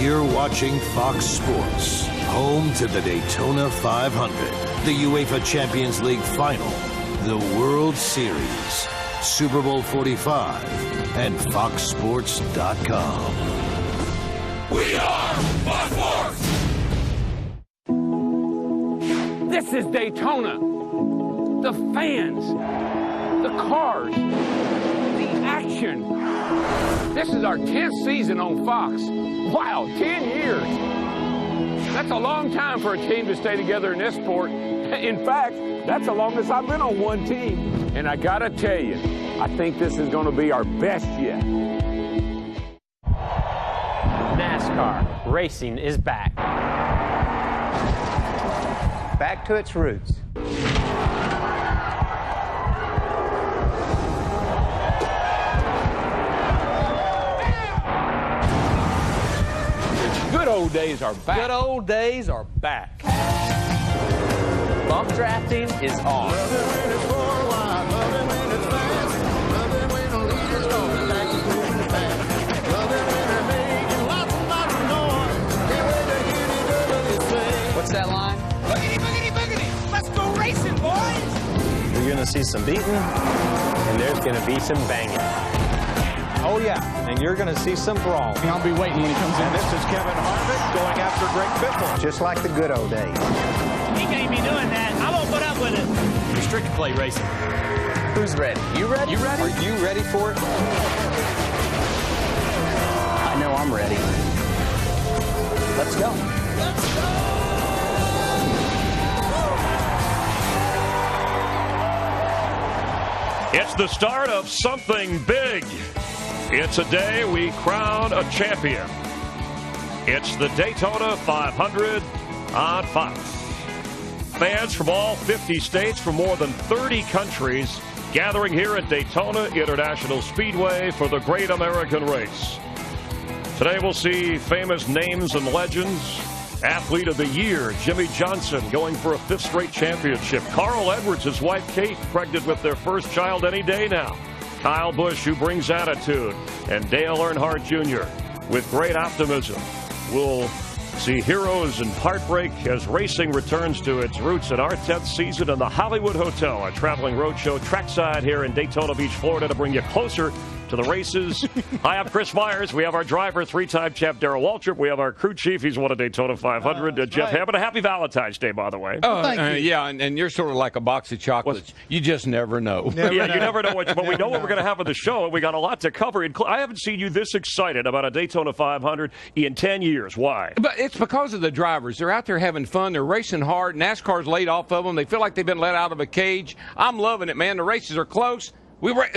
You're watching Fox Sports, home to the Daytona 500, the UEFA Champions League Final, the World Series, Super Bowl 45, and FoxSports.com. We are Fox Sports! This is Daytona. The fans, the cars, the action. This is our 10th season on Fox. Wow, 10 years. That's a long time for a team to stay together in this sport. In fact, that's the longest I've been on one team. And I gotta tell you, I think this is gonna be our best yet. NASCAR racing is back. Back to its roots. Good old days are back. Good old days are back. Bump drafting is on. What's that line? Boogity, boogity, boogity. Let's go racing, boys. You're going to see some beating, and there's going to be some banging. Oh, yeah, and you're going to see some brawl. I'll be waiting when he comes in. And this is Kevin Harvick going after Greg Biffle. Just like the good old days. He can't be doing that. I won't put up with it. Restricted play racing. Who's ready? You ready? You ready? Are you ready for it? I know I'm ready. Let's go. Let's go! It's the start of something big. It's a day we crown a champion. It's the Daytona 500 on Fox. Fans from all 50 states from more than 30 countries gathering here at Daytona International Speedway for the Great American Race. Today we'll see famous names and legends. Athlete of the Year, Jimmy Johnson, going for a 5th straight championship. Carl Edwards, his wife Kate, pregnant with their first child any day now. Kyle Busch, who brings attitude. And Dale Earnhardt Jr. with great optimism. We'll see heroes and heartbreak as racing returns to its roots in our 10th season in the Hollywood Hotel, a traveling roadshow trackside here in Daytona Beach, Florida, to bring you closer to the races. Hi, I'm Chris Myers. We have our driver, 3-time champ Darrell Waltrip. We have our crew chief. He's won a Daytona 500. Jeff Hammond. A happy Valentine's Day, by the way. Thank you. Yeah, and you're sort of like a box of chocolates. You just never know. You never know what. But we know what we're going to have on the show, and we got a lot to cover. I haven't seen you this excited about a Daytona 500 in 10 years. Why? But it's because of the drivers. They're out there having fun. They're racing hard. NASCAR's laid off of them. They feel like they've been let out of a cage. I'm loving it, man. The races are close.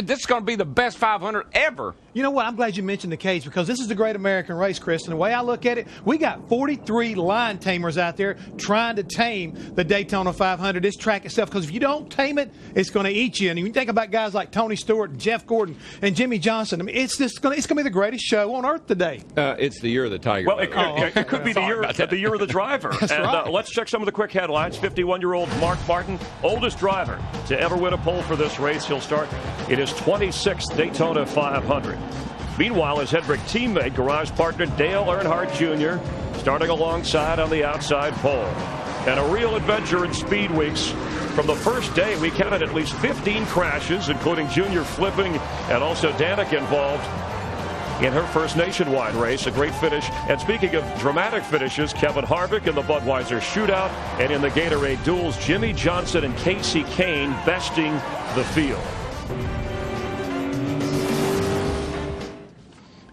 This is going to be the best 500 ever. You know what? I'm glad you mentioned the cage because this is the Great American Race, Chris. And the way I look at it, we got 43 lion tamers out there trying to tame the Daytona 500, this track itself. Because if you don't tame it, it's going to eat you. And when you think about guys like Tony Stewart, and Jeff Gordon, and Jimmy Johnson, I mean, it's going to be the greatest show on earth today. It's the year of the Tiger. Well, it could be the year of the driver. That's right. Let's check some of the quick headlines. 51-year-old Mark Martin, oldest driver to ever win a pole for this race. He'll start in his 26th Daytona 500. Meanwhile, his Hendrick teammate, garage partner Dale Earnhardt Jr., starting alongside on the outside pole. And a real adventure in Speed Weeks. From the first day, we counted at least 15 crashes, including Junior flipping and also Danica involved in her first nationwide race. A great finish. And speaking of dramatic finishes, Kevin Harvick in the Budweiser shootout, and in the Gatorade duels, Jimmy Johnson and Casey Kane besting the field.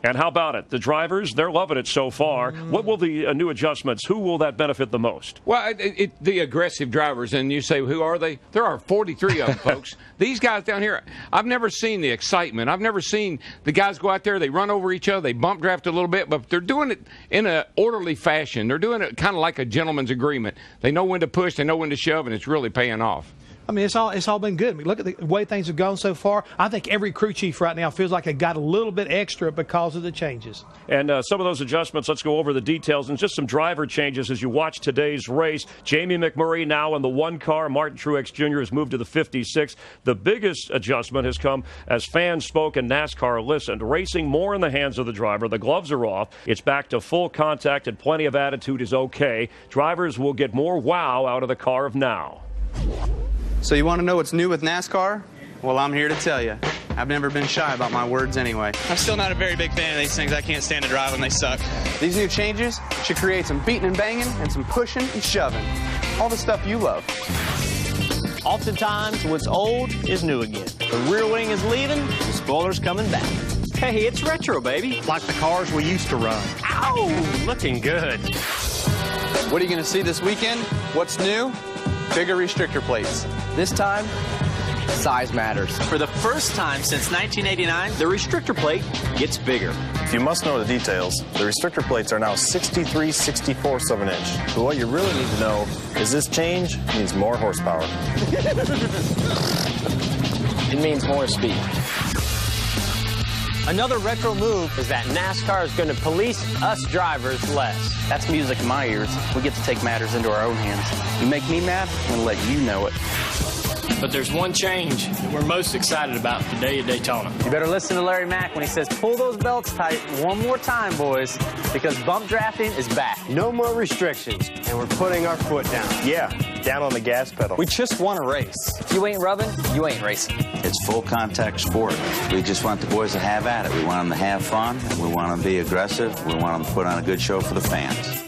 And how about it? The drivers, they're loving it so far. What will the new adjustments, who will that benefit the most? Well, the aggressive drivers, and you say, who are they? There are 43 of them, folks. These guys down here, I've never seen the excitement. I've never seen the guys go out there, they run over each other, they bump draft a little bit, but they're doing it in an orderly fashion. They're doing it kind of like a gentleman's agreement. They know when to push, they know when to shove, and it's really paying off. I mean, it's all been good. I mean, look at the way things have gone so far. I think every crew chief right now feels like they got a little bit extra because of the changes. And some of those adjustments, let's go over the details and just some driver changes as you watch today's race. Jamie McMurray now in the 1 car. Martin Truex Jr. has moved to the 56. The biggest adjustment has come as fans spoke and NASCAR listened. Racing more in the hands of the driver. The gloves are off. It's back to full contact and plenty of attitude is okay. Drivers will get more wow out of the car of now. So you want to know what's new with NASCAR? Well, I'm here to tell you. I've never been shy about my words anyway. I'm still not a very big fan of these things. I can't stand to drive when they suck. These new changes should create some beating and banging and some pushing and shoving. All the stuff you love. Oftentimes, what's old is new again. The rear wing is leaving, the spoiler's coming back. Hey, it's retro, baby. Like the cars we used to run. Ow! Looking good. What are you going to see this weekend? What's new? Bigger restrictor plates. This time, size matters. For the first time since 1989, The restrictor plate gets bigger. If you must know the details, the restrictor plates are now 63/64 of an inch. But what you really need to know is this change means more horsepower. It means more speed. Another retro move is that NASCAR is going to police us drivers less. That's music in my ears. We get to take matters into our own hands. You make me mad, I'm going to let you know it. But there's one change that we're most excited about today at Daytona. You better listen to Larry Mack when he says, pull those belts tight one more time, boys, because bump drafting is back. No more restrictions, and we're putting our foot down. Yeah, down on the gas pedal. We just want to race. If you ain't rubbing, you ain't racing. It's full contact sport. We just want the boys to have at it. We want them to have fun. We want them to be aggressive. We want them to put on a good show for the fans.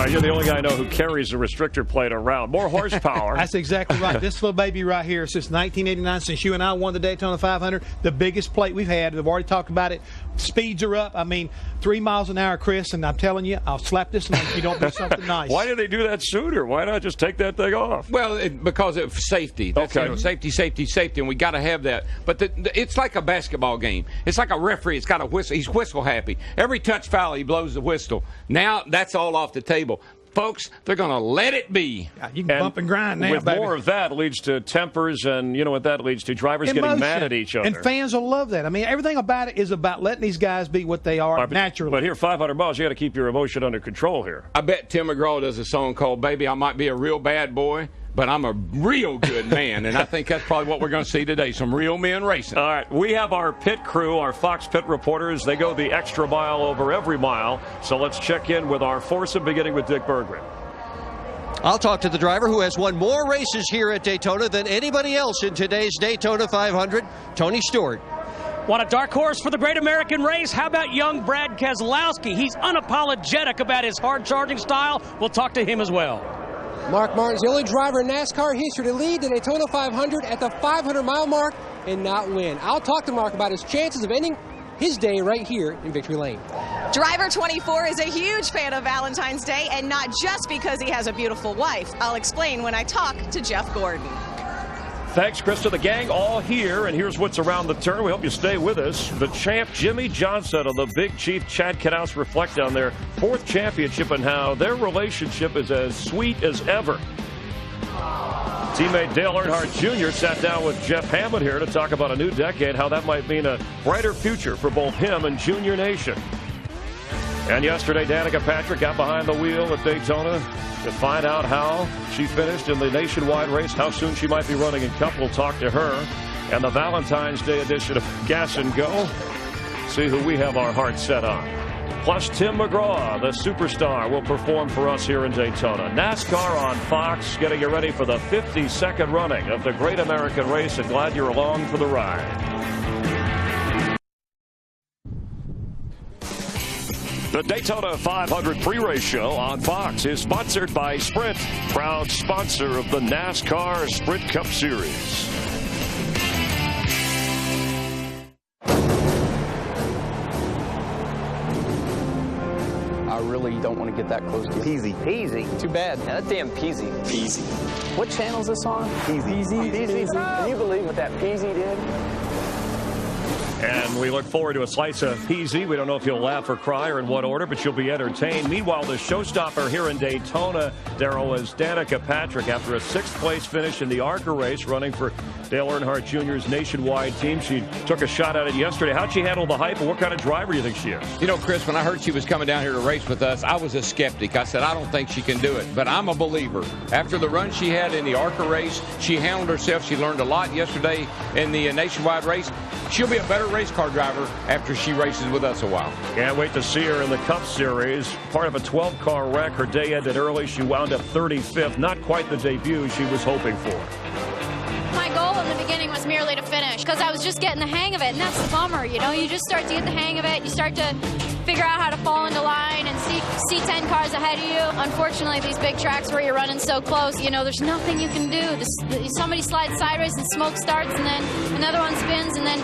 You're the only guy I know who carries a restrictor plate around. More horsepower. That's exactly right. This little baby right here, since 1989, since you and I won the Daytona 500, the biggest plate we've had. We've already talked about it. Speeds are up. I mean, 3 miles an hour, Chris, and I'm telling you, I'll slap this one if you don't do something nice. Why did they do that sooner? Why not just take that thing off? Well, because of safety. That's, okay. You know, safety, and we got to have that. But it's like a basketball game. It's like a referee. It's got a whistle. He's whistle happy. Every touch foul, he blows the whistle. Now that's all off the table. Folks, they're going to let it be. Yeah, you can bump and grind now, with baby. More of that leads to tempers, and you know what that leads to? Drivers Emotion. getting mad at each other. And fans will love that. I mean, everything about it is about letting these guys be what they are naturally. But here, 500 miles, you got to keep your emotion under control here. I bet Tim McGraw does a song called Baby, I Might Be a Real Bad Boy, but I'm a real good man, and I think that's probably what we're going to see today, some real men racing. All right, we have our pit crew, our Fox pit reporters. They go the extra mile over every mile, so let's check in with our foursome, beginning with Dick Berggren. I'll talk to the driver who has won more races here at Daytona than anybody else in today's Daytona 500, Tony Stewart. What a dark horse for the Great American Race. How about young Brad Keselowski? He's unapologetic about his hard-charging style. We'll talk to him as well. Mark Martin's the only driver in NASCAR history to lead the Daytona 500 at the 500-mile mark and not win. I'll talk to Mark about his chances of ending his day right here in Victory Lane. Driver 24 is a huge fan of Valentine's Day, and not just because he has a beautiful wife. I'll explain when I talk to Jeff Gordon. Thanks, Krista. The gang all here, and here's what's around the turn. We hope you stay with us. The champ, Jimmy Johnson, and the Big Chief, Chad Knaus, reflect on their fourth championship and how their relationship is as sweet as ever. Teammate Dale Earnhardt Jr. sat down with Jeff Hammond here to talk about a new decade, how that might mean a brighter future for both him and Junior Nation. And yesterday, Danica Patrick got behind the wheel at Daytona to find out how she finished in the nationwide race, how soon she might be running in Cup. We'll talk to her. And the Valentine's Day edition of Gas and Go. See who we have our hearts set on. Plus, Tim McGraw, the superstar, will perform for us here in Daytona. NASCAR on Fox, getting you ready for the 52nd running of the Great American Race, and glad you're along for the ride. The Daytona 500 pre-race show on Fox is sponsored by Sprint, proud sponsor of the NASCAR Sprint Cup Series. I really don't want to get that close to you. Peasy. Peasy? Too bad. Yeah, that damn Peasy. Peasy. What channel is this on? Peasy. Peasy. Can you believe what that Peasy did? And we look forward to a slice of peasy. We don't know if you'll laugh or cry or in what order, but you'll be entertained. Meanwhile, the showstopper here in Daytona, Darrell, is Danica Patrick. After a 6th-place finish in the ARCA race, running for Dale Earnhardt Jr.'s nationwide team. She took a shot at it yesterday. How'd she handle the hype, and what kind of driver do you think she is? You know, Chris, when I heard she was coming down here to race with us, I was a skeptic. I said, I don't think she can do it, but I'm a believer. After the run she had in the ARCA race, she handled herself. She learned a lot yesterday in the nationwide race. She'll be a better race car driver after she races with us a while. Can't wait to see her in the Cup Series. Part of a 12-car wreck. Her day ended early. She wound up 35th. Not quite the debut she was hoping for. My goal in the beginning was merely to finish because I was just getting the hang of it, and that's the bummer, you know. You just start to get the hang of it. You start to figure out how to fall into line and see 10 cars ahead of you. Unfortunately, these big tracks where you're running so close, you know, there's nothing you can do. Somebody slides sideways and smoke starts, and then another one spins, and then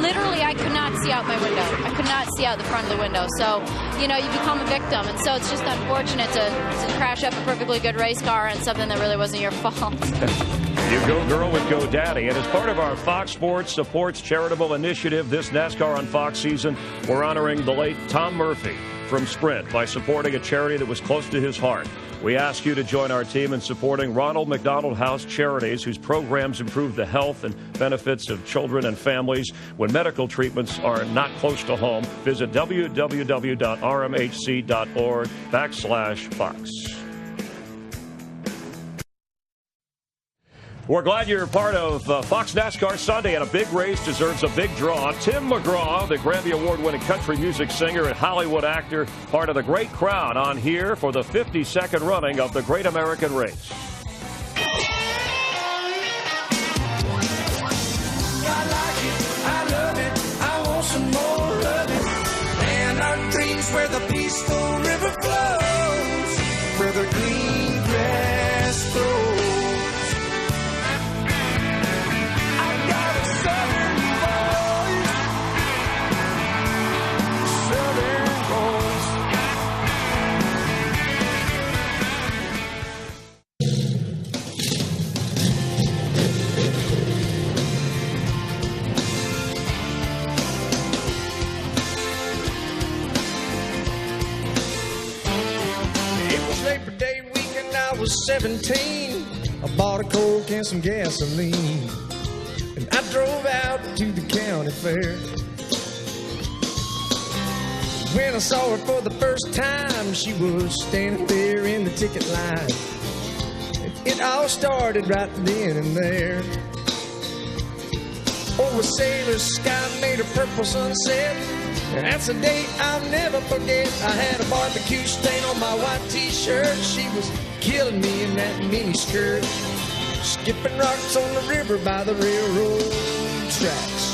literally, I could not see out my window. I could not see out the front of the window. So, you know, you become a victim, and so it's just unfortunate to crash up a perfectly good race car on something that really wasn't your fault. You go girl with go daddy. And as part of our Fox Sports Supports charitable initiative this NASCAR on Fox season, we're honoring the late Tom Murphy from Sprint by supporting a charity that was close to his heart. We ask you to join our team in supporting Ronald McDonald House Charities, whose programs improve the health and benefits of children and families when medical treatments are not close to home. Visit www.rmhc.org/Fox. We're glad you're part of Fox NASCAR Sunday, and a big race deserves a big draw. Tim McGraw, the Grammy Award-winning country music singer and Hollywood actor, part of the great crowd on here for the 52nd running of the Great American Race. I like it, I love it, I want some more of it. And our dreams where the peaceful river flows, where the green grass grows. Labor Day weekend, I was 17. I bought a Coke and some gasoline, and I drove out to the county fair. When I saw her for the first time, she was standing there in the ticket line. It all started right then and there. Oh, a sailor's sky made a purple sunset. That's a day I'll never forget. I had a barbecue stain on my white t-shirt. She was killing me in that mini skirt, skipping rocks on the river by the railroad tracks.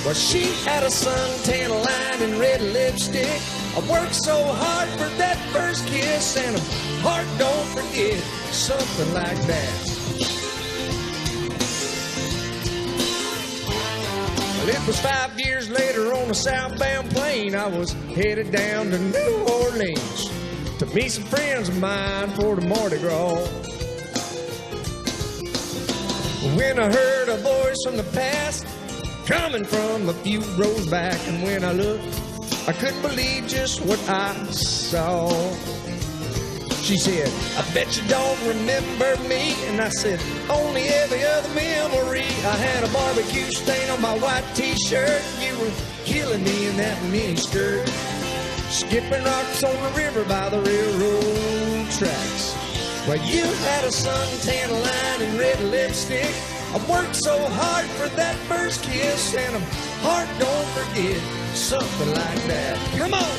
Well, she had a suntan line and red lipstick. I worked so hard for that first kiss, and a heart don't forget, something like that. Well, it was 5 years later on a southbound plane. I was headed down to New Orleans to meet some friends of mine for the Mardi Gras. When I heard a voice from the past coming from a few rows back, and when I looked, I couldn't believe just what I saw. She said, I bet you don't remember me. And I said, only every other memory. I had a barbecue stain on my white t-shirt. You were killing me in that mini skirt, skipping rocks on the river by the railroad tracks. Well, you had a suntan line and red lipstick. I worked so hard for that first kiss, and a heart don't forget, something like that. Come on!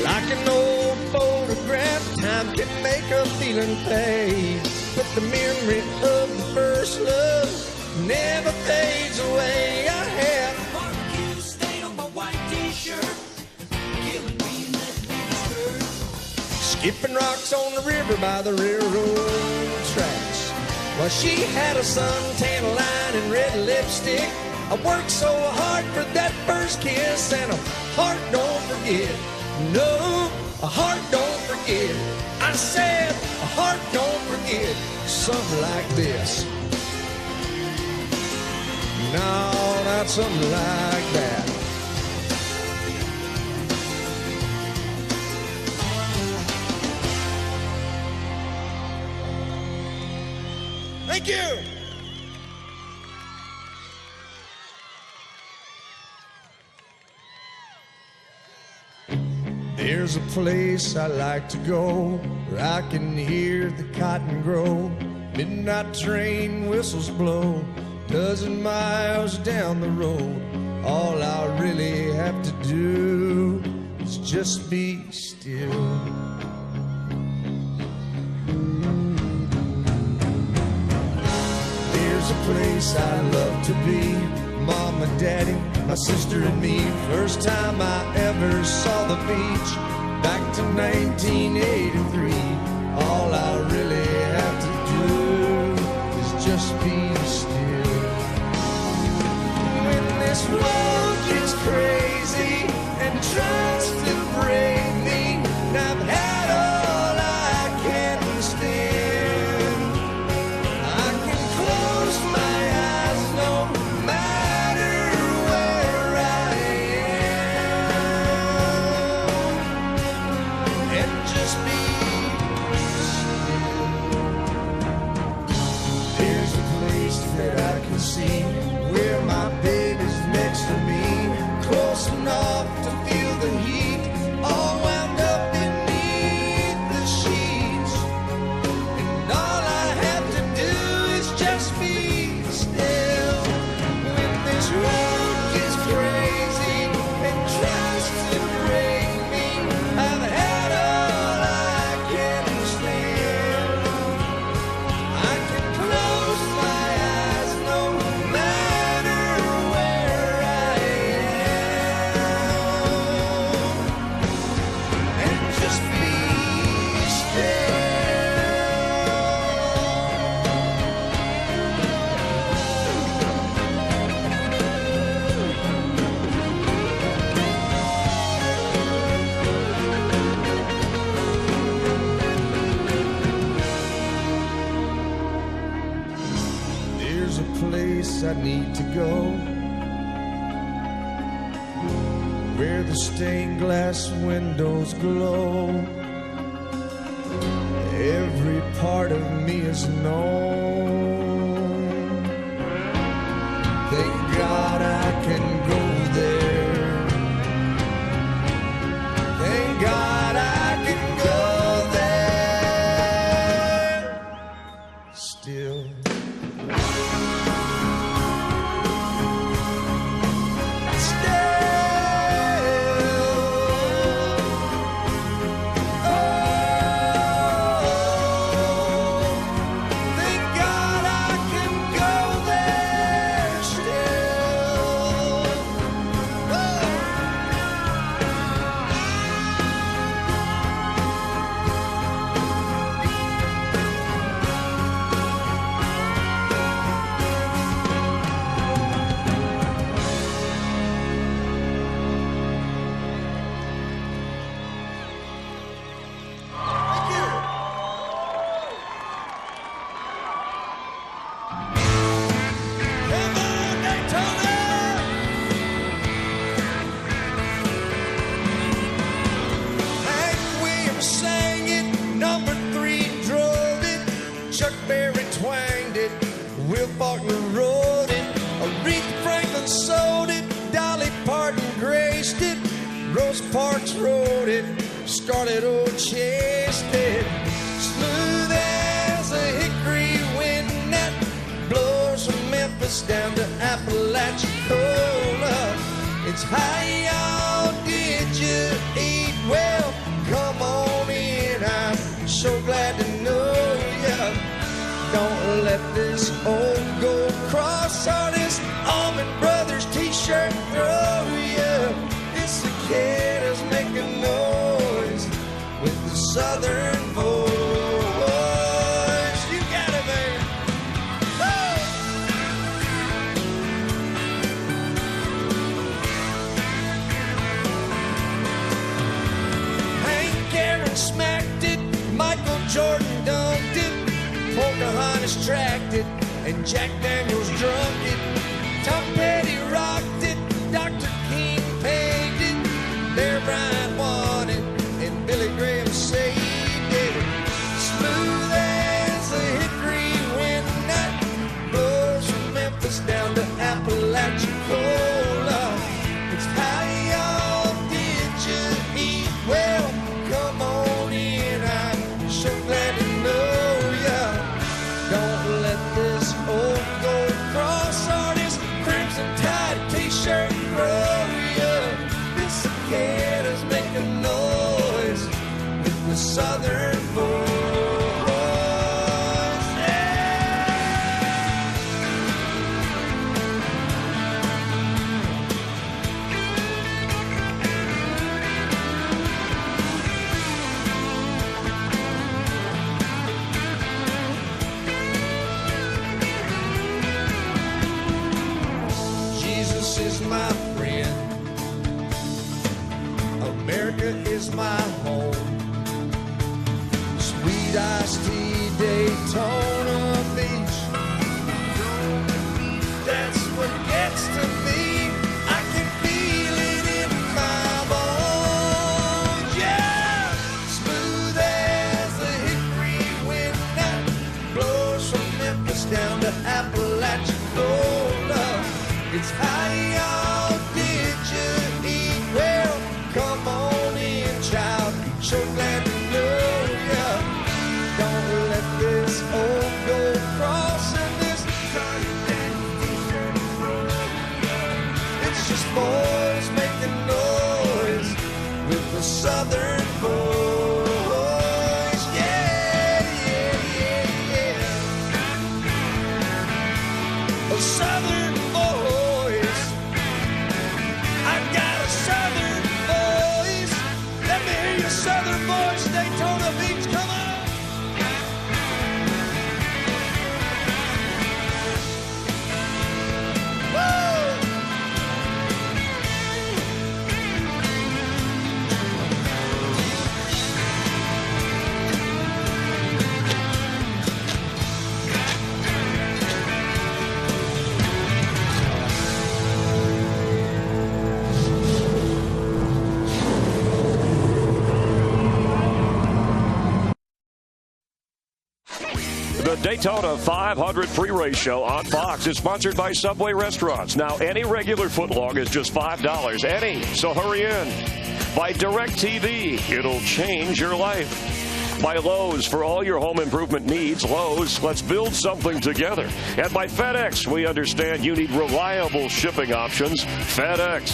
Like an old photograph, time can make a feeling fade, but the memory of the first love never fades away. I have a barbecue stain on my white t-shirt, killing me in that mini skirt, skipping rocks on the river by the railroad tracks. Well, she had a suntan line and red lipstick. I worked so hard for that first kiss, and a heart don't forget. No, a heart don't forget. forget. I said a heart don't forget something like this. No, not something like that. Thank you. There's a place I like to go where I can hear the cotton grow. Midnight train whistles blow, dozen miles down the road. All I really have to do is just be still. There's a place I love to be. Mama, Daddy, my sister and me. First time I ever saw the beach, back to 1983. All I really have to do is just be still. When this world gets crazy and tries to break me, and I've had all I can stand, I can close my eyes no matter where I am, and just be still. There's a place that I can see where my baby's next to me, close enough to feel the heat, all wound up beneath the sheets. And all I have to do is just be still. When this world gets crazy and tries to break me, I've had all I can stand. I can close my eyes no matter where I am, and just be still. There's a place I need to go where the stained glass windows glow. Every part of me is known. Thank God I can go there. Thank God I can go there still. Sang it, number 3 drove it, Chuck Berry twanged it, Will Faulkner wrote it, Aretha Franklin sold it, Dolly Parton graced it, Rose Parks wrote it, Scarlett chased it. Smooth as a hickory wind that blows from Memphis down to Apalachicola. It's how y'all did you eat? Well, come on in, I'm so glad to know ya. Don't let this old gold cross or this Allman Brothers t-shirt throw ya. This cicadas making noise with the southern voice. You got it, man. Hank Aaron smacked Elvis tracked it, and Jack Daniels drummed it. Tom Petty rocked it, Dr. King paved it. Bear Bryant won it, and Billy Graham saved it. Smooth as a hickory wind that blows from Memphis down to Apalachicola. It's how y'all did you eat? Well, come on in, I'm so glad to know ya. Don't let this old gold cross or this crimson tide t-shirt grow ya. This cicada's making noise with the southern voice. Jesus is my friend. America is my home. Sweet iced tea, Daytona Beach. That's what gets to me. I can feel it in my bones. Yeah, smooth as a hickory wind that blows from Memphis down to Apalachicola. It's how y'all did you eat? Well, come on in, child. So glad to know ya. Don't let this old gold cross and this t-shirt roll ya. It's just boys making noise with the southern boys. Yeah, yeah, yeah, yeah. A southern boys. I got a southern voice. Let me hear your southern voice, Daytona Beach. Come on. Woo! The Daytona 500 pre-race show on Fox is sponsored by Subway Restaurants. Now, any regular footlong is just $5. Any, so hurry in. By DirecTV, it'll change your life. By Lowe's, for all your home improvement needs. Lowe's, let's build something together. And by FedEx, we understand you need reliable shipping options. FedEx.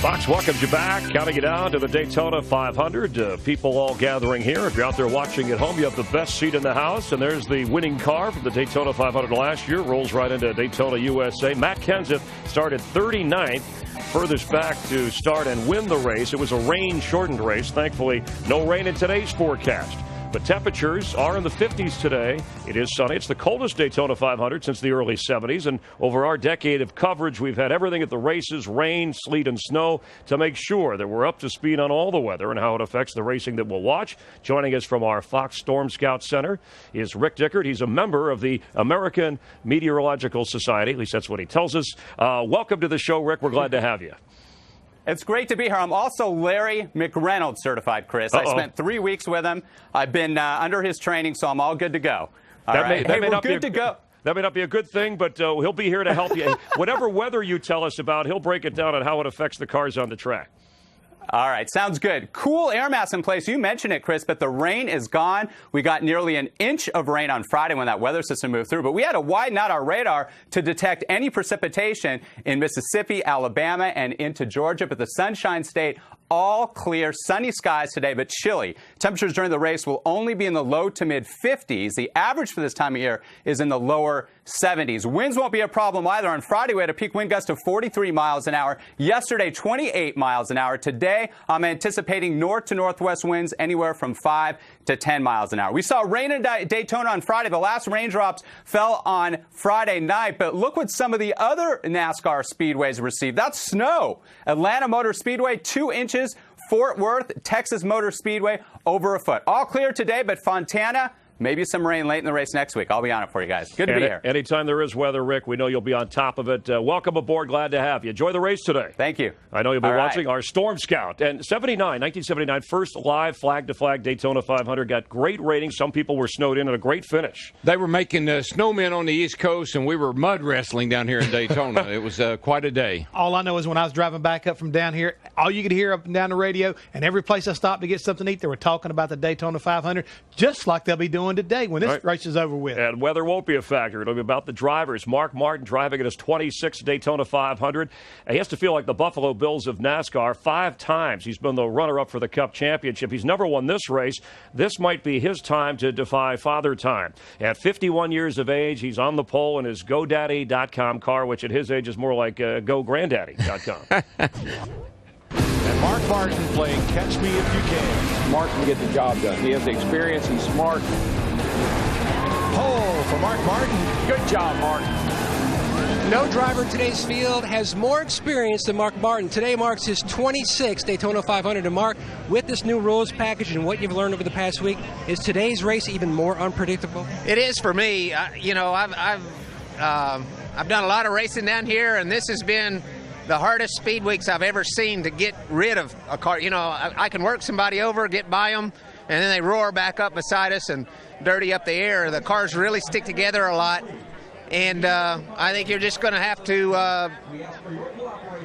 Fox welcomes you back, counting you down to the Daytona 500. People all gathering here. If you're out there watching at home, you have the best seat in the house. And there's the winning car from the Daytona 500 last year. Rolls right into Daytona, USA. Matt Kenseth started 39th, furthest back to start and win the race. It was a rain-shortened race. Thankfully, no rain in today's forecast. But temperatures are in the 50s today. It is sunny. It's the coldest Daytona 500 since the early 70s. And over our decade of coverage, we've had everything at the races, rain, sleet, and snow, to make sure that we're up to speed on all the weather and how it affects the racing that we'll watch. Joining us from our Fox Storm Scout Center is Rick Dickert. He's a member of the American Meteorological Society. At least that's what he tells us. Welcome to the show, Rick. We're glad to have you. It's great to be here. I'm also Larry McReynolds certified, Chris. I spent 3 weeks with him. I've been under his training, so I'm all good to go. That may not be a good thing, but he'll be here to help you. Whatever weather you tell us about, he'll break it down on how it affects the cars on the track. All right, sounds good. Cool air mass in place. You mentioned it, Chris, but the rain is gone. We got nearly an inch of rain on Friday when that weather system moved through, but we had to widen out our radar to detect any precipitation in Mississippi, Alabama, and into Georgia. But the Sunshine State, all clear, sunny skies today, but chilly. Temperatures during the race will only be in the low to mid 50s. The average for this time of year is in the lower 70s. Winds won't be a problem either. On Friday, we had a peak wind gust of 43 miles an hour. Yesterday, 28 miles an hour. Today, I'm anticipating north to northwest winds anywhere from 5 to 10 miles an hour. We saw rain in Daytona on Friday. The last raindrops fell on Friday night, but look what some of the other NASCAR speedways received. That's snow. Atlanta Motor Speedway, 2 inches. Fort Worth, Texas Motor Speedway, over a foot. All clear today, but Fontana, Maybe some rain late in the race next week. I'll be on it for you guys. Good to be here. Anytime there is weather, Rick, we know you'll be on top of it. Welcome aboard. Glad to have you. Enjoy the race today. Thank you. I know you'll be watching our Storm Scout. And 1979, first live flag-to-flag Daytona 500. Got great ratings. Some people were snowed in and a great finish. They were making snowmen on the East Coast, and we were mud wrestling down here in Daytona. It was quite a day. All I know is when I was driving back up from down here, all you could hear up and down the radio, and every place I stopped to get something to eat, they were talking about the Daytona 500, just like they'll be doing today when this race is over with. And weather won't be a factor. It'll be about the drivers. Mark Martin driving at his 26th Daytona 500. He has to feel like the Buffalo Bills of NASCAR. 5 times he's been the runner-up for the Cup Championship. He's never won this race. This might be his time to defy Father Time. At 51 years of age, he's on the pole in his GoDaddy.com car, which at his age is more like GoGranddaddy.com. And Mark Martin playing Catch Me If You Can. Mark can get the job done. He has the experience. He's smart. Pole for Mark Martin. Good job, Mark. No driver in today's field has more experience than Mark Martin. Today marks his 26th Daytona 500. And Mark, with this new rules package and what you've learned over the past week, is today's race even more unpredictable? It is for me. I've done a lot of racing down here, and this has been the hardest speed weeks I've ever seen to get rid of a car. You know, I can work somebody over, get by them, and then they roar back up beside us and dirty up the air. The cars really stick together a lot, and I think you're just going to have to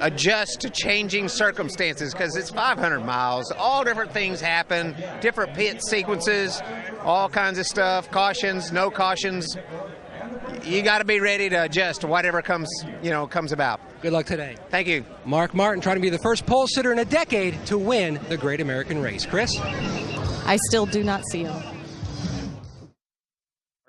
adjust to changing circumstances because it's 500 miles. All different things happen, different pit sequences, all kinds of stuff, cautions, no cautions. You got to be ready to adjust to whatever comes about. Good luck today. Thank you. Mark Martin trying to be the first pole sitter in a decade to win the Great American Race. Chris? I still do not see him.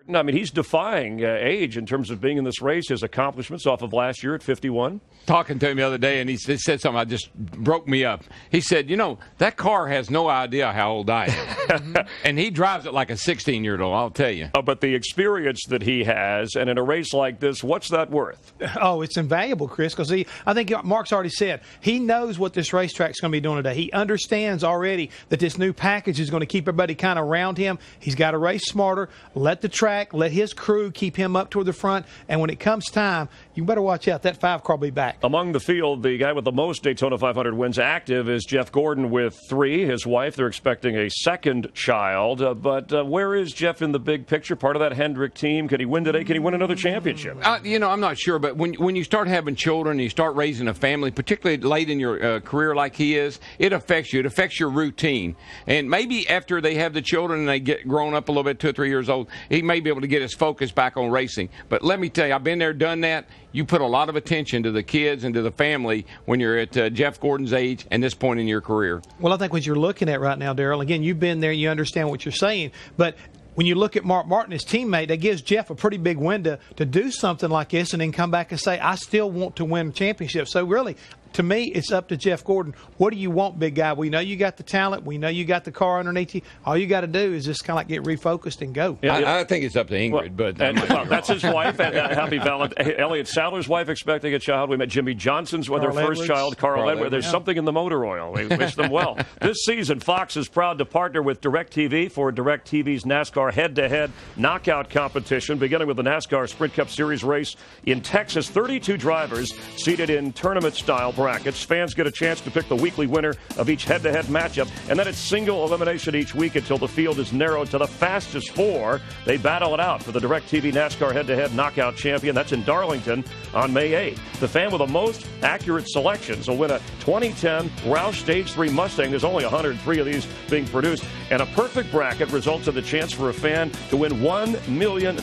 No, I mean, he's defying age in terms of being in this race. His accomplishments off of last year at 51. Talking to him the other day, and he said something that just broke me up. He said, you know, that car has no idea how old I am. And he drives it like a 16-year-old, I'll tell you. But the experience that he has, and in a race like this, what's that worth? Oh, it's invaluable, Chris, because I think Mark's already said, he knows what this racetrack's going to be doing today. He understands already that this new package is going to keep everybody kind of around him. He's got to race smarter, let the track, let his crew keep him up toward the front, and when it comes time, you better watch out. That 5 car will be back. Among the field, the guy with the most Daytona 500 wins active is Jeff Gordon with 3. His wife, they're expecting a second child. But where is Jeff in the big picture? Part of that Hendrick team. Can he win today? Can he win another championship? You know, I'm not sure. But when you start having children and you start raising a family, particularly late in your career like he is, it affects you. It affects your routine. And maybe after they have the children and they get grown up a little bit, 2 or 3 years old, he may be able to get his focus back on racing. But let me tell you, I've been there, done that. You put a lot of attention to the kids and to the family when you're at Jeff Gordon's age and this point in your career. Well, I think what you're looking at right now, Darrell, again, you've been there, you understand what you're saying, but when you look at Mark Martin, his teammate, that gives Jeff a pretty big window to do something like this and then come back and say, I still want to win a championship. So really, to me, it's up to Jeff Gordon. What do you want, big guy? We know you got the talent. We know you got the car underneath you. All you got to do is just kind of like get refocused and go. Yeah, I think it's up to Ingrid, but that's his wife. And happy Valentine. Elliott Sadler's wife expecting a child. We met Jimmy Johnson's with her first child, Carl Edwards. There's something in the motor oil. We wish them well. This season, Fox is proud to partner with DirecTV for DirecTV's NASCAR head-to-head knockout competition, beginning with the NASCAR Sprint Cup Series race in Texas. 32 drivers seated in tournament-style brackets. Fans get a chance to pick the weekly winner of each head-to-head matchup, and then it's single elimination each week until the field is narrowed to the fastest 4. They battle it out for the DirecTV NASCAR head-to-head knockout champion. That's in Darlington on May 8th. The fan with the most accurate selections will win a 2010 Roush Stage 3 Mustang. There's only 103 of these being produced, and a perfect bracket results in the chance for a fan to win $1 million.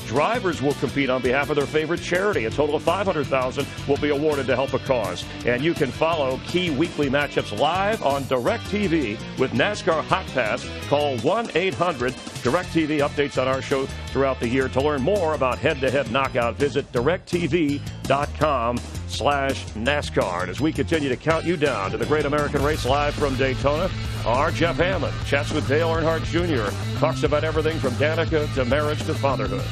Drivers will compete on behalf of their favorite charity. A total of $500,000 will be awarded to help a cause. And you can follow key weekly matchups live on DirecTV with NASCAR Hot Pass. Call 1-800-DirecTV. Updates on our show throughout the year. To learn more about head-to-head knockout, visit directtv.com/NASCAR. And as we continue to count you down to the Great American Race live from Daytona, our Jeff Hammond chats with Dale Earnhardt Jr., talks about everything from Danica to marriage to fatherhood.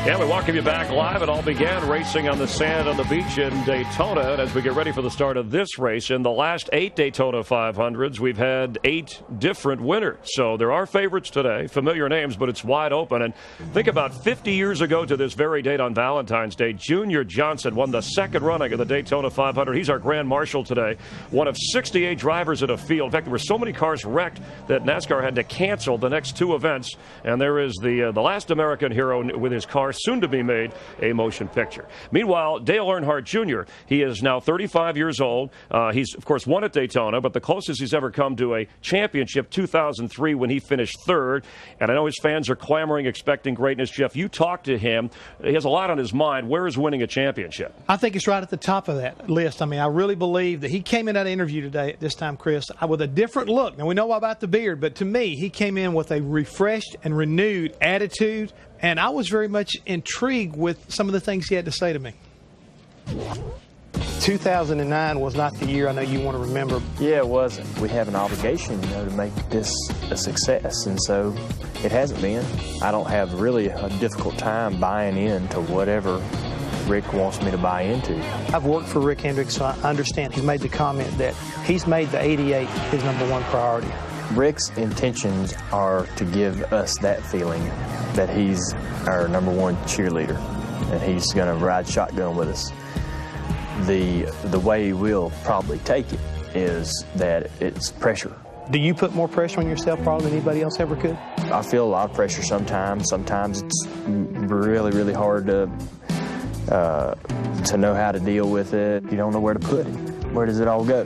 Yeah, we welcome you back live. It all began racing on the sand on the beach in Daytona. And as we get ready for the start of this race, in the last 8 Daytona 500s, we've had 8 different winners. So there are favorites today, familiar names, but it's wide open. And think about 50 years ago to this very date on Valentine's Day, Junior Johnson won the second running of the Daytona 500. He's our Grand Marshal today, one of 68 drivers in a field. In fact, there were so many cars wrecked that NASCAR had to cancel the next 2 events. And there is the last American hero with his car, soon to be made a motion picture. Meanwhile, Dale Earnhardt Jr., he is now 35 years old. He's, of course, won at Daytona, but the closest he's ever come to a championship, 2003, when he finished 3rd. And I know his fans are clamoring, expecting greatness. Jeff, you talked to him. He has a lot on his mind. Where is winning a championship? I think it's right at the top of that list. I mean, I really believe that he came in that interview today at this time, Chris, with a different look. Now, we know about the beard, but to me, he came in with a refreshed and renewed attitude. And I was very much intrigued with some of the things he had to say to me. 2009 was not the year I know you want to remember. Yeah, it wasn't. We have an obligation, to make this a success, and so it hasn't been. I don't have really a difficult time buying into whatever Rick wants me to buy into. I've worked for Rick Hendricks, so I understand. He's made the comment that he's made the 88 his #1 priority. Rick's intentions are to give us that feeling that he's our #1 cheerleader and he's going to ride shotgun with us. The way we'll probably take it is that it's pressure. Do you put more pressure on yourself probably than anybody else ever could? I feel a lot of pressure sometimes. Sometimes it's really, really hard to know how to deal with it. You don't know where to put it. Where does it all go?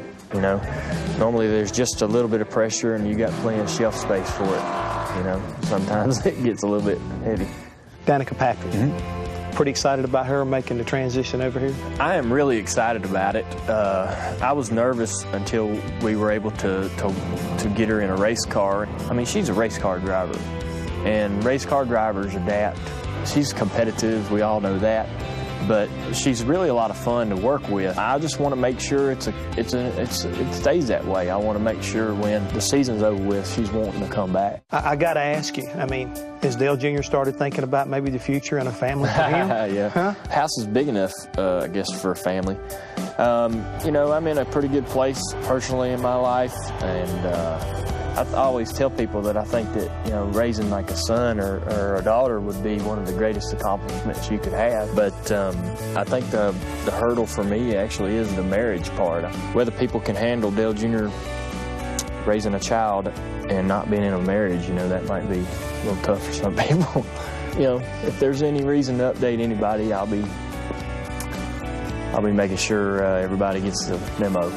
Normally there's just a little bit of pressure and you got plenty of shelf space for it. Sometimes it gets a little bit heavy. Danica Patrick. Pretty excited about her making the transition over here? I am really excited about it. I was nervous until we were able to get her in a race car. I mean, she's a race car driver, and race car drivers adapt. She's competitive, we all know that, but she's really a lot of fun to work with. I just want to make sure it stays that way. I want to make sure when the season's over with, she's wanting to come back. I got to ask you, I mean, has Dale Jr. started thinking about maybe the future and a family for him? Yeah. Huh? House is big enough, I guess, for a family. I'm in a pretty good place personally in my life, and I always tell people that I think that, raising like a son or a daughter would be one of the greatest accomplishments you could have. But I think the hurdle for me actually is the marriage part. Whether people can handle Dale Jr. raising a child and not being in a marriage, that might be a little tough for some people. If there's any reason to update anybody, I'll be making sure everybody gets the memo.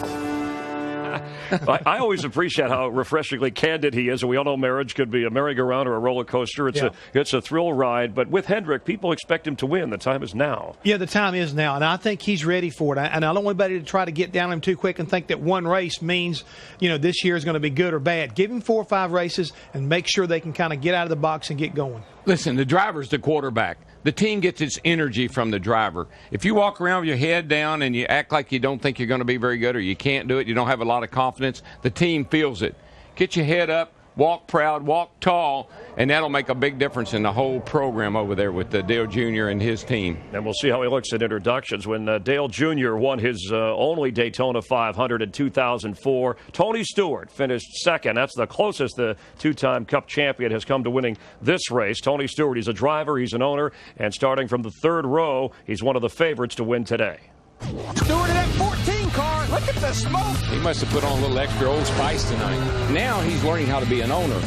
I always appreciate how refreshingly candid he is. And we all know marriage could be a merry-go-round or a roller coaster. It's a thrill ride. But with Hendrick, people expect him to win. The time is now. Yeah, the time is now. And I think he's ready for it. And I don't want anybody to try to get down him too quick and think that one race means, this year is going to be good or bad. Give him 4 or 5 races and make sure they can kind of get out of the box and get going. Listen, the driver's the quarterback. The team gets its energy from the driver. If you walk around with your head down and you act like you don't think you're going to be very good or you can't do it, you don't have a lot of confidence, the team feels it. Get your head up, walk proud, walk tall, and that'll make a big difference in the whole program over there with Dale Jr. and his team. And we'll see how he looks at introductions. When Dale Jr. won his only Daytona 500 in 2004, Tony Stewart finished second. That's the closest the two-time Cup champion has come to winning this race. Tony Stewart, he's a driver, he's an owner, and starting from the 3rd row, he's one of the favorites to win today. Stewart in that 14 car. Look at the smoke. He must have put on a little extra Old Spice tonight. Now he's learning how to be an owner.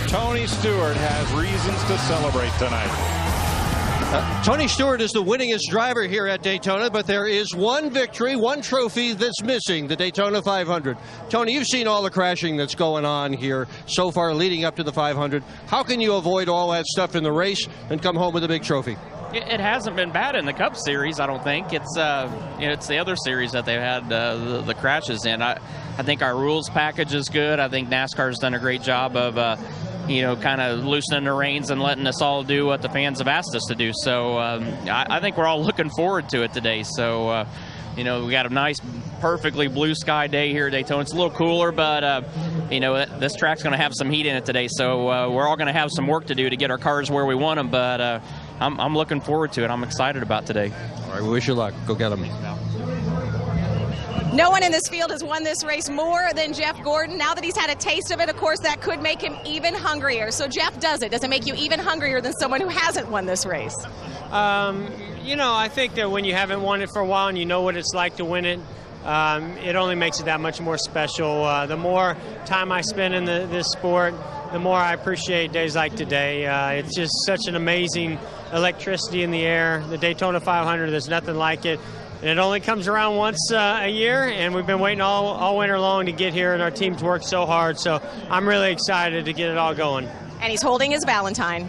Tony Stewart has reasons to celebrate tonight. Tony Stewart is the winningest driver here at Daytona, but there is one victory, one trophy that's missing, the Daytona 500. Tony, you've seen all the crashing that's going on here so far leading up to the 500. How can you avoid all that stuff in the race and come home with a big trophy? It hasn't been bad in the Cup Series, I don't think. It's it's the other series that they've had the crashes in. I think our rules package is good. I think NASCAR's done a great job of kind of loosening the reins and letting us all do what the fans have asked us to do. So I think we're all looking forward to it today. So we got a nice, perfectly blue sky day here at Daytona. It's a little cooler, but this track's going to have some heat in it today. So we're all going to have some work to do to get our cars where we want them. But I'm looking forward to it. I'm excited about today. All right, we wish you luck. Go get them. No one in this field has won this race more than Jeff Gordon. Now that he's had a taste of it, of course, that could make him even hungrier. So Jeff does it. Does it make you even hungrier than someone who hasn't won this race? You know, I think that when you haven't won it for a while and you know what it's like to win it, it only makes it that much more special. The more time I spend in this sport, the more I appreciate days like today. It's just such an amazing electricity in the air. The Daytona 500, there's nothing like it. And it only comes around once a year, and we've been waiting all winter long to get here, and our team's worked so hard. So I'm really excited to get it all going. And he's holding his Valentine.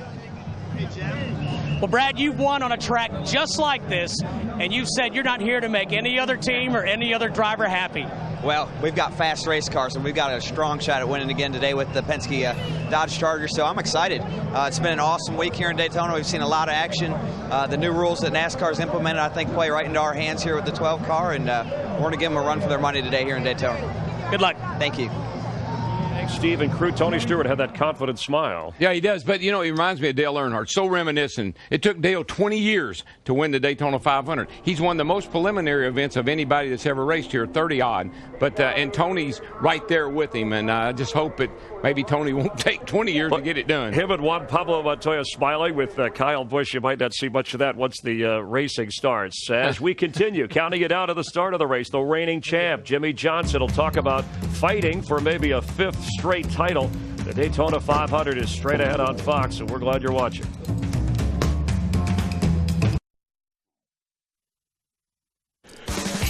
Well, Brad, you've won on a track just like this, and you've said you're not here to make any other team or any other driver happy. Well, we've got fast race cars, and we've got a strong shot at winning again today with the Penske Dodge Charger, so I'm excited. It's been an awesome week here in Daytona. We've seen a lot of action. The new rules that NASCAR's implemented, I think, play right into our hands here with the 12 car, and we're going to give them a run for their money today here in Daytona. Good luck. Thank you. Steve and crew. Tony Stewart had that confident smile. Yeah, he does. But, you know, he reminds me of Dale Earnhardt. So reminiscent. It took Dale 20 years to win the Daytona 500. He's won the most preliminary events of anybody that's ever raced here, 30-odd. But and Tony's right there with him. And I just hope that maybe Tony won't take 20 years to get it done. Him and Juan Pablo Montoya smiling with Kyle Busch. You might not see much of that once the racing starts. As we continue, counting it down to the start of the race, the reigning champ, Jimmy Johnson, will talk about fighting for maybe a 5th straight title. The Daytona 500 is straight ahead on Fox, and we're glad you're watching.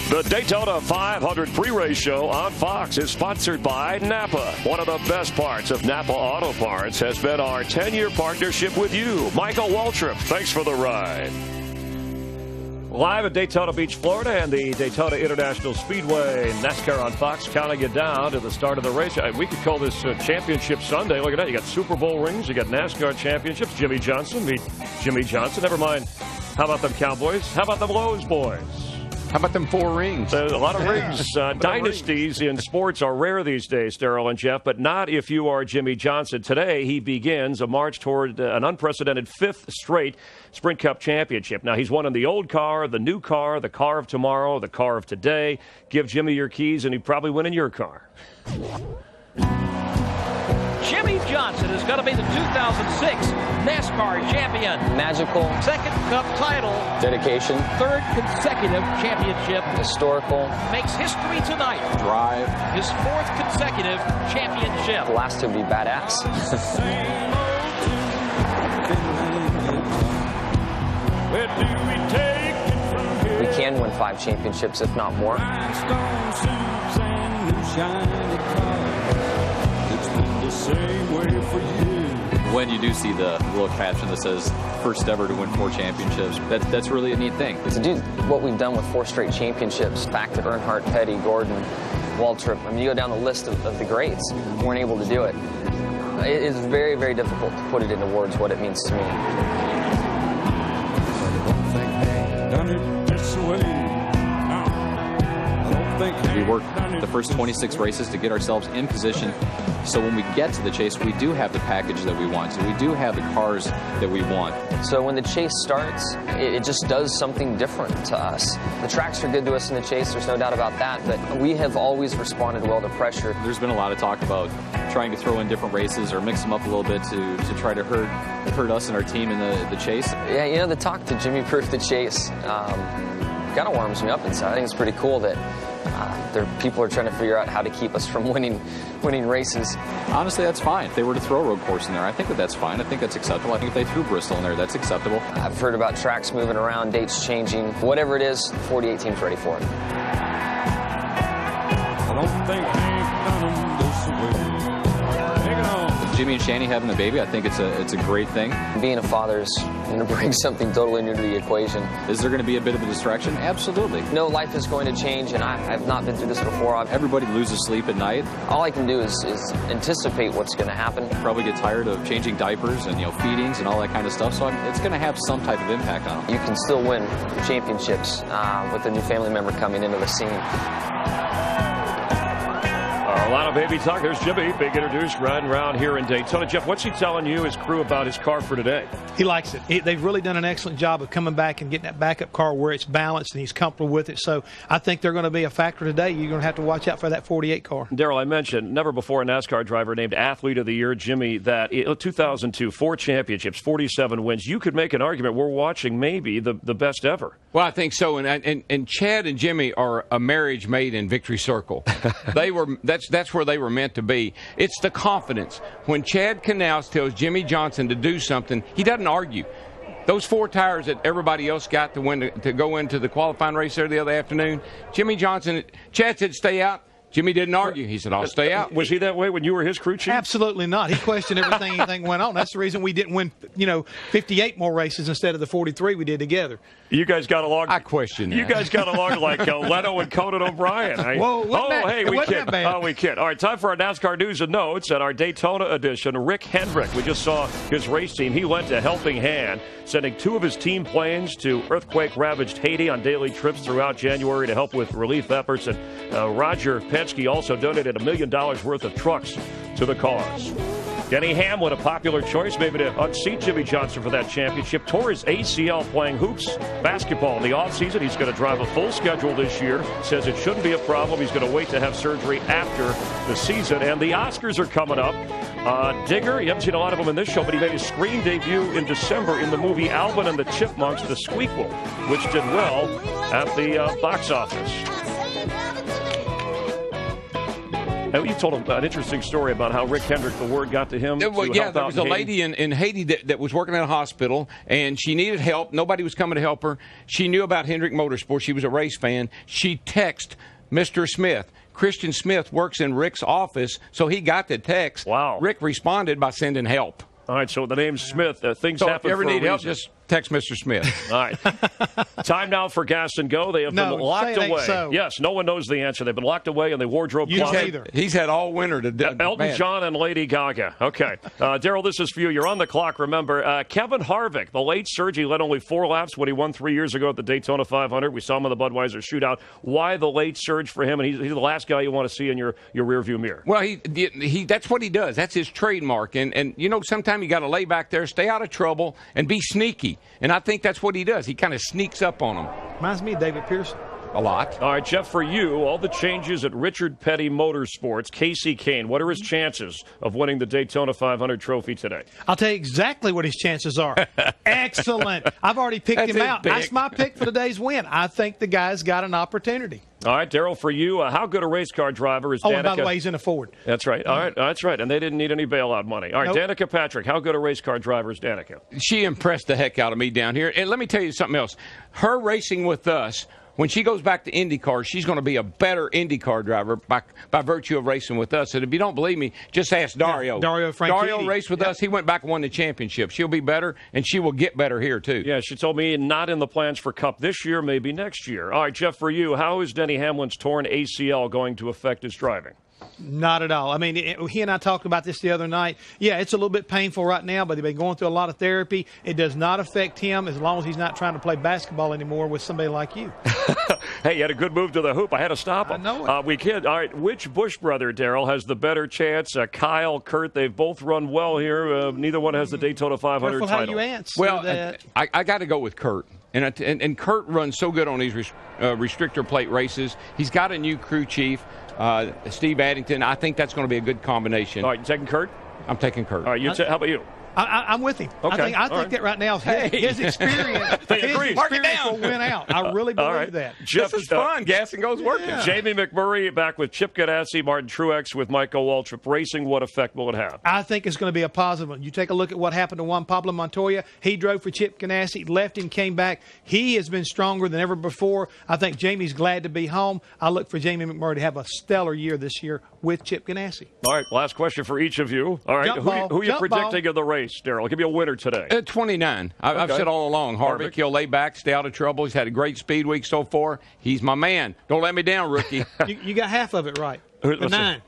The Daytona 500 pre-race show on Fox is sponsored by Napa. One of the best parts of Napa Auto Parts has been our 10-year partnership with you. Michael Waltrip, thanks for the ride. Live at Daytona Beach, Florida, and the Daytona International Speedway, NASCAR on Fox, counting it down to the start of the race. We could call this Championship Sunday. Look at that. You got Super Bowl rings. You got NASCAR championships. Jimmy Johnson meet Jimmy Johnson. Never mind. How about them Cowboys? How about them Lowe's boys? How about them 4 rings? A lot of rings. Dynasties in sports are rare these days, Darrell and Jeff, but not if you are Jimmy Johnson. Today, he begins a march toward an unprecedented 5th straight Sprint Cup championship. Now, he's won in the old car, the new car, the car of tomorrow, the car of today. Give Jimmy your keys, and he'd probably win in your car. Jimmy Johnson is going to be the 2006 NASCAR champion. Magical. 2nd Cup title. Dedication. 3rd consecutive championship. Historical. Makes history tonight. Drive. His 4th consecutive championship. The last two would be badass. We can win 5 championships, if not more. When you do see the little caption that says first ever to win 4 championships, that's really a neat thing. To do what we've done with 4 straight championships, back to Earnhardt, Petty, Gordon, Waltrip, I mean, you go down the list of the greats, weren't able to do it. It is very, very difficult to put it into words what it means to me. We worked the first 26 races to get ourselves in position, so when we get to the chase, we do have the package that we want. So we do have the cars that we want. So when the chase starts, it just does something different to us. The tracks are good to us in the chase, there's no doubt about that, but we have always responded well to pressure. There's been a lot of talk about trying to throw in different races or mix them up a little bit to try to hurt us and our team in the chase. Yeah, you know, the talk to Jimmy Proof the chase kind of warms me up inside. I think it's pretty cool that people are trying to figure out how to keep us from winning races. Honestly, that's fine. If they were to throw a road course in there, I think that's fine. I think that's acceptable. I think if they threw Bristol in there, that's acceptable. I've heard about tracks moving around, dates changing. Whatever it is, the 48 team's ready for it. I don't think Jimmy and Shani having a baby, I think it's a great thing. Being a father is going to bring something totally new to the equation. Is there going to be a bit of a distraction? Absolutely. No, life is going to change, and I've not been through this before. Everybody loses sleep at night. All I can do is anticipate what's going to happen. Probably get tired of changing diapers and feedings and all that kind of stuff, so it's going to have some type of impact on them. You can still win championships with a new family member coming into the scene. lot of baby talk. There's Jimmy, being introduced, riding around here in Daytona. Jeff, what's he telling you, his crew, about his car for today? He likes it. They've really done an excellent job of coming back and getting that backup car where it's balanced and he's comfortable with it. So I think they're going to be a factor today. You're going to have to watch out for that 48 car. Daryl, I mentioned never before a NASCAR driver named Athlete of the Year, Jimmy, that 2002, 4 championships, 47 wins. You could make an argument we're watching maybe the best ever. Well, I think so, and Chad and Jimmy are a marriage made in victory circle. That's where they were meant to be. It's the confidence. When Chad Knaus tells Jimmy Johnson to do something, he doesn't argue. Those 4 tires that everybody else got to go into the qualifying race there the other afternoon, Chad said stay out. Jimmy didn't argue. He said, I'll stay out. Was he that way when you were his crew chief? Absolutely not. He questioned anything went on. That's the reason we didn't win, 58 more races instead of the 43 we did together. You guys got along. I question that. You guys got along like Leno and Conan O'Brien. We kid. Oh, we kid. All right, time for our NASCAR news and notes at our Daytona edition. Rick Hendrick, we just saw his race team. He lent a helping hand, sending 2 of his team planes to earthquake-ravaged Haiti on daily trips throughout January to help with relief efforts. And Roger Penske also donated $1 million worth of trucks to the cause. Denny Hamlin, a popular choice, maybe to unseat Jimmy Johnson for that championship, tore his ACL playing hoops basketball in the offseason. He's going to drive a full schedule this year. Says it shouldn't be a problem. He's going to wait to have surgery after the season. And the Oscars are coming up. Digger, you haven't seen a lot of him in this show, but he made his screen debut in December in the movie Alvin and the Chipmunks, The Squeakquel, which did well at the box office. You told him an interesting story about how Rick Hendrick, the word got to him. There was a lady in Haiti that was working at a hospital, and she needed help. Nobody was coming to help her. She knew about Hendrick Motorsports. She was a race fan. She texted Mr. Smith. Christian Smith works in Rick's office, so he got the text. Wow. Rick responded by sending help. All right, so the name's Smith. Things so happen if you ever for a need help, reason. just text Mr. Smith. All right. Time now for Gas and Go. They have been locked away. So. Yes, no one knows the answer. They've been locked away in the wardrobe closet. He's had all winter to Elton John and Lady Gaga. Okay. Daryl, this is for you. You're on the clock, remember. Kevin Harvick, the late surge, he led only 4 laps when he won 3 years ago at the Daytona 500. We saw him in the Budweiser shootout. Why the late surge for him? And he's the last guy you want to see in your rearview mirror. Well, he that's what he does. That's his trademark. And sometimes you got to lay back there, stay out of trouble, and be sneaky. And I think that's what he does. He kind of sneaks up on them. Reminds me of David Pearson. A lot. All right, Jeff, for you, all the changes at Richard Petty Motorsports, Casey Kane, what are his chances of winning the Daytona 500 trophy today? I'll tell you exactly what his chances are. Excellent. I've already picked him out. That's my pick for today's win. I think the guy's got an opportunity. All right, Daryl, for you, how good a race car driver is Danica? Oh, and by the way, he's in a Ford. That's right. All right, that's right. And they didn't need any bailout money. All right, nope. Danica Patrick, how good a race car driver is Danica? She impressed the heck out of me down here. And let me tell you something else. Her racing with us, when she goes back to IndyCar, she's going to be a better IndyCar driver by virtue of racing with us. And if you don't believe me, just ask Dario. Yeah, Dario Franchitti. Dario raced with us. He went back and won the championship. She'll be better, and she will get better here, too. Yeah, she told me not in the plans for Cup this year, maybe next year. All right, Jeff, for you, how is Denny Hamlin's torn ACL going to affect his driving? Not at all. I mean, he and I talked about this the other night. Yeah, it's a little bit painful right now, but he's been going through a lot of therapy. It does not affect him as long as he's not trying to play basketball anymore with somebody like you. Hey, you had a good move to the hoop. I had to stop him. I know it. We kid. All right, which Busch brother, Daryl, has the better chance? Kyle, Kurt, they've both run well here. Neither one has the Daytona 500 Careful title. How you answer well, that. I got to go with Kurt. And Kurt runs so good on these restrictor plate races. He's got a new crew chief, Steve Addington. I think that's going to be a good combination. All right, you taking Kurt? I'm taking Kurt. All right, how about you? I'm with him. Okay. I think that right now his experience, will win out. I really believe that. Jeff, this is fun. Gas and Go's working. Yeah. Jamie McMurray back with Chip Ganassi, Martin Truex with Michael Waltrip Racing. What effect will it have? I think it's going to be a positive one. You take a look at what happened to Juan Pablo Montoya. He drove for Chip Ganassi, left him, came back. He has been stronger than ever before. I think Jamie's glad to be home. I look for Jamie McMurray to have a stellar year this year with Chip Ganassi. All right, last question for each of you. All right, who are you predicting in the race, Daryl? I'll give you a winner today. 29. I've said all along, Harvick, he'll lay back, stay out of trouble. He's had a great speed week so far. He's my man. Don't let me down, rookie. You got half of it right. Let's 9.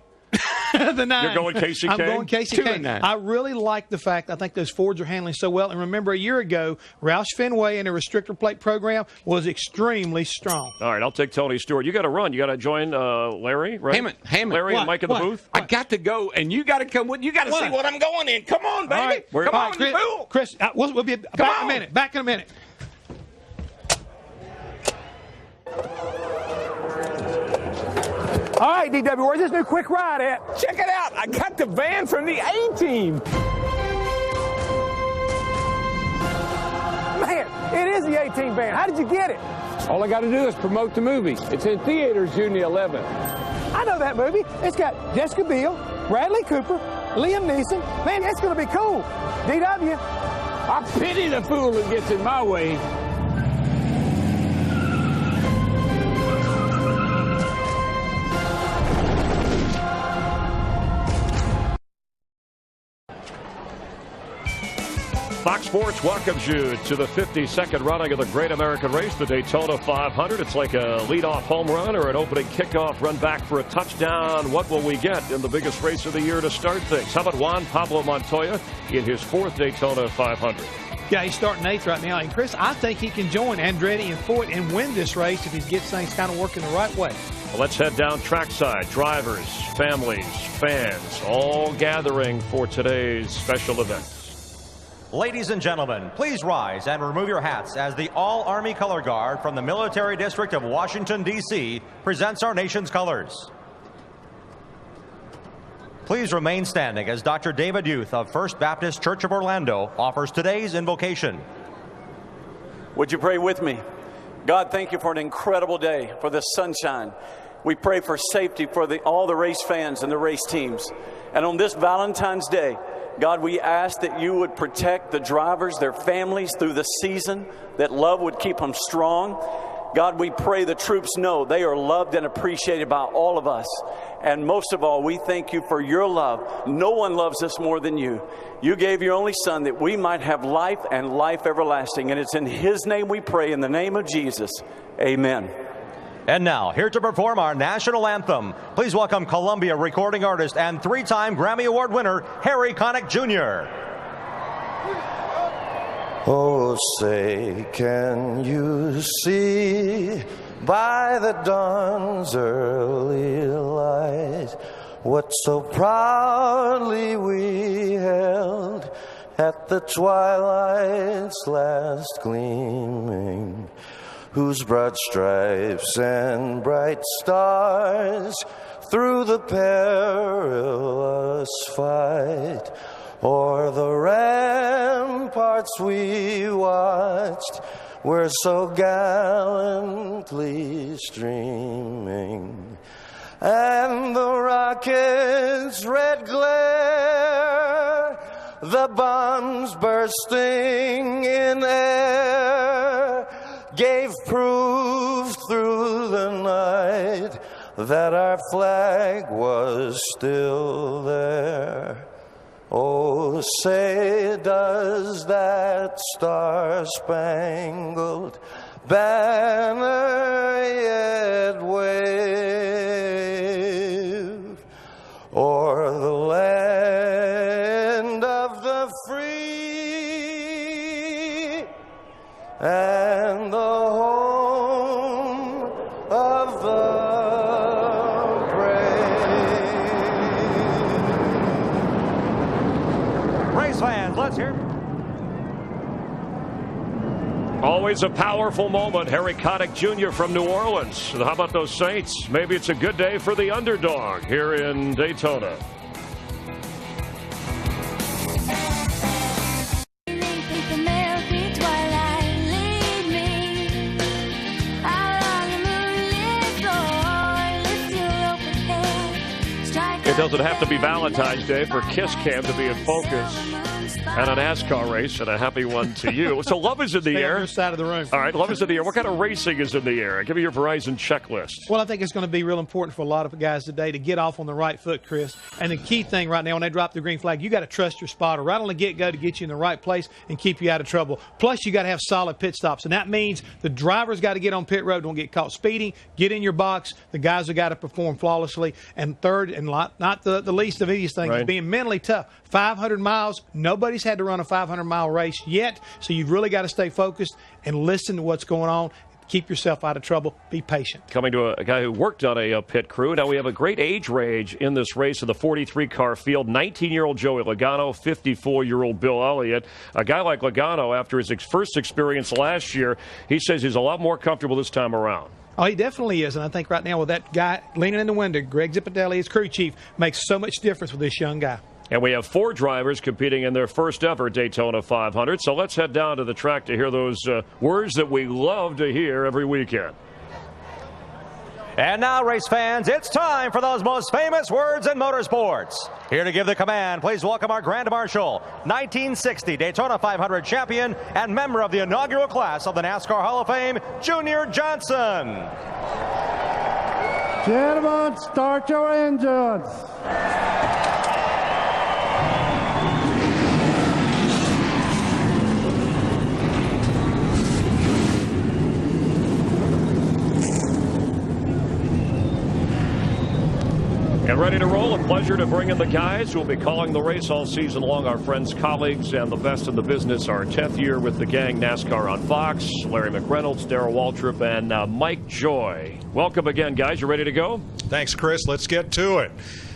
The 9. You're going Casey I'm Kane? going Casey 2 Kane. and 9. I really like the fact I think those Fords are handling so well. And remember, a year ago, Roush Fenway and the restrictor plate program was extremely strong. All right, I'll take Tony Stewart. You got to run. You got to join Larry, right? Hammond. Larry and Mike in the booth. I got to go, and you got to come with. You got to see what I'm going in. Come on, baby. All right. Come on, Chris, you fool. Chris, we'll be back in a minute. Back in a minute. All right, DW, where's this new quick ride at? Check it out. I got the van from the A-Team. Man, it is the A-Team van. How did you get it? All I got to do is promote the movie. It's in theaters June the 11th. I know that movie. It's got Jessica Biel, Bradley Cooper, Liam Neeson. Man, it's going to be cool. DW. I pity the fool who gets in my way. Fox Sports welcomes you to the 52nd running of the Great American Race, the Daytona 500. It's like a leadoff home run or an opening kickoff run back for a touchdown. What will we get in the biggest race of the year to start things? How about Juan Pablo Montoya in his 4th Daytona 500? Yeah, he's starting 8th right now. And, Chris, I think he can join Andretti and Foyt and win this race if he gets things kind of working the right way. Well, let's head down trackside. Drivers, families, fans, all gathering for today's special event. Ladies and gentlemen, please rise and remove your hats as the All-Army Color Guard from the Military District of Washington, D.C. presents our nation's colors. Please remain standing as Dr. David Youth of First Baptist Church of Orlando offers today's invocation. Would you pray with me? God, thank you for an incredible day, for the sunshine. We pray for safety for all the race fans and the race teams. And on this Valentine's Day, God, we ask that you would protect the drivers, their families through the season, that love would keep them strong. God, we pray the troops know they are loved and appreciated by all of us. And most of all, we thank you for your love. No one loves us more than you. You gave your only Son that we might have life and life everlasting. And it's in his name we pray, in the name of Jesus. Amen. And now, here to perform our national anthem, please welcome Columbia recording artist and 3-time Grammy Award winner, Harry Connick Jr. Oh, say, can you see by the dawn's early light what so proudly we held at the twilight's last gleaming, whose broad stripes and bright stars through the perilous fight o'er the ramparts we watched were so gallantly streaming, and the rocket's red glare, the bombs bursting in air, gave proof through the night that our flag was still there. Oh, say, does that star-spangled banner yet wave o'er the land of the free and the home of the brave? Race fans, let's hear. Always a powerful moment. Harry Connick Jr. from New Orleans. How about those Saints? Maybe it's a good day for the underdog here in Daytona. It doesn't have to be Valentine's Day for Kiss Cam to be in focus at a NASCAR race, and a happy one to you. So love is in the air. On your side of the room. All right, love is in the air. What kind of racing is in the air? Give me your Verizon checklist. Well, I think it's going to be real important for a lot of guys today to get off on the right foot, Chris. And the key thing right now, when they drop the green flag, you got to trust your spotter right on the get-go to get you in the right place and keep you out of trouble. Plus, you got to have solid pit stops, and that means the driver's got to get on pit road, don't get caught speeding, get in your box. The guys have got to perform flawlessly. And third, and not not the least of these things, is being mentally tough. 500 miles, nobody's had to run a 500-mile race yet, so you've really got to stay focused and listen to what's going on. Keep yourself out of trouble. Be patient. Coming to a guy who worked on a pit crew. Now we have a great age range in this race in the 43-car field. 19-year-old Joey Logano, 54-year-old Bill Elliott. A guy like Logano, after his first experience last year, he says he's a lot more comfortable this time around. Oh, he definitely is. And I think right now with that guy leaning in the window, Greg Zipadelli, his crew chief, makes so much difference with this young guy. And we have 4 drivers competing in their first ever Daytona 500. So let's head down to the track to hear those words that we love to hear every weekend. And now, race fans, it's time for those most famous words in motorsports. Here to give the command, please welcome our Grand Marshal, 1960 Daytona 500 champion and member of the inaugural class of the NASCAR Hall of Fame, Junior Johnson. Gentlemen, start your engines. And ready to roll. A pleasure to bring in the guys who will be calling the race all season long. Our friends, colleagues, and the best in the business. Our 10th year with the gang, NASCAR on Fox. Larry McReynolds, Darrell Waltrip, and Mike Joy. Welcome again, guys. You ready to go? Thanks, Chris. Let's get to it.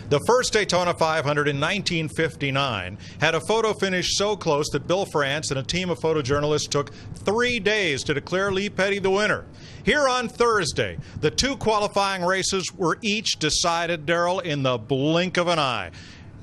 The first Daytona 500 in 1959 had a photo finish so close that Bill France and a team of photojournalists took 3 days to declare Lee Petty the winner. Here on Thursday, the 2 qualifying races were each decided, Darrell, in the blink of an eye.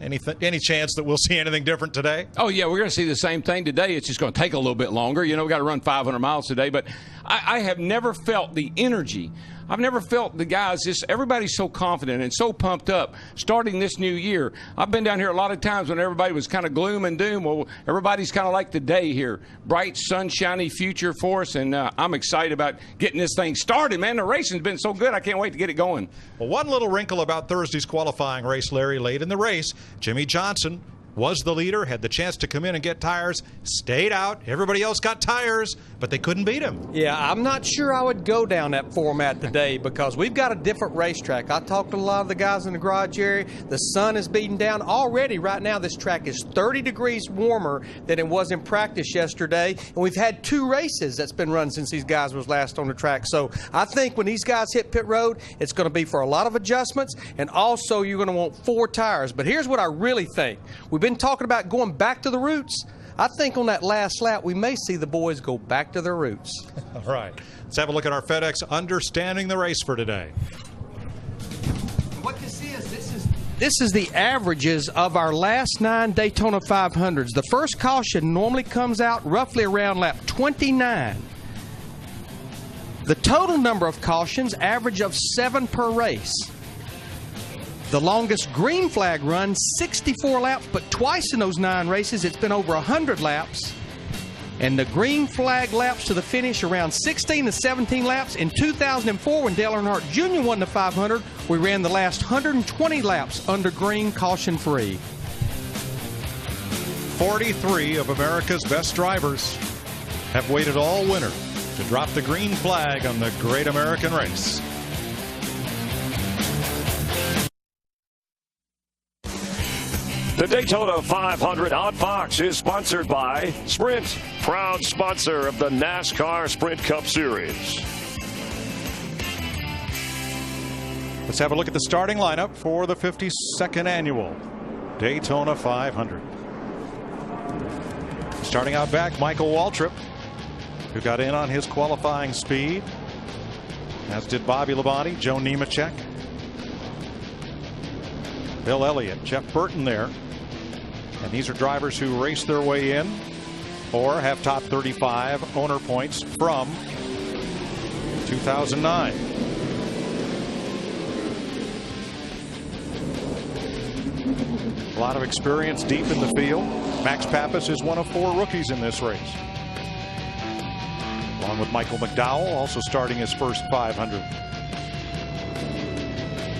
Any chance that we'll see anything different today? Oh, yeah, we're going to see the same thing today. It's just going to take a little bit longer. You know, we've got to run 500 miles today, but I have never felt the energy. I've never felt the guys, everybody's so confident and so pumped up starting this new year. I've been down here a lot of times when everybody was kind of gloom and doom. Well, everybody's kind of like the day here. Bright, sunshiny future for us, and I'm excited about getting this thing started, man. The racing's been so good, I can't wait to get it going. Well, one little wrinkle about Thursday's qualifying race, Larry, late in the race, Jimmy Johnson was the leader, had the chance to come in and get tires, stayed out. Everybody else got tires, but they couldn't beat him. Yeah, I'm not sure I would go down that format today because we've got a different racetrack. I talked to a lot of the guys in the garage area. The sun is beating down. Already right now this track is 30 degrees warmer than it was in practice yesterday. And we've had 2 races that's been run since these guys was last on the track. So I think when these guys hit pit road, it's going to be for a lot of adjustments. And also you're going to want 4 tires. But here's what I really think. We've been talking about going back to the roots. I think on that last lap, we may see the boys go back to their roots. All right. Let's have a look at our FedEx Understanding the Race for today. What this is the averages of our last 9 Daytona 500s. The first caution normally comes out roughly around lap 29. The total number of cautions, average of 7 per race. The longest green flag run, 64 laps, but twice in those 9 races, it's been over 100 laps. And the green flag laps to the finish around 16 to 17 laps. In 2004, when Dale Earnhardt Jr. won the 500, we ran the last 120 laps under green, caution-free. 43 of America's best drivers have waited all winter to drop the green flag on the Great American Race. The Daytona 500 on Fox is sponsored by Sprint, proud sponsor of the NASCAR Sprint Cup Series. Let's have a look at the starting lineup for the 52nd annual Daytona 500. Starting out back, Michael Waltrip, who got in on his qualifying speed, as did Bobby Labonte, Joe Nemechek, Bill Elliott, Jeff Burton there. And these are drivers who race their way in or have top 35 owner points from 2009. A lot of experience deep in the field. Max Pappas is one of 4 rookies in this race, along with Michael McDowell, also starting his first 500.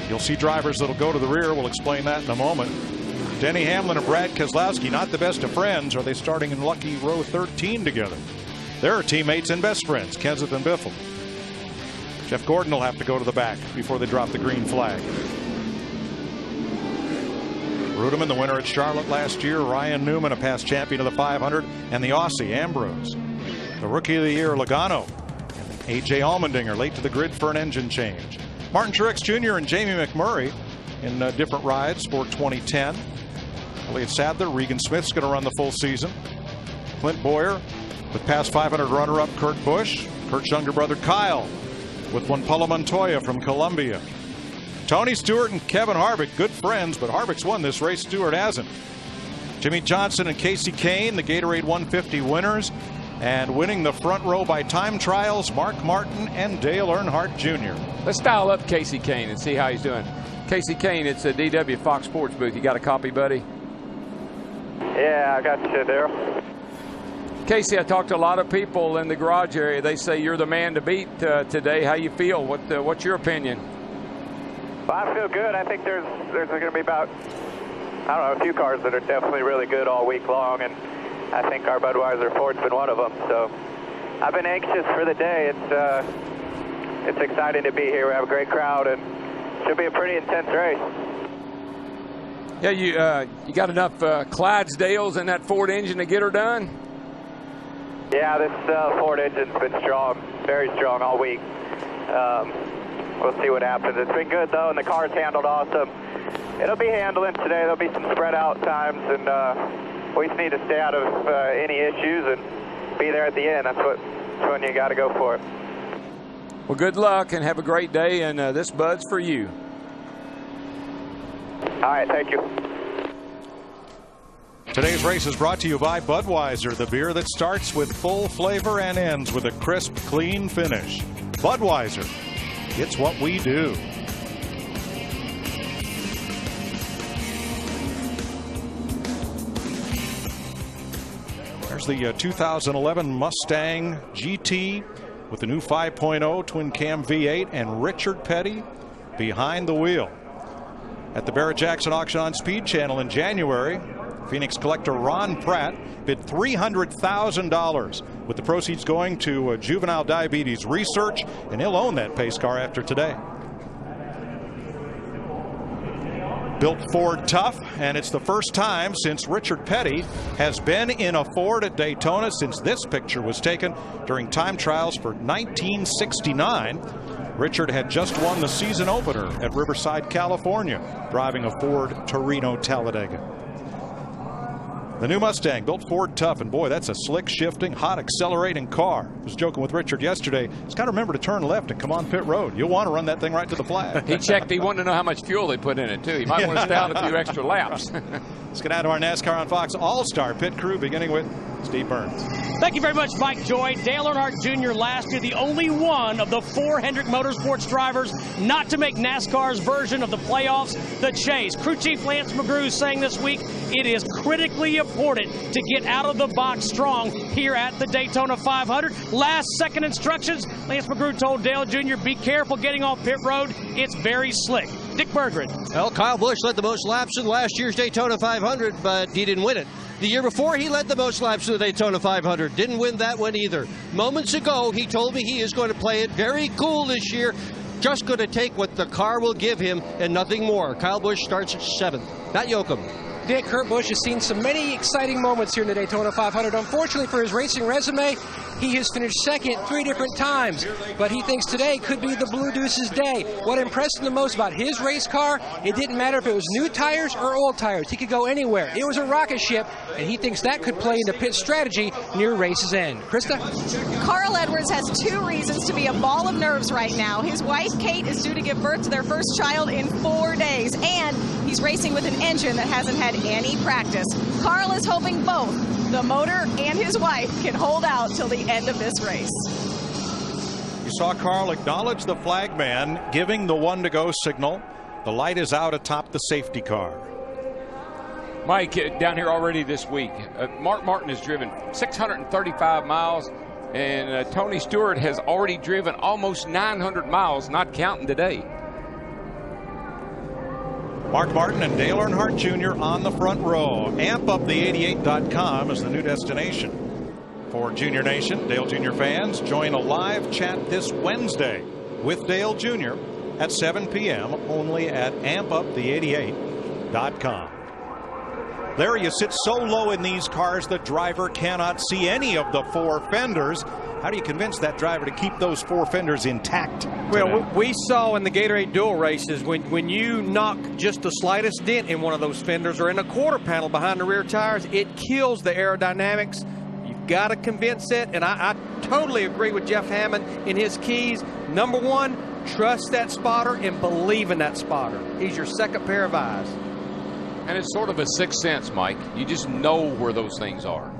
You'll see drivers that'll go to the rear. We'll explain that in a moment. Denny Hamlin and Brad Keselowski, not the best of friends. Are they starting in lucky row 13 together? They're teammates and best friends, Kenseth and Biffle. Jeff Gordon will have to go to the back before they drop the green flag. Rudeman, the winner at Charlotte last year. Ryan Newman, a past champion of the 500. And the Aussie, Ambrose. The Rookie of the Year, Logano. A.J. Allmendinger, late to the grid for an engine change. Martin Truex Jr. and Jamie McMurray in different rides for 2010. Elliott Sadler, Regan Smith's going to run the full season. Clint Boyer with past 500 runner-up Kurt Busch. Kurt's younger brother Kyle with Juan Montoya from Colombia. Tony Stewart and Kevin Harvick, good friends, but Harvick's won this race. Stewart hasn't. Jimmy Johnson and Casey Kane, the Gatorade 150 winners. And winning the front row by time trials, Mark Martin and Dale Earnhardt Jr. Let's dial up Casey Kane and see how he's doing. Casey Kane, it's a DW Fox Sports booth. You got a copy, buddy? Yeah, I got you, Daryl. Casey, I talked to a lot of people in the garage area. They say you're the man to beat today. How you feel? What's your opinion? Well, I feel good. I think there's going to be about, I don't know, a few cars that are definitely really good all week long, and I think our Budweiser Ford's been one of them. So I've been anxious for the day. It's exciting to be here. We have a great crowd, and it should be a pretty intense race. Yeah, you got enough Clydesdales in that Ford engine to get her done? Yeah, this Ford engine's been strong, very strong all week. We'll see what happens. It's been good, though, and the car's handled awesome. It'll be handling today. There'll be some spread out times, and we just need to stay out of any issues and be there at the end. That's when you got to go for it. Well, good luck and have a great day, and this Bud's for you. All right, thank you. Today's race is brought to you by Budweiser, the beer that starts with full flavor and ends with a crisp, clean finish. Budweiser, it's what we do. There's the 2011 Mustang GT with the new 5.0 twin cam V8 and Richard Petty behind the wheel. At the Barrett-Jackson auction on Speed Channel in January, Phoenix collector Ron Pratt bid $300,000, with the proceeds going to juvenile diabetes research, and he'll own that pace car after today. Built Ford tough, and it's the first time since Richard Petty has been in a Ford at Daytona since this picture was taken during time trials for 1969. Richard had just won the season opener at Riverside, California, driving a Ford Torino Talladega. The new Mustang, built Ford tough, and boy, that's a slick, shifting, hot, accelerating car. I was joking with Richard yesterday. He's got to remember to turn left and come on pit road. You'll want to run that thing right to the flag. He checked. He wanted to know how much fuel they put in it, too. He might want to stay out a few extra laps. Let's get out of our NASCAR on Fox All-Star pit crew, beginning with Steve Burns. Thank you very much, Mike Joy. Dale Earnhardt Jr. last year, the only one of the 4 Hendrick Motorsports drivers not to make NASCAR's version of the playoffs, the chase. Crew Chief Lance McGrew saying this week it is critically important to get out of the box strong here at the Daytona 500. Last second instructions, Lance McGrew told Dale Jr., be careful getting off pit road. It's very slick. Dick Berggren. Well, Kyle Busch led the most laps in last year's Daytona 500, but he didn't win it. The year before, he led the most laps in the Daytona 500. Didn't win that one either. Moments ago, he told me he is going to play it very cool this year. Just going to take what the car will give him and nothing more. Kyle Busch starts at 7th. Matt Yoakum. Dick, Kurt Busch has seen some many exciting moments here in the Daytona 500. Unfortunately for his racing resume, he has finished second 3 different times, but he thinks today could be the Blue Deuce's day. What impressed him the most about his race car, it didn't matter if it was new tires or old tires. He could go anywhere. It was a rocket ship, and he thinks that could play into pit strategy near race's end. Krista? Carl Edwards has 2 reasons to be a ball of nerves right now. His wife, Kate, is due to give birth to their first child in 4 days, and he's racing with an engine that hasn't had any practice. Carl is hoping both the motor and his wife can hold out till the end of this race. You saw Carl acknowledge the flagman giving the 1-to-go signal. The light is out atop the safety car. Mike, down here already this week, Mark Martin has driven 635 miles, and Tony Stewart has already driven almost 900 miles, not counting today. Mark Martin and Dale Earnhardt Jr. on the front row. AmpUpThe88.com is the new destination for Junior Nation. Dale Jr. fans, join a live chat this Wednesday with Dale Jr. at 7 p.m. only at AmpUpThe88.com. Larry, you sit so low in these cars the driver cannot see any of the four fenders. How do you convince that driver to keep those four fenders intact? Well, we saw in the Gatorade Dual races when you knock just the slightest dent in one of those fenders or in a quarter panel behind the rear tires, it kills the aerodynamics. You've got to convince it, and I totally agree with Jeff Hammond in his keys. Number one, trust that spotter and believe in that spotter. He's your second pair of eyes. And it's sort of a sixth sense, Mike. You just know where those things are.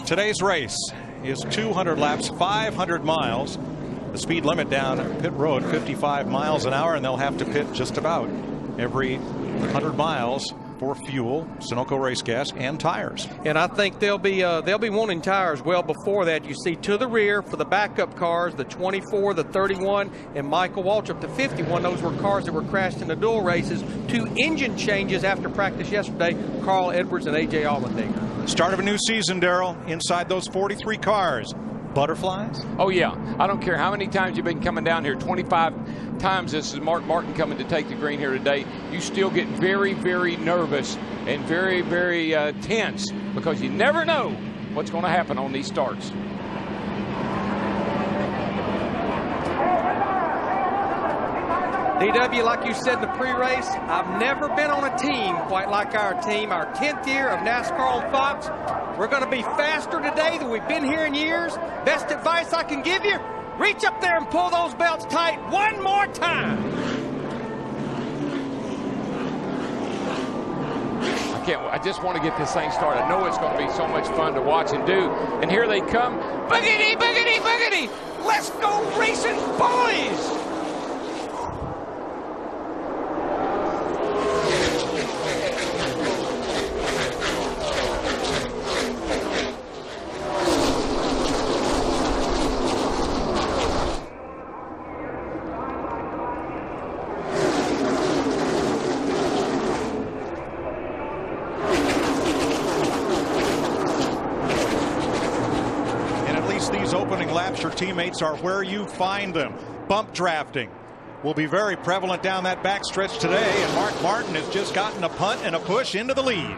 Today's race is 200 laps, 500 miles. The speed limit down pit road, 55 miles an hour, and they'll have to pit just about every 100 miles for fuel, Sunoco race gas, and tires. And I think they'll be wanting tires well before that. You see to the rear for the backup cars, the 24, the 31, and Michael Waltrip, the 51. Those were cars that were crashed in the dual races. 2 engine changes after practice yesterday, Carl Edwards and A.J. Allmendinger. Start of a new season, Darrell, inside those 43 cars. Butterflies? Oh, yeah. I don't care how many times you've been coming down here. 25 times this is Mark Martin coming to take the green here today. You still get very, very nervous and very, very tense because you never know what's going to happen on these starts. DW, like you said in the pre-race, I've never been on a team quite like our team. Our 10th year of NASCAR on Fox. We're going to be faster today than we've been here in years. Best advice I can give you, reach up there and pull those belts tight one more time. I just want to get this thing started. I know it's going to be so much fun to watch and do. And here they come. Boogity, boogity, boogity. Let's go racing, boys. Your teammates are where you find them. Bump drafting will be very prevalent down that backstretch today, and Mark Martin has just gotten a punt and a push into the lead.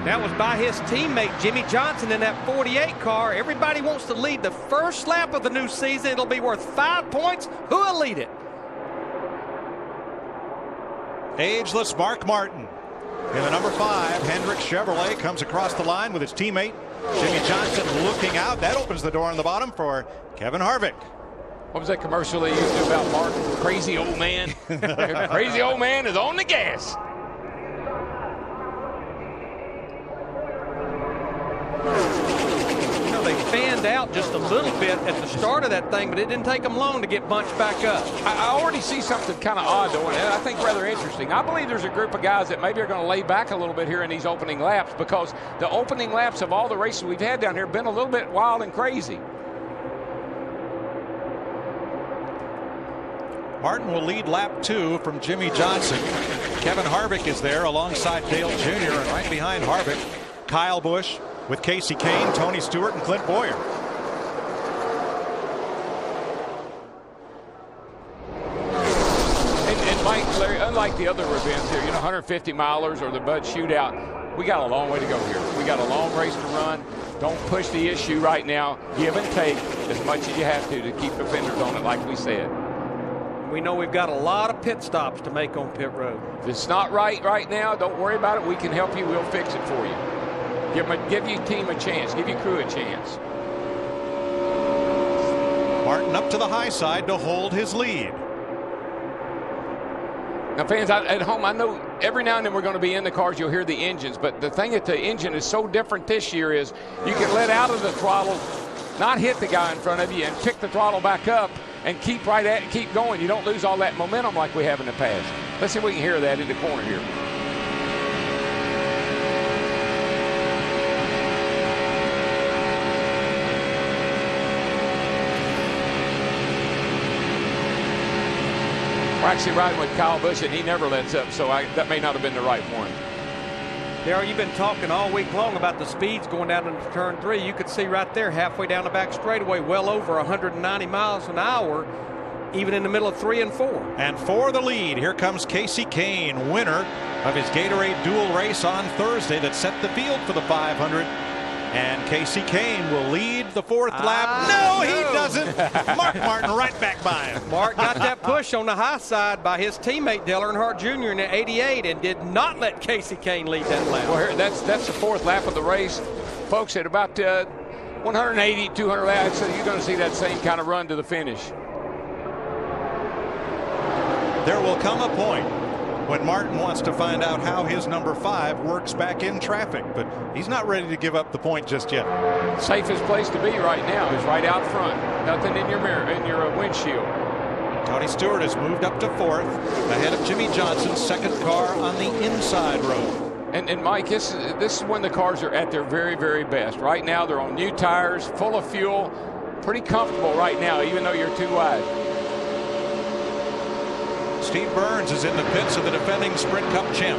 That was by his teammate Jimmy Johnson in that 48 car. Everybody wants to lead the first lap of the new season. It'll be worth 5 points. Who will lead it? Ageless Mark Martin. In the number 5, Hendrick Chevrolet comes across the line with his teammate Jimmy Johnson looking out. That opens the door on the bottom for Kevin Harvick. What was that commercial they used to do about Martin? Crazy old man. Crazy old man is on the gas. You know, they fanned out just a little bit at the start of that thing, but it didn't take them long to get bunched back up. I already see something kind of odd though, and I think rather interesting. I believe there's a group of guys that maybe are going to lay back a little bit here in these opening laps because the opening laps of all the races we've had down here have been a little bit wild and crazy. Martin will lead lap 2 from Jimmy Johnson. Kevin Harvick is there alongside Dale Jr. and right behind Harvick, Kyle Busch with Casey Kane, Tony Stewart, and Clint Boyer. And Mike, Larry, unlike the other events here, 150 milers or the Bud Shootout, we got a long way to go here. We got a long race to run. Don't push the issue right now. Give and take as much as you have to keep the fenders on it, like we said. We know we've got a lot of pit stops to make on pit road. If it's not right now, don't worry about it. We can help you. We'll fix it for you. Give your team a chance. Give your crew a chance. Martin up to the high side to hold his lead. Now, fans at home, I know every now and then we're going to be in the cars. You'll hear the engines. But the thing that the engine is so different this year is you can let out of the throttle, not hit the guy in front of you, and pick the throttle back up and keep going. You don't lose all that momentum like we have in the past. Let's see if we can hear that in the corner here. We're actually riding with Kyle Busch, and he never lets up, so that may not have been the right one. Darrell, you've been talking all week long about the speeds going down into turn 3. You could see right there halfway down the back straightaway well over 190 miles an hour, even in the middle of 3 and 4. And for the lead, here comes Casey Kane, winner of his Gatorade dual race on Thursday that set the field for the 500. And Casey Kane will lead the fourth lap. No, he doesn't. Mark Martin right back by him. Mark got that push on the high side by his teammate Dale Earnhardt Jr. in the 88 and did not let Casey Kane lead that lap. Well, here, that's the fourth lap of the race. Folks, at about 180, 200 laps, so you're going to see that same kind of run to the finish. There will come a point when Martin wants to find out how his number 5 works back in traffic, but he's not ready to give up the point just yet. Safest place to be right now is right out front. Nothing in your mirror, in your windshield. Tony Stewart has moved up to 4th, ahead of Jimmy Johnson's second car on the inside row. And Mike, this is when the cars are at their very, very best. Right now, they're on new tires, full of fuel, pretty comfortable right now, even though you're too wide. Steve Burns is in the pits of the defending Sprint Cup champ.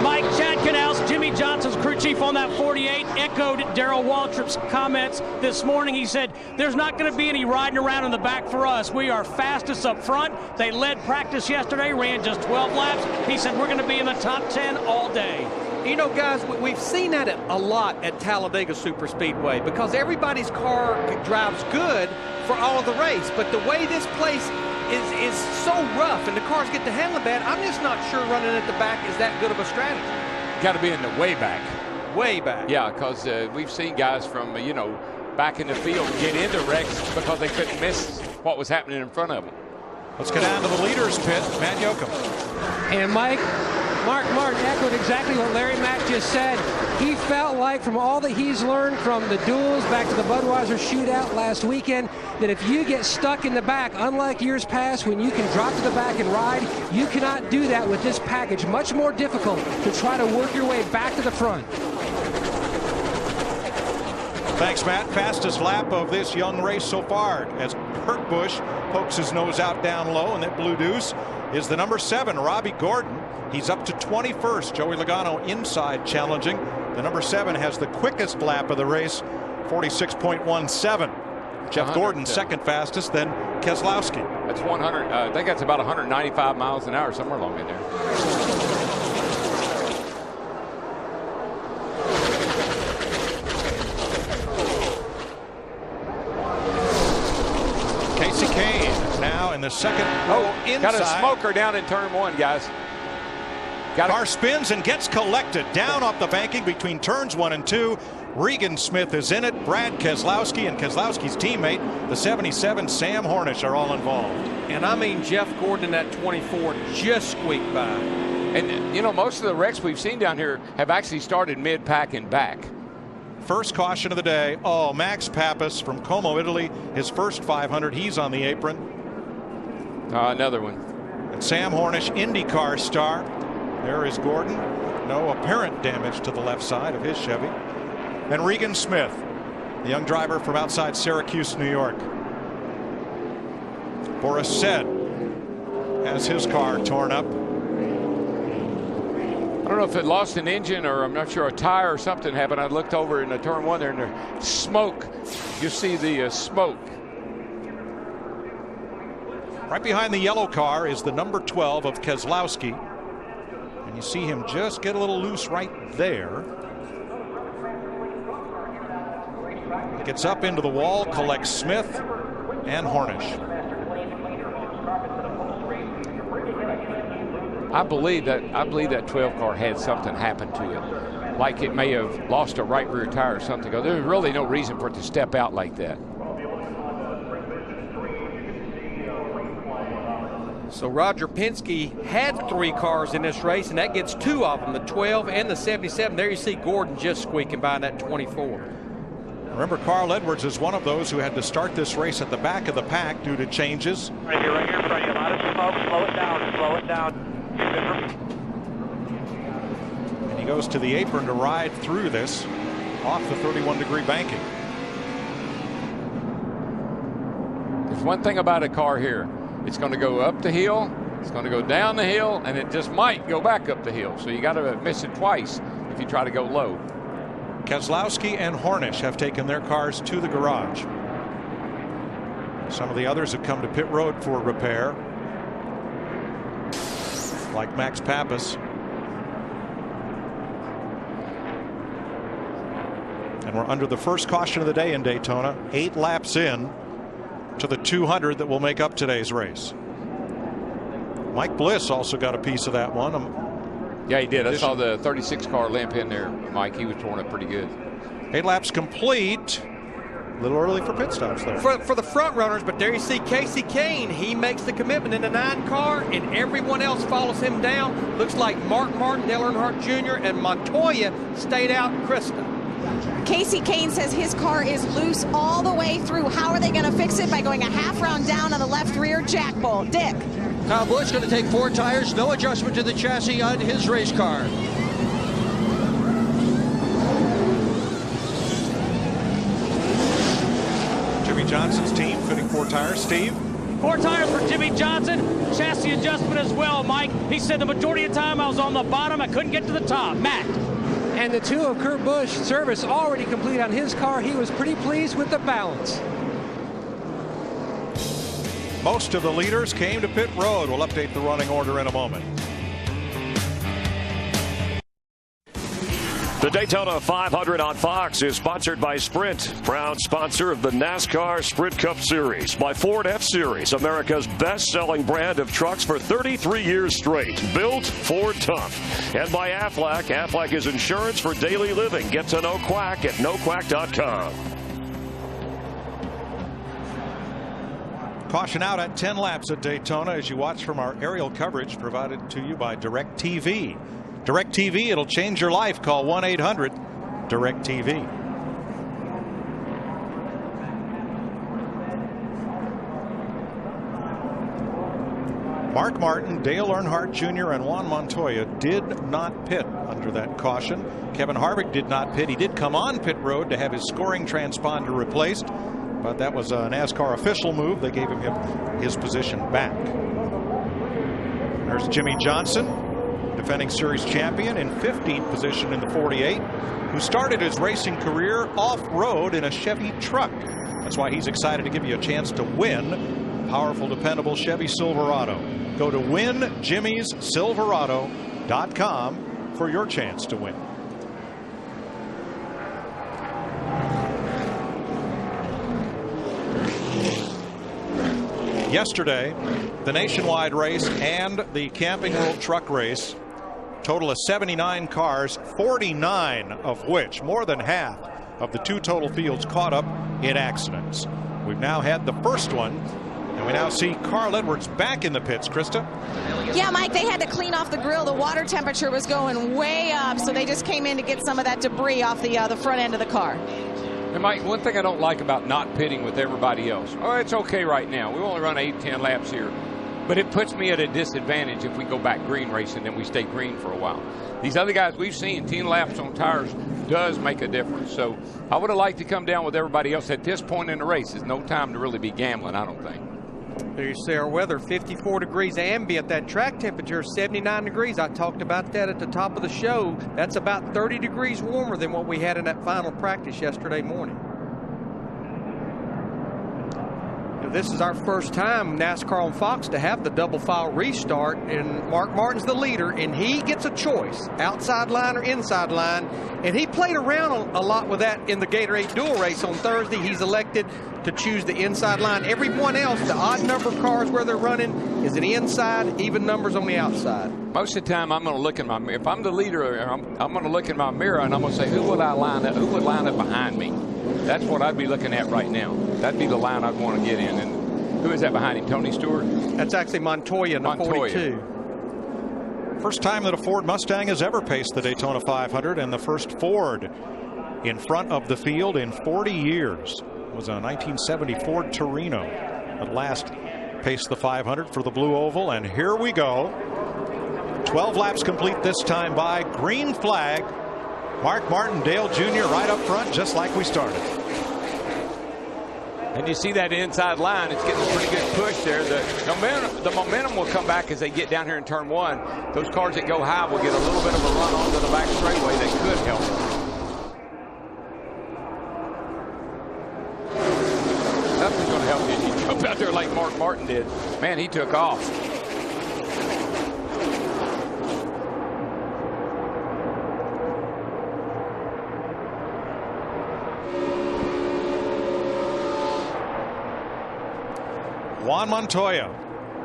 Mike, Chad Knaus, Jimmy Johnson's crew chief on that 48, echoed Darrell Waltrip's comments this morning. He said, there's not going to be any riding around in the back for us. We are fastest up front. They led practice yesterday, ran just 12 laps. He said, we're going to be in the top 10 all day. You know, guys, we've seen that a lot at Talladega Superspeedway because everybody's car drives good for all of the race. But the way this place is so rough and the cars get to handling bad, I'm just not sure running at the back is that good of a strategy. Got to be in the way back. Way back. Yeah, because we've seen guys from, back in the field get into wrecks because they couldn't miss what was happening in front of them. Let's get down to the leaders pit. Matt Yoakum. And Mark Martin echoed exactly what Larry Mack just said. He felt like from all that he's learned from the duels back to the Budweiser shootout last weekend, that if you get stuck in the back, unlike years past when you can drop to the back and ride, you cannot do that with this package. Much more difficult to try to work your way back to the front. Thanks, Matt. Fastest lap of this young race so far as Kurt Busch pokes his nose out down low, and that blue deuce is the number 7, Robbie Gordon. He's up to 21st. Joey Logano inside challenging. The number 7 has the quickest lap of the race, 46.17. Jeff Gordon second fastest, then Keselowski. That's 100. I think that's about 195 miles an hour, somewhere along in there. Casey Kane now in the second row inside. Got a smoker down in turn 1, guys. Car spins and gets collected down off the banking between turns 1 and 2. Regan Smith is in it. Brad Keselowski and Keselowski's teammate, the 77 Sam Hornish, are all involved. And I mean, Jeff Gordon in that 24 just squeaked by. And, most of the wrecks we've seen down here have actually started mid-pack and back. First caution of the day. Oh, Max Pappas from Como, Italy. His first 500. He's on the apron. Another one. And Sam Hornish, IndyCar star. There is Gordon. No apparent damage to the left side of his Chevy. And Regan Smith, the young driver from outside Syracuse, New York. Boris Said has his car torn up. I don't know if it lost an engine or I'm not sure a tire or something happened. I looked over in the turn 1 there and there's smoke. You see the smoke. Right behind the yellow car is the number 12 of Keselowski. And you see him just get a little loose right there. Gets up into the wall, collects Smith and Hornish. I believe that 12 car had something happen to it. Like it may have lost a right rear tire or something. There's really no reason for it to step out like that. So Roger Penske had 3 cars in this race, and that gets 2 of them, the 12 and the 77. There you see Gordon just squeaking by in that 24. Remember, Carl Edwards is one of those who had to start this race at the back of the pack due to changes. Right here in front of you. A lot of smoke. Slow it down. And he goes to the apron to ride through this off the 31-degree banking. There's one thing about a car here. It's going to go up the hill, it's going to go down the hill, and it just might go back up the hill. So you got to miss it twice if you try to go low. Keselowski and Hornish have taken their cars to the garage. Some of the others have come to pit road for repair, like Max Pappas. And we're under the first caution of the day in Daytona, 8 laps in to the 200 that will make up today's race. Mike Bliss also got a piece of that one. Yeah, he did. I saw the 36 car limp in there, Mike. He was torn up pretty good. 8 laps complete. A little early for pit stops there. For the front runners, but there you see Casey Kane. He makes the commitment in the 9 car, and everyone else follows him down. Looks like Mark Martin, Dale Earnhardt Jr., and Montoya stayed out. Krista. Casey Kane says his car is loose all the way through. How are they going to fix it? By going a half round down on the left rear jack bolt. Dick. Kyle Busch going to take 4 tires, no adjustment to the chassis on his race car. Jimmy Johnson's team fitting 4 tires. Steve? 4 tires for Jimmy Johnson. Chassis adjustment as well, Mike. He said the majority of the time I was on the bottom. I couldn't get to the top. Matt. And the 2 of Kurt Busch service already complete on his car. He was pretty pleased with the balance. Most of the leaders came to pit road. We'll update the running order in a moment. The Daytona 500 on Fox is sponsored by Sprint, proud sponsor of the NASCAR Sprint Cup Series, by Ford F-Series, America's best-selling brand of trucks for 33 years straight, built Ford tough, and by Aflac. Aflac is insurance for daily living. Get to know Quack at noquack.com. Caution out at 10 laps at Daytona as you watch from our aerial coverage provided to you by DirecTV. DirecTV, it'll change your life. Call 1-800-DirecTV. Mark Martin, Dale Earnhardt Jr., and Juan Montoya did not pit under that caution. Kevin Harvick did not pit. He did come on pit road to have his scoring transponder replaced, but that was a NASCAR official move. They gave him his position back. There's Jimmy Johnson, defending series champion, in 15th position in the 48, who started his racing career off-road in a Chevy truck. That's why he's excited to give you a chance to win a powerful, dependable Chevy Silverado. Go to winjimmysilverado.com for your chance to win. Yesterday, the nationwide race and the Camping World Truck Race, total of 79 cars, 49 of which, more than half of the 2 total fields, caught up in accidents. We've now had the first one, and we now see Carl Edwards back in the pits. Krista? Yeah, Mike, they had to clean off the grill. The water temperature was going way up, so they just came in to get some of that debris off the front end of the car. And Mike, one thing I don't like about not pitting with everybody else, it's okay right now. We only run 8-10 laps here. But it puts me at a disadvantage if we go back green racing and we stay green for a while. These other guys we've seen, 10 laps on tires does make a difference. So I would have liked to come down with everybody else at this point in the race. It's no time to really be gambling, I don't think. There you see our weather, 54 degrees ambient. That track temperature is 79 degrees. I talked about that at the top of the show. That's about 30 degrees warmer than what we had in that final practice yesterday morning. This is our first time NASCAR on Fox to have the double file restart, and Mark Martin's the leader, and he gets a choice, outside line or inside line, and he played around a lot with that in the Gatorade Dual Race on Thursday. He's elected to choose the inside line. Everyone else, the odd number of cars where they're running, is an inside, even numbers on the outside. Most of the time, I'm going to look in my mirror. If I'm the leader, I'm going to look in my mirror and I'm going to say, who would I line up? Who would line up behind me? That's what I'd be looking at right now. That'd be the line I'd want to get in. And who is that behind him? Tony Stewart? That's actually Montoya in the 42. First time that a Ford Mustang has ever paced the Daytona 500, and the first Ford in front of the field in 40 years. It was a 1970 Ford Torino that last paced the 500 for the Blue Oval, and here we go. 12 laps complete this time by green flag. Mark Martindale Jr. right up front, just like we started. And you see that inside line, it's getting a pretty good push there. The momentum will come back as they get down here in turn 1. Those cars that go high will get a little bit of a run onto the back straightaway that could help them. Nothing's going to help you if you jump out there like Mark Martin did. Man, he took off. Juan Montoya,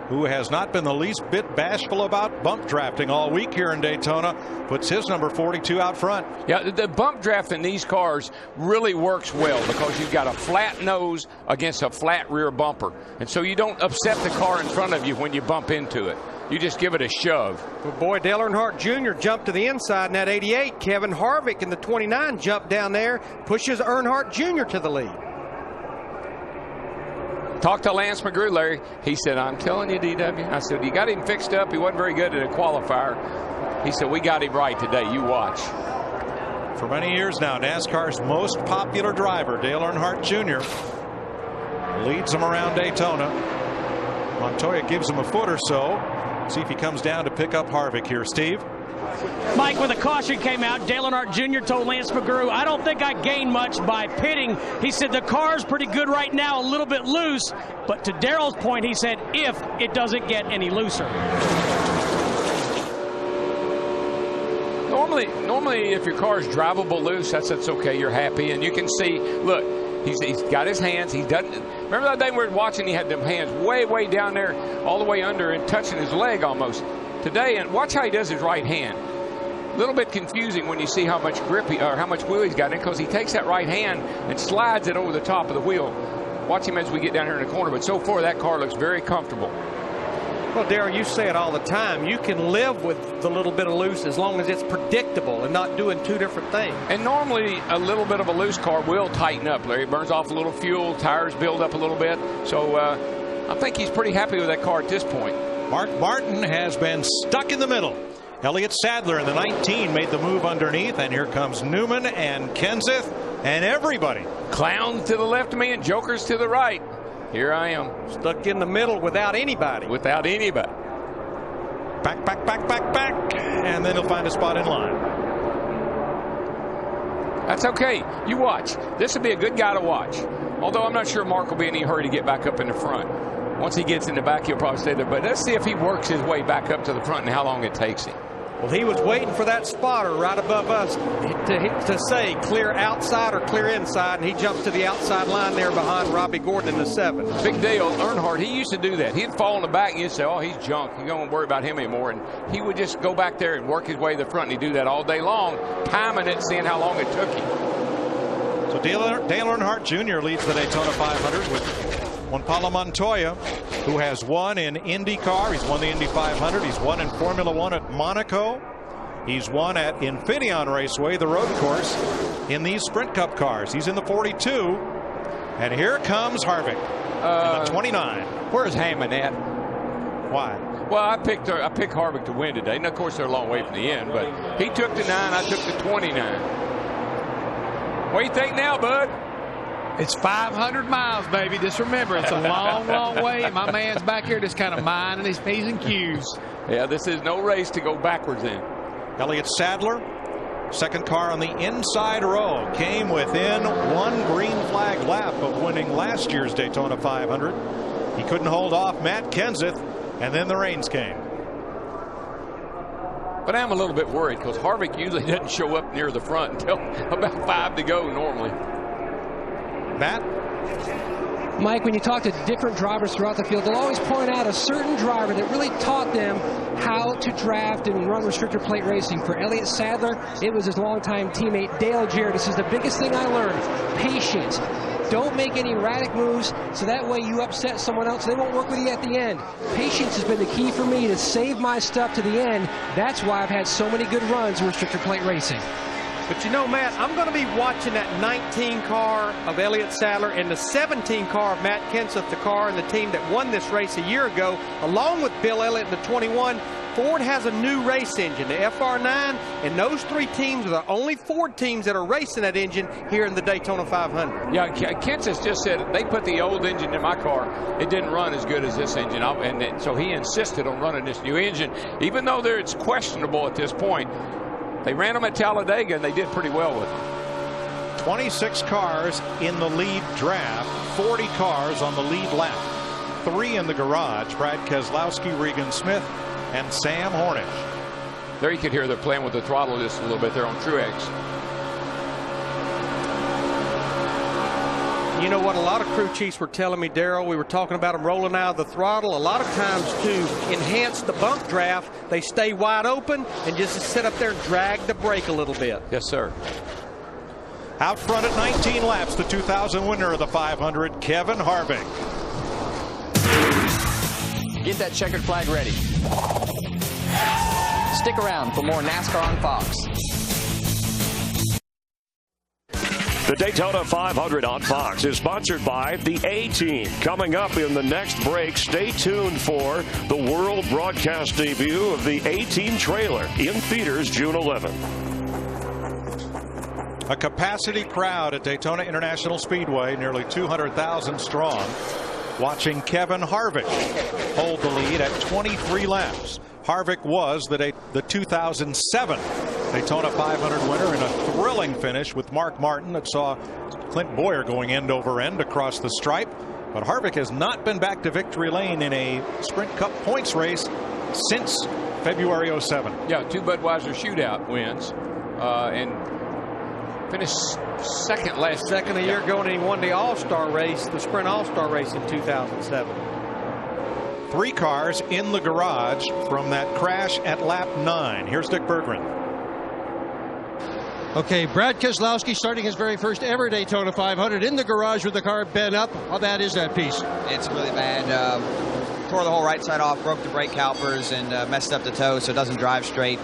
who has not been the least bit bashful about bump drafting all week here in Daytona, puts his number 42 out front. Yeah, the bump draft in these cars really works well because you've got a flat nose against a flat rear bumper. And so you don't upset the car in front of you when you bump into it. You just give it a shove. Well, boy, Dale Earnhardt Jr. jumped to the inside in that 88. Kevin Harvick in the 29 jumped down there, pushes Earnhardt Jr. to the lead. Talked to Lance McGrew, Larry. He said, I'm telling you, DW. I said, you got him fixed up. He wasn't very good at a qualifier. He said, we got him right today. You watch. For many years now, NASCAR's most popular driver, Dale Earnhardt Jr., leads them around Daytona. Montoya gives him a foot or so. See if he comes down to pick up Harvick here, Steve. Mike, when the caution came out, Dale Earnhardt Jr. told Lance McGrew, I don't think I gained much by pitting. He said the car's pretty good right now, a little bit loose. But to Darrell's point, he said, if it doesn't get any looser. Normally, if your car is drivable loose, that's okay. You're happy. And you can see, look, he's got his hands. He doesn't. Remember that day we were watching, he had them hands way down there, all the way under and touching his leg almost. Today, and watch how he does his right hand. A little bit confusing when you see how much grip or how much wheel he's got in, because he takes that right hand and slides it over the top of the wheel. Watch him as we get down here in the corner, but so far that car looks very comfortable. Well, Darrell, you say it all the time. You can live with the little bit of loose as long as it's predictable and not doing two different things. And normally a little bit of a loose car will tighten up, Larry. It burns off a little fuel, tires build up a little bit. So I think he's pretty happy with that car at this point. Mark Martin has been stuck in the middle. Elliott Sadler in the 19 made the move underneath, and here comes Newman and Kenseth and everybody. Clowns to the left of me and jokers to the right. Here I am. Stuck in the middle without anybody. Without anybody. Back. And then he'll find a spot in line. That's okay. You watch. This will be a good guy to watch. Although I'm not sure Mark will be in any hurry to get back up in the front. Once he gets in the back, he'll probably stay there. But let's see if he works his way back up to the front and how long it takes him. Well, he was waiting for that spotter right above us to say clear outside or clear inside, and he jumps to the outside line there behind Robbie Gordon in the 7. Big Dale Earnhardt, he used to do that. He'd fall in the back and you'd say, oh, he's junk. You don't worry about him anymore. And he would just go back there and work his way to the front, and he'd do that all day long, timing it, seeing how long it took him. So Dale Earnhardt Jr. leads the Daytona 500 with Juan Pablo Montoya, who has won in IndyCar. He's won the Indy 500. He's won in Formula One at Monaco. He's won at Infineon Raceway, the road course, in these Sprint Cup cars. He's in the 42. And here comes Harvick in the 29. Where's Hammond at? Why? Well, I picked Harvick to win today. And of course, they're a long way from the end. But he took the 9. I took the 29. What do you think now, bud? It's 500 miles, baby. Just remember, it's a long way. And my man's back here just kind of minding his P's and Q's. Yeah, this is no race to go backwards in. Elliott Sadler, second car on the inside row, came within one green flag lap of winning last year's Daytona 500. He couldn't hold off Matt Kenseth, and then the rains came. But I'm a little bit worried because Harvick usually doesn't show up near the front until about 5 to go normally. Matt? Mike, when you talk to different drivers throughout the field, they'll always point out a certain driver that really taught them how to draft and run restrictor plate racing. For Elliott Sadler, it was his longtime teammate Dale Jarrett. This is the biggest thing I learned. Patience. Don't make any erratic moves, so that way you upset someone else. They won't work with you at the end. Patience has been the key for me to save my stuff to the end. That's why I've had so many good runs in restrictor plate racing. But you know, Matt, I'm going to be watching that 19 car of Elliott Sadler and the 17 car of Matt Kenseth, the car and the team that won this race a year ago, along with Bill Elliott in the 21. Ford has a new race engine, the FR9, and those 3 teams are the only Ford teams that are racing that engine here in the Daytona 500. Yeah, Kenseth just said they put the old engine in my car. It didn't run as good as this engine, and so he insisted on running this new engine, even though it's questionable at this point. They ran them at Talladega, and they did pretty well with them. 26 cars in the lead draft, 40 cars on the lead lap. 3 in the garage, Brad Keselowski, Regan Smith, and Sam Hornish. There you could hear they're playing with the throttle just a little bit there on Truex. You know what a lot of crew chiefs were telling me, Darrell, we were talking about them rolling out of the throttle. A lot of times to enhance the bump draft, they stay wide open and just sit up there and drag the brake a little bit. Yes, sir. Out front at 19 laps, the 2000 winner of the 500, Kevin Harvick. Get that checkered flag ready. Stick around for more NASCAR on Fox. The Daytona 500 on Fox is sponsored by the A-Team. Coming up in the next break, stay tuned for the world broadcast debut of the A-Team trailer in theaters June 11th. A capacity crowd at Daytona International Speedway, nearly 200,000 strong, watching Kevin Harvick hold the lead at 23 laps. Harvick was the 2007 Daytona 500 winner in a thrilling finish with Mark Martin that saw Clint Boyer going end over end across the stripe. But Harvick has not been back to victory lane in a Sprint Cup points race since February '07. Yeah, 2 Budweiser shootout wins and finished second a year ago, and he won the All-Star race, the Sprint All-Star race in 2007. 3 cars in the garage from that crash at lap 9. Here's Dick Berggren. Okay, Brad Keselowski starting his very first ever Daytona 500 in the garage with the car bent up. How bad is that piece? It's really bad. Tore the whole right side off, broke the brake calipers, and messed up the toe so it doesn't drive straight.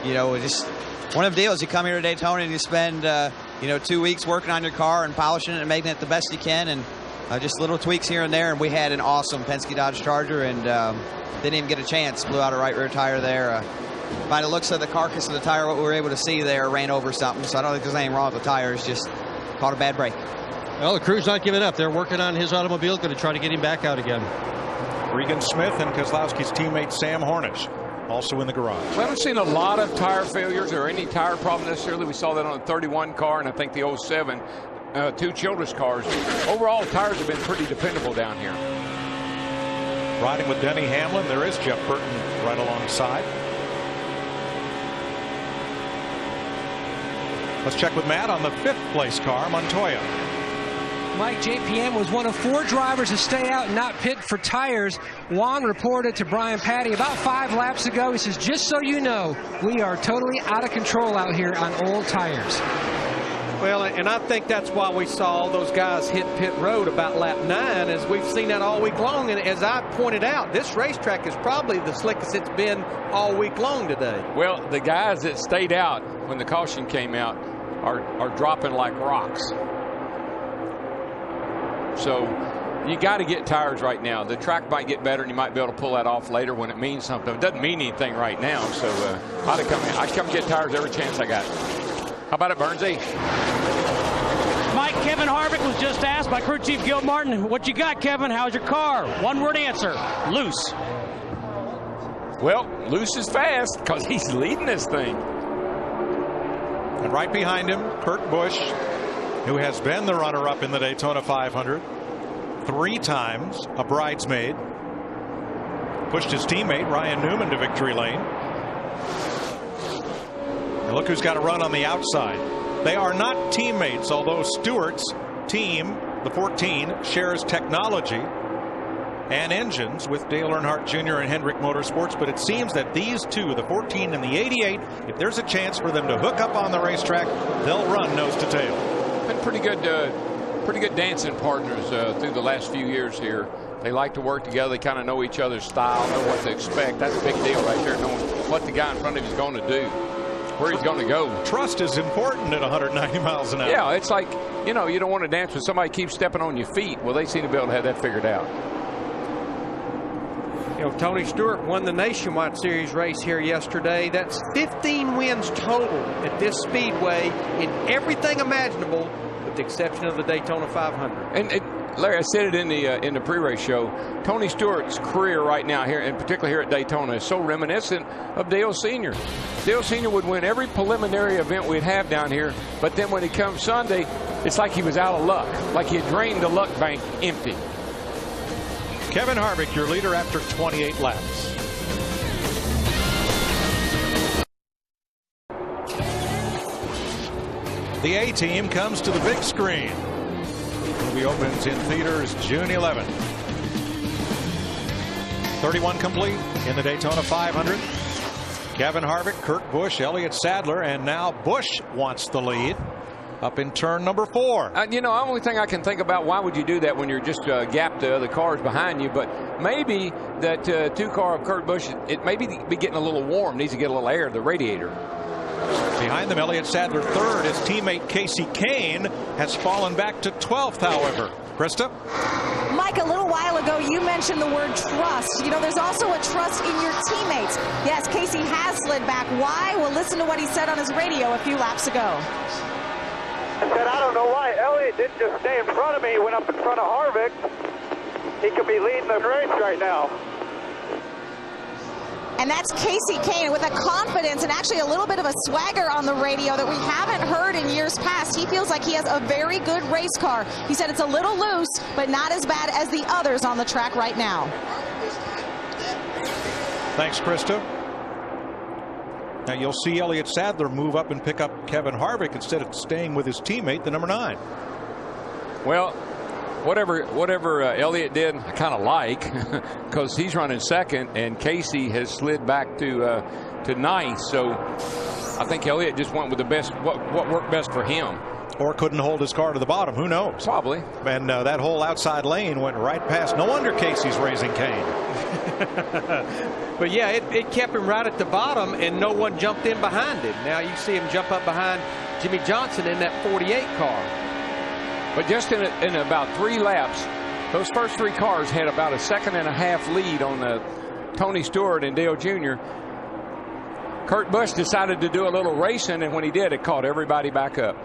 You know, just one of the deals. You come here to Daytona and you spend, 2 weeks working on your car and polishing it and making it the best you can, and just little tweaks here and there. And we had an awesome Penske Dodge Charger and didn't even get a chance. Blew out a right rear tire there. By the looks of the carcass of the tire, what we were able to see there, ran over something. So I don't think there's anything wrong with the tires, just caught a bad break. Well, the crew's not giving up. They're working on his automobile, going to try to get him back out again. Regan Smith and Keselowski's teammate Sam Hornish also in the garage. We haven't seen a lot of tire failures or any tire problem necessarily. We saw that on the 31 car and I think the 07, 2 Childress cars. Overall, tires have been pretty dependable down here. Riding with Denny Hamlin, there is Jeff Burton right alongside. Let's check with Matt on the 5th place car, Montoya. Mike, JPM was one of 4 drivers to stay out and not pit for tires. Juan reported to Brian Patty about 5 laps ago. He says, just so you know, we are totally out of control out here on old tires. Well, and I think that's why we saw all those guys hit pit road about lap 9, as we've seen that all week long. And as I pointed out, this racetrack is probably the slickest it's been all week long today. Well, the guys that stayed out when the caution came out are dropping like rocks. So you got to get tires right now. The track might get better and you might be able to pull that off later when it means something. It doesn't mean anything right now. So I'd come get tires every chance I got. How about it, Burnsy? Mike, Kevin Harvick was just asked by crew chief Gil Martin, what you got, Kevin? How's your car? One-word answer, loose. Well, loose is fast because he's leading this thing. And right behind him, Kurt Busch, who has been the runner-up in the Daytona 500, 3 times a bridesmaid, pushed his teammate Ryan Newman to victory lane. And look who's got a run on the outside. They are not teammates, although Stewart's team, the 14, shares technology and engines with Dale Earnhardt Jr. and Hendrick Motorsports, but it seems that these two, the 14 and the 88, if there's a chance for them to hook up on the racetrack, they'll run nose to tail. Been pretty good dancing partners through the last few years here. They like to work together. They kind of know each other's style, know what to expect. That's a big deal right there, knowing what the guy in front of you is going to do, where he's going to go. Trust is important at 190 miles an hour. Yeah, it's like, you don't want to dance with somebody who keeps stepping on your feet. Well, they seem to be able to have that figured out. Tony Stewart won the Nationwide Series race here yesterday. That's 15 wins total at this speedway in everything imaginable, with the exception of the Daytona 500. And Larry, I said it in the pre-race show. Tony Stewart's career right now here, and particularly here at Daytona, is so reminiscent of Dale Sr. Dale Sr. would win every preliminary event we'd have down here, but then when it comes Sunday, it's like he was out of luck, like he had drained the luck bank empty. Kevin Harvick, your leader after 28 laps. The A-Team comes to the big screen. The movie opens in theaters June 11th. 31 complete in the Daytona 500. Kevin Harvick, Kurt Busch, Elliott Sadler, and now Busch wants the lead up in turn number 4. You know, the only thing I can think about, why would you do that when you're just gapped to other cars behind you? But maybe that 2-car of Kurt Busch, it may be getting a little warm, needs to get a little air, the radiator. Behind them, Elliott Sadler third. His teammate Casey Kane has fallen back to 12th, however. Krista? Mike, a little while ago, you mentioned the word trust. You know, there's also a trust in your teammates. Yes, Casey has slid back. Why? Well, listen to what he said on his radio a few laps ago. I said, I don't know why Elliott didn't just stay in front of me. He went up in front of Harvick. He could be leading the race right now. And that's Casey Kane with a confidence and actually a little bit of a swagger on the radio that we haven't heard in years past. He feels like he has a very good race car. He said it's a little loose, but not as bad as the others on the track right now. Thanks, Krista. Now you'll see Elliott Sadler move up and pick up Kevin Harvick instead of staying with his teammate, the number 9. Well, whatever Elliott did, I kind of like, because he's running second and Casey has slid back to 9th. So I think Elliott just went with the best, what worked best for him. Or couldn't hold his car to the bottom. Who knows? Probably. And that whole outside lane went right past. No wonder Casey's raising Kane. But yeah, it kept him right at the bottom, and no one jumped in behind him. Now you see him jump up behind Jimmy Johnson in that 48 car. But just in about 3 laps, those first 3 cars had about a 1.5 second lead on Tony Stewart and Dale Jr. Kurt Busch decided to do a little racing, and when he did, it caught everybody back up.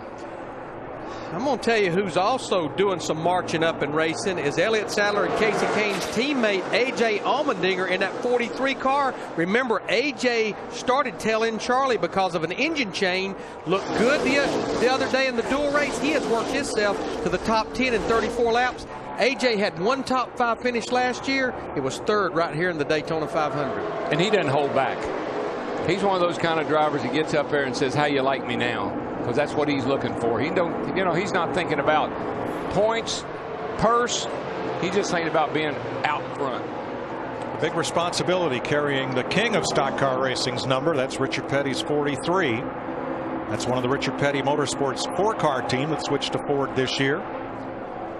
I'm going to tell you who's also doing some marching up and racing is Elliott Sadler and Casey Kane's teammate A.J. Allmendinger in that 43 car. Remember, A.J. started telling Charlie because of an engine chain. Looked good the other day in the dual race. He has worked himself to the top 10 in 34 laps. A.J. had 1 top 5 finish last year. It was 3rd right here in the Daytona 500. And he doesn't hold back. He's one of those kind of drivers that gets up there and says, "How you like me now?" Because that's what he's looking for. He don't, you know, he's not thinking about points, purse. He's just thinking about being out front. A big responsibility carrying the king of stock car racing's number. That's Richard Petty's 43. That's one of the Richard Petty Motorsports 4-car team that switched to Ford this year.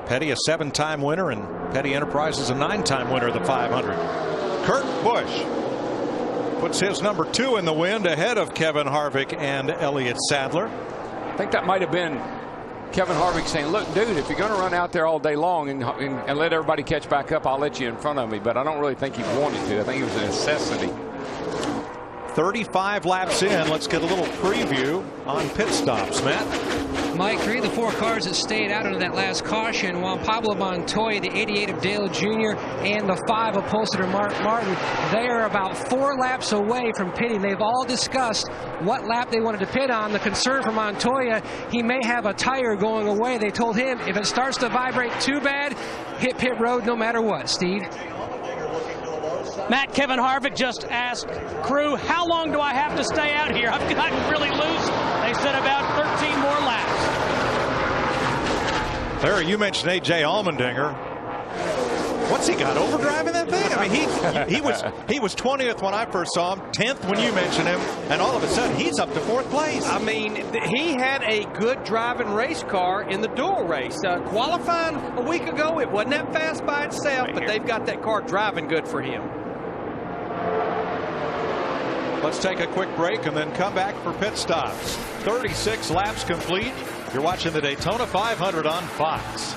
Petty a 7-time winner, and Petty Enterprises a 9-time winner of the 500. Kurt Busch puts his number 2 in the wind ahead of Kevin Harvick and Elliott Sadler. I think that might have been Kevin Harvick saying, "Look, dude, if you're going to run out there all day long and let everybody catch back up, I'll let you in front of me." But I don't really think he wanted to. I think it was a necessity. 35 laps in. Let's get a little preview on pit stops. Matt? Mike, 3 of the 4 cars that stayed out into that last caution, while Pablo Montoya, the 88 of Dale Jr., and the 5 of Polster Mark Martin, they are about 4 laps away from pitting. They've all discussed what lap they wanted to pit on. The concern for Montoya, he may have a tire going away. They told him if it starts to vibrate too bad, hit pit road no matter what. Steve? Matt, Kevin Harvick just asked crew, how long do I have to stay out here? I've gotten really loose. They said about 13 more laps. Larry, you mentioned A.J. Allmendinger. What's he got, overdriving that thing? I mean, he was 20th when I first saw him, 10th when you mentioned him, and all of a sudden he's up to 4th place. I mean, he had a good driving race car in the dual race. Qualifying a week ago, it wasn't that fast by itself, but they've got that car driving good for him. Let's take a quick break and then come back for pit stops. 36 laps complete. You're watching the Daytona 500 on Fox.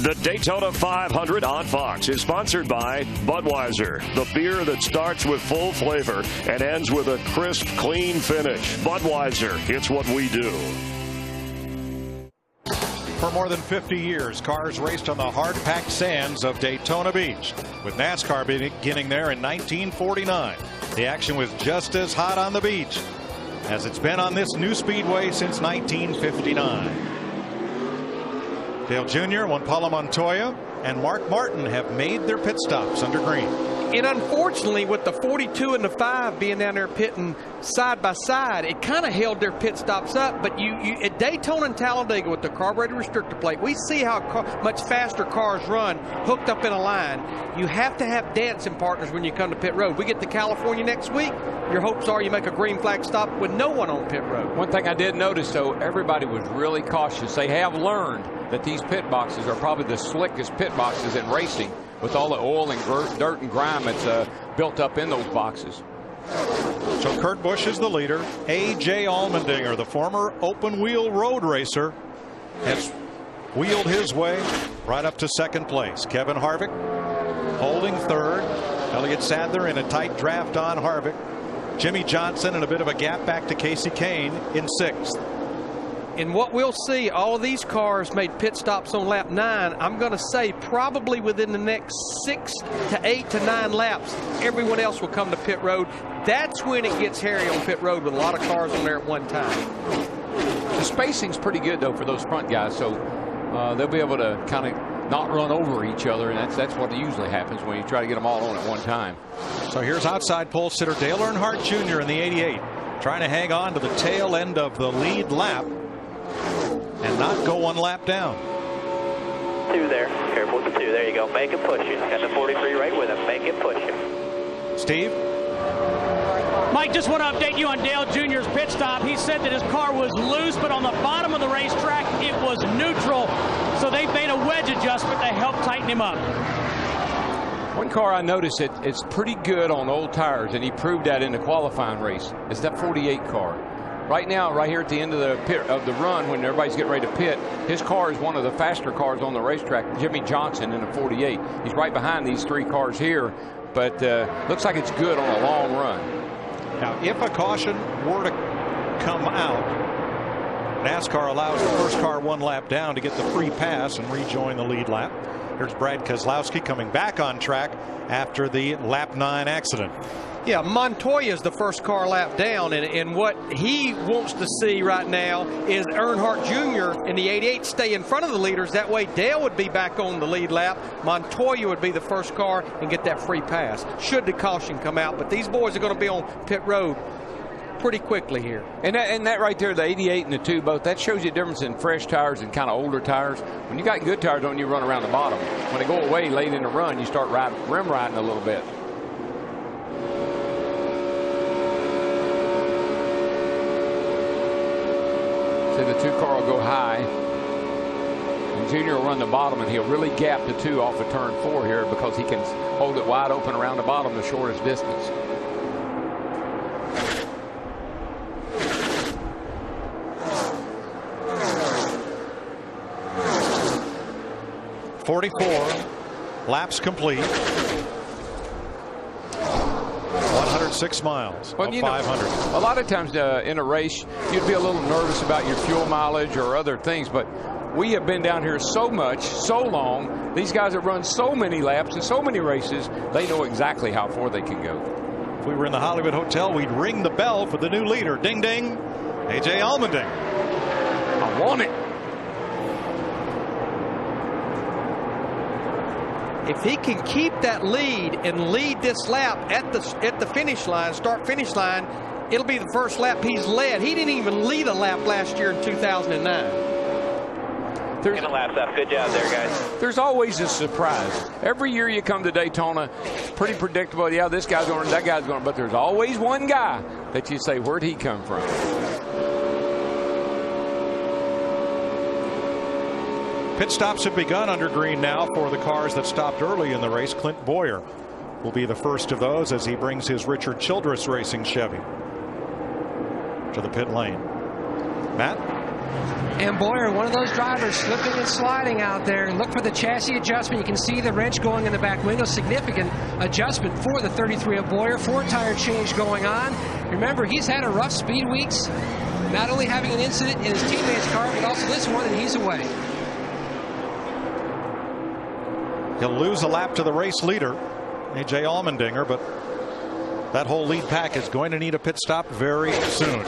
The Daytona 500 on Fox is sponsored by Budweiser, the beer that starts with full flavor and ends with a crisp, clean finish. Budweiser, it's what we do. For more than 50 years, cars raced on the hard-packed sands of Daytona Beach, with NASCAR beginning there in 1949. The action was just as hot on the beach as it's been on this new speedway since 1959. Dale Jr., Juan Pablo Montoya, and Mark Martin have made their pit stops under green. And unfortunately, with the 42 and the 5 being down there pitting side by side, it kind of held their pit stops up. But you at Daytona and Talladega with the carburetor restrictor plate, we see how much faster cars run hooked up in a line. You have to have dancing partners when you come to pit road. We get to California next week, your hopes are you make a green flag stop with no one on pit road. One thing I did notice, though, everybody was really cautious. They have learned that these pit boxes are probably the slickest pit boxes in racing, with all the oil and dirt and grime that's built up in those boxes. So Kurt Busch is the leader. A.J. Allmendinger, the former open-wheel road racer, has wheeled his way right up to second place. Kevin Harvick holding third. Elliott Sadler in a tight draft on Harvick. Jimmy Johnson in a bit of a gap back to Casey Kane in sixth. And what we'll see, all of these cars made pit stops on lap 9. I'm going to say probably within the next 6 to 8 to 9 laps, everyone else will come to pit road. That's when it gets hairy on pit road with a lot of cars on there at one time. The spacing's pretty good, though, for those front guys, so they'll be able to kind of not run over each other, and that's what usually happens when you try to get them all on at one time. So here's outside pole sitter Dale Earnhardt Jr. in the 88, trying to hang on to the tail end of the lead lap and not go one lap down. 2 there. Careful with the 2. There you go. Make it push you. Got the 43 right with him. Make it push you. Steve? Mike, just want to update you on Dale Jr.'s pit stop. He said that his car was loose, but on the bottom of the racetrack, it was neutral. So they made a wedge adjustment to help tighten him up. One car I noticed it's pretty good on old tires, and he proved that in the qualifying race. It's that 48 car. Right now, right here at the end of the run, when everybody's getting ready to pit, his car is one of the faster cars on the racetrack. Jimmy Johnson in a 48. He's right behind these 3 cars here, but looks like it's good on a long run. Now, if a caution were to come out, NASCAR allows the first car 1 lap down to get the free pass and rejoin the lead lap. Here's Brad Keselowski coming back on track after the lap 9 accident. Yeah, Montoya is the first car lap down, and what he wants to see right now is Earnhardt Jr. in the 88 stay in front of the leaders. That way Dale would be back on the lead lap. Montoya would be the first car and get that free pass should the caution come out. But these boys are going to be on pit road pretty quickly here. And that right there, the 88 and the 2 both, that shows you the difference in fresh tires and kind of older tires. When you got good tires on, you run around the bottom. When they go away late in the run, you start rim riding a little bit. See, the 2 car will go high, and Junior will run the bottom, and he'll really gap the 2 off of turn 4 here because he can hold it wide open around the bottom the shortest distance. Laps complete. 106 miles of 500. A lot of times in a race, you'd be a little nervous about your fuel mileage or other things, but we have been down here so much, so long. These guys have run so many laps and so many races, they know exactly how far they can go. If we were in the Hollywood Hotel, we'd ring the bell for the new leader. Ding, ding. A.J. Allmendinger. I want it. If he can keep that lead and lead this lap at the finish line, start-finish line, it'll be the first lap he's led. He didn't even lead a lap last year in 2009. Getting a lap up. Good job there, guys. There's always a surprise. Every year you come to Daytona, it's pretty predictable. Yeah, this guy's going, that guy's going, but there's always one guy that you say, where'd he come from? Pit stops have begun under green now for the cars that stopped early in the race. Clint Boyer will be the first of those as he brings his Richard Childress Racing Chevy to the pit lane. Matt? And Boyer, one of those drivers slipping and sliding out there. And look for the chassis adjustment. You can see the wrench going in the back window. Significant adjustment for the 33 of Boyer. 4-tire change going on. Remember, he's had a rough speed weeks. Not only having an incident in his teammate's car, but also this one, and he's away. He'll lose a lap to the race leader, A.J. Allmendinger, but that whole lead pack is going to need a pit stop very soon.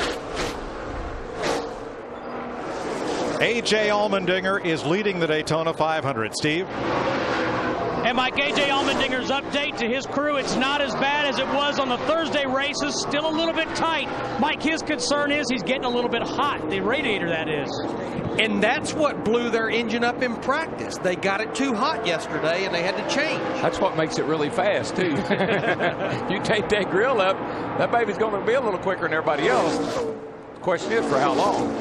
A.J. Allmendinger is leading the Daytona 500. Steve? And And Mike, A.J. Allmendinger's update to his crew, it's not as bad as it was on the Thursday races, still a little bit tight. Mike, his concern is he's getting a little bit hot, the radiator that is. And that's what blew their engine up in practice. They got it too hot yesterday and they had to change. That's what makes it really fast, too. You take that grill up, that baby's going to be a little quicker than everybody else. The question is, for how long?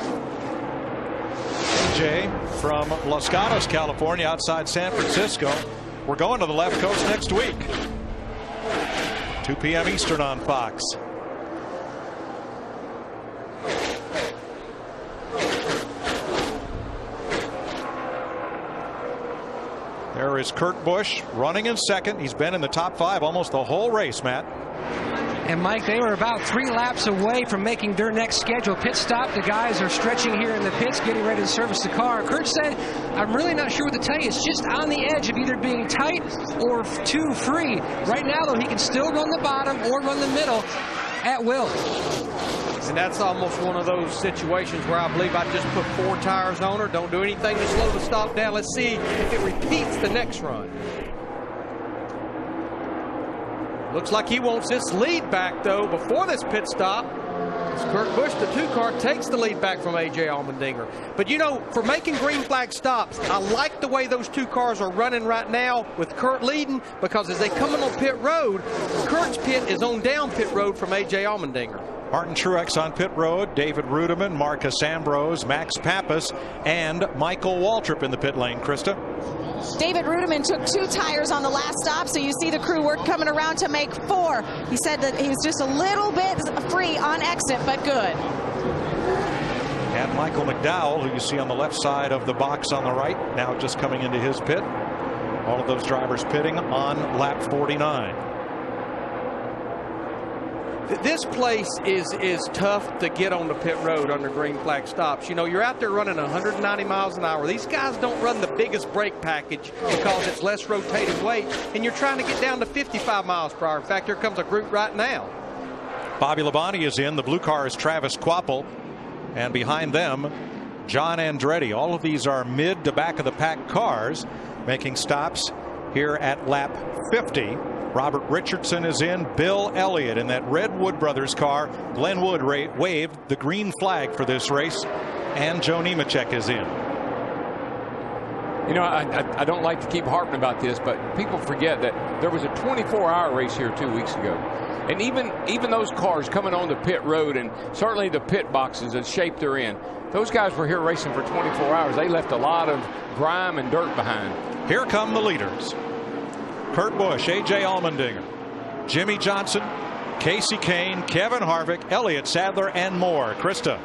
AJ from Los Gatos, California, outside San Francisco. We're going to the left coast next week. 2 p.m. Eastern on Fox. There is Kurt Busch running in second. He's been in the top 5 almost the whole race, Matt. And Mike, they were about 3 laps away from making their next scheduled pit stop. The guys are stretching here in the pits, getting ready to service the car. Kurt said, I'm really not sure what to tell you. It's just on the edge of either being tight or too free. Right now, though, he can still run the bottom or run the middle at will. And that's almost one of those situations where I believe I just put 4 tires on her. Don't do anything to slow the stop down. Let's see if it repeats the next run. Looks like he wants this lead back, though, before this pit stop. As Kurt Busch, the 2 car, takes the lead back from A.J. Allmendinger. But, you know, for making green flag stops, I like the way those 2 cars are running right now with Kurt leading, because as they come in on pit road, Kurt's pit is on down pit road from A.J. Allmendinger. Martin Truex on pit road, David Rudiman, Marcus Ambrose, Max Pappas, and Michael Waltrip in the pit lane. Krista? David Rudiman took 2 tires on the last stop, so you see the crew work coming around to make 4. He said that he's just a little bit free on exit, but good. And Michael McDowell, who you see on the left side of the box on the right, now just coming into his pit. All of those drivers pitting on lap 49. This place is tough to get on the pit road under green flag stops. You know, you're out there running 190 miles an hour. These guys don't run the biggest brake package because it's less rotating weight, and you're trying to get down to 55 miles per hour. In fact, here comes a group right now. Bobby Labonte is in. The blue car is Travis Quapple, and behind them, John Andretti. All of these are mid to back of the pack cars making stops here at lap 50. Robert Richardson is in. Bill Elliott in that red Wood Brothers car. Glenn Wood waved the green flag for this race, and Joe Nemechek is in. You know, I don't like to keep harping about this, but people forget that there was a 24-hour race here 2 weeks ago. And even those cars coming on the pit road, and certainly the pit boxes and shape they're in, those guys were here racing for 24 hours. They left a lot of grime and dirt behind. Here come the leaders. Kurt Busch, A.J. Allmendinger, Jimmy Johnson, Casey Kane, Kevin Harvick, Elliott Sadler, and more. Krista.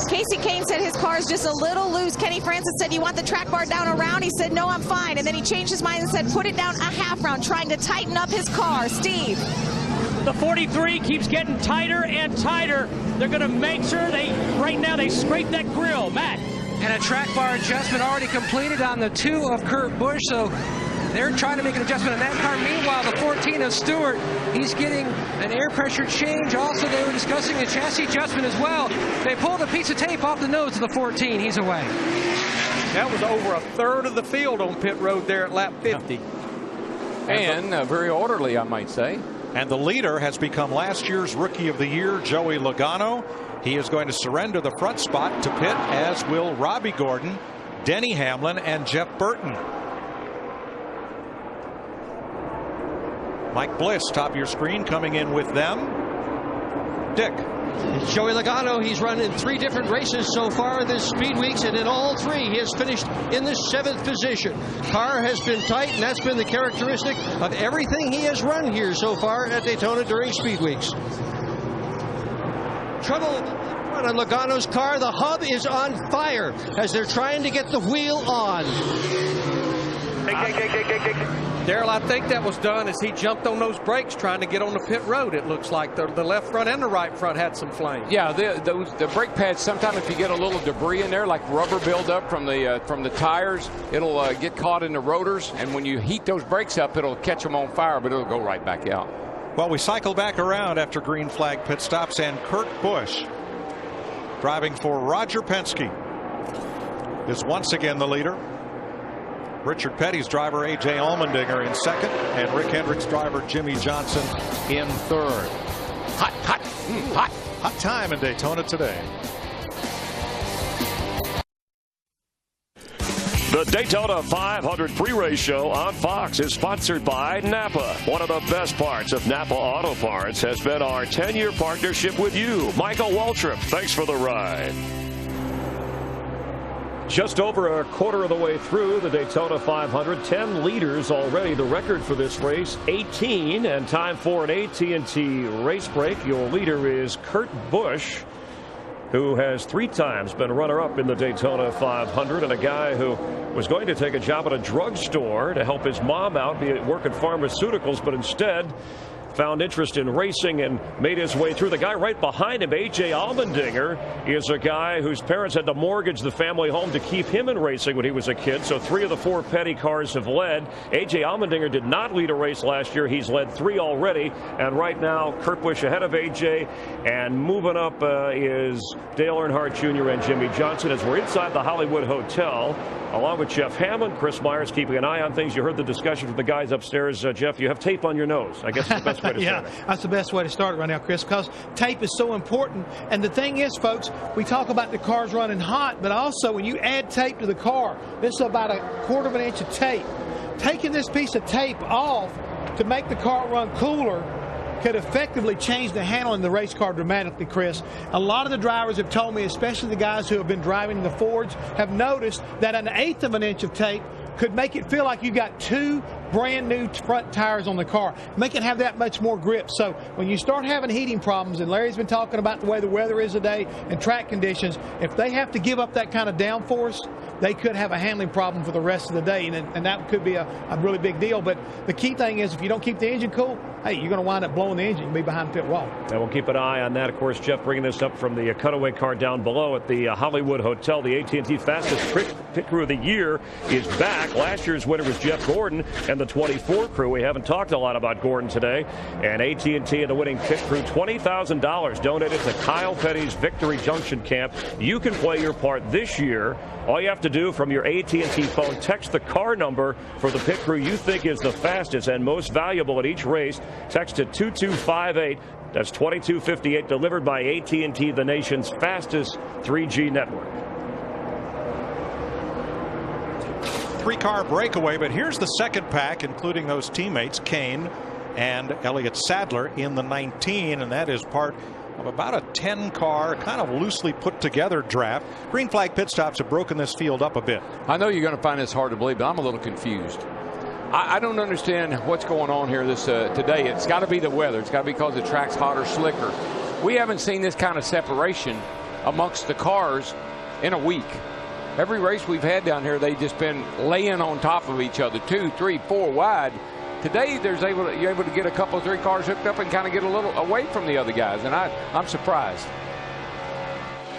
Casey Kane said his car is just a little loose. Kenny Francis said, you want the track bar down a round? He said, no, I'm fine. And then he changed his mind and said, put it down a half round, trying to tighten up his car. Steve. The 43 keeps getting tighter and tighter. They're going to make sure right now they scrape that grill. Matt. And a track bar adjustment already completed on the 2 of Kurt Busch, so they're trying to make an adjustment in that car. Meanwhile, the 14 of Stewart, he's getting an air pressure change. Also, they were discussing a chassis adjustment as well. They pulled a piece of tape off the nose of the 14. He's away. That was over a third of the field on pit road there at lap 50. And very orderly, I might say. And the leader has become last year's Rookie of the Year, Joey Logano. He is going to surrender the front spot to pit, as will Robbie Gordon, Denny Hamlin, and Jeff Burton. Mike Bliss, top of your screen, coming in with them. Dick. Joey Logano, he's run in 3 different races so far this Speed Weeks, and in all 3 he has finished in the 7th position. Car has been tight, and that's been the characteristic of everything he has run here so far at Daytona during Speed Weeks. Trouble on Logano's car. The hub is on fire as they're trying to get the wheel on. Daryl, I think that was done as he jumped on those brakes trying to get on the pit road. It looks like the left front and the right front had some flame. Yeah, the brake pads, sometimes if you get a little debris in there, like rubber buildup from the tires, it'll get caught in the rotors, and when you heat those brakes up, it'll catch them on fire, but it'll go right back out. Well, we cycle back around after green flag pit stops, and Kurt Busch, driving for Roger Penske, is once again the leader. Richard Petty's driver A.J. Allmendinger in second, and Rick Hendrick's driver Jimmy Johnson in third. Hot time in Daytona today. The Daytona 500 pre-race show on Fox is sponsored by Napa. One of the best parts of Napa Auto Parts has been our 10-year partnership with you. Michael Waltrip, thanks for the ride. Just over a quarter of the way through the Daytona 500, 10 leaders already. The record for this race, 18, and time for an AT&T race break. Your leader is Kurt Busch, who has 3 times been runner-up in the Daytona 500, and a guy who was going to take a job at a drugstore to help his mom out, work at pharmaceuticals, but instead found interest in racing and made his way through. The guy right behind him, A.J. Allmendinger, is a guy whose parents had to mortgage the family home to keep him in racing when he was a kid. So 3 of the 4 Petty cars have led. A.J. Allmendinger did not lead a race last year. He's led 3 already. And right now, Kurt Busch ahead of A.J. And moving up is Dale Earnhardt Jr. and Jimmy Johnson as we're inside the Hollywood Hotel, along with Jeff Hammond. Chris Myers keeping an eye on things. You heard the discussion from the guys upstairs. Jeff, you have tape on your nose. I guess it's the best way to start it. That's the best way to start it right now, Chris, because tape is so important. And the thing is, folks, we talk about the cars running hot, but also when you add tape to the car, this is about a quarter of an inch of tape. Taking this piece of tape off to make the car run cooler could effectively change the handling of the race car dramatically, Chris. A lot of the drivers have told me, especially the guys who have been driving the Fords, have noticed that an eighth of an inch of tape could make it feel like you got 2 brand new front tires on the car, make it have that much more grip. So when you start having heating problems, and Larry's been talking about the way the weather is today and track conditions, if they have to give up that kind of downforce, they could have a handling problem for the rest of the day, and that could be a really big deal. But the key thing is, if you don't keep the engine cool, hey, you're going to wind up blowing the engine and be behind the pit wall. And we'll keep an eye on that. Of course, Jeff bringing this up from the cutaway car down below at the Hollywood Hotel. The AT&T fastest pit crew of the year is back. Last year's winner was Jeff Gordon and the 24 crew. We haven't talked a lot about Gordon today. And AT&T and the winning pit crew, $20,000 donated to Kyle Petty's Victory Junction Camp. You can play your part this year. All you have to do from your AT&T phone, text the car number for the pit crew you think is the fastest and most valuable at each race. Text it 2258. That's 2258, delivered by AT&T, the nation's fastest 3G network. 3-car breakaway, but here's the second pack, including those teammates, Kane and Elliott Sadler in the 19, and that is part of about a 10-car, kind of loosely put together draft. Green flag pit stops have broken this field up a bit. I know you're going to find this hard to believe, but I'm a little confused. I don't understand what's going on here today. It's got to be the weather. It's got to be because the track's hotter, slicker. We haven't seen this kind of separation amongst the cars in a week. Every race we've had down here, they've just been laying on top of each other, 2, 3, 4 wide. Today, you're able to get a couple of 3 cars hooked up and kind of get a little away from the other guys, and I'm surprised.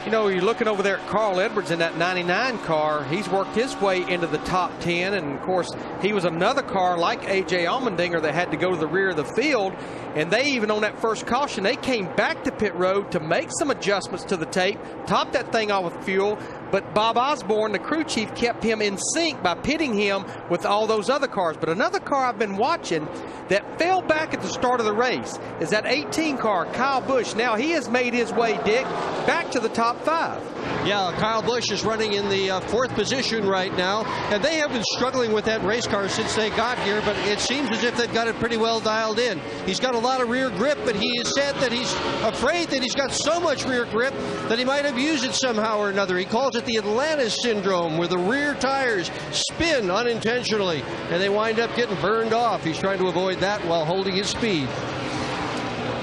You know, you're looking over there at Carl Edwards in that 99 car. He's worked his way into the top 10, and of course, he was another car like A.J. Allmendinger that had to go to the rear of the field. And they, even on that first caution, they came back to pit road to make some adjustments to the tape, top that thing off with fuel. But Bob Osborne, the crew chief, kept him in sync by pitting him with all those other cars. But another car I've been watching that fell back at the start of the race is that 18 car, Kyle Busch. Now he has made his way, Dick, back to the top 5. Yeah, Kyle Busch is running in the 4th position right now, and they have been struggling with that race car since they got here, but it seems as if they've got it pretty well dialed in. He's got a lot of rear grip, but he has said that he's afraid that he's got so much rear grip that he might have used it somehow or another. He calls it the Atlantis syndrome, where the rear tires spin unintentionally and they wind up getting burned off. He's trying to avoid that while holding his speed.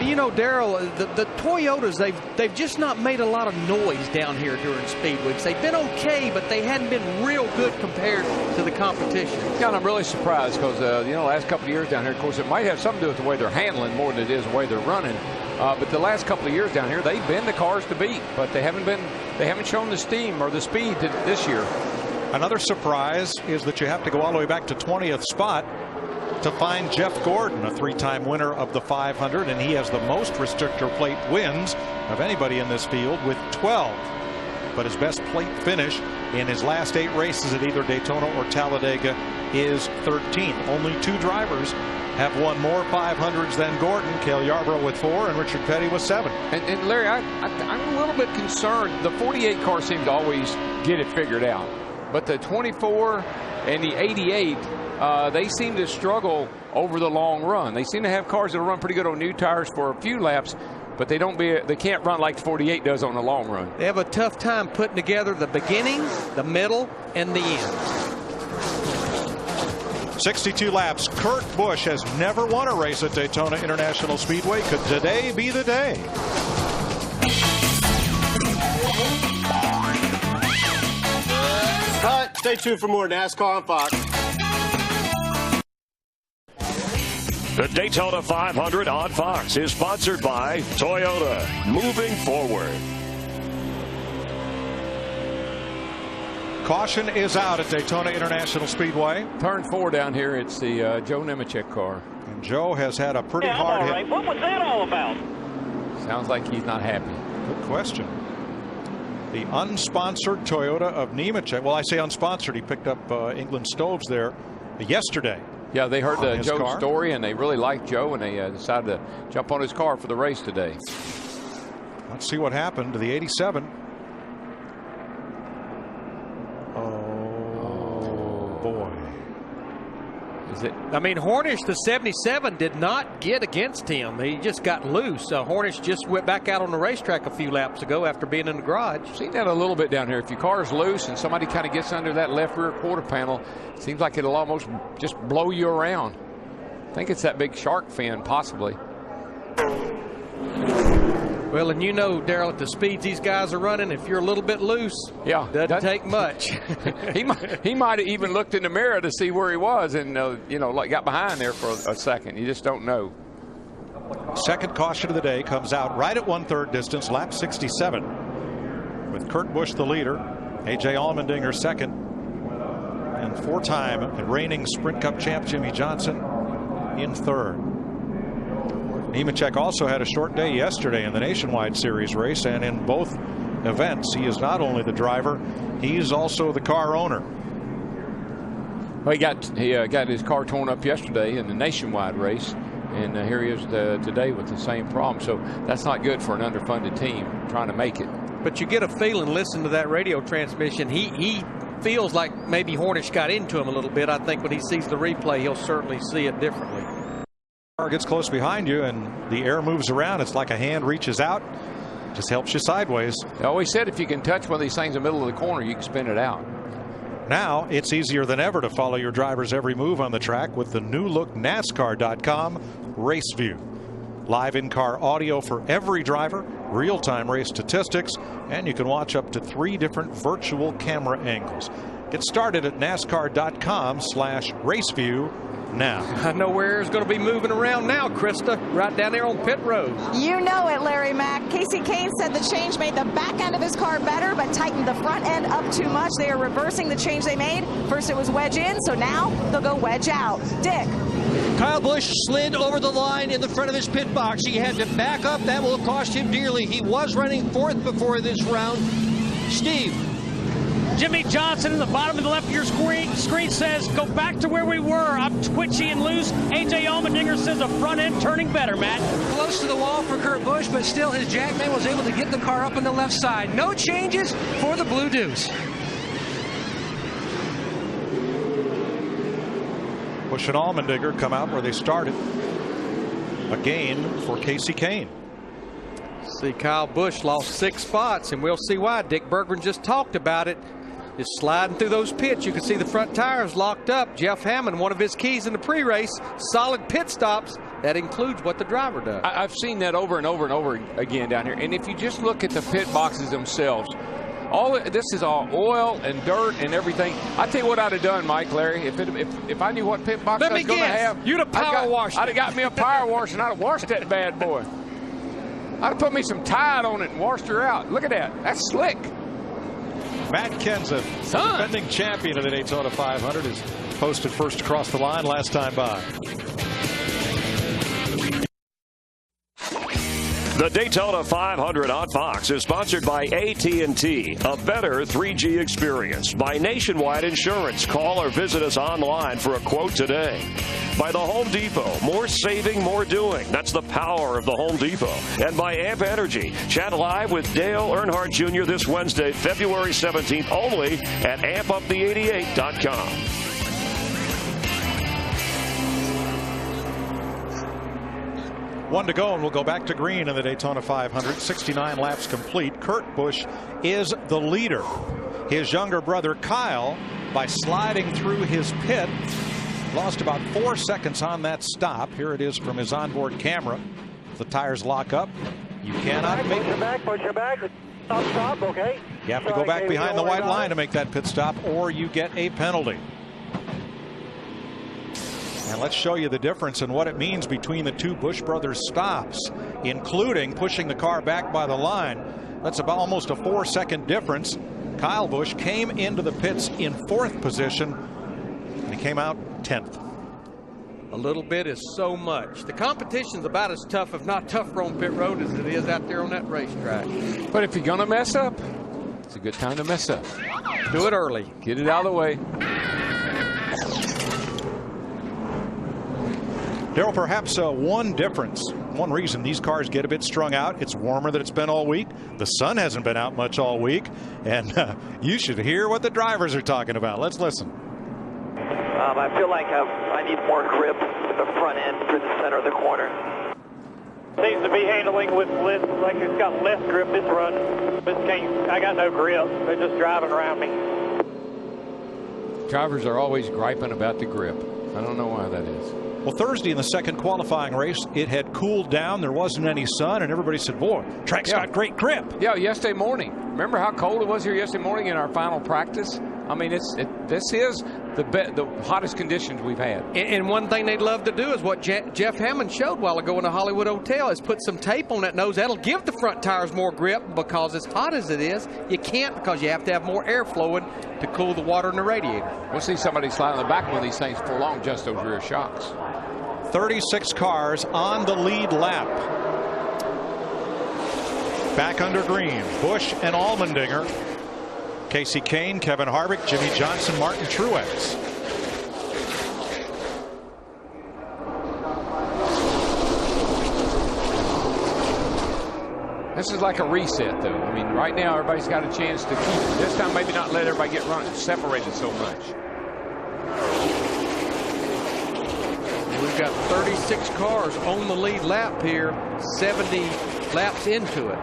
You know, Darrell, the Toyotas, they've just not made a lot of noise down here during speed weeks. They've been okay, but they hadn't been real good compared to the competition. Yeah, and I'm really surprised because, the last couple of years down here, of course, it might have something to do with the way they're handling more than it is the way they're running. But the last couple of years down here, they've been the cars to beat, but they haven't shown the steam or the speed this year. Another surprise is that you have to go all the way back to 20th spot to find Jeff Gordon, a 3-time winner of the 500, and he has the most restrictor plate wins of anybody in this field with 12. But his best plate finish in his last 8 races at either Daytona or Talladega is 13th. Only 2 drivers have won more 500s than Gordon. Cale Yarborough with 4 and Richard Petty with 7. And Larry, I'm a little bit concerned. The 48 car seemed to always get it figured out. But the 24 and the 88, they seem to struggle over the long run. They seem to have cars that run pretty good on new tires for a few laps, but they can't run like the 48 does on the long run. They have a tough time putting together the beginning, the middle, and the end. 62 laps. Kurt Busch has never won a race at Daytona International Speedway. Could today be the day? Cut. Stay tuned for more NASCAR on Fox. The Daytona 500 on Fox is sponsored by Toyota. Moving forward. Caution is out at Daytona International Speedway. Turn 4 down here. It's the Joe Nemechek car. And Joe has had a pretty hard hit. Right. What was that all about? Sounds like he's not happy. Good question. The unsponsored Toyota of Nemechek. Well, I say unsponsored. He picked up England Stoves there yesterday. Yeah, they heard Joe's car. story, and they really liked Joe, and they decided to jump on his car for the race today. Let's see what happened to the 87. Oh, boy. Is it? I mean, Hornish, the 77, did not get against him. He just got loose. Hornish just went back out on the racetrack a few laps ago after being in the garage. Seen that a little bit down here. If your car's loose and somebody kind of gets under that left rear quarter panel, it seems like it'll almost just blow you around. I think it's that big shark fin, possibly. Well, and you know, Darrell, at the speeds these guys are running, if you're a little bit loose, doesn't take much. he might have even looked in the mirror to see where he was and, like got behind there for a second. You just don't know. Second caution of the day comes out right at 1/3 distance, lap 67. With Kurt Busch the leader, A.J. Allmendinger second, and 4-time and reigning Sprint Cup champ Jimmy Johnson in third. Nemechek also had a short day yesterday in the Nationwide Series race, and in both events, he is not only the driver, he's also the car owner. Well, he got his car torn up yesterday in the Nationwide race, and here he is today with the same problem. So that's not good for an underfunded team trying to make it. But you get a feeling, listen to that radio transmission, he feels like maybe Hornish got into him a little bit. I think when he sees the replay, he'll certainly see it differently. Car gets close behind you and the air moves around. It's like a hand reaches out, just helps you sideways. I always said if you can touch one of these things in the middle of the corner, you can spin it out. Now it's easier than ever to follow your driver's every move on the track with the new look NASCAR.com Race View. Live in-car audio for every driver, real-time race statistics, and you can watch up to 3 different virtual camera angles. Get started at NASCAR.com/raceview now. I know where it's going to be moving around now, Krista, right down there on pit road. You know it, Larry Mack. Casey Kane said the change made the back end of his car better, but tightened the front end up too much. They are reversing the change they made. First it was wedge in, so now they'll go wedge out. Dick. Kyle Busch slid over the line in the front of his pit box. He had to back up. That will cost him dearly. He was running 4th before this round. Steve. Jimmy Johnson in the bottom of the left of your screen says, go back to where we were. I'm twitchy and loose. A.J. Allmendinger says the front end turning better, Matt. Close to the wall for Kurt Busch, but still his jackman was able to get the car up on the left side. No changes for the Blue Deuce. Busch and Allmendinger come out where they started. A gain for Casey Kane. See, Kyle Busch lost 6 spots, and we'll see why. Dick Bergman just talked about it. Just sliding through those pits. You can see the front tires locked up. Jeff Hammond, one of his keys in the pre-race, solid pit stops. That includes what the driver does. I've seen that over and over and over again down here. And if you just look at the pit boxes themselves, this is all oil and dirt and everything. I tell you what I'd have done, Mike, Larry, if I knew what pit box I was going to have. You'd have power washed it. I'd have got me a power wash and I'd have washed that bad boy. I'd have put me some Tide on it and washed her out. Look at that. That's slick. Matt Kenseth, defending champion of the Daytona 500, is posted first across the line last time by. The The Daytona 500 on Fox is sponsored by AT&T, a better 3G experience. By Nationwide Insurance. Call or visit us online for a quote today. By the Home Depot, more saving, more doing. That's the power of the Home Depot. And by Amp Energy. Chat live with Dale Earnhardt Jr. this Wednesday, February 17th, only at ampupthe88.com. One to go, and we'll go back to green in the Daytona 500. 69 laps complete. Kurt Busch is the leader. His younger brother Kyle, by sliding through his pit, lost about 4 seconds on that stop. Here it is from his onboard camera. The tires lock up. You cannot make it. Push your back. Stop, okay? You have to go back behind the white line to make that pit stop, or you get a penalty. And let's show you the difference in what it means between the two Busch brothers stops, including pushing the car back by the line. That's about almost a 4-second difference. Kyle Busch came into the pits in 4th position, and he came out 10th. A little bit is so much. The competition's about as tough, if not tougher, on pit road as it is out there on that racetrack. But if you're going to mess up, it's a good time to mess up. Do it early. Get it out of the way. Darrell, perhaps one difference, one reason these cars get a bit strung out, it's warmer than it's been all week. The sun hasn't been out much all week, and you should hear what the drivers are talking about. Let's listen. I feel like I need more grip with the front end through the center of the corner. Seems to be handling with like it's got less grip this run. I got no grip. They're just driving around me. Drivers are always griping about the grip. I don't know why that is. Well, Thursday in the second qualifying race, it had cooled down. There wasn't any sun, and everybody said, boy, track's got great grip. Yeah, yesterday morning. Remember how cold it was here yesterday morning in our final practice? I mean, this is the hottest conditions we've had. And one thing they'd love to do is what Jeff Hammond showed a while ago in the Hollywood Hotel is put some tape on that nose. That'll give the front tires more grip, because as hot as it is, you can't, because you have to have more air flowing to cool the water in the radiator. We'll see somebody slide on the back of one of these things for long, just those rear shocks. 36 cars on the lead lap. Back under green, Busch and Allmendinger. Casey Kane, Kevin Harvick, Jimmy Johnson, Martin Truex. This is like a reset, though. I mean, right now everybody's got a chance to keep this time, maybe not let everybody get separated so much. We've got 36 cars on the lead lap here, 70 laps into it.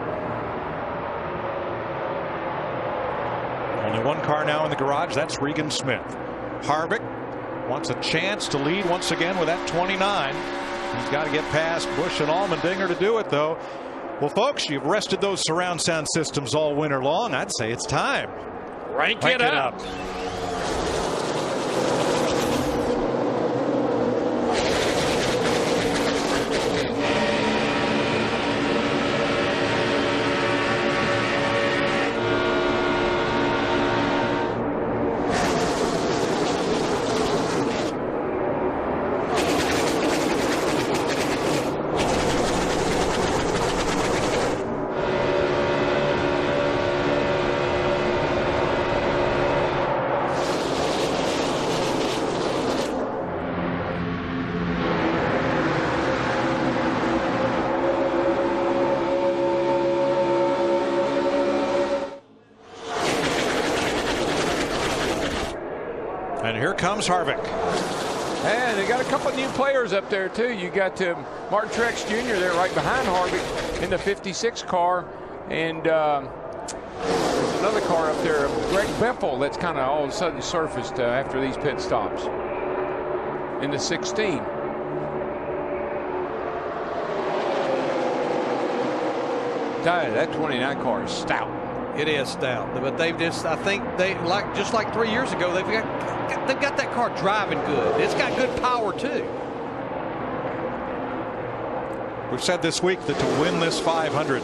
Only one car now in the garage. That's Regan Smith. Harvick wants a chance to lead once again with that 29. He's got to get past Busch and Allmendinger to do it, though. Well, folks, you've rested those surround sound systems all winter long. I'd say it's time. Rank it up. And here comes Harvick. And they got a couple of new players up there, too. You got Martin Truex Jr. there right behind Harvick in the 56 car. And there's another car up there, Greg Biffle, that's kind of all of a sudden surfaced after these pit stops in the 16. That 29 car is stout. It is stout, but they've just, I think they just like 3 years ago, they've got that car driving good. It's got good power too. We've said this week that to win this 500,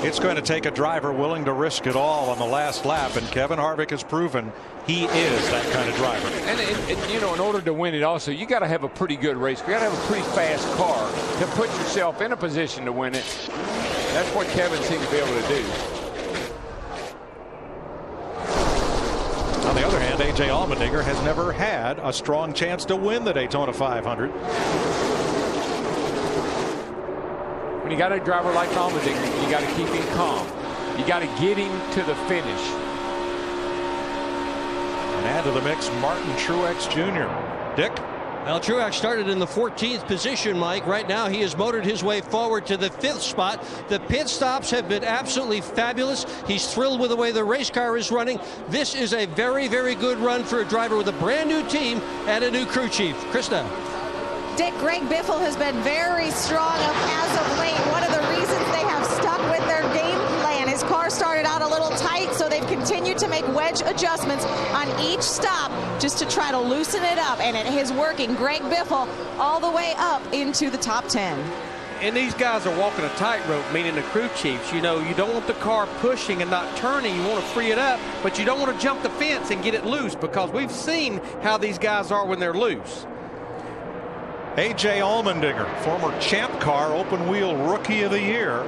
it's going to take a driver willing to risk it all on the last lap, and Kevin Harvick has proven he is that kind of driver. And you know, in order to win it also, you got to have a pretty good race. You got to have a pretty fast car to put yourself in a position to win it. That's what Kevin seemed to be able to do. On the other hand, A.J. Allmendinger has never had a strong chance to win the Daytona 500. When you got a driver like Allmendinger, you got to keep him calm. You got to get him to the finish. And add to the mix Martin Truex Jr. Dick? Well, Truex started in the 14th position, Mike. Right now, he has motored his way forward to the 5th spot. The pit stops have been absolutely fabulous. He's thrilled with the way the race car is running. This is a very, very good run for a driver with a brand new team and a new crew chief. Krista. Dick, Greg Biffle has been very strong as of late. One of the reasons they have stuck with their game plan. His car started out a little tight, so they've continued to make wedge adjustments on each stop just to try to loosen it up, and it is working. Greg Biffle all the way up into the top 10. And these guys are walking a tightrope, meaning the crew chiefs. You know, you don't want the car pushing and not turning. You want to free it up, but you don't want to jump the fence and get it loose, because we've seen how these guys are when they're loose. A.J. Allmendinger, former Champ Car Open Wheel Rookie of the Year.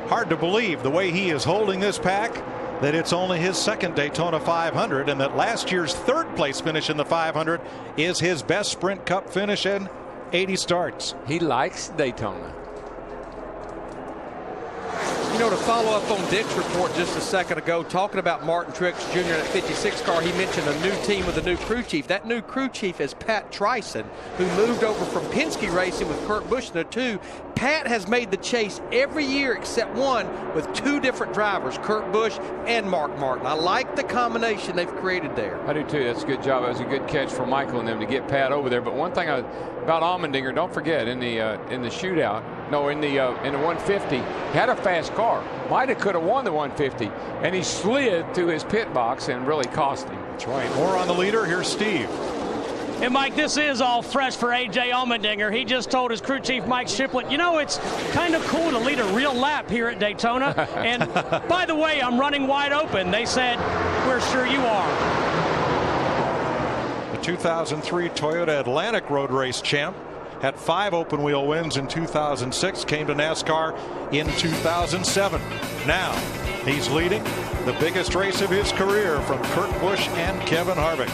Hard to believe the way he is holding this pack, that it's only his second Daytona 500, and that last year's third place finish in the 500 is his best Sprint Cup finish in 80 starts. He likes Daytona. You know, to follow up on Dick's report just a second ago, talking about Martin Truex Jr. in that 56 car, he mentioned a new team with a new crew chief. That new crew chief is Pat Tryson, who moved over from Penske Racing with Kurt Busch in there too. Pat has made the chase every year except one with two different drivers, Kurt Busch and Mark Martin. I like the combination they've created there. I do too. That's a good job. That was a good catch for Michael and them to get Pat over there. But one thing about Allmendinger, don't forget, in the shootout, no, in the 150, he had a fast car. Might have could have won the 150, and he slid through his pit box and really cost him. That's right. More on the leader. Here's Steve. And Mike, this is all fresh for A.J. Allmendinger. He just told his crew chief, Mike Shiplett, you know, it's kind of cool to lead a real lap here at Daytona. And by the way, I'm running wide open. They said, we're sure you are. The 2003 Toyota Atlantic Road Race champ had 5 open wheel wins in 2006, came to NASCAR in 2007. Now he's leading the biggest race of his career from Kurt Busch and Kevin Harvick.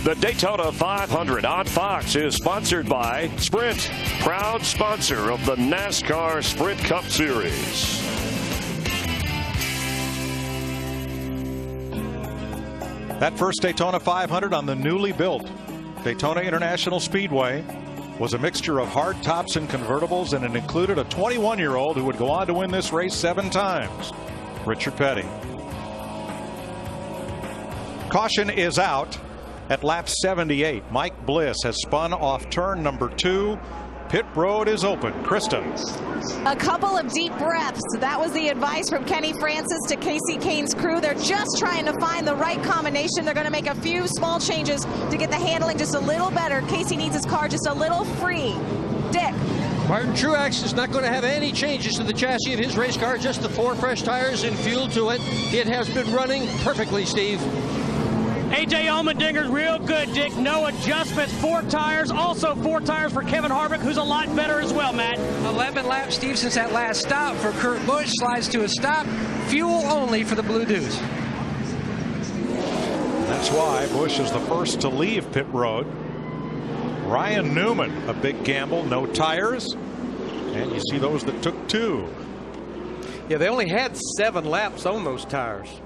The Daytona 500 on Fox is sponsored by Sprint, proud sponsor of the NASCAR Sprint Cup Series. That first Daytona 500 on the newly built Daytona International Speedway was a mixture of hard tops and convertibles, and it included a 21-year-old who would go on to win this race 7 times, Richard Petty. Caution is out at lap 78. Mike Bliss has spun off turn number 2. Pit road is open. Krista. A couple of deep breaths. That was the advice from Kenny Francis to Casey Kane's crew. They're just trying to find the right combination. They're going to make a few small changes to get the handling just a little better. Casey needs his car just a little free. Dick. Martin Truex is not going to have any changes to the chassis of his race car, just the 4 fresh tires and fuel to it. It has been running perfectly, Steve. A.J. Allmendinger's real good, Dick. No adjustments. 4 tires. Also 4 tires for Kevin Harvick, who's a lot better as well, Matt. 11 laps, Steve, since that last stop for Kurt Busch. Slides to a stop. Fuel only for the Blue Deuce. That's why Busch is the first to leave pit road. Ryan Newman, a big gamble. No tires. And you see those that took 2. Yeah, they only had 7 laps on those tires.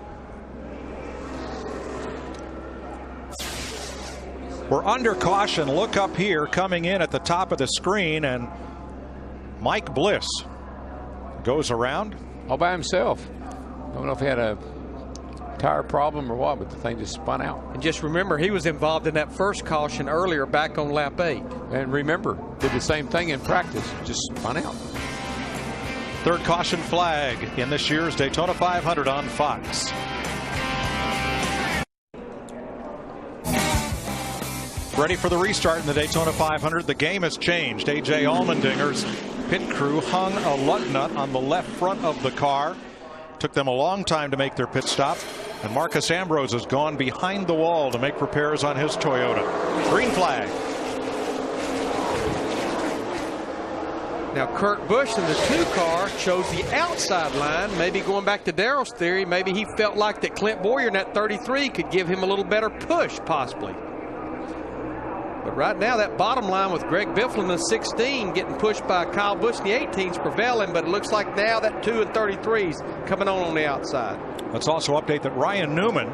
We're under caution. Look up here, coming in at the top of the screen, and Mike Bliss goes around all by himself. Don't know if he had a tire problem or what, but the thing just spun out. And just remember, he was involved in that first caution earlier back on lap 8. And remember, did the same thing in practice, just spun out. Third caution flag in this year's Daytona 500 on Fox. Ready for the restart in the Daytona 500. The game has changed. A.J. Allmendinger's pit crew hung a lug nut on the left front of the car. Took them a long time to make their pit stop. And Marcus Ambrose has gone behind the wall to make repairs on his Toyota. Green flag. Now, Kurt Busch in the 2 car chose the outside line. Maybe going back to Darrell's theory, maybe he felt like that Clint Boyer in that 33 could give him a little better push, possibly. But right now, that bottom line with Greg Biffle in the 16 getting pushed by Kyle Busch in the 18's prevailing, but it looks like now that 2 and 33's coming on the outside. Let's also update that Ryan Newman,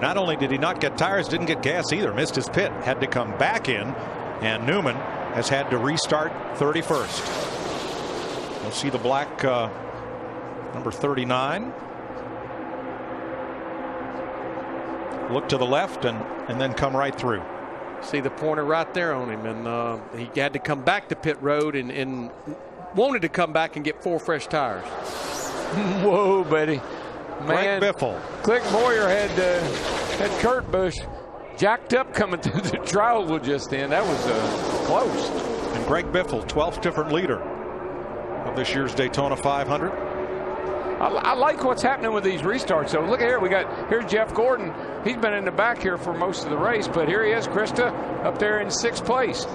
not only did he not get tires, didn't get gas either, missed his pit, had to come back in, and Newman has had to restart 31st. You'll see the black number 39. Look to the left and then come right through. See the pointer right there on him, and he had to come back to pit road and wanted to come back and get 4 fresh tires. Whoa, buddy. Man, Greg Biffle. Clint Boyer had Kurt Busch jacked up coming through the trial just then. That was close. And Greg Biffle, 12th different leader of this year's Daytona 500. I like what's happening with these restarts. So look here, here's Jeff Gordon. He's been in the back here for most of the race, but here he is, Krista, up there in 6th place.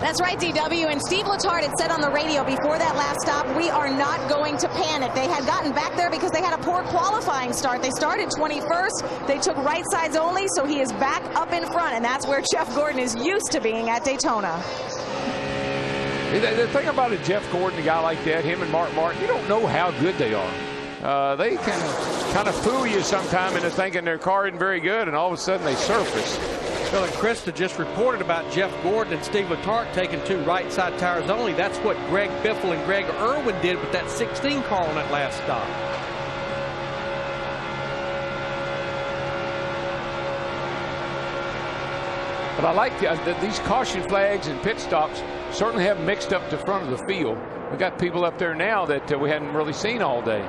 That's right, DW. And Steve Letarte had said on the radio before that last stop, we are not going to panic. They had gotten back there because they had a poor qualifying start. They started 21st. They took right sides only, so he is back up in front, and that's where Jeff Gordon is used to being at Daytona. The thing about a Jeff Gordon, a guy like that, him and Mark Martin, you don't know how good they are. They can kind of fool you sometime into thinking their car isn't very good, and all of a sudden they surface. Well, and Krista just reported about Jeff Gordon and Steve Letarte taking 2 right side tires only. That's what Greg Biffle and Greg Irwin did with that 16 car on that last stop. But I like these caution flags and pit stops certainly have mixed up the front of the field. We got people up there now that we hadn't really seen all day.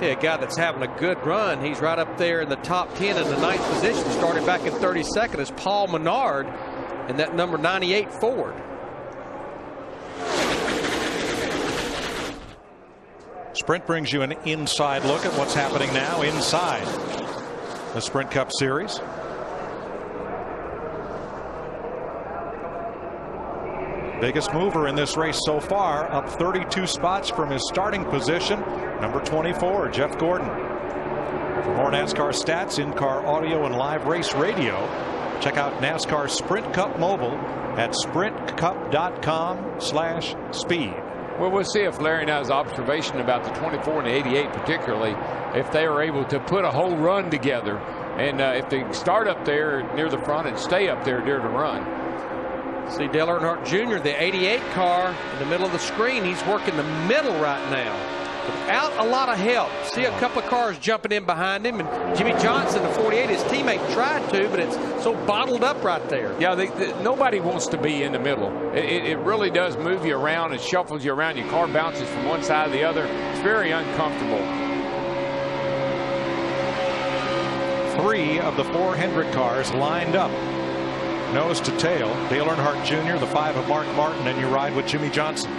Yeah, a guy that's having a good run. He's right up there in the top 10 in the 9th position. Started back in 32nd is Paul Menard and that number 98 Ford. Sprint brings you an inside look at what's happening now inside the Sprint Cup Series. Biggest mover in this race so far, up 32 spots from his starting position, number 24, Jeff Gordon. For more NASCAR stats, in-car audio, and live race radio, check out NASCAR Sprint Cup Mobile at sprintcup.com/speed. Well, we'll see if Larry and I's observation about the 24 and the 88 particularly, if they are able to put a whole run together, and if they start up there near the front and stay up there during the run. See Dale Earnhardt Jr., the 88 car in the middle of the screen. He's working the middle right now without a lot of help. See a couple of cars jumping in behind him, and Jimmy Johnson, the 48, his teammate tried to, but it's so bottled up right there. Yeah, nobody wants to be in the middle. It really does move you around. It shuffles you around. Your car bounces from one side to the other. It's very uncomfortable. 3 of the 4 Hendrick cars lined up nose to tail. Dale Earnhardt Jr., the 5 of Mark Martin, and you ride with Jimmy Johnson.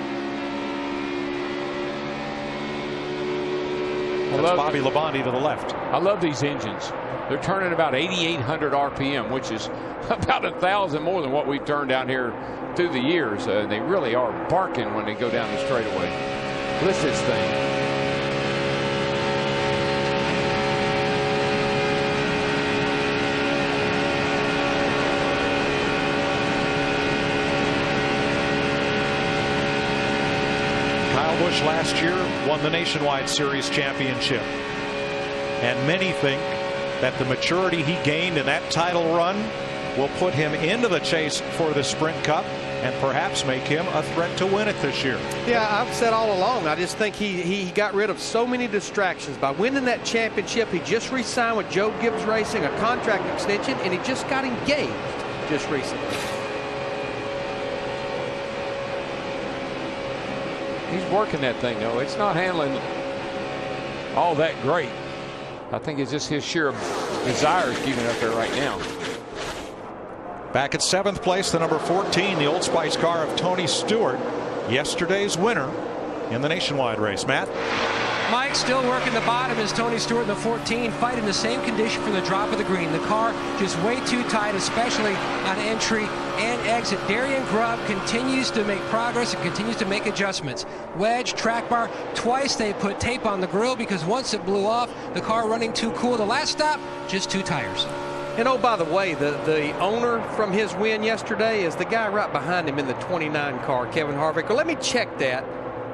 That's Bobby Labonte to the left. I love these engines. They're turning about 8,800 RPM, which is about 1,000 more than what we've turned down here through the years. They really are barking when they go down the straightaway. Blitz this thing. Busch last year won the Nationwide Series championship, and many think that the maturity he gained in that title run will put him into the chase for the Sprint Cup and perhaps make him a threat to win it this year. Yeah, I've said all along, I just think he got rid of so many distractions. By winning that championship, he just re-signed with Joe Gibbs Racing, a contract extension, and he just got engaged just recently. He's working that thing, though. It's not handling all that great. I think it's just his sheer desire keeping up there right now. Back at 7th place, the number 14, the Old Spice car of Tony Stewart, yesterday's winner in the Nationwide race. Matt? Mike still working the bottom as Tony Stewart in the 14, fighting the same condition for the drop of the green. The car just way too tight, especially on entry and exit. Darian Grubb continues to make progress and continues to make adjustments. Wedge, track bar, twice they put tape on the grill because once it blew off, the car running too cool. The last stop, just 2 tires. And oh, by the way, the owner from his win yesterday is the guy right behind him in the 29 car, Kevin Harvick. Well, let me check that.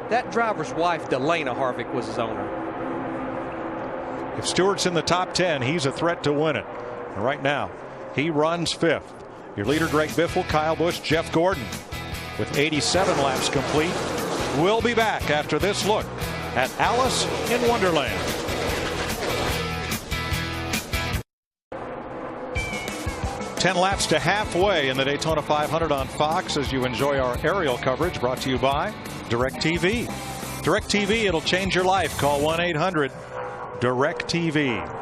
That driver's wife, Delana Harvick, was his owner. If Stewart's in the top 10, he's a threat to win it. And right now, he runs 5th. Your leader, Greg Biffle, Kyle Busch, Jeff Gordon, with 87 laps complete. We'll be back after this look at Alice in Wonderland. 10 laps to halfway in the Daytona 500 on Fox as you enjoy our aerial coverage brought to you by DirecTV. DirecTV, it'll change your life. Call 1-800-DirecTV.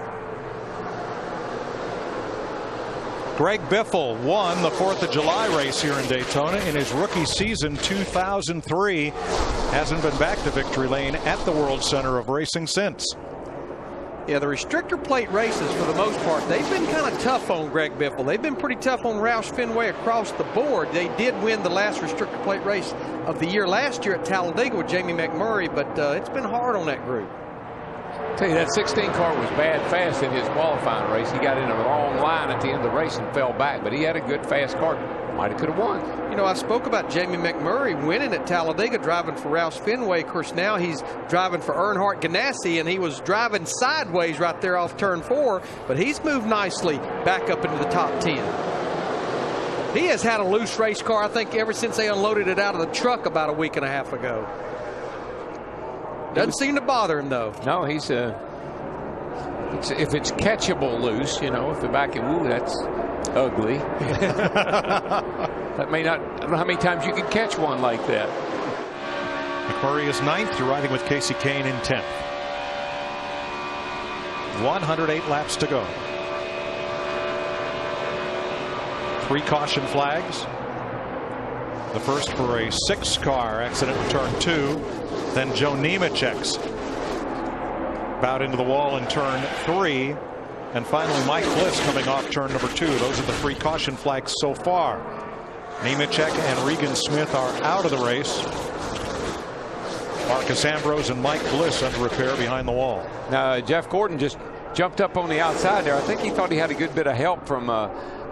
Greg Biffle won the 4th of July race here in Daytona in his rookie season 2003. Hasn't been back to victory lane at the World Center of Racing since. Yeah, the restrictor plate races, for the most part, they've been kind of tough on Greg Biffle. They've been pretty tough on Roush Fenway across the board. They did win the last restrictor plate race of the year last year at Talladega with Jamie McMurray, but it's been hard on that group. I tell you, that 16 car was bad fast in his qualifying race. He got in a long line at the end of the race and fell back, but he had a good fast car. Might have could have won. You know, I spoke about Jamie McMurray winning at Talladega, driving for Roush Fenway. Of course, now he's driving for Earnhardt Ganassi, and he was driving sideways right there off turn 4, but he's moved nicely back up into the top 10. He has had a loose race car, I think, ever since they unloaded it out of the truck about a week and a half ago. Doesn't seem to bother him, though. No, he's if it's catchable loose, you know, if the back end, ooh, that's ugly. That may not, I don't know how many times you can catch one like that. McMurray is 9th. You're riding with Casey Kane in 10th. 108 laps to go. 3 caution flags. The first for a 6-car accident in turn 2. Then Joe Nemechek's bowed into the wall in turn 3. And finally, Mike Bliss coming off turn number 2. Those are the 3 caution flags so far. Nemechek and Regan Smith are out of the race. Marcus Ambrose and Mike Bliss under repair behind the wall. Now, Jeff Gordon just jumped up on the outside there. I think he thought he had a good bit of help from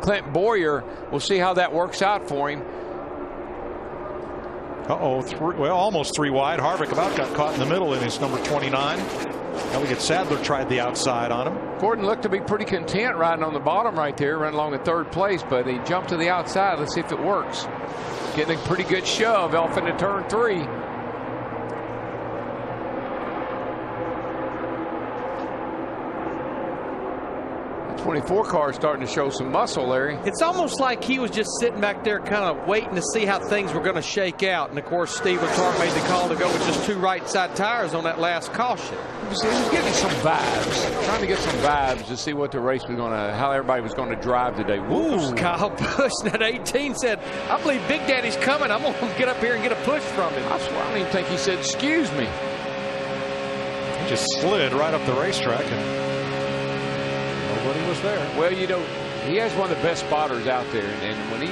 Clint Boyer. We'll see how that works out for him. Well, almost 3 wide. Harvick about got caught in the middle in his number 29. Elliott Sadler tried the outside on him. Gordon looked to be pretty content riding on the bottom right there, running along in 3rd place, but he jumped to the outside. Let's see if it works. Getting a pretty good shove off into turn 3. 24 car starting to show some muscle, Larry. It's almost like he was just sitting back there kind of waiting to see how things were going to shake out. And, of course, Steve Letarte made the call to go with just 2 right side tires on that last caution. He was getting some vibes, trying to get some vibes to see what the race was going to, how everybody was going to drive today. Ooh, Kyle Busch, that 18 said, I believe Big Daddy's coming. I'm going to get up here and get a push from him. I swear, I don't even think he said, excuse me. He just slid right up the racetrack and nobody was there. Well, you know, he has one of the best spotters out there, and when he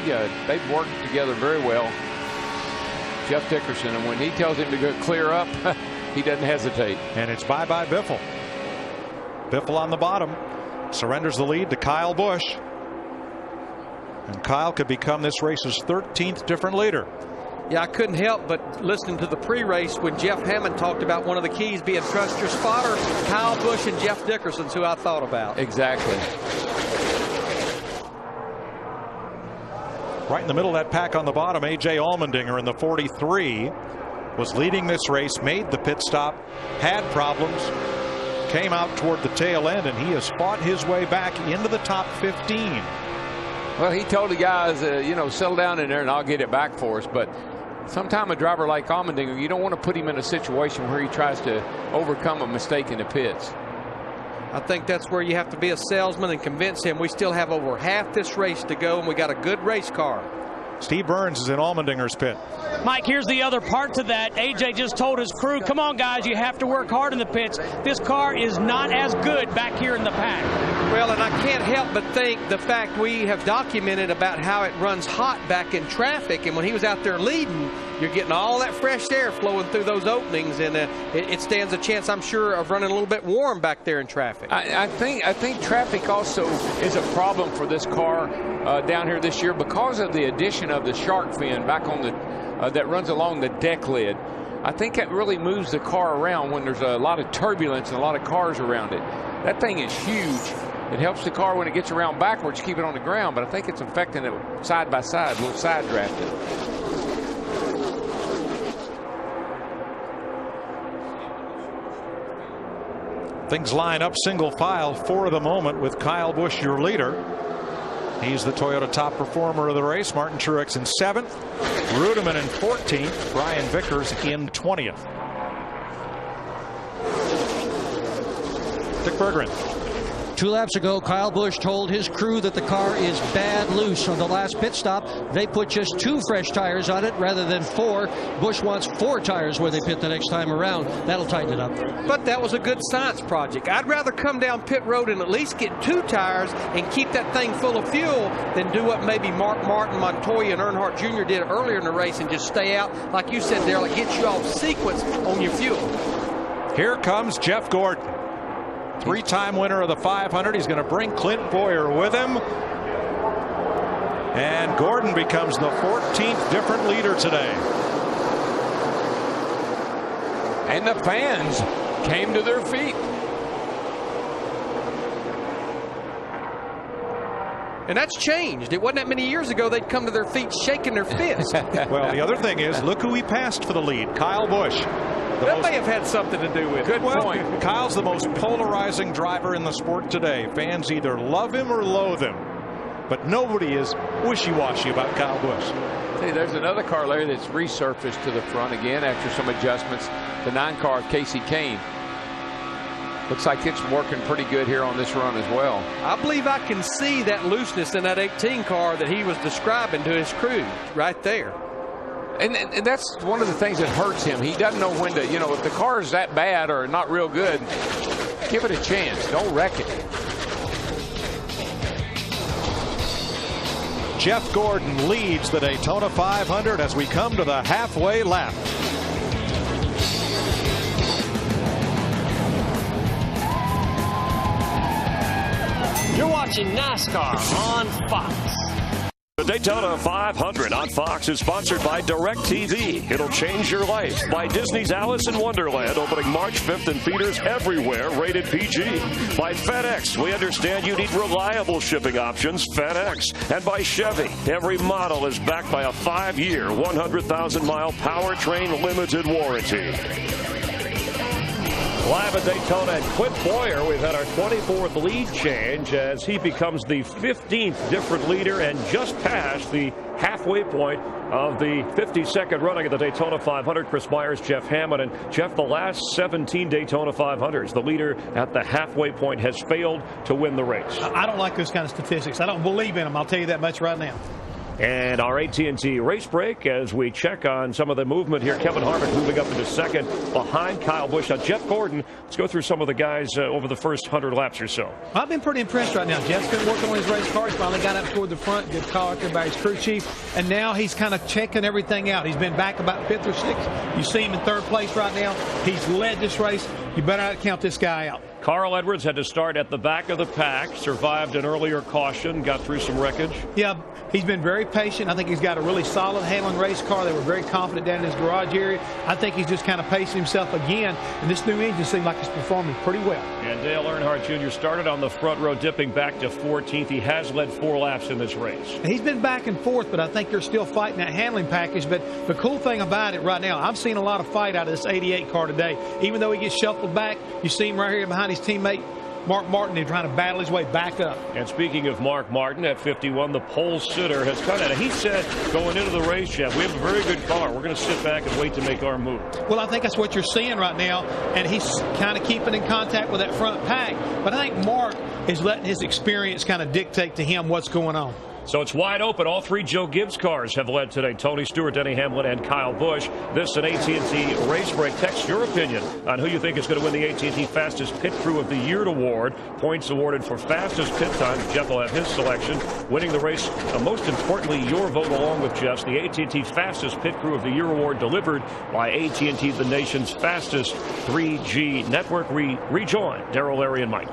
they've worked together very well, Jeff Dickerson, and when he tells him to go clear up, he doesn't hesitate. And it's bye-bye Biffle. Biffle on the bottom surrenders the lead to Kyle Busch, and Kyle could become this race's 13th different leader. Yeah, I couldn't help but listening to the pre-race when Jeff Hammond talked about one of the keys being trust your spotter. Kyle Busch and Jeff Dickerson's who I thought about. Exactly. Right in the middle of that pack on the bottom, A.J. Allmendinger in the 43 was leading this race, made the pit stop, had problems, came out toward the tail end, and he has fought his way back into the top 15. Well, he told the guys, you know, settle down in there and I'll get it back for us. But sometime a driver like Allmendinger, you don't want to put him in a situation where he tries to overcome a mistake in the pits. I think that's where you have to be a salesman and convince him we still have over half this race to go and we got a good race car. Steve Burns is in Allmendinger's pit. Mike, here's the other part to that. AJ just told his crew, come on, guys, you have to work hard in the pits. This car is not as good back here in the pack. Well, and I can't help but think the fact we have documented about how it runs hot back in traffic, and when he was out there leading, you're getting all that fresh air flowing through those openings, and it stands a chance, I'm sure, of running a little bit warm back there in traffic. I think traffic also is a problem for this car down here this year because of the addition of the shark fin back on the that runs along the deck lid. I think that really moves the car around when there's a lot of turbulence and a lot of cars around it. That thing is huge. It helps the car when it gets around backwards, keep it on the ground, but I think it's affecting it side by side, a little side drafted. Things line up single file for the moment with Kyle Busch, your leader. He's the Toyota top performer of the race. Martin Truex in 7th. Rudeman in 14th. Brian Vickers in 20th. Dick Berggren. 2 laps ago, Kyle Busch told his crew that the car is bad loose. On the last pit stop, they put just 2 fresh tires on it rather than 4. Busch wants 4 tires where they pit the next time around. That'll tighten it up. But that was a good science project. I'd rather come down pit road and at least get 2 tires and keep that thing full of fuel than do what maybe Mark Martin, Montoya, and Earnhardt Jr. did earlier in the race and just stay out, like you said there, like get you off sequence on your fuel. Here comes Jeff Gordon. 3-time winner of the 500. He's going to bring Clint Boyer with him. And Gordon becomes the 14th different leader today. And the fans came to their feet. And that's changed. It wasn't that many years ago they'd come to their feet shaking their fist. Well, the other thing is, look who he passed for the lead, Kyle Busch. That may have had something to do with it. Good point. Kyle's the most polarizing driver in the sport today. Fans either love him or loathe him. But nobody is wishy-washy about Kyle Busch. See, there's another car, Larry, that's resurfaced to the front again after some adjustments. The 9 car of Casey Kane. Looks like it's working pretty good here on this run as well. I believe I can see that looseness in that 18 car that he was describing to his crew right there. And that's one of the things that hurts him. He doesn't know when to, if the car is that bad or not real good, give it a chance. Don't wreck it. Jeff Gordon leads the Daytona 500 as we come to the halfway lap. You're watching NASCAR on Fox. The Daytona 500 on Fox is sponsored by DirecTV. It'll change your life. By Disney's Alice in Wonderland, opening March 5th in theaters everywhere, rated PG. By FedEx, we understand you need reliable shipping options, FedEx. And by Chevy, every model is backed by a 5-year, 100,000-mile powertrain limited warranty. Live at Daytona and Clint Boyer, we've had our 24th lead change as he becomes the 15th different leader and just passed the halfway point of the 52nd running of the Daytona 500. Chris Myers, Jeff Hammond, and Jeff, the last 17 Daytona 500s, the leader at the halfway point has failed to win the race. I don't like those kind of statistics. I don't believe in them. I'll tell you that much right now. And our AT&T race break as we check on some of the movement here. Kevin Harvick moving up into second behind Kyle Busch. Now, Jeff Gordon, let's go through some of the guys over the first 100 laps or so. I've been pretty impressed right now. Jeff's been working on his race car. He finally got up toward the front, good call out there by his crew chief. And now he's kind of checking everything out. He's been back about 5th or 6th. You see him in 3rd place right now. He's led this race. You better not count this guy out. Carl Edwards had to start at the back of the pack, survived an earlier caution, got through some wreckage. Yeah, he's been very patient. I think he's got a really solid Hamlin race car. They were very confident down in his garage area. I think he's just kind of pacing himself again, and this new engine seems like it's performing pretty well. And Dale Earnhardt Jr. started on the front row, dipping back to 14th. He has led 4 laps in this race. He's been back and forth, but I think they're still fighting that handling package. But the cool thing about it right now, I've seen a lot of fight out of this 88 car today. Even though he gets shuffled back, you see him right here behind his teammate Mark Martin. He's trying to battle his way back up. And speaking of Mark Martin at 51, the pole sitter has come in. And he said going into the race, Jeff, we have a very good car. We're going to sit back and wait to make our move. Well, I think that's what you're seeing right now. And he's kind of keeping in contact with that front pack. But I think Mark is letting his experience kind of dictate to him what's going on. So it's wide open. All three Joe Gibbs cars have led today. Tony Stewart, Denny Hamlin, and Kyle Busch. This is an AT&T Race Break. Text your opinion on who you think is going to win the AT&T Fastest Pit Crew of the Year award. Points awarded for fastest pit time. Jeff will have his selection. Winning the race, most importantly, your vote along with Jeff's. The AT&T Fastest Pit Crew of the Year award delivered by AT&T, the nation's fastest 3G network. We rejoin Darrell, Larry, and Mike.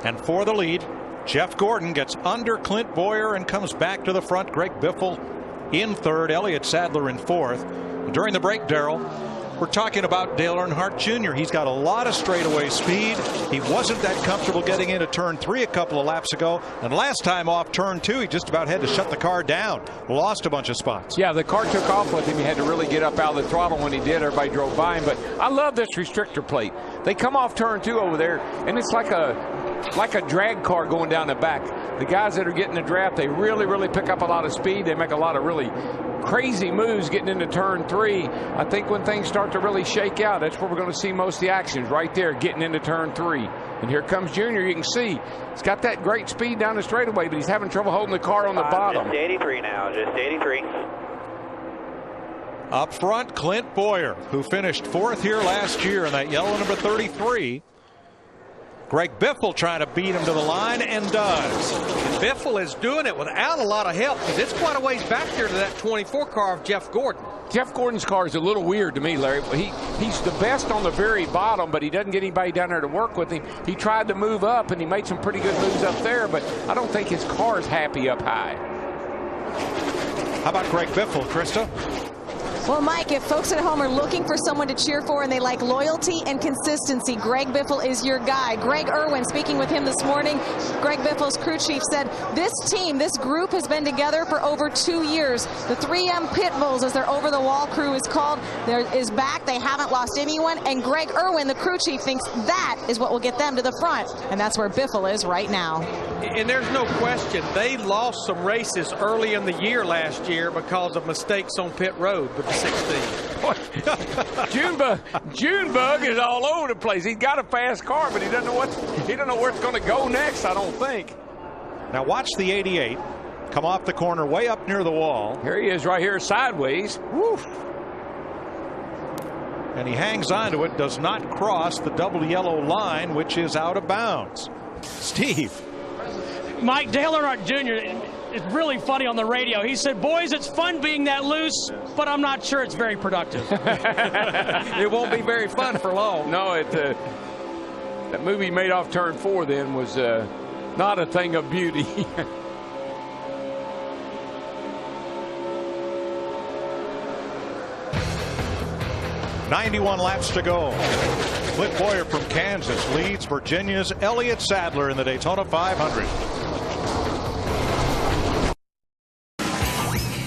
And for the lead, Jeff Gordon gets under Clint Boyer and comes back to the front. Greg Biffle in third, Elliott Sadler in fourth. During the break, Darrell, we're talking about Dale Earnhardt Jr. He's got a lot of straightaway speed. He wasn't that comfortable getting into turn 3 a couple of laps ago. And last time off turn 2, he just about had to shut the car down. Lost a bunch of spots. Yeah, the car took off with him. He had to really get up out of the throttle when he did. Everybody drove by him. But I love this restrictor plate. They come off turn 2 over there, and it's like a drag car going down the back. The guys that are getting the draft, they really pick up a lot of speed. They make a lot of really crazy moves getting into turn 3. I think when things start to really shake out, that's where we're going to see most of the actions, right there, getting into turn 3. And here comes Junior. You can see he's got that great speed down the straightaway, but he's having trouble holding the car on the bottom. Just 83 now, just 83. Up front, Clint Boyer, who finished 4th here last year in that yellow number 33. Greg Biffle trying to beat him to the line, and does. And Biffle is doing it without a lot of help, because it's quite a ways back there to that 24 car of Jeff Gordon. Jeff Gordon's car is a little weird to me, Larry. He's the best on the very bottom, but he doesn't get anybody down there to work with him. He tried to move up, and he made some pretty good moves up there, but I don't think his car is happy up high. How about Greg Biffle, Krista? Well, Mike, if folks at home are looking for someone to cheer for and they like loyalty and consistency, Greg Biffle is your guy. Greg Irwin, speaking with him this morning, Greg Biffle's crew chief, said this team, this group has been together for over 2 years. The 3M Pit Bulls, as their over-the-wall crew is called, is back. They haven't lost anyone. And Greg Irwin, the crew chief, thinks that is what will get them to the front. And that's where Biffle is right now. And there's no question, they lost some races early in the year last year because of mistakes on pit road with the 16. Junebug is all over the place. He's got a fast car, but he doesn't know where it's going to go next, I don't think. Now watch the 88 come off the corner way up near the wall. Here he is right here sideways. Woof. And he hangs onto it, does not cross the double yellow line, which is out of bounds. Steve. Mike, Dale Earnhardt Jr., it's really funny on the radio. He said, boys, it's fun being that loose, but I'm not sure it's very productive. It won't be very fun for long. No, that move he made off turn 4 then was not a thing of beauty. 91 laps to go. Clint Boyer from Kansas leads Virginia's Elliott Sadler in the Daytona 500.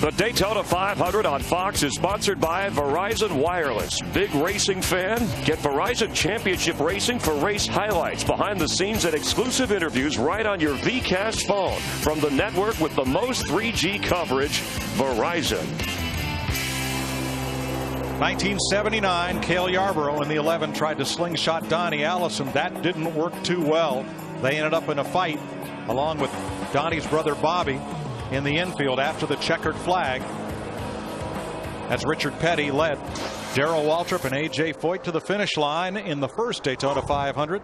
The Daytona 500 on Fox is sponsored by Verizon Wireless. Big racing fan? Get Verizon Championship Racing for race highlights, behind the scenes, and exclusive interviews right on your VCast phone. From the network with the most 3G coverage, Verizon. 1979, Cale Yarborough in the 11 tried to slingshot Donnie Allison. That didn't work too well. They ended up in a fight along with Donnie's brother Bobby in the infield after the checkered flag, as Richard Petty led Darrell Waltrip and A.J. Foyt to the finish line in the first Daytona 500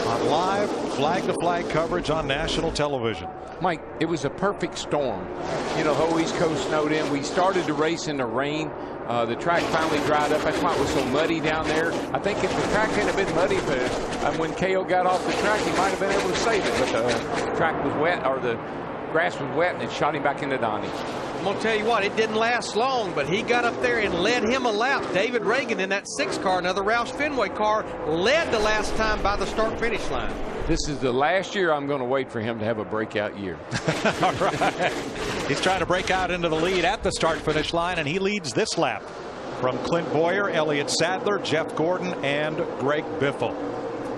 on live flag-to-flag coverage on national television. Mike, it was a perfect storm. You know, the whole East Coast snowed in. We started to race in the rain. The track finally dried up. That's why it was so muddy down there. I think if the track hadn't been muddy, but when Cale got off the track, he might have been able to save it. But the track was wet, or the grass was wet, and it shot him back into Donnie. I'm going to tell you what, it didn't last long, but he got up there and led him a lap. David Reagan in that 6 car, another Roush Fenway car, led the last time by the start-finish line. This is the last year I'm going to wait for him to have a breakout year. All right. He's trying to break out into the lead at the start-finish line, and he leads this lap from Clint Boyer, Elliott Sadler, Jeff Gordon, and Greg Biffle.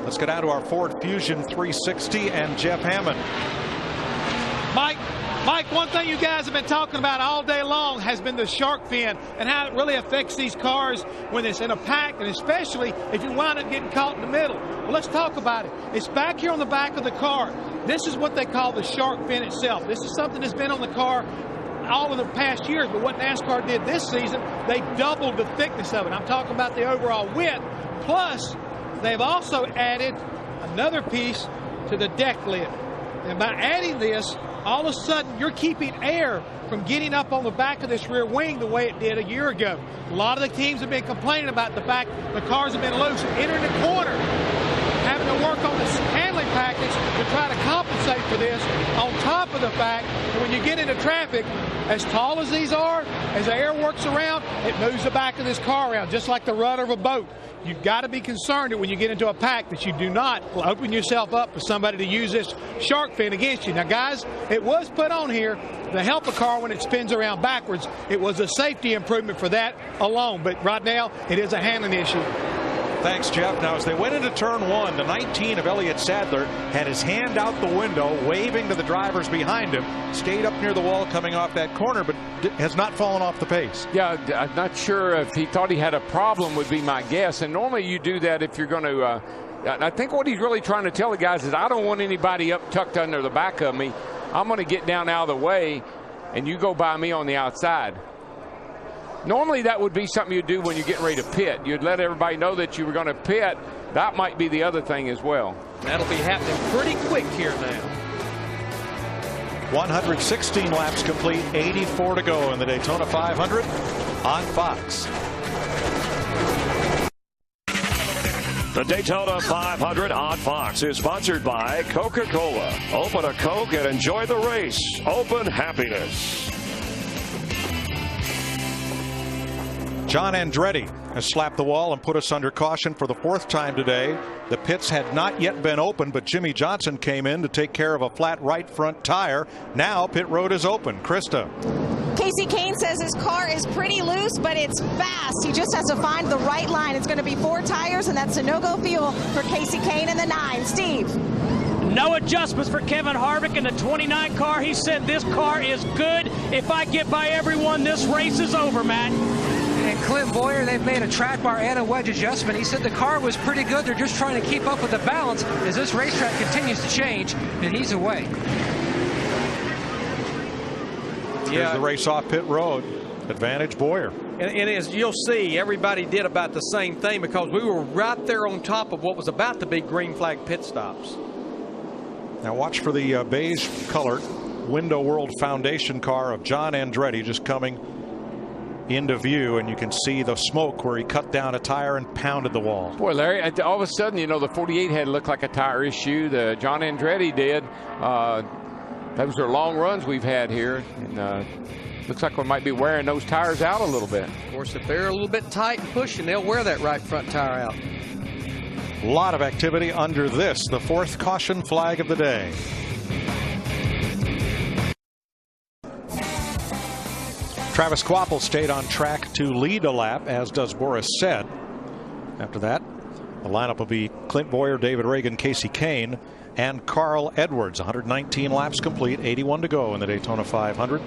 Let's get down to our Ford Fusion 360 and Jeff Hammond. Mike, Mike, one thing you guys have been talking about all day long has been the shark fin and how it really affects these cars when it's in a pack, and especially if you wind up getting caught in the middle. Well, let's talk about it. It's back here on the back of the car. This is what they call the shark fin itself. This is something that's been on the car all of the past years, but what NASCAR did this season, they doubled the thickness of it. I'm talking about the overall width, plus they've also added another piece to the deck lid. And by adding this, all of a sudden you're keeping air from getting up on the back of this rear wing the way it did a year ago. A lot of the teams have been complaining about the fact the cars have been loose, entering the corner, having to work on this handling package to try to compensate for this, on top of the fact that when you get into traffic, as tall as these are, as the air works around, it moves the back of this car around, just like the rudder of a boat. You've got to be concerned that when you get into a pack that you do not open yourself up for somebody to use this shark fin against you. Now, guys, it was put on here to help a car when it spins around backwards. It was a safety improvement for that alone, but right now it is a handling issue. Thanks, Jeff. Now, as they went into turn one, the 19 of Elliott Sadler had his hand out the window, waving to the drivers behind him, stayed up near the wall coming off that corner, but has not fallen off the pace. Yeah, I'm not sure if he thought he had a problem would be my guess. And normally you do that if you're going to I think what he's really trying to tell the guys is I don't want anybody up tucked under the back of me. I'm going to get down out of the way, and you go by me on the outside. Normally that would be something you'd do when you're getting ready to pit. You'd let everybody know that you were going to pit. That might be the other thing as well. That'll be happening pretty quick here now. 116 laps complete, 84 to go in the Daytona 500 on Fox. The Daytona 500 on Fox is sponsored by Coca-Cola. Open a Coke and enjoy the race. Open happiness. John Andretti has slapped the wall and put us under caution for the fourth time today. The pits had not yet been open, but Jimmy Johnson came in to take care of a flat right front tire. Now pit road is open. Krista. Casey Kane says his car is pretty loose, but it's fast. He just has to find the right line. It's going to be 4 tires, and that's a no-go fuel for Casey Kane in the 9. Steve. No adjustments for Kevin Harvick in the 29 car. He said this car is good. If I get by everyone, this race is over, Matt. And Clint Boyer, they've made a track bar and a wedge adjustment. He said the car was pretty good. They're just trying to keep up with the balance as this racetrack continues to change, and he's away. Here's the race off pit road. Advantage Boyer. And as you'll see, everybody did about the same thing because we were right there on top of what was about to be green flag pit stops. Now watch for the beige colored Window World Foundation car of John Andretti just coming into view, and you can see the smoke where he cut down a tire and pounded the wall. Boy, Larry, all of a sudden, you know, the 48 had looked like a tire issue. The John Andretti did. Those are long runs we've had here, and looks like we might be wearing those tires out a little bit. Of course, if they're a little bit tight and pushing, they'll wear that right front tire out. A lot of activity under this, the 4th caution flag of the day. Travis Kvapil stayed on track to lead a lap, as does Boris Said. After that, the lineup will be Clint Boyer, David Reagan, Casey Kane, and Carl Edwards. 119 laps complete, 81 to go in the Daytona 500.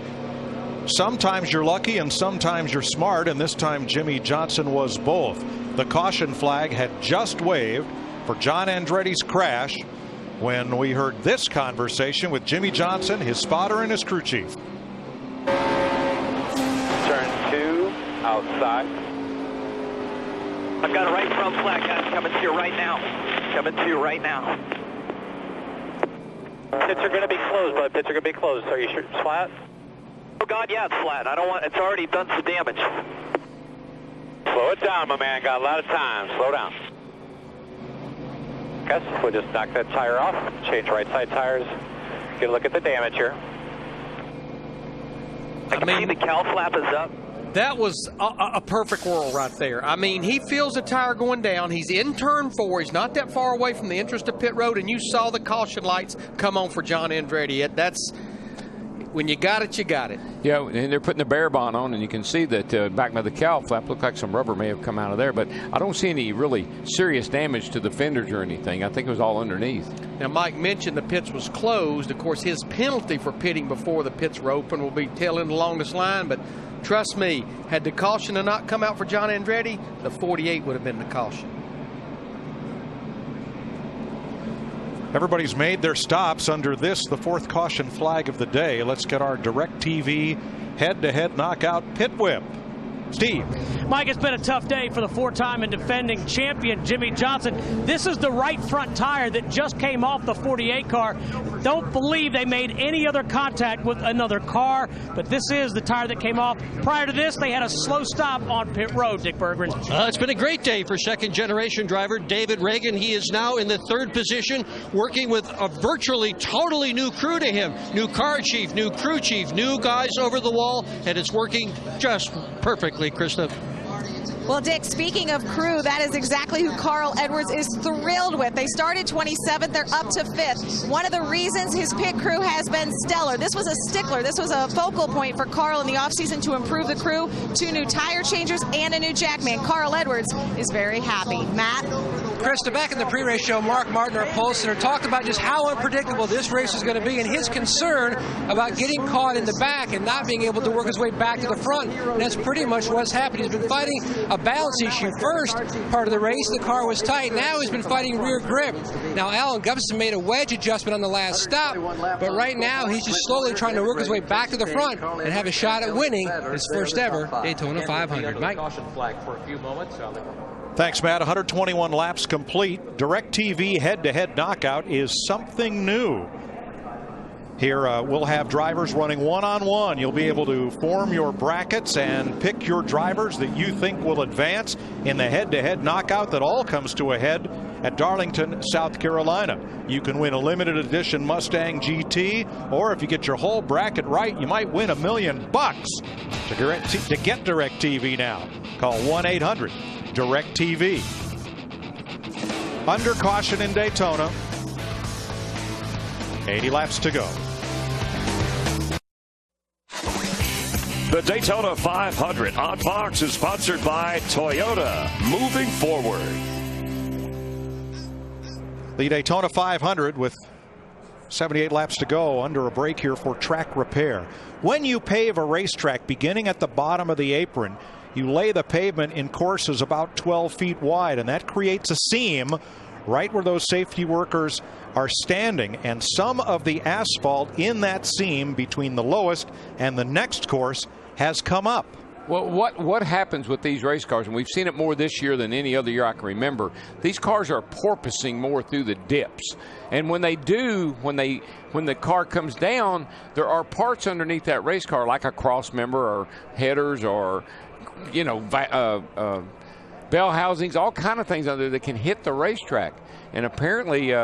Sometimes you're lucky and sometimes you're smart, and this time Jimmy Johnson was both. The caution flag had just waved for John Andretti's crash when we heard this conversation with Jimmy Johnson, his spotter, and his crew chief. Turn 2, outside. I've got a right front flag, guys, coming to you right now. Coming to you right now. Pits are going to be closed, bud. Pits are going to be closed. Are you sure it's flat? Oh, God, yeah, it's flat. I don't want, it's already done some damage. Slow it down, my man. Got a lot of time. Slow down. Guys, we'll just knock that tire off. Change right side tires. Get a look at the damage here. I can see the cowl flap is up. That was a perfect whirl right there. I mean, he feels the tire going down. He's in turn 4. He's not that far away from the entrance to pit road, and you saw the caution lights come on for John Andretti. When you got it, you got it. Yeah, and they're putting the bear bond on, and you can see that back by the cowl flap looked like some rubber may have come out of there, but I don't see any really serious damage to the fenders or anything. I think it was all underneath. Now, Mike mentioned the pits was closed. Of course, his penalty for pitting before the pits were open will be tail end the longest line, but trust me, had the caution not come out for John Andretti, the 48 would have been the caution. Everybody's made their stops under this, the fourth caution flag of the day. Let's get our DirecTV head-to-head knockout pit whip. Steve. Mike, it's been a tough day for the four-time and defending champion Jimmie Johnson. This is the right front tire that just came off the 48 car. Don't believe they made any other contact with another car, but this is the tire that came off. Prior to this, they had a slow stop on pit road, Dick Berggren. It's been a great day for second-generation driver David Reagan. He is now in the third position, working with a virtually totally new crew to him. New car chief, new crew chief, new guys over the wall, and it's working just perfectly, Krista. Well, Dick, speaking of crew, that is exactly who Carl Edwards is thrilled with. They started 27th, they're up to 5th. One of the reasons his pit crew has been stellar. This was a stickler. This was a focal point for Carl in the offseason to improve the crew. 2 new tire changers and a new jackman. Carl Edwards is very happy. Matt? Krista, back in the pre-race show, Mark Martin, our pole sitter, talked about just how unpredictable this race is going to be and his concern about getting caught in the back and not being able to work his way back to the front. And that's pretty much what's happened. He's been fighting a balance issue first part of the race. The car was tight. Now he's been fighting rear grip. Now Alan Gubson made a wedge adjustment on the last stop, but right now he's just slowly trying to work his way back to the front and have a shot at winning his first ever Daytona 500. Mike? Thanks, Matt. 121 laps complete. DirecTV head-to-head knockout is something new. Here we'll have drivers running one-on-one. You'll be able to form your brackets and pick your drivers that you think will advance in the head-to-head knockout that all comes to a head at Darlington, South Carolina. You can win a limited edition Mustang GT, or if you get your whole bracket right, you might win $1 million to get DirecTV now. Call 1-800-DirecTV. Under caution in Daytona. 80 laps to go. The Daytona 500 on Fox is sponsored by Toyota. Moving forward. The Daytona 500 with 78 laps to go, under a break here for track repair. When you pave a racetrack beginning at the bottom of the apron, you lay the pavement in courses about 12 feet wide, and that creates a seam right where those safety workers are standing, and some of the asphalt in that seam between the lowest and the next course has come up. Well, what happens with these race cars, and we've seen it more this year than any other year I can remember, these cars are porpoising more through the dips. And when they do, when the car comes down, there are parts underneath that race car, like a cross member or headers or, you know, bell housings, all kind of things under there that can hit the racetrack. And apparently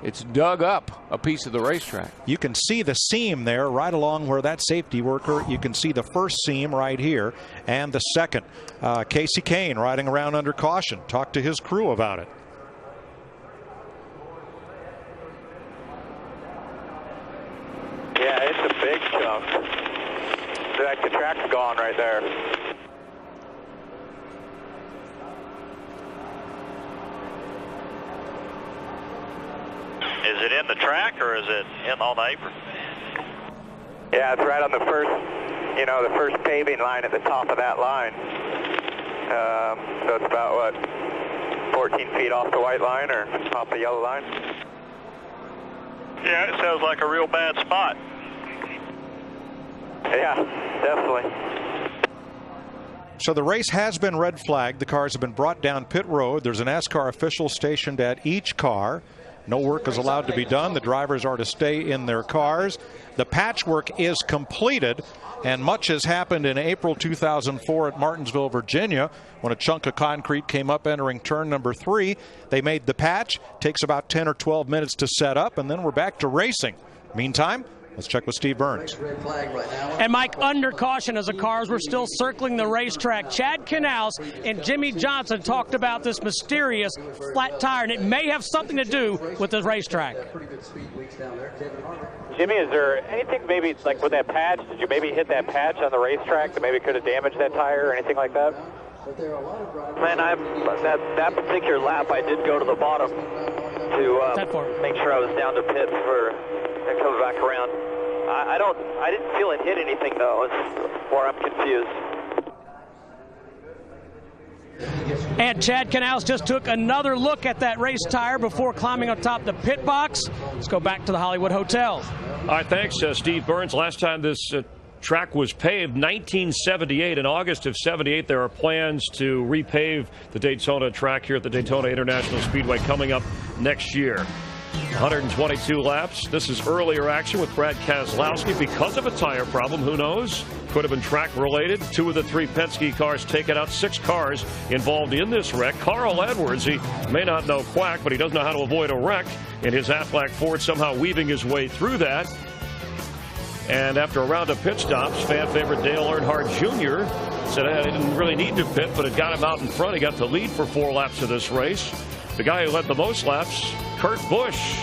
it's dug up a piece of the racetrack. You can see the seam there right along where that safety worker, you can see the first seam right here and the second. Casey Kane riding around under caution. Talked to his crew about it. Yeah, it's a big chunk. Like the track's gone right there. Is it in the track or is it on the apron? Yeah, it's right on the first, the first paving line at the top of that line. So it's about, 14 feet off the white line or off the yellow line? Yeah, it sounds like a real bad spot. Yeah, definitely. So the race has been red flagged. The cars have been brought down pit road. There's an NASCAR official stationed at each car. No work is allowed to be done. The drivers are to stay in their cars. The patchwork is completed, and much has happened in April 2004 at Martinsville, Virginia, when a chunk of concrete came up entering turn number 3. They made the patch. Takes about 10 or 12 minutes to set up, and then we're back to racing. Meantime, Let's check with Steve Burns. And Mike, under caution as the cars were still circling the racetrack. Chad Knaus and Jimmy Johnson talked about this mysterious flat tire, and it may have something to do with the racetrack. Jimmy, is there anything maybe like with that patch? Did you maybe hit that patch on the racetrack that maybe could have damaged that tire or anything like that? Man, that particular lap, I did go to the bottom to make sure I was down to pit for and coming back around. I didn't feel it hit anything though. It's where I'm confused. And Chad Knaus just took another look at that race tire before climbing on top of the pit box. Let's go back to the Hollywood Hotel. All right, thanks, Steve Burns. Last time this track was paved, 1978. In August of 78, there are plans to repave the Daytona track here at the Daytona International Speedway coming up next year. 122 laps. This is earlier action with Brad Keselowski because of a tire problem. Who knows? Could have been track related. 2 of the 3 Penske cars taken out. 6 cars involved in this wreck. Carl Edwards, he may not know quack, but he does know how to avoid a wreck. In his Aflac Ford, somehow weaving his way through that. And after a round of pit stops, fan favorite Dale Earnhardt Jr. said he didn't really need to pit, but it got him out in front. He got the lead for 4 laps of this race. The guy who led the most laps, Kurt Busch,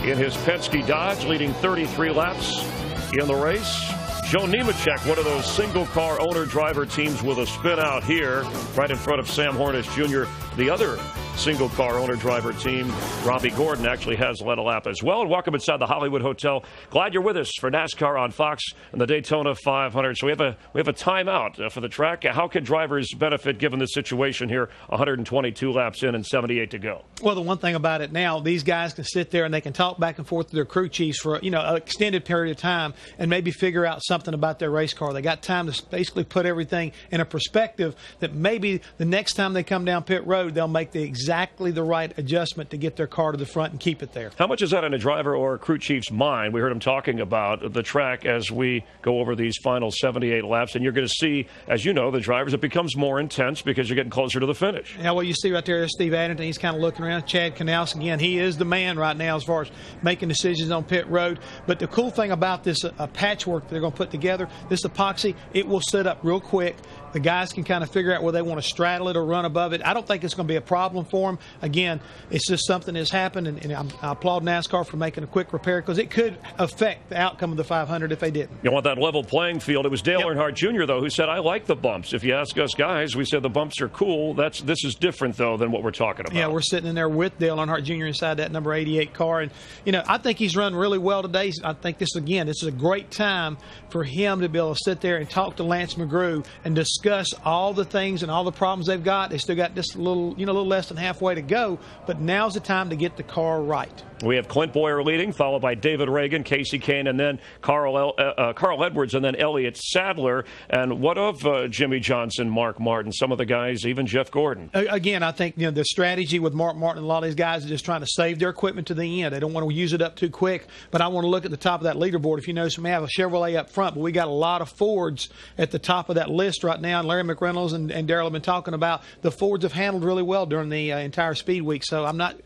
in his Penske Dodge, leading 33 laps in the race. Joe Nemechek, one of those single-car owner-driver teams with a spin out here, right in front of Sam Hornish Jr. The other single-car owner-driver team, Robbie Gordon, actually has led a lap as well. And welcome inside the Hollywood Hotel. Glad you're with us for NASCAR on Fox and the Daytona 500. So we have a timeout for the track. How can drivers benefit given the situation here? 122 laps in and 78 to go. Well, the one thing about it now, these guys can sit there and they can talk back and forth to their crew chiefs for an extended period of time and maybe figure out something about their race car. They got time to basically put everything in a perspective that maybe the next time they come down pit road, they'll make exactly the right adjustment to get their car to the front and keep it there. How much is that in a driver or a crew chief's mind? We heard him talking about the track as we go over these final 78 laps, and you're going to see, as you know, the drivers, it becomes more intense because you're getting closer to the finish. Yeah, well, you see right there is Steve Addington. He's kind of looking around. Chad Knaus, again, he is the man right now as far as making decisions on pit road. But the cool thing about this patchwork that they're going to put together, this epoxy, it will set up real quick. The guys can kind of figure out whether they want to straddle it or run above it. I don't think it's going to be a problem for them. Again, it's just something that's happened, and I applaud NASCAR for making a quick repair because it could affect the outcome of the 500 if they didn't. You want that level playing field. It was Dale Earnhardt Jr., though, who said, I like the bumps. If you ask us guys, we said the bumps are cool. This is different, though, than what we're talking about. Yeah, we're sitting in there with Dale Earnhardt Jr. inside that number 88 car. And, I think he's run really well today. I think this is a great time for him to be able to sit there and talk to Lance McGrew and discuss all the things and all the problems they've got. They still got just a little less than halfway to go, but now's the time to get the car right. We have Clint Boyer leading, followed by David Reagan, Casey Kane, and then Carl Edwards, and then Elliott Sadler. And what of Jimmy Johnson, Mark Martin, some of the guys, even Jeff Gordon? Again, I think the strategy with Mark Martin and a lot of these guys is just trying to save their equipment to the end. They don't want to use it up too quick. But I want to look at the top of that leaderboard. If you notice, we may have a Chevrolet up front, but we got a lot of Fords at the top of that list right now. And Larry McReynolds and Darrell have been talking about the Fords have handled really well during the entire speed week. So I'm not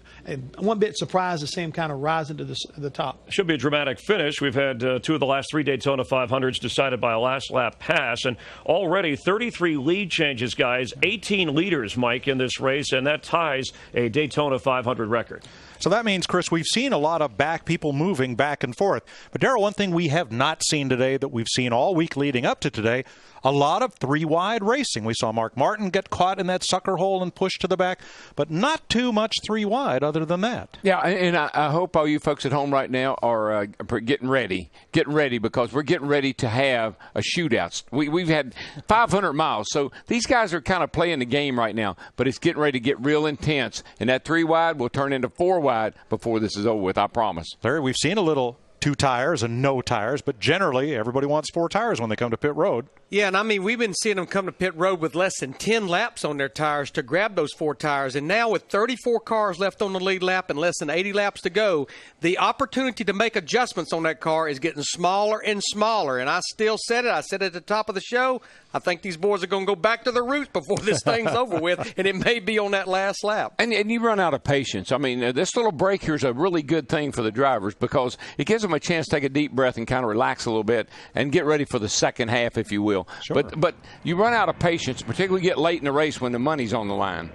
one bit surprised to see him kind of rising to the top. Should be a dramatic finish. We've had 2 of the last 3 Daytona 500s decided by a last lap pass, and already 33 lead changes, guys. 18 leaders, Mike, in this race, and that ties a Daytona 500 record. So that means, Chris, we've seen a lot of people moving back and forth. But, Darrell, one thing we have not seen today that we've seen all week leading up to today, a lot of 3-wide racing. We saw Mark Martin get caught in that sucker hole and pushed to the back, but not too much 3-wide other than that. Yeah, and I hope all you folks at home right now are getting ready because we're getting ready to have a shootout. We've had 500 miles, so these guys are kind of playing the game right now, but it's getting ready to get real intense, and that 3-wide will turn into 4-wide before this is over with, I promise. Larry, we've seen a little 2 tires and no tires, but generally everybody wants 4 tires when they come to pit road. Yeah, and I mean, we've been seeing them come to pit road with less than 10 laps on their tires to grab those 4 tires. And now with 34 cars left on the lead lap and less than 80 laps to go, the opportunity to make adjustments on that car is getting smaller and smaller. And I still said it. I said it at the top of the show. I think these boys are going to go back to their roots before this thing's over with, and it may be on that last lap. And you run out of patience. I mean, this little break here is a really good thing for the drivers because it gives them a chance to take a deep breath and kind of relax a little bit and get ready for the second half, if you will. Sure. But you run out of patience, particularly get late in the race when the money's on the line.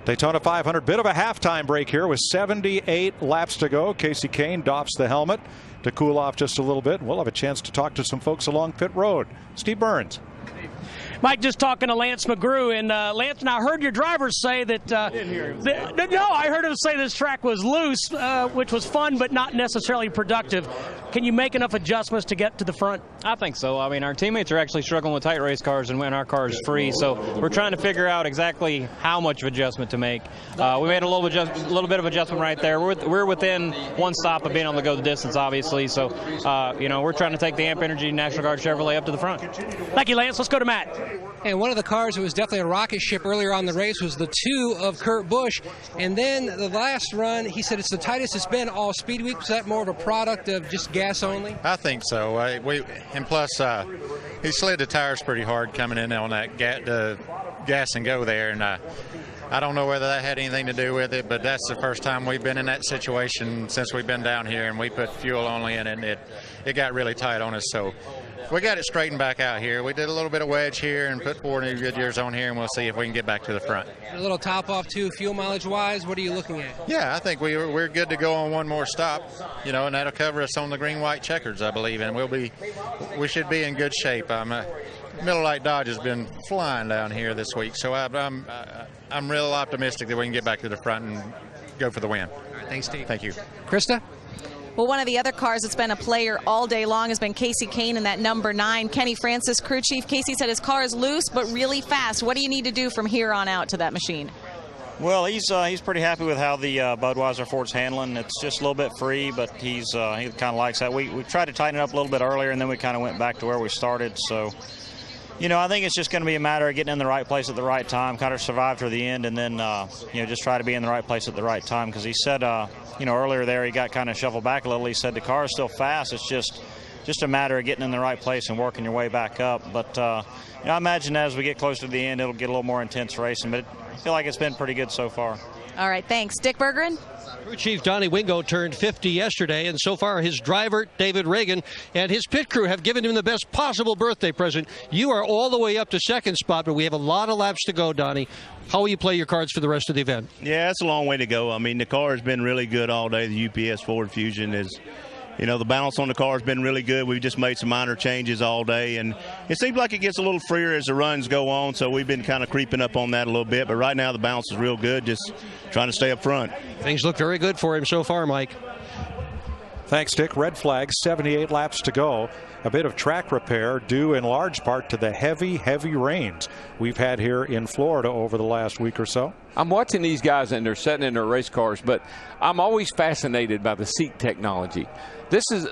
Daytona 500, bit of a halftime break here with 78 laps to go. Casey Kane doffs the helmet to cool off just a little bit. We'll have a chance to talk to some folks along pit road. Steve Burns. Mike, just talking to Lance McGrew, and Lance, now I heard your drivers say that. No, I heard him say this track was loose, which was fun but not necessarily productive. Can you make enough adjustments to get to the front? I think so. I mean, our teammates are actually struggling with tight race cars, and when our car is free, so we're trying to figure out exactly how much of adjustment to make. We made a little bit of adjustment right there. We're within one stop of being able to go the distance, obviously. So, we're trying to take the Amp Energy National Guard Chevrolet up to the front. Thank you, Lance. Let's go to Matt. And one of the cars that was definitely a rocket ship earlier on the race was the 2 of Kurt Busch. And then the last run, he said it's the tightest it's been all speed week. Was that more of a product of just gas only? I think so. And plus, he slid the tires pretty hard coming in on that gas and go there. And I don't know whether that had anything to do with it, but that's the first time we've been in that situation since we've been down here, and we put fuel only in it, and it got really tight on us. So we got it straightened back out here. We did a little bit of wedge here and put 4 new Goodyears on here, and we'll see if we can get back to the front. A little top off too, fuel mileage wise. What are you looking at? Yeah, I think we're good to go on one more stop, and that'll cover us on the green white checkers, I believe, and we should be in good shape. Miller Lite Dodge has been flying down here this week, so I'm real optimistic that we can get back to the front and go for the win. All right, thanks, Steve. Thank you, Krista. Well, one of the other cars that's been a player all day long has been Casey Kane in that number 9. Kenny Francis, crew chief. Casey said his car is loose but really fast. What do you need to do from here on out to that machine? Well, he's pretty happy with how the Budweiser Ford's handling. It's just a little bit free, but he kind of likes that. We tried to tighten it up a little bit earlier, and then we kind of went back to where we started. So, I think it's just going to be a matter of getting in the right place at the right time, kind of survive to the end, and then, just try to be in the right place at the right time. Because he said, earlier there he got kind of shuffled back a little. He said the car is still fast. It's just a matter of getting in the right place and working your way back up. But, I imagine as we get closer to the end, it'll get a little more intense racing. But I feel like it's been pretty good so far. All right, thanks. Dick Bergeron? Crew Chief Donnie Wingo turned 50 yesterday, and so far his driver, David Reagan, and his pit crew have given him the best possible birthday present. You are all the way up to second spot, but we have a lot of laps to go, Donnie. How will you play your cards for the rest of the event? Yeah, it's a long way to go. I mean, the car has been really good all day. The UPS Ford Fusion is, the balance on the car has been really good. We've just made some minor changes all day, and it seems like it gets a little freer as the runs go on, so we've been kind of creeping up on that a little bit. But right now the balance is real good, just trying to stay up front. Things look very good for him so far, Mike. Thanks, Dick. Red flag, 78 laps to go. A bit of track repair due in large part to the heavy rains we've had here in Florida over the last week or so. I'm watching these guys, and they're sitting in their race cars, but I'm always fascinated by the seat technology.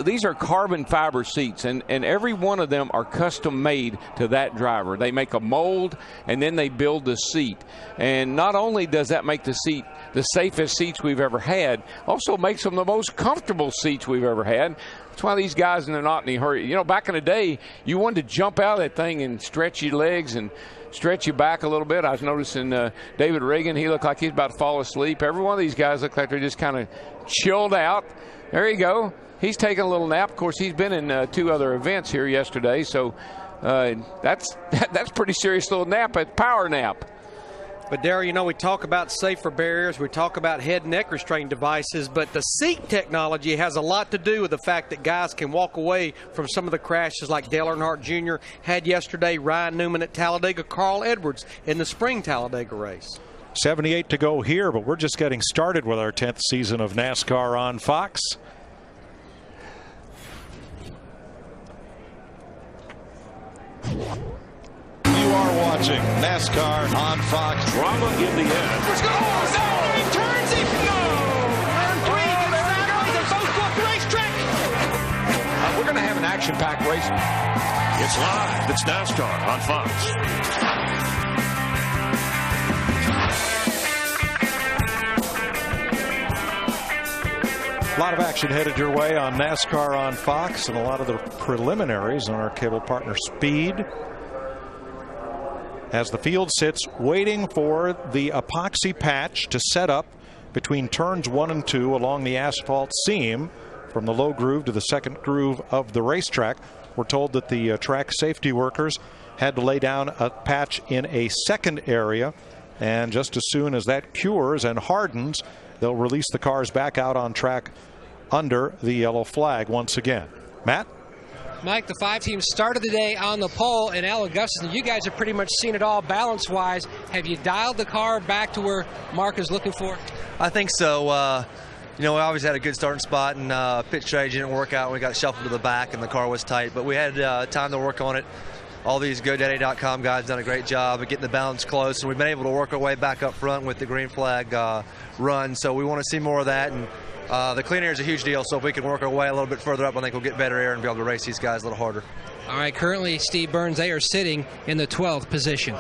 These are carbon fiber seats, and every one of them are custom made to that driver. They make a mold, and then they build the seat. And not only does that make the seat the safest seats we've ever had, also makes them the most comfortable seats we've ever had. That's why these guys, they're not in any hurry. Back in the day, you wanted to jump out of that thing and stretch your legs and stretch your back a little bit. I was noticing David Reagan, he looked like he's about to fall asleep. Every one of these guys look like they're just kind of chilled out. There you go. He's taking a little nap. Of course, he's been in 2 other events here yesterday, so that's pretty serious little nap, a power nap. But, Darryl, we talk about safer barriers, we talk about head and neck restraint devices, but the seat technology has a lot to do with the fact that guys can walk away from some of the crashes like Dale Earnhardt Jr. had yesterday, Ryan Newman at Talladega, Carl Edwards in the spring Talladega race. 78 to go here, but we're just getting started with our 10th season of NASCAR on Fox. You are watching NASCAR on Fox. Drama in the end. Let's go! Oh, no! He turns it! No! Turn 3 gets sideways and both go up the racetrack! We're going to have an action-packed race. It's live. It's NASCAR on Fox. A lot of action headed your way on NASCAR on Fox, and a lot of the preliminaries on our cable partner Speed. As the field sits waiting for the epoxy patch to set up between turns 1 and 2 along the asphalt seam from the low groove to the second groove of the racetrack. We're told that the track safety workers had to lay down a patch in a second area, and just as soon as that cures and hardens, they'll release the cars back out on track under the yellow flag once again. Matt? Mike, the 5 teams started the day on the pole, and Al Augustin, you guys have pretty much seen it all balance-wise. Have you dialed the car back to where Mark is looking for? I think so. We always had a good starting spot, and pit strategy didn't work out. We got shuffled to the back, and the car was tight. But we had time to work on it. All these GoDaddy.com guys done a great job of getting the balance close, and we've been able to work our way back up front with the green flag run. So we want to see more of that. And the clean air is a huge deal, so if we can work our way a little bit further up, I think we'll get better air and be able to race these guys a little harder. All right, currently, Steve Burns, they are sitting in the 12th position.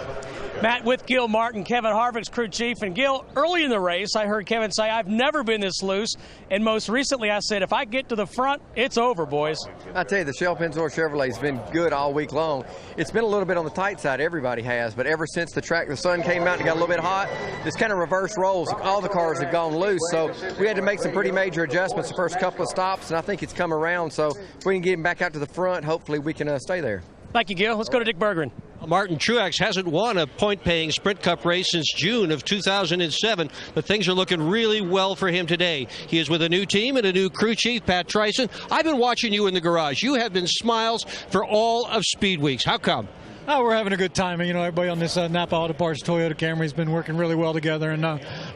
Matt with Gil Martin, Kevin Harvick's crew chief. And Gil, early in the race, I heard Kevin say, I've never been this loose. And most recently, I said, if I get to the front, it's over, boys. I tell you, the Shell Pennzoil Chevrolet has been good all week long. It's been a little bit on the tight side, everybody has, but ever since the sun came out and got a little bit hot, it's kind of reverse roles. All the cars have gone loose, so we had to make some pretty major adjustments the first couple of stops, and I think it's come around. So if we can get him back out to the front, hopefully we can stay there. Thank you, Gil. Let's go to Dick Berggren. Martin Truex hasn't won a point-paying Sprint Cup race since June of 2007, but things are looking really well for him today. He is with a new team and a new crew chief, Pat Tryson. I've been watching you in the garage. You have been smiles for all of Speed Weeks. How come? Oh, we're having a good time. Everybody on this Napa Auto Parts Toyota Camry has been working really well together, and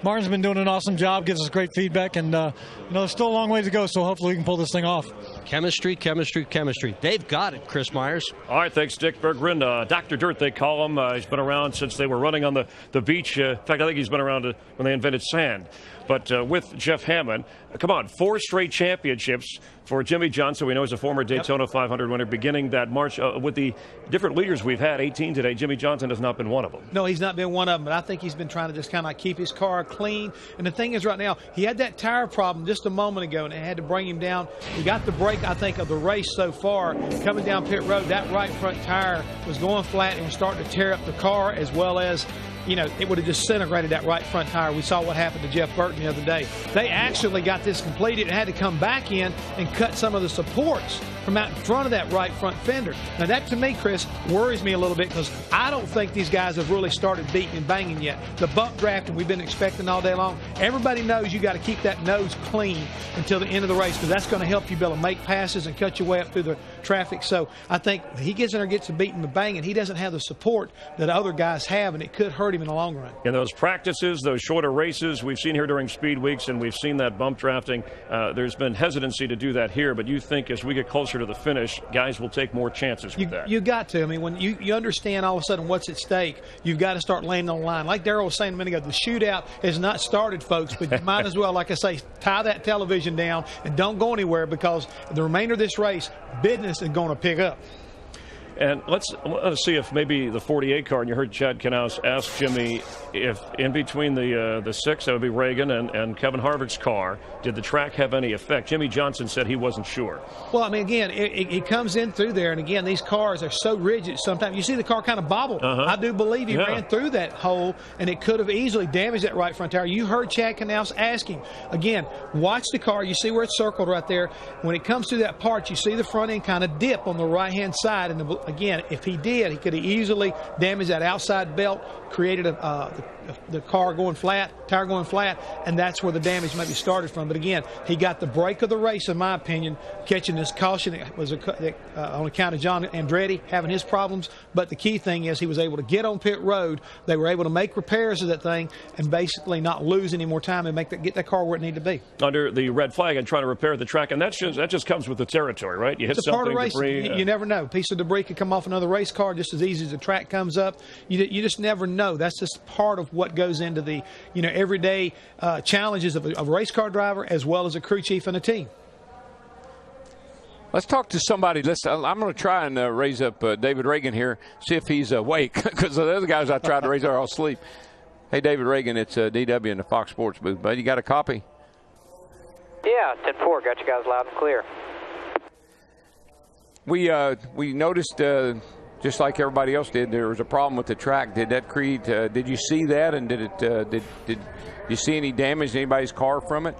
Martin's been doing an awesome job, gives us great feedback, and there's still a long way to go, so hopefully we can pull this thing off. Chemistry, chemistry, chemistry. They've got it, Chris Myers. All right, thanks, Dick Berggren. Dr. Dirt, they call him. He's been around since they were running on the beach. In fact, I think he's been around when they invented sand. But with Jeff Hammond, come on, 4 straight championships for Jimmy Johnson. We know he's a former Daytona 500 winner. Beginning that March with the different leaders we've had, 18 today, Jimmy Johnson has not been one of them. No, he's not been one of them, but I think he's been trying to just kind of keep his car clean. And the thing is right now, he had that tire problem just a moment ago, and it had to bring him down. He got the break, I think, of the race so far. Coming down pit road, that right front tire was going flat and was starting to tear up the car, as well as it would have disintegrated that right front tire. We saw what happened to Jeff Burton the other day. They actually got this completed and had to come back in and cut some of the supports from out in front of that right front fender. Now that, to me, Chris, worries me a little bit, because I don't think these guys have really started beating and banging yet. The bump drafting we've been expecting all day long. Everybody knows you got to keep that nose clean until the end of the race, because that's going to help you be able to make passes and cut your way up through the traffic. So I think he gets in there, gets to beating and banging. He doesn't have the support that other guys have, and it could hurt him in the long run. In those practices, those shorter races we've seen here during Speed Weeks, and we've seen that bump drafting, there's been hesitancy to do that here, but you think as we get closer to the finish, guys will take more chances with that. You got to. I mean, when you understand all of a sudden what's at stake, you've got to start laying on the line. Like Darrell was saying a minute ago, the shootout has not started, folks, but you might as well, like I say, tie that television down and don't go anywhere, because the remainder of this race, business is going to pick up. And let's see if maybe the 48 car, and you heard Chad Knaus ask Jimmy if in between the 6, that would be Reagan and Kevin Harvick's car, did the track have any effect? Jimmy Johnson said he wasn't sure. Well, I mean, again, it comes in through there, and again, these cars are so rigid sometimes. You see the car kind of bobble. I do believe he ran through that hole, and it could have easily damaged that right front tire. You heard Chad Knaus asking. Again, watch the car. You see where it's circled right there. When it comes to that part, you see the front end kind of dip on the right-hand side, and again, if he did, he could have easily damaged that outside belt, created the car going flat, tire going flat, and that's where the damage maybe started from. But again, he got the break of the race, in my opinion, catching this caution. It was on account of John Andretti having his problems, but the key thing is he was able to get on pit road. They were able to make repairs to that thing and basically not lose any more time and get that car where it needed to be. Under the red flag and trying to repair the track, and that just comes with the territory, right? You hit it's a part of race. Debris. You never know. A piece of debris could come off another race car just as easy as the track comes up. You just never know. That's just part of what goes into the everyday challenges of a race car driver as well as a crew chief and a team. Let's talk to somebody. I'm going to try and raise up David Reagan here, see if he's awake, because the other guys I tried to raise are all asleep. Hey, David Reagan, it's DW in the Fox Sports booth, bud. You got a copy? Yeah, 10-4. Got you guys loud and clear. We noticed, just like everybody else did, there was a problem with the track. Did that create? Did you see that? And did you see any damage to anybody's car from it?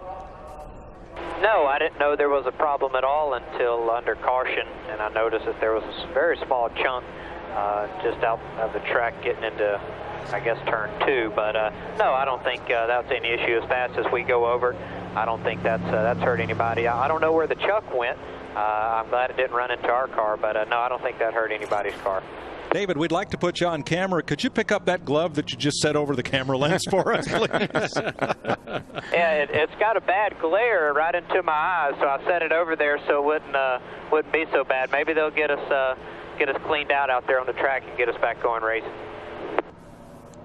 No, I didn't know there was a problem at all until under caution, and I noticed that there was a very small chunk just out of the track getting into, I guess, turn 2. But no, I don't think that's any issue. As fast as we go over, I don't think that's hurt anybody. I don't know where the chuck went. I'm glad it didn't run into our car, but no, I don't think that hurt anybody's car. David, we'd like to put you on camera. Could you pick up that glove that you just set over the camera lens for us, please? Yeah, it's got a bad glare right into my eyes, so I set it over there so it wouldn't be so bad. Maybe they'll get us cleaned out there on the track and get us back going racing.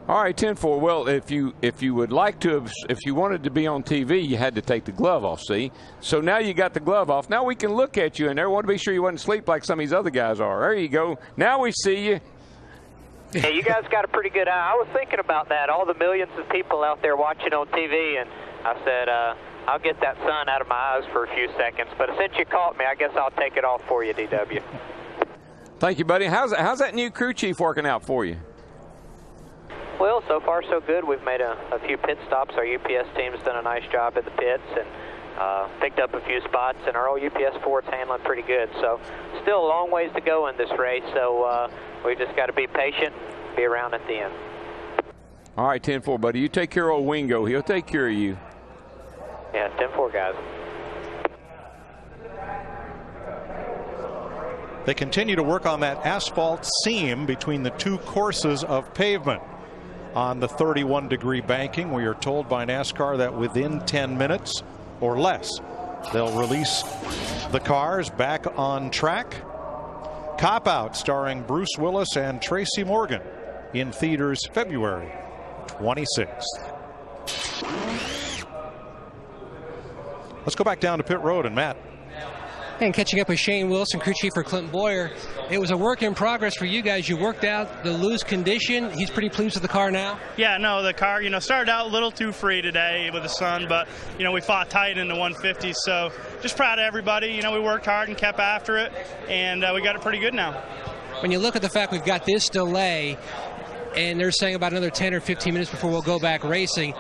All right, 10-4. Well, if you would like to, if you wanted to be on TV, you had to take the glove off, see? So now you got the glove off. Now we can look at you in there. Want to be sure you wasn't asleep like some of these other guys are. There you go. Now we see you. Yeah, you guys got a pretty good eye. I was thinking about that, all the millions of people out there watching on TV, and I said, I'll get that sun out of my eyes for a few seconds. But since you caught me, I guess I'll take it off for you, DW. Thank you, buddy. How's that new crew chief working out for you? Well, so far so good. We've made a few pit stops. Our UPS team's done a nice job at the pits and picked up a few spots, and our old UPS Ford's handling pretty good. So still a long ways to go in this race, so we just got to be patient and be around at the end. All right, 10-4, buddy. You take care of old Wingo. He'll take care of you. Yeah, 10-4, guys. They continue to work on that asphalt seam between the two courses of pavement. On the 31-degree banking, we are told by NASCAR that within 10 minutes or less, they'll release the cars back on track. Cop Out, starring Bruce Willis and Tracy Morgan, in theaters February 26th. Let's go back down to pit road, and Matt. And catching up with Shane Wilson, crew chief for Clinton Boyer. It was a work in progress for you guys. You worked out the loose condition. He's pretty pleased with the car now. Yeah, no, the car, started out a little too free today with the sun, but, we fought tight in the 150s. So just proud of everybody. We worked hard and kept after it, and we got it pretty good now. When you look at the fact we've got this delay, and they're saying about another 10 or 15 minutes before we'll go back racing,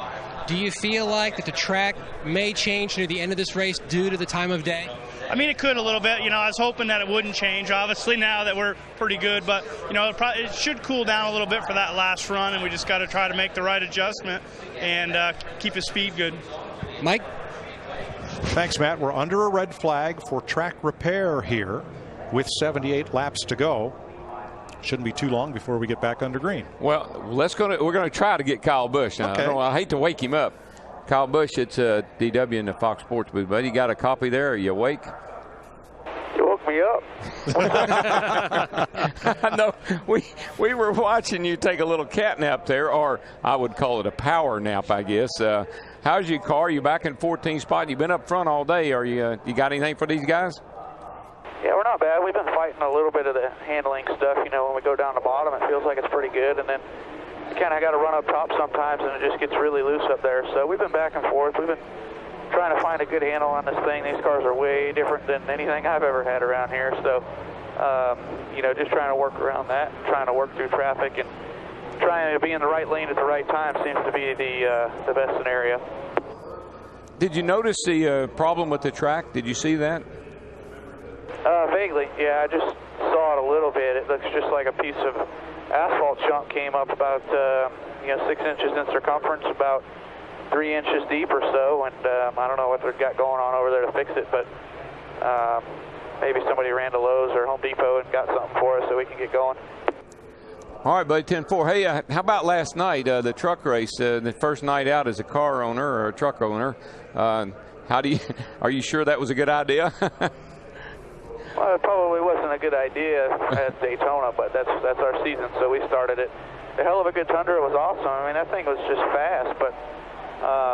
do you feel like that the track may change near the end of this race due to the time of day? I mean, it could a little bit. I was hoping that it wouldn't change, obviously, now that we're pretty good. But, it should cool down a little bit for that last run, and we just got to try to make the right adjustment and keep his speed good. Mike? Thanks, Matt. We're under a red flag for track repair here with 78 laps to go. Shouldn't be too long before we get back under green. Well, we're going to try to get Kyle Busch. Now, okay. I hate to wake him up. Kyle Busch, it's DW in the Fox Sports booth. Buddy, you got a copy there? Are you awake? You woke me up. I know. We were watching you take a little cat nap there, or I would call it a power nap, I guess. How's your car? You back in 14th spot? You've been up front all day. Are you got anything for these guys? Yeah, we're not bad. We've been fighting a little bit of the handling stuff. When we go down the bottom, it feels like it's pretty good, and then kind of got to run up top sometimes, and it just gets really loose up there. So we've been back and forth. We've been trying to find a good handle on this thing. These cars are way different than anything I've ever had around here. So, just trying to work around that, trying to work through traffic, and trying to be in the right lane at the right time seems to be the best scenario. Did you notice the problem with the track? Did you see that? Vaguely, yeah. I just saw it a little bit. It looks just like a piece of asphalt chunk came up about 6 inches in circumference, about 3 inches deep or so, and I don't know what they've got going on over there to fix it, but maybe somebody ran to Lowe's or Home Depot and got something for us so we can get going. All right, buddy, 10-4. Hey, how about last night, the truck race, the first night out as a car owner or a truck owner? Are you sure that was a good idea? Well, it probably wasn't a good idea at Daytona, but that's our season, so we started it. A hell of a good Tundra. It was awesome. I mean, that thing was just fast, but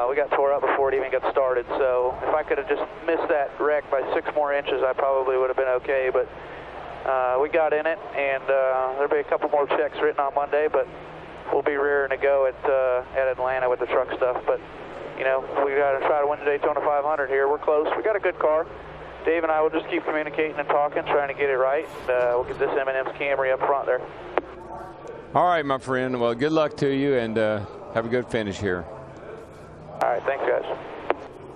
we got tore up before it even got started. So if I could have just missed that wreck by 6 more inches, I probably would have been okay. But we got in it, and there'll be a couple more checks written on Monday, but we'll be rearing to go at Atlanta with the truck stuff. But, you know, we got to try to win the Daytona 500 here. We're close. We got a good car. Dave and I will just keep communicating and talking, trying to get it right. We'll get this M&M's Camry up front there. All right, my friend. Well, good luck to you, and have a good finish here. All right, thanks, guys.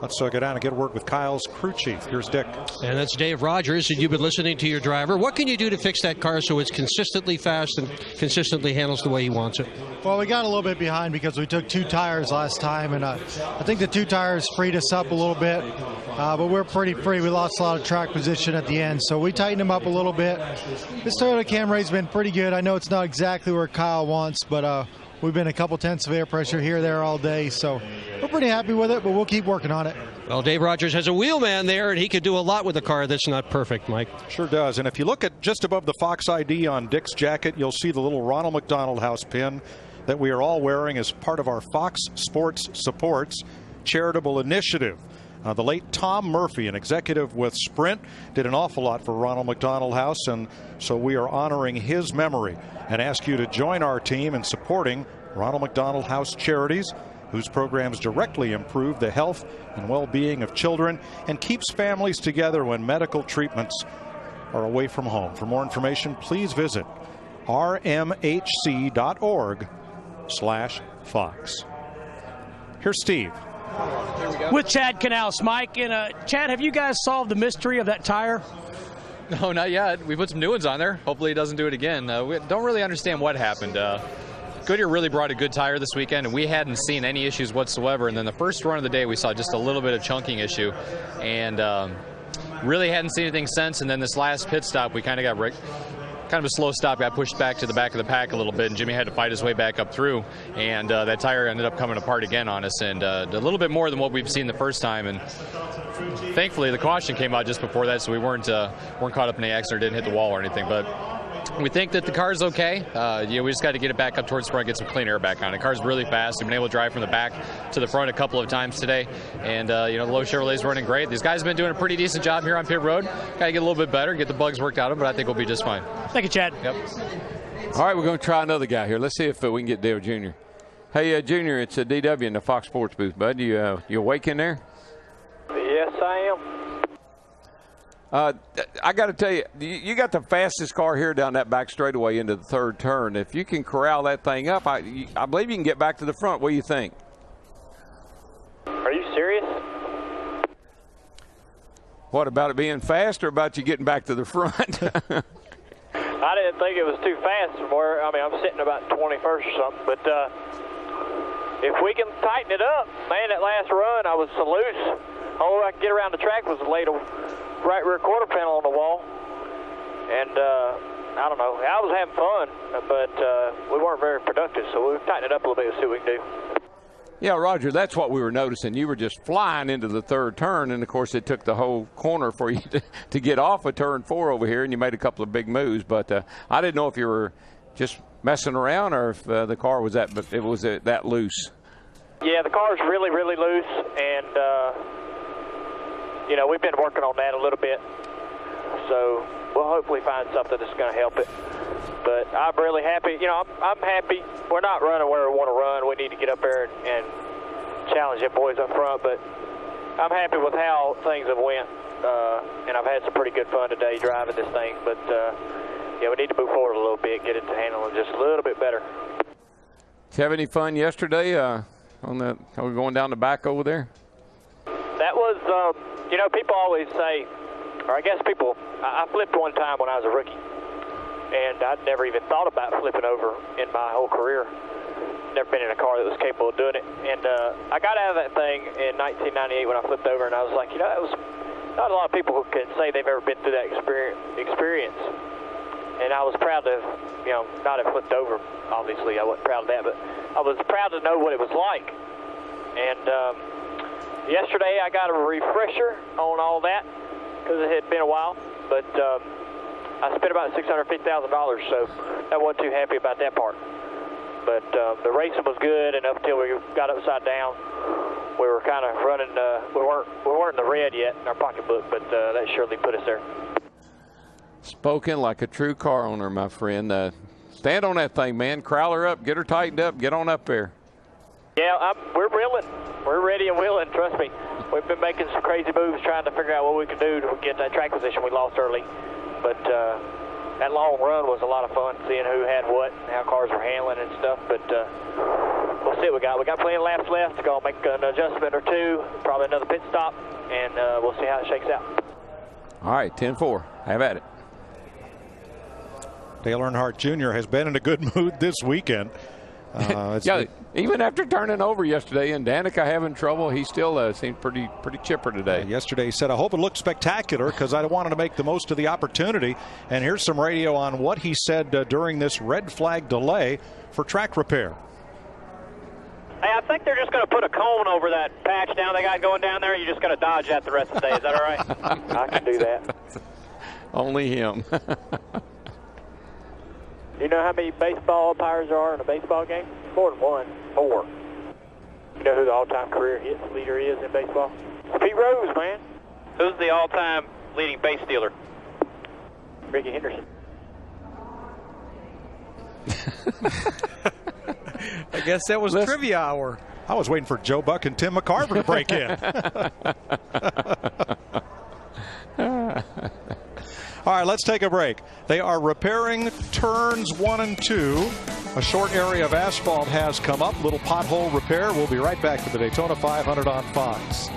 Let's go down and get a word with Kyle's crew chief. Here's Dick. And that's Dave Rogers, and you've been listening to your driver. What can you do to fix that car so it's consistently fast and consistently handles the way he wants it? Well, we got a little bit behind because we took 2 tires last time, and I think the 2 tires freed us up a little bit, but we're pretty free. We lost a lot of track position at the end, so we tightened him up a little bit. This Toyota Camry's been pretty good. I know it's not exactly where Kyle wants, but we've been a couple tenths of air pressure here, there all day, so we're pretty happy with it, but we'll keep working on it. Well, Dave Rogers has a wheelman there, and he could do a lot with a car that's not perfect, Mike. Sure does. And if you look at just above the Fox ID on Dick's jacket, you'll see the little Ronald McDonald House pin that we are all wearing as part of our Fox Sports Supports charitable initiative. The late Tom Murphy, an executive with Sprint, did an awful lot for Ronald McDonald House, and so we are honoring his memory and ask you to join our team in supporting Ronald McDonald House Charities, whose programs directly improve the health and well-being of children and keeps families together when medical treatments are away from home. For more information, please visit rmhc.org/Fox. Here's Steve. With Chad Canals, Mike. And Chad, have you guys solved the mystery of that tire? No, not yet. We put some new ones on there. Hopefully it doesn't do it again. We don't really understand what happened. Goodyear really brought a good tire this weekend, and we hadn't seen any issues whatsoever. And then the first run of the day, we saw just a little bit of chunking issue, and really hadn't seen anything since. And then this last pit stop, we kind of got kind of a slow stop, got pushed back to the back of the pack a little bit, and Jimmy had to fight his way back up through, and that tire ended up coming apart again on us, and a little bit more than what we've seen the first time. And thankfully, the caution came out just before that, so we weren't caught up in any accident or didn't hit the wall or anything. But we think that the car's okay. We just got to get it back up towards the front, get some clean air back on it. The car's really fast. We've been able to drive from the back to the front a couple of times today. And, the low Chevrolet's running great. These guys have been doing a pretty decent job here on pit road. Got to get a little bit better, get the bugs worked out of them, but I think we'll be just fine. Thank you, Chad. Yep. All right, we're going to try another guy here. Let's see if we can get Dale Jr. Hey, Junior, it's DW in the Fox Sports booth, bud. You awake in there? Yes, I am. I got to tell you, you got the fastest car here down that back straightaway into the third turn. If you can corral that thing up, I believe you can get back to the front. What do you think? Are you serious? What, about it being fast or about you getting back to the front? I didn't think it was too fast from where, I'm sitting about 21st or something, but if we can tighten it up, man, that last run I was so loose. All I could get around the track was laid a right rear quarter panel on the wall, and I don't know. I was having fun, but we weren't very productive, so we'll tighten it up a little bit and see what we can do. Yeah, Roger, that's what we were noticing. You were just flying into the third turn, and, of course, it took the whole corner for you to get off of turn 4 over here, and you made a couple of big moves. But I didn't know if you were just messing around or if the car was that loose. Yeah, the car's really, really loose, and we've been working on that a little bit, so we'll hopefully find something that's going to help it. But I'm really happy. I'm happy. We're not running where we want to run. We need to get up there and challenge them boys up front. But I'm happy with how things have went, and I've had some pretty good fun today driving this thing. But we need to move forward a little bit, get it to handling just a little bit better. Did you have any fun yesterday going down the back over there? That was, people always say, or I guess I flipped one time when I was a rookie, and I'd never even thought about flipping over in my whole career. Never been in a car that was capable of doing it. And I got out of that thing in 1998 when I flipped over, and I was like, that was not a lot of people who can say they've ever been through that experience. And I was proud to, not have flipped over. Obviously, I wasn't proud of that, but I was proud to know what it was like. And yesterday, I got a refresher on all that because it had been a while, but I spent about $650,000, so I wasn't too happy about that part. But the racing was good, and up until we got upside down, we were kind of running. We weren't in the red yet in our pocketbook, but that surely put us there. Spoken like a true car owner, my friend. Stand on that thing, man. Crowd her up, get her tightened up, get on up there. Yeah, we're willing. We're ready and willing, trust me. We've been making some crazy moves trying to figure out what we could do to get that track position we lost early. But that long run was a lot of fun, seeing who had what and how cars were handling and stuff. But we'll see what we got. We got plenty of laps left to go make an adjustment or two, probably another pit stop, and we'll see how it shakes out. All right, 10-4. Have at it. Dale Earnhardt Jr. has been in a good mood this weekend. Yeah, even after turning over yesterday and Danica having trouble, he still seemed pretty chipper today. Yesterday he said, I hope it looked spectacular because I wanted to make the most of the opportunity. And here's some radio on what he said during this red flag delay for track repair. Hey, I think they're just going to put a cone over that patch down they got going down there. You just got to dodge that the rest of the day. Is that all right? I can do that. Only him. You know how many baseball umpires there are in a baseball game? More than one. 4. You know who the all-time career hits leader is in baseball? Pete Rose, man. Who's the all-time leading base stealer? Ricky Henderson. I guess that was trivia hour. I was waiting for Joe Buck and Tim McCarver to break in. All right, let's take a break. They are repairing turns 1 and 2. A short area of asphalt has come up. Little pothole repair. We'll be right back to the Daytona 500 on Fox.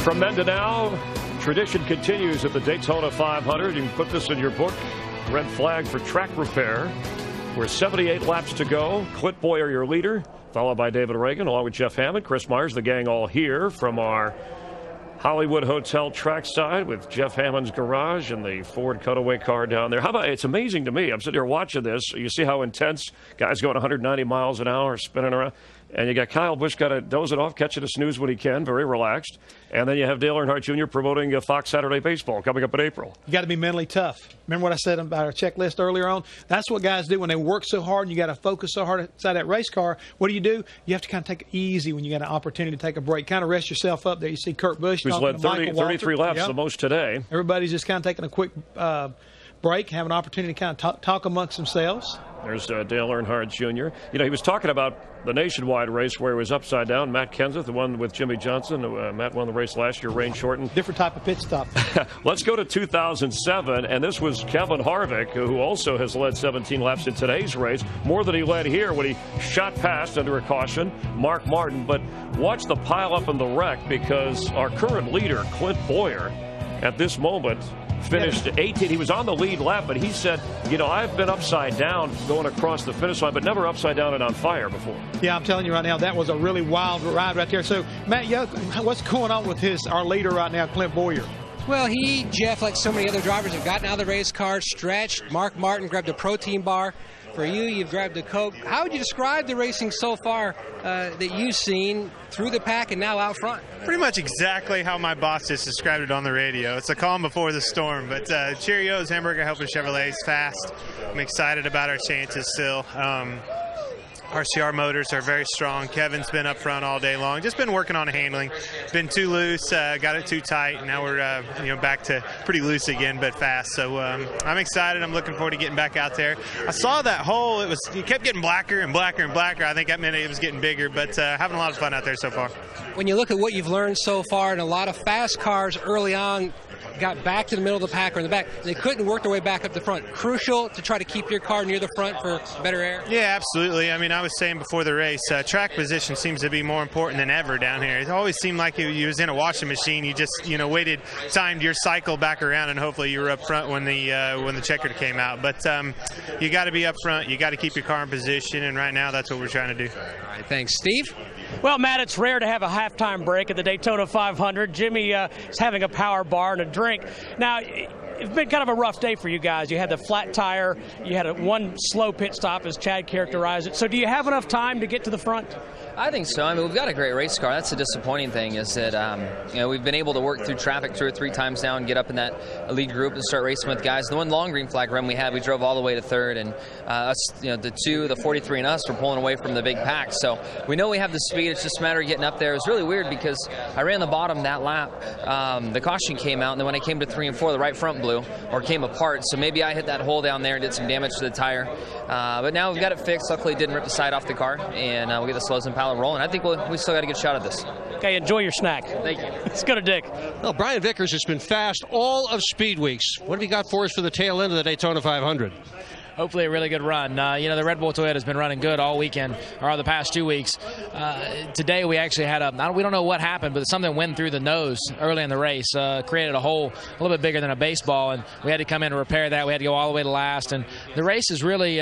From then to now, tradition continues at the Daytona 500. You can put this in your book. Red flag for track repair. We're 78 laps to go. Clint Boyer, your leader, followed by David Reagan, along with Jeff Hammond, Chris Myers, the gang all here from our Hollywood Hotel trackside with Jeff Hammond's garage and the Ford cutaway car down there. How about, it's amazing to me. I'm sitting here watching this. You see how intense guys going 190 miles an hour, spinning around. And you got Kyle Busch got to doze it off, catching a snooze when he can, very relaxed. And then you have Dale Earnhardt Jr. promoting Fox Saturday Baseball coming up in April. You got to be mentally tough. Remember what I said about our checklist earlier on? That's what guys do when they work so hard and you got to focus so hard inside that race car. What do? You have to kind of take it easy when you got an opportunity to take a break. Kind of rest yourself up there. You see Kurt Busch. Who's led 33 laps the most today. Everybody's just kind of taking a quick break, have an opportunity to kind of talk amongst themselves. There's Dale Earnhardt Jr. You know, he was talking about the nationwide race where he was upside down. Matt Kenseth, the one with Jimmy Johnson. Matt won the race last year, rain shortened. Different type of pit stop. Let's go to 2007, and this was Kevin Harvick, who also has led 17 laps in today's race, more than he led here when he shot past under a caution, Mark Martin. But watch the pile up in the wreck because our current leader, Clint Boyer, at this moment, finished 18. He was on the lead lap, but he said, you know, I've been upside down going across the finish line, but never upside down and on fire before. Yeah, I'm telling you right now, that was a really wild ride right there. So, Matt, what's going on with our leader right now, Clint Boyer? Well, Jeff, like so many other drivers, have gotten out of the race car, stretched. Mark Martin grabbed a protein bar. For you, you've grabbed a Coke. How would you describe the racing so far that you've seen through the pack and now out front? Pretty much exactly how my boss just described it on the radio. It's a calm before the storm. But Cheerios, Hamburger Helper Chevrolet's fast. I'm excited about our chances still. RCR motors are very strong. Kevin's been up front all day long. Just been working on handling. Been too loose, got it too tight. And now we're back to pretty loose again, but fast. So I'm excited. I'm looking forward to getting back out there. I saw that hole. It kept getting blacker and blacker and blacker. I think that meant it was getting bigger, but having a lot of fun out there so far. When you look at what you've learned so far, and a lot of fast cars early on got back to the middle of the pack or in the back, they couldn't work their way back up the front. Crucial to try to keep your car near the front for better air. Yeah, absolutely. I mean, I was saying before the race, track position seems to be more important than ever down here. It always seemed like you was in a washing machine. You just timed your cycle back around, and hopefully you were up front when the checker came out. But you got to be up front. You got to keep your car in position, and right now that's what we're trying to do. All right, thanks, Steve. Well, Matt, it's rare to have a halftime break at the Daytona 500. Jimmy is having a power bar and a drink. Now, it's been kind of a rough day for you guys. You had the flat tire. You had one slow pit stop, as Chad characterized it. So do you have enough time to get to the front? I think so. I mean, we've got a great race car. That's the disappointing thing is that, we've been able to work through traffic 2 or 3 times now and get up in that lead group and start racing with guys. The one long green flag run we had, we drove all the way to third, and the 43 and us were pulling away from the big pack. So we know we have the speed. It's just a matter of getting up there. It was really weird because I ran the bottom that lap. The caution came out, and then when I came to 3 and 4, the right front blew or came apart. So maybe I hit that hole down there and did some damage to the tire. But now we've got it fixed. Luckily, it didn't rip the side off the car, and we get the slows and pallet rolling. I think we still got a good shot at this. Okay, enjoy your snack. Thank you. Let's go to Dick. Well, Brian Vickers has been fast all of Speed Weeks. What have you got for us for the tail end of the Daytona 500? Hopefully a really good run. The Red Bull Toyota has been running good all weekend, or the past 2 weeks. Today we actually had we don't know what happened, but something went through the nose early in the race, created a hole a little bit bigger than a baseball, and we had to come in and repair that. We had to go all the way to last, and the race is really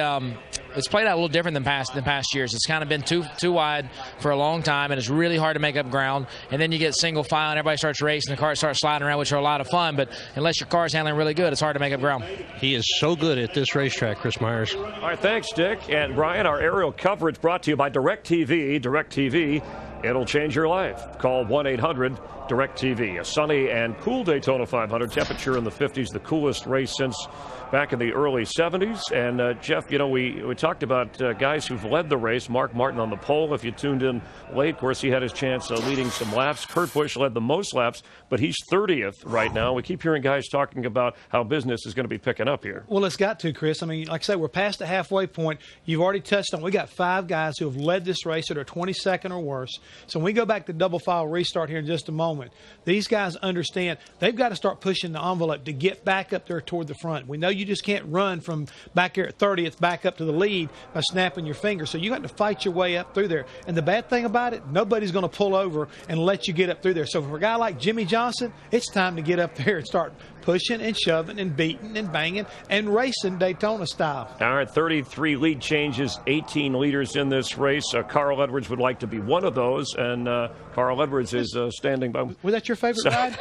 it's played out a little different than past years. It's kind of been too wide for a long time, and it's really hard to make up ground. And then you get single file, and everybody starts racing, the cars start sliding around, which are a lot of fun. But unless your car's handling really good, it's hard to make up ground. He is so good at this racetrack, Chris Myers. All right, thanks, Dick. And Brian, our aerial coverage brought to you by DirecTV. DirecTV, it'll change your life. Call 1-800-DirecTV. A sunny and cool Daytona 500. Temperature in the 50s, the coolest race since back in the early 70s. And Jeff, we talked about guys who've led the race. Mark Martin on the pole. If you tuned in late, of course, he had his chance leading some laps. Kurt Busch led the most laps, but he's 30th right now. We keep hearing guys talking about how business is going to be picking up here. Well, it's got to, Chris. I mean, like I say, we're past the halfway point. You've already touched on, we got 5 guys who have led this race that are 22nd or worse. So when we go back to double file restart here in just a moment, these guys understand they've got to start pushing the envelope to get back up there toward the front. We know you just can't run from back here at 30th back up to the lead by snapping your fingers. So you got to fight your way up through there. And the bad thing about it, nobody's going to pull over and let you get up through there. So for a guy like Jimmy Johnson, it's time to get up there and start pushing and shoving and beating and banging and racing Daytona style. All right, 33 lead changes, 18 leaders in this race. Carl Edwards would like to be one of those, and Carl Edwards is standing by. Was that your favorite ride?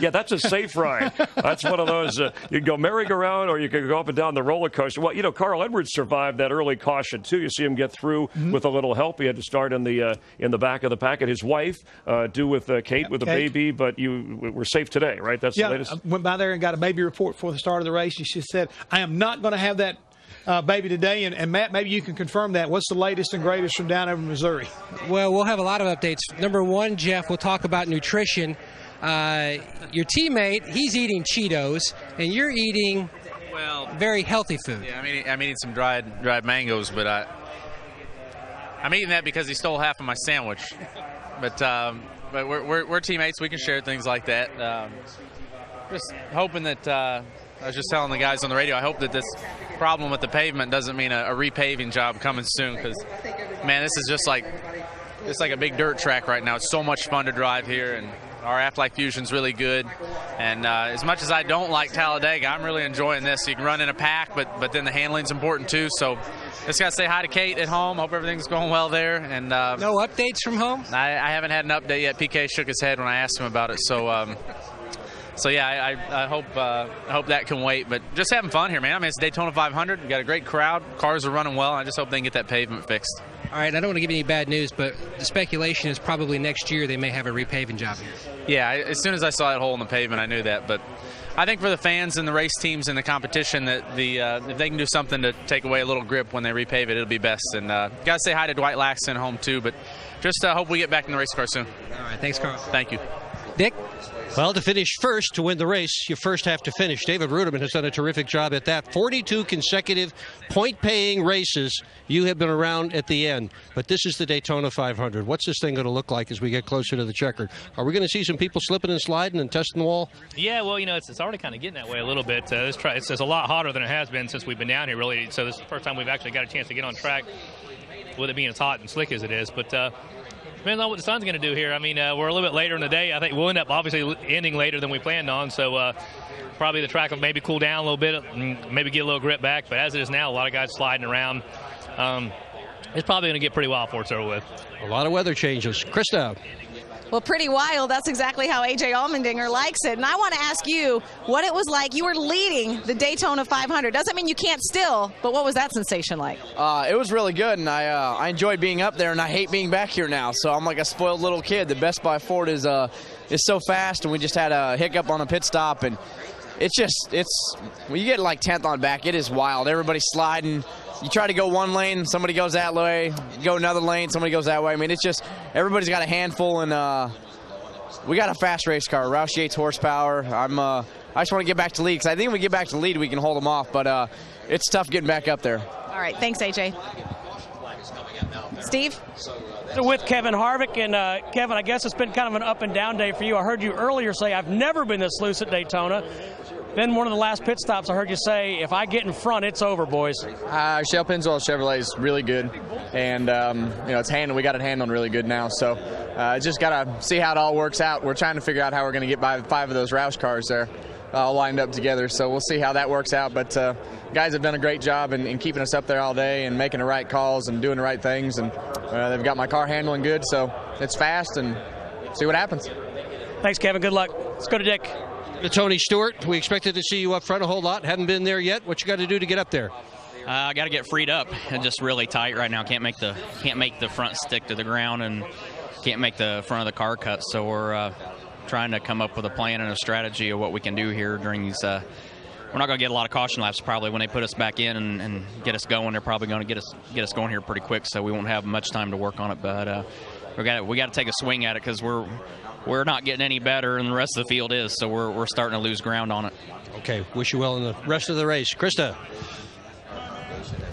Yeah, that's a safe ride. That's one of those, you can go merry-go-round or you can go up and down the roller coaster. Well, Carl Edwards survived that early caution, too. You see him get through with a little help. He had to start in the back of the packet. His wife, due with Kate with a baby, but you were safe today, right? That's the latest? I went by there and got a baby report before the start of the race. She said, I am not going to have that baby today. And Matt, maybe you can confirm that. What's the latest and greatest from down over in Missouri? Well, we'll have a lot of updates. Number one, Jeff, we'll talk about nutrition. Your teammate, he's eating Cheetos, and you're eating very healthy food. Yeah, I'm eating some dried mangoes, but I'm eating that because he stole half of my sandwich. But we're teammates. We can share things like that. Just hoping that I was just telling the guys on the radio, I hope that this problem with the pavement doesn't mean a repaving job coming soon, because, man, this is just like a big dirt track right now. It's so much fun to drive here, and our Afterlife Fusion's really good. And as much as I don't like Talladega, I'm really enjoying this. You can run in a pack, but then the handling's important too. So just got to say hi to Kate at home. Hope everything's going well there. And no updates from home? I haven't had an update yet. PK shook his head when I asked him about it. So yeah, I hope that can wait. But just having fun here, man. I mean, it's Daytona 500. We got a great crowd. Cars are running well. I just hope they can get that pavement fixed. All right, I don't want to give you any bad news, but the speculation is probably next year they may have a repaving job here. Yeah, as soon as I saw that hole in the pavement, I knew that. But I think for the fans and the race teams and the competition, that if they can do something to take away a little grip when they repave it, it'll be best. And got to say hi to Dwight Laxton at home too. But just hope we get back in the race car soon. All right, thanks, Carl. Thank you. Dick? Well, to finish first, to win the race, you first have to finish. David Ruderman has done a terrific job at that. 42 consecutive point-paying races. You have been around at the end. But this is the Daytona 500. What's this thing going to look like as we get closer to the checkered? Are we going to see some people slipping and sliding and testing the wall? Yeah, well, it's already kind of getting that way a little bit. It's a lot hotter than it has been since we've been down here, really. So this is the first time we've actually got a chance to get on track with it being as hot and slick as it is. But depends on what the sun's going to do here. I mean, we're a little bit later in the day. I think we'll end up obviously ending later than we planned on. So probably the track will maybe cool down a little bit and maybe get a little grip back. But as it is now, a lot of guys sliding around. it's probably going to get pretty wild for it's over with. A lot of weather changes. Krista. Well, pretty wild. That's exactly how A.J. Allmendinger likes it. And I want to ask you what it was like. You were leading the Daytona 500. Doesn't mean you can't still, but what was that sensation like? It was really good, and I enjoyed being up there, and I hate being back here now. So I'm like a spoiled little kid. The Best Buy Ford is so fast, and we just had a hiccup on a pit stop, and it's when you get like 10th on back, it is wild. Everybody's sliding. You try to go one lane, somebody goes that way. You go another lane, somebody goes that way. I mean, it's just everybody's got a handful, and we got a fast race car. Roush Yates horsepower. I just want to get back to lead because I think when we get back to lead, we can hold them off. But it's tough getting back up there. All right, thanks, AJ. Steve? With Kevin Harvick, and Kevin, I guess it's been kind of an up and down day for you. I heard you earlier say, I've never been this loose at Daytona. Then one of the last pit stops, I heard you say, if I get in front, it's over, boys. Shell Pennzoil Chevrolet is really good, and it's handled. We got it handled really good now. So just gotta see how it all works out. We're trying to figure out how we're going to get by 5 of those Roush cars there, all lined up together. So we'll see how that works out. But guys have done a great job in keeping us up there all day and making the right calls and doing the right things. And they've got my car handling good, so it's fast, and see what happens. Thanks, Kevin. Good luck. Let's go to Dick. Tony Stewart, we expected to see you up front a whole lot. Hadn't been there yet. What you got to do to get up there? I got to get freed up. It's just really tight right now. Can't make the front stick to the ground, and can't make the front of the car cut. So we're trying to come up with a plan and a strategy of what we can do here during these. We're not going to get a lot of caution laps probably when they put us back in and get us going. They're probably going to get us going here pretty quick, so we won't have much time to work on it. But we got to take a swing at it because we're not getting any better, and the rest of the field is. So we're starting to lose ground on it. Okay, wish you well in the rest of the race, Krista.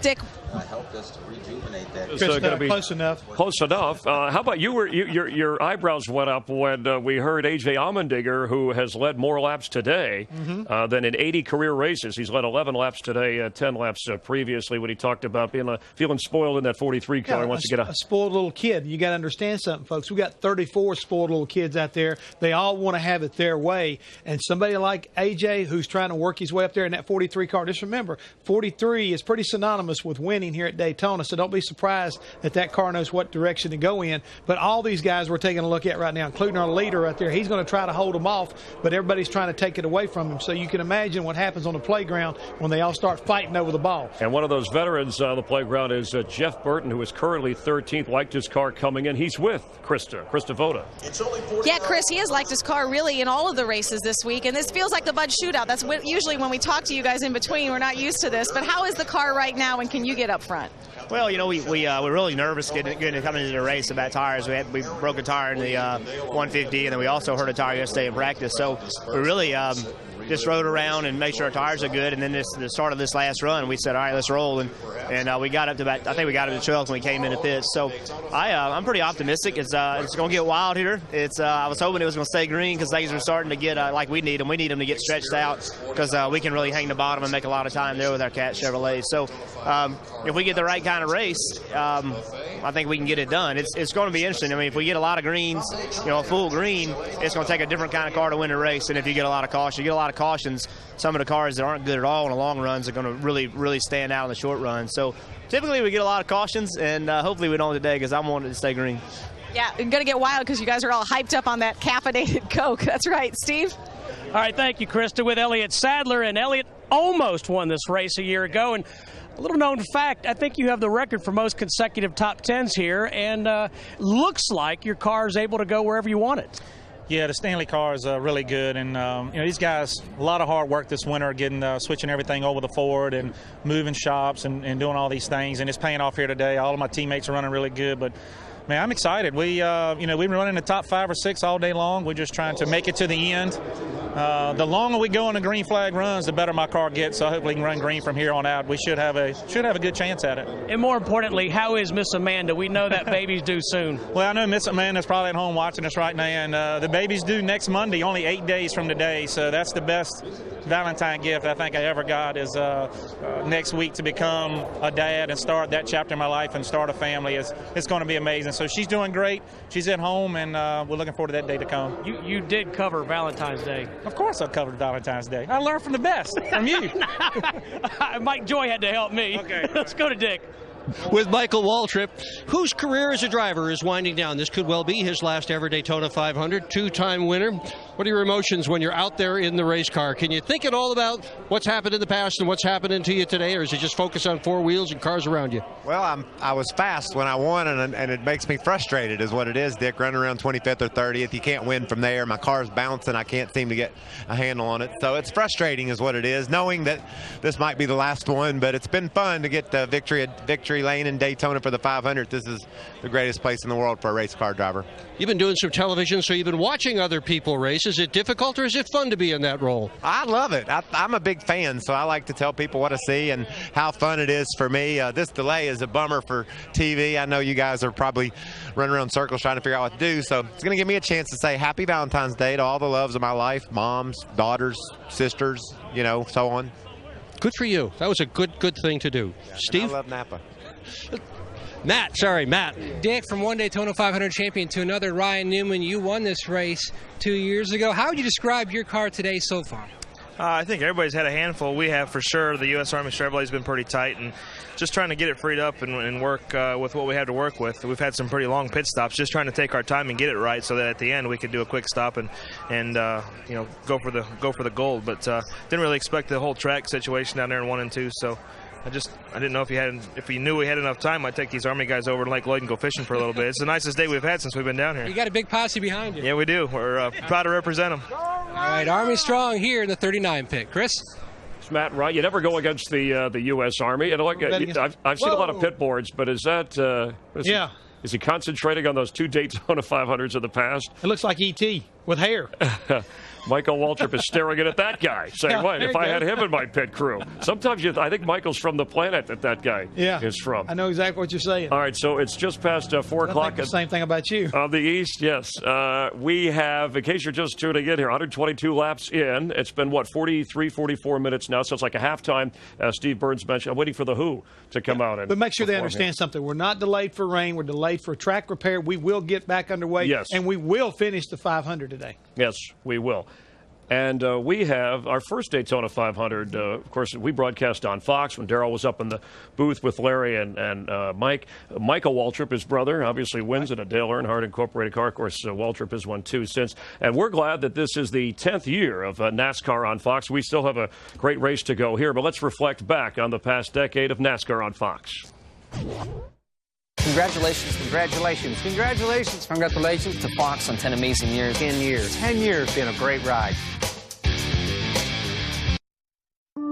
Dick. Helped us to rejuvenate that. It's going to be close enough. Close enough. How about your eyebrows went up when we heard A.J. Allmendinger, who has led more laps today than in 80 career races. He's led 11 laps today, 10 laps previously, when he talked about feeling spoiled in that 43 car. Yeah, He wants to get a spoiled little kid. You got to understand something, folks. We got 34 spoiled little kids out there. They all want to have it their way. And somebody like A.J., who's trying to work his way up there in that 43 car, just remember, 43 is pretty synonymous with winning here at Daytona, so don't be surprised that car knows what direction to go in. But all these guys we're taking a look at right now, including our leader right there, he's going to try to hold them off, but everybody's trying to take it away from him. So you can imagine what happens on the playground when they all start fighting over the ball. And one of those veterans on the playground is Jeff Burton, who is currently 13th. Liked his car coming in. He's with Krista Voda. Yeah, Chris, he has liked his car really in all of the races this week, and this feels like the Bud Shootout. That's usually when we talk to you guys in between. We're not used to this, but how is the car right now, and can you get up front? Well, we're really nervous getting coming into the race about tires. We broke a tire in the 150, and then we also hurt a tire yesterday in practice. So we really just rode around and made sure our tires are good. And then the start of this last run, we said, all right, let's roll. And we got up to I think we got up to 12th when we came into pits. So I'm pretty optimistic. It's going to get wild here. I was hoping it was going to stay green because things are starting to get like we need them. We need them to get stretched out because we can really hang the bottom and make a lot of time there with our Cat Chevrolet. So if we get the right kind of race, I think we can get it done. It's going to be interesting. I mean, if we get a lot of greens, a full green, it's going to take a different kind of car to win the race. And if you get a lot of caution, you get a lot of cautions, some of the cars that aren't good at all in the long runs are going to really, really stand out in the short run. So typically we get a lot of cautions, and hopefully we don't today because I want it to stay green. Yeah, it's going to get wild because you guys are all hyped up on that caffeinated Coke. That's right. Steve? All right, thank you, Krista, with Elliott Sadler. And Elliott almost won this race a year ago. And a little known fact, I think you have the record for most consecutive top 10s here. And looks like your car is able to go wherever you want it. Yeah, the Stanley car is really good, and these guys, a lot of hard work this winter, switching everything over to Ford and moving shops and doing all these things, and it's paying off here today. All of my teammates are running really good, but man, I'm excited. We've been running the top 5 or 6 all day long. We're just trying to make it to the end. The longer we go on the green flag runs, the better my car gets. So hopefully we can run green from here on out. We should have a good chance at it. And more importantly, how is Miss Amanda? We know that baby's due soon. Well, I know Miss Amanda's probably at home watching us right now, and the baby's due next Monday, only 8 days from today. So that's the best Valentine gift I think I ever got is next week to become a dad and start that chapter in my life and start a family. It's going to be amazing. So she's doing great. She's at home, and we're looking forward to that day to come. You did cover Valentine's Day. Of course I covered Valentine's Day. I learned from the best, from you. Mike Joy had to help me. Okay. Let's go to Dick. with Michael Waltrip, whose career as a driver is winding down. This could well be his last ever Daytona 500, two-time winner. What are your emotions when you're out there in the race car? Can you think at all about what's happened in the past and what's happening to you today, or is it just focus on four wheels and cars around you? Well, I was fast when I won, and it makes me frustrated is what it is, Dick, running around 25th or 30th. You can't win from there. My car's bouncing. I can't seem to get a handle on it. So it's frustrating is what it is, knowing that this might be the last one, but it's been fun to get the victory lane in Daytona for the 500. This is the greatest place in the world for a race car driver. You've been doing some television, so you've been watching other people race. Is it difficult or is it fun to be in that role? I love it. I'm a big fan, so I like to tell people what I see and how fun it is for me. This delay is a bummer for TV. I know you guys are probably running around circles trying to figure out what to do, so it's going to give me a chance to say happy Valentine's Day to all the loves of my life, moms, daughters, sisters, you know, so on. Good for you. That was a good thing to do. Yeah, Steve? I love Napa. Matt. Dick, from one Daytona 500 champion to another, Ryan Newman, you won this race 2 years ago. How would you describe your car today so far? I think everybody's had a handful. We have for sure. The U.S. Army Chevrolet's been pretty tight, and just trying to get it freed up and work with what we had to work with. We've had some pretty long pit stops, just trying to take our time and get it right, so that at the end we could do a quick stop and you know, go for the gold. But didn't really expect the whole track situation down there in 1 and 2. So I didn't know if he knew we had enough time, I'd take these Army guys over to Lake Lloyd and go fishing for a little bit. It's the nicest day we've had since we've been down here. You got a big posse behind you. Yeah, we do. We're proud to represent them. All right, Army strong here in the 39 pit. Chris? It's Matt Wright. You never go against the U.S. Army. And look, I've seen a lot of pit boards, but is that is he concentrating on those 2 Daytona 500s of the past? It looks like E.T. with hair. Michael Waltrip is staring at that guy, saying, "Wait, if I had him in my pit crew." Sometimes I think Michael's from the planet that guy is from. I know exactly what you're saying. All right, so it's just past 4 o'clock. The same thing about you. On the east, yes. We have, in case you're just tuning in here, 122 laps in. It's been, 43, 44 minutes now, so it's like a halftime. Steve Burns mentioned, I'm waiting for the Who to come out. But make sure they understand something. We're not delayed for rain. We're delayed for track repair. We will get back underway. Yes. And we will finish the 500 today. Yes, we will. And we have our first Daytona 500. Of course, we broadcast on Fox when Darrell was up in the booth with Larry and Mike. Michael Waltrip, his brother, obviously wins in a Dale Earnhardt Incorporated car. Of course, Waltrip has won 2 since. And we're glad that this is the 10th year of NASCAR on Fox. We still have a great race to go here, but let's reflect back on the past decade of NASCAR on Fox. Congratulations, congratulations, congratulations. Congratulations to Fox on 10 amazing years. 10 years. 10 years being a great ride. Father,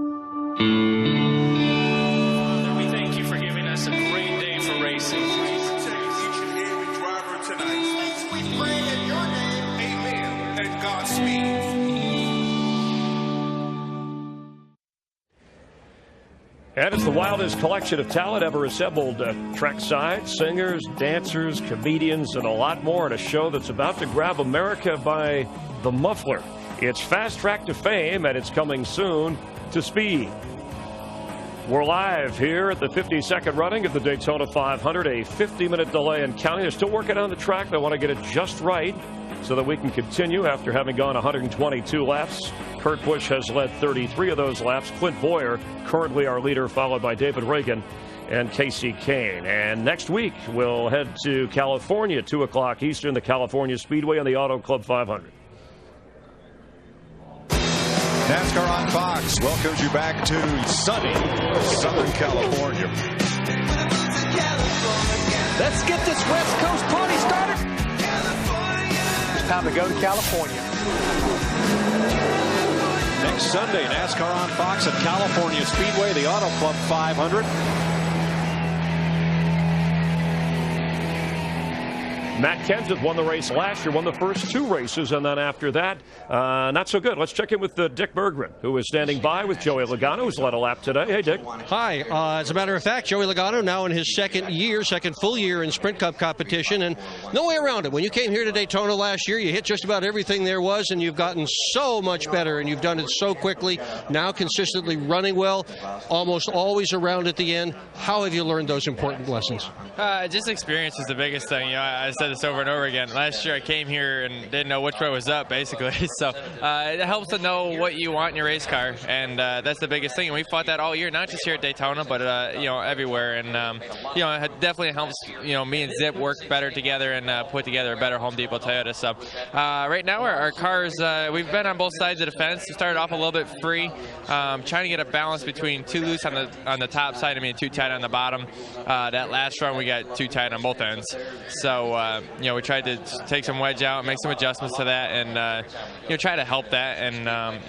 we thank you for giving us a great day for racing. Protect each and every driver tonight. We pray in your name, amen, and Godspeed. And it's the wildest collection of talent ever assembled. Trackside, singers, dancers, comedians, and a lot more in a show that's about to grab America by the muffler. It's Fast Track to Fame, and it's coming soon to Speed. We're live here at the 52nd running of the Daytona 500, a 50-minute delay in counting. They're still working on the track. They want to get it just right so that we can continue after having gone 122 laps. Kurt Busch has led 33 of those laps. Clint Boyer, currently our leader, followed by David Reagan and Casey Kane. And next week, we'll head to California, 2 o'clock Eastern, the California Speedway and the Auto Club 500. NASCAR on Fox welcomes you back to sunny Southern California. Let's get this West Coast party started. It's time to go to California. Next Sunday, NASCAR on Fox at California Speedway, the Auto Club 500. Matt Kenseth won the race last year, won the first 2 races, and then after that, not so good. Let's check in with Dick Berggren, who is standing by with Joey Logano, who's led a lap today. Hey, Dick. Hi. As a matter of fact, Joey Logano now in his second full year in Sprint Cup competition, and no way around it. When you came here to Daytona last year, you hit just about everything there was, and you've gotten so much better, and you've done it so quickly, now consistently running well, almost always around at the end. How have you learned those important lessons? Just experience is the biggest thing. You know, I said said this over and over again. Last year I came here and didn't know which way was up, basically. So it helps to know what you want in your race car, and that's the biggest thing. And we fought that all year, not just here at Daytona, but everywhere. And it definitely helps. Me and Zip work better together and put together a better Home Depot Toyota. So right now our cars, we've been on both sides of the fence. We started off a little bit free, trying to get a balance between too loose on the top side and too tight on the bottom. That last run we got too tight on both ends. So we tried to take some wedge out, make some adjustments to that, and try to help that. And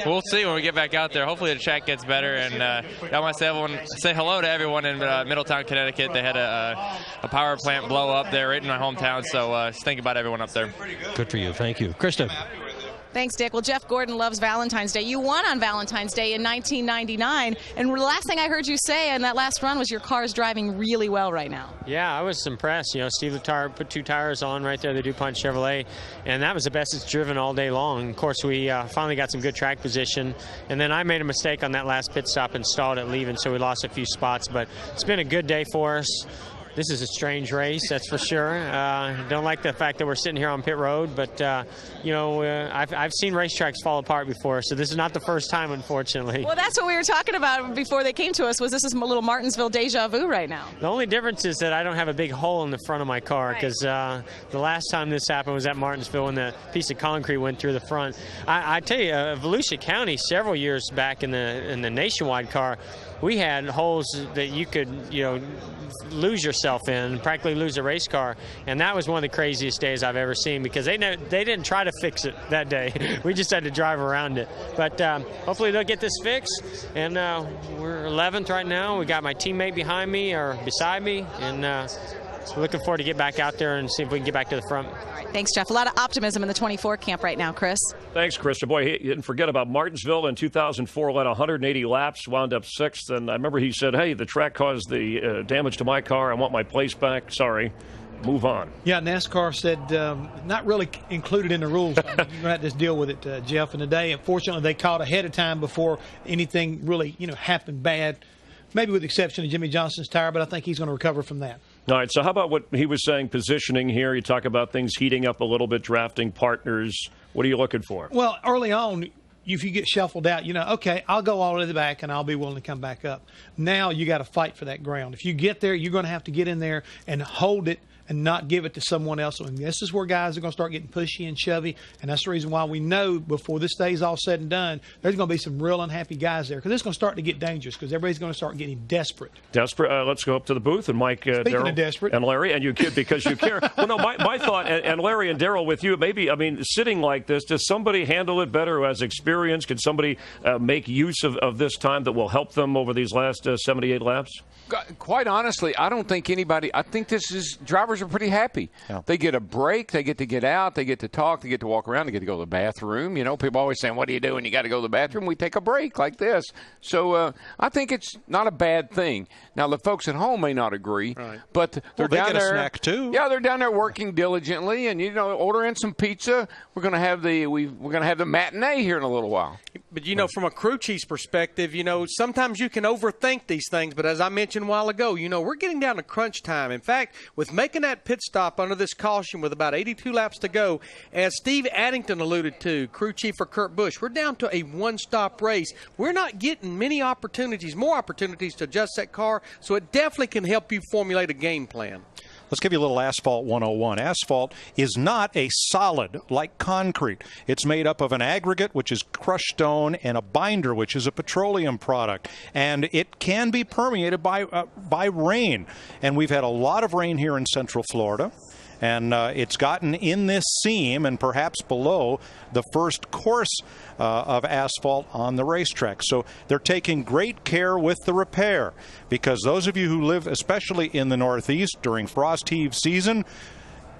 we'll see when we get back out there. Hopefully the track gets better. And I want to say hello to everyone in Middletown, Connecticut. They had a power plant blow up there right in my hometown. So just think about everyone up there. Good for you. Thank you, Krista. Thanks, Dick. Well, Jeff Gordon loves Valentine's Day. You won on Valentine's Day in 1999, and the last thing I heard you say in that last run was your car's driving really well right now. Yeah, I was impressed. Steve Letarte put 2 tires on right there, the DuPont Chevrolet, and that was the best it's driven all day long. Of course, we finally got some good track position, and then I made a mistake on that last pit stop and stalled it leaving, so we lost a few spots, but it's been a good day for us. This is a strange race, that's for sure. Don't like the fact that we're sitting here on pit road, but I've seen racetracks fall apart before, so this is not the first time, unfortunately. Well, that's what we were talking about before they came to us. Was this is a little Martinsville deja vu right now? The only difference is that I don't have a big hole in the front of my car, because the last time this happened was at Martinsville when the piece of concrete went through the front. I tell you, Volusia County several years back in the Nationwide car, we had holes that you could, lose yourself in, practically lose a race car, and that was one of the craziest days I've ever seen because they didn't try to fix it that day. We just had to drive around it. But hopefully they'll get this fixed, and we're 11th right now. We got my teammate behind me or beside me, and so looking forward to get back out there and see if we can get back to the front. All right, thanks, Jeff. A lot of optimism in the 24 camp right now, Chris. Thanks, Krista. Boy, he didn't forget about Martinsville in 2004, led 180 laps, wound up 6th. And I remember he said, hey, the track caused the damage to my car. I want my place back. Sorry. Move on. Yeah, NASCAR said not really included in the rules. You're going to have to just deal with it, Jeff. And today, unfortunately, they caught ahead of time before anything really, happened bad. Maybe with the exception of Jimmy Johnson's tire, but I think he's going to recover from that. All right, so how about what he was saying, positioning here? You talk about things heating up a little bit, drafting partners. What are you looking for? Well, early on, if you get shuffled out, okay, I'll go all the way to the back and I'll be willing to come back up. Now you got to fight for that ground. If you get there, you're going to have to get in there and hold it and not give it to someone else. And this is where guys are going to start getting pushy and shovey, and that's the reason why we know before this day's all said and done, there's going to be some real unhappy guys there because it's going to start to get dangerous because everybody's going to start getting desperate. Let's go up to the booth, and Mike, Darryl, and Larry, and you kid because you care. Well, no, my thought, and Larry and Darryl with you, maybe, sitting like this, does somebody handle it better who has experience? Can somebody make use of this time that will help them over these last 78 laps? Quite honestly, I don't think anybody. I think drivers are pretty happy. Yeah. They get a break. They get out. They get to talk. They get to walk around. They get to go to the bathroom. People always saying, "What do you do when you got to go to the bathroom?" We take a break like this. So I think it's not a bad thing. Now the folks at home may not agree, right, but they're down there. A snack too. Yeah, they're down there working diligently, and ordering some pizza. We're going to have the matinee here in a little while. But from a crew chief's perspective, sometimes you can overthink these things. But as I mentioned a while ago, we're getting down to crunch time. In fact, with making that pit stop under this caution with about 82 laps to go, as Steve Addington alluded to, crew chief for Kurt Busch, we're down to a one-stop race. We're not getting more opportunities to adjust that car, so it definitely can help you formulate a game plan. Let's give you a little Asphalt 101. Asphalt is not a solid like concrete. It's made up of an aggregate, which is crushed stone, and a binder, which is a petroleum product. And it can be permeated by rain. And we've had a lot of rain here in Central Florida. And it's gotten in this seam and perhaps below the first course of asphalt on the racetrack. So they're taking great care with the repair because those of you who live especially in the Northeast during frost heave season,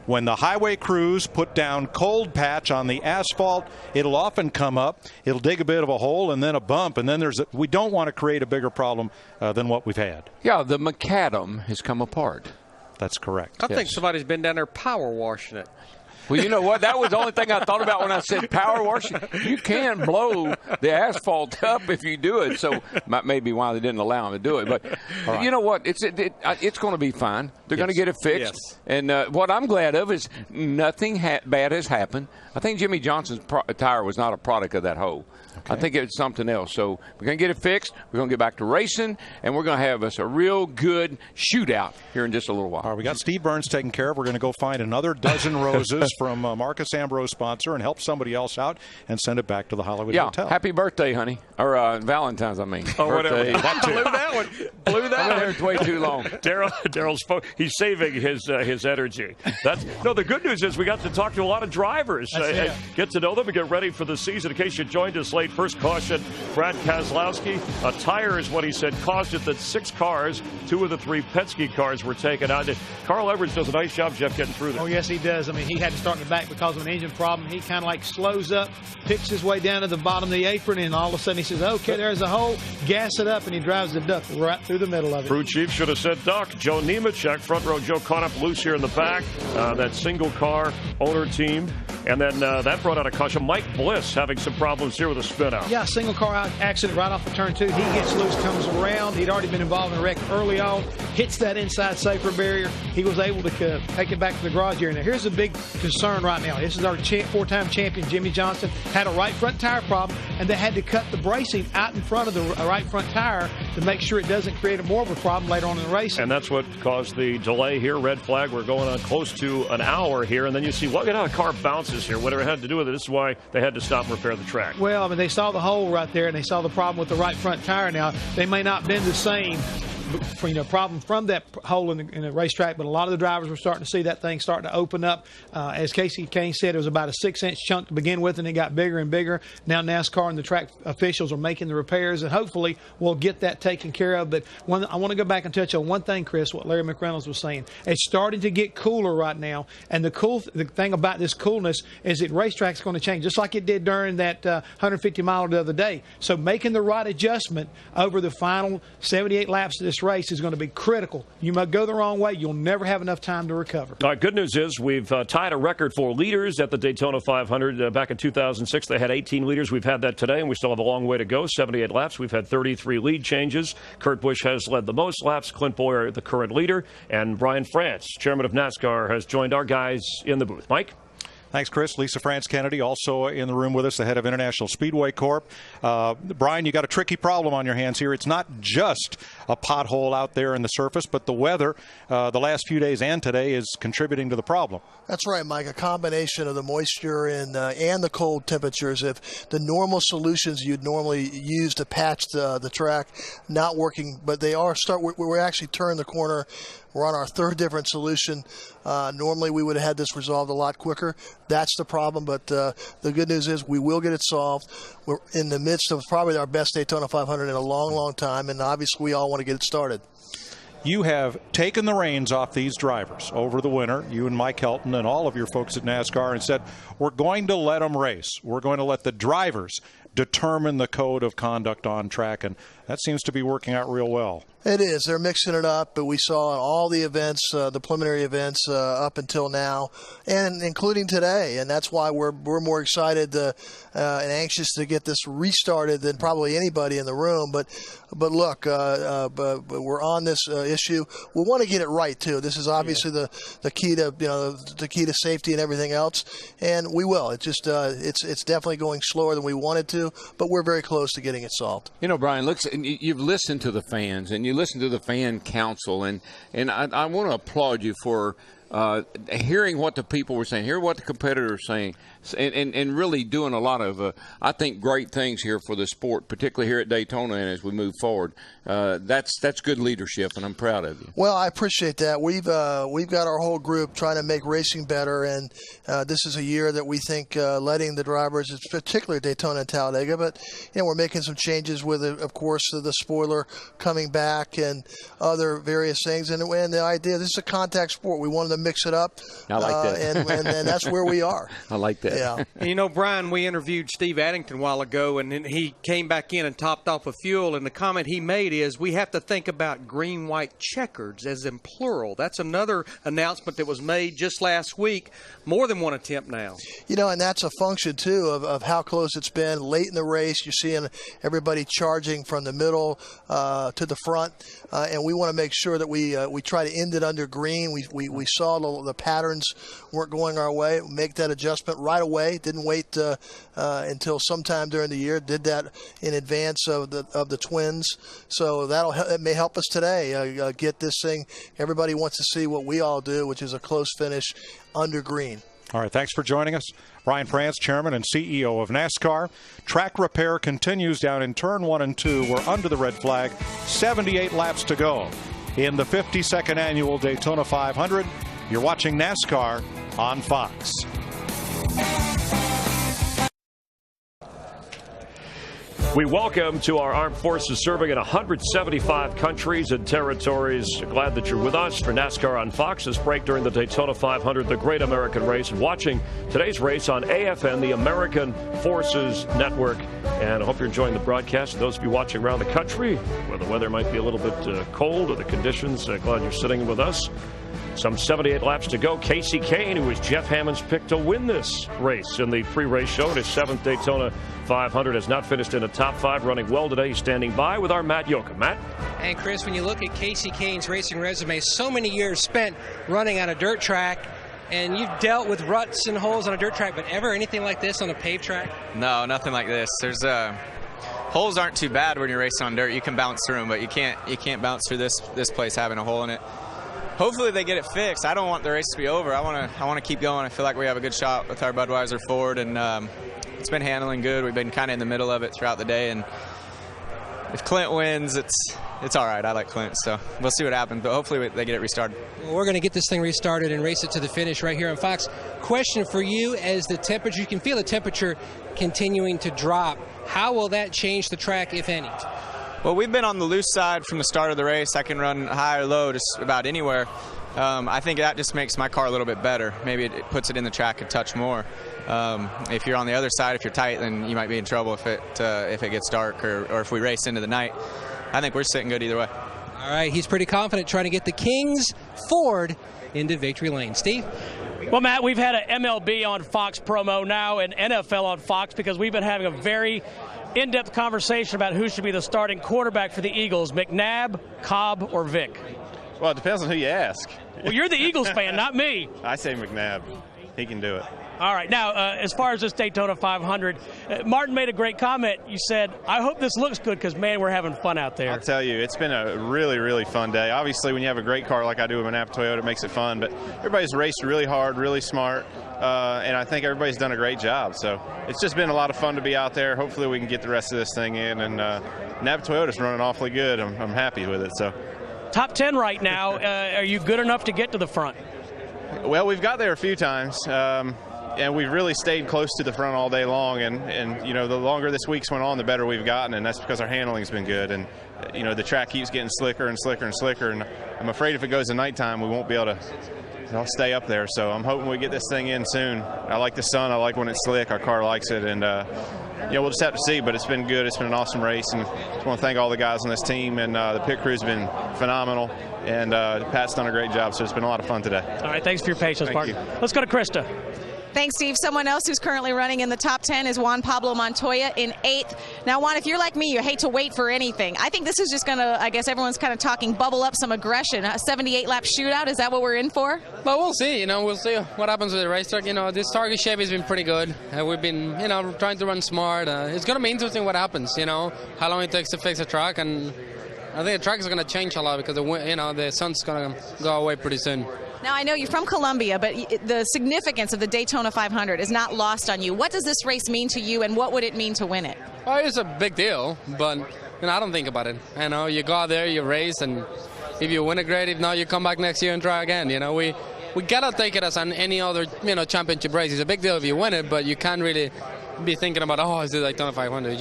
when the highway crews put down cold patch on the asphalt, it'll often come up, it'll dig a bit of a hole and then a bump, and then we don't want to create a bigger problem than what we've had. Yeah, the macadam has come apart. That's correct. I think somebody's been down there power washing it. Well, you know what? That was the only thing I thought about when I said power wash. You can blow the asphalt up if you do it. So maybe why they didn't allow them to do it. But you know what? It's going to be fine. They're going to get it fixed. Yes. And what I'm glad of is nothing bad has happened. I think Jimmy Johnson's tire was not a product of that hole. Okay. I think it's something else. So we're going to get it fixed. We're going to get back to racing, and we're going to have us a real good shootout here in just a little while. All right, we got Steve Burns taken care of. We're going to go find another dozen roses from Marcus Ambrose sponsor and help somebody else out and send it back to the Hollywood Hotel. Happy birthday, honey. Or Valentine's, I mean. Oh, birthday. Whatever. Blew that one. Blew that one. It's way too long. Daryl's he's saving his energy. The good news is we got to talk to a lot of drivers, get to know them, and get ready for the season. In case you joined us late, first caution, Brad Keselowski. A tire is what he said caused it. That 6 cars, 2 of the 3 Penske cars were taken out. Carl Edwards does a nice job, Jeff, getting through there. Oh, yes, he does. I mean, he had to start in the back because of an engine problem. He kind of like slows up, picks his way down to the bottom of the apron, and all of a sudden he says, okay, there's a hole, gas it up, and he drives the duck right through the middle of it. Crew chief should have said duck. Joe Nemechek, front row Joe, caught up loose here in the back. That single car owner team. And then that brought out a caution. Mike Bliss having some problems here with a spin out. Yeah, single car accident right off the turn 2. He gets loose, comes around. He'd already been involved in a wreck early on, hits that inside safer barrier. He was able to take it back to the garage area. Now, here's a big concern right now. This is our 4-time champion, Jimmy Johnson, had a right front tire problem, and they had to cut the bracing out in front of the right front tire to make sure it doesn't create more of a problem later on in the race. And that's what caused the delay here. Red flag. We're going on close to an hour here, and then you see, look at how the car bounces here. Whatever it had to do with it, this is why they had to stop and repair the track. Well, I mean, they saw the hole right there, and they saw the problem with the right front tire. Now, they may not been the same problem from that hole in the racetrack, but a lot of the drivers were starting to see that thing starting to open up. As Casey Kane said, it was about a 6-inch chunk to begin with, and it got bigger and bigger. Now NASCAR and the track officials are making the repairs, and hopefully we'll get that taken care of. But I want to go back and touch on one thing, Chris, what Larry McReynolds was saying. It's starting to get cooler right now, and the thing about this coolness is that racetrack's going to change, just like it did during that 150-mile the other day. So making the right adjustment over the final 78 laps of this race is going to be critical. You might go the wrong way, you'll never have enough time to recover. All right, good news is we've tied a record for leaders at the Daytona 500. Back in 2006, they had 18 leaders. We've had that today, and we still have a long way to go. 78 laps. We've had 33 lead changes. Kurt Busch has led the most laps. Clint Bowyer, the current leader. And Brian France, chairman of NASCAR, has joined our guys in the booth. Mike? Thanks, Chris. Lisa France Kennedy also in the room with us, the head of International Speedway Corp. Brian, you got a tricky problem on your hands here. It's not just a pothole out there in the surface, but the weather the last few days and today is contributing to the problem. That's right, Mike. A combination of the moisture and the cold temperatures. If the normal solutions you'd normally use to patch the track not working, but they are we're actually turned the corner. We're on our 3rd different solution. Normally we would have had this resolved a lot quicker. That's the problem, but the good news is we will get it solved. We're in the midst of probably our best Daytona 500 in a long, long time, and obviously we all want to get it started. You have taken the reins off these drivers over the winter, you and Mike Helton and all of your folks at NASCAR, and said, we're going to let them race. We're going to let the drivers determine the code of conduct on track, and that seems to be working out real well. It is. They're mixing it up, but we saw all the events, the preliminary events up until now, and including today, and that's why we're more excited and anxious to get this restarted than probably anybody in the room. But look, but we're on this issue. We want to get it right too. This is obviously the key to the key to safety and everything else, and we will. It just it's definitely going slower than we wanted to, but we're very close to getting it solved. You know, Brian, you've listened to the fans and you listen to the fan council, and I want to applaud you for hearing what the people were saying, hear what the competitors were saying, and really doing a lot of, I think, great things here for the sport, particularly here at Daytona and as we move forward. That's good leadership, and I'm proud of you. Well, I appreciate that. We've got our whole group trying to make racing better, and this is a year that we think letting the drivers, particularly Daytona and Talladega, but we're making some changes with, of course, the spoiler coming back and other various things. And the idea, this is a contact sport. We want them to mix it up. I like that. And that's where we are. I like that. Yeah. And you know, Brian, we interviewed Steve Addington a while ago, and then he came back in and topped off with fuel, and the comment he made is we have to think about green, white checkers as in plural. That's another announcement that was made just last week. More than one attempt now. You know, and that's a function, too, of how close it's been. Late in the race, you're seeing everybody charging from the middle to the front, and we want to make sure that we try to end it under green. We saw the patterns weren't going our way. Make that adjustment right away. Didn't wait until sometime during the year. Did that in advance of the Twins. So that may help us today get this thing. Everybody wants to see what we all do, which is a close finish under green. All right, thanks for joining us. Brian France, Chairman and CEO of NASCAR. Track repair continues down in Turn 1 and 2. We're under the red flag. 78 laps to go in the 52nd annual Daytona 500. You're watching NASCAR on Fox. We welcome to our armed forces serving in 175 countries and territories. Glad that you're with us for NASCAR on Fox. This break during the Daytona 500, the Great American Race, and watching today's race on AFN, the American Forces Network. And I hope you're enjoying the broadcast. Those of you watching around the country, where the weather might be a little bit cold or the conditions, glad you're sitting with us. Some 78 laps to go. Casey Kane, who was Jeff Hammond's pick to win this race in the pre-race show at his 7th Daytona 500, has not finished in the top 5, running well today. He's standing by with our Matt Yoka. Matt? And Chris, when you look at Casey Kane's racing resume, so many years spent running on a dirt track, and you've dealt with ruts and holes on a dirt track, but ever anything like this on a paved track? No, nothing like this. There's holes aren't too bad when you're racing on dirt. You can bounce through them, but you can't bounce through this place having a hole in it. Hopefully they get it fixed. I don't want the race to be over. I want to keep going. I feel like we have a good shot with our Budweiser Ford, and it's been handling good. We've been kind of in the middle of it throughout the day, and if Clint wins, it's all right. I like Clint, so we'll see what happens, but hopefully they get it restarted. Well, we're going to get this thing restarted and race it to the finish right here on Fox. Question for you: as the temperature, you can feel the temperature continuing to drop, how will that change the track, if any? Well, we've been on the loose side from the start of the race. I can run high or low just about anywhere. I think that just makes my car a little bit better. Maybe it puts it in the track a touch more. If you're on the other side, if you're tight, then you might be in trouble if it gets dark or if we race into the night. I think we're sitting good either way. All right, he's pretty confident trying to get the King's Ford into victory lane. Steve? Well, Matt, we've had an MLB on Fox promo, now an NFL on Fox, because we've been having a very in-depth conversation about who should be the starting quarterback for the Eagles, McNabb, Cobb, or Vick. Well, it depends on who you ask. Well, you're the Eagles fan, not me. I say McNabb. He can do it. All right. Now, as far as this Daytona 500, Martin made a great comment. You said, I hope this looks good because, man, we're having fun out there. I'll tell you, it's been a really, really fun day. Obviously, when you have a great car like I do with my Napa Toyota, it makes it fun. But everybody's raced really hard, really smart, and I think everybody's done a great job. So it's just been a lot of fun to be out there. Hopefully we can get the rest of this thing in. And Napa Toyota's running awfully good. I'm happy with it. So top 10 right now. Are you good enough to get to the front? Well, we've got there a few times. And we've really stayed close to the front all day long, and you know, the longer this week's went on, the better we've gotten, and that's because our handling's been good, and you know, the track keeps getting slicker and slicker and slicker, and I'm afraid if it goes to nighttime, we won't be able to stay up there. So I'm hoping we get this thing in soon. I like the sun. I like when it's slick. Our car likes it, and yeah, we'll just have to see. But it's been good. It's been an awesome race, and I just want to thank all the guys on this team, and the pit crew's been phenomenal, and Pat's done a great job. So it's been a lot of fun today. All right, thanks for your patience, Mark. Let's go to Krista. Thanks, Steve. Someone else who's currently running in the top 10 is Juan Pablo Montoya in 8th. Now, Juan, if you're like me, you hate to wait for anything. I think this is just going to, I guess everyone's kind of talking, bubble up some aggression. A 78-lap shootout, is that what we're in for? Well, we'll see. You know, we'll see what happens with the racetrack. You know, this target shape has been pretty good. We've been, you know, trying to run smart. It's going to be interesting what happens, you know, how long it takes to fix a track. And I think the track is going to change a lot because, the sun's going to go away pretty soon. Now, I know you're from Columbia, but the significance of the Daytona 500 is not lost on you. What does this race mean to you, and what would it mean to win it? Well, it's a big deal, but I don't think about it. You know, you go out there, you race, and if you win it, great. If not, you come back next year and try again. You know, we gotta take it as on any other championship race. It's a big deal if you win it, but you can't really be thinking about, oh, it's the Daytona 500.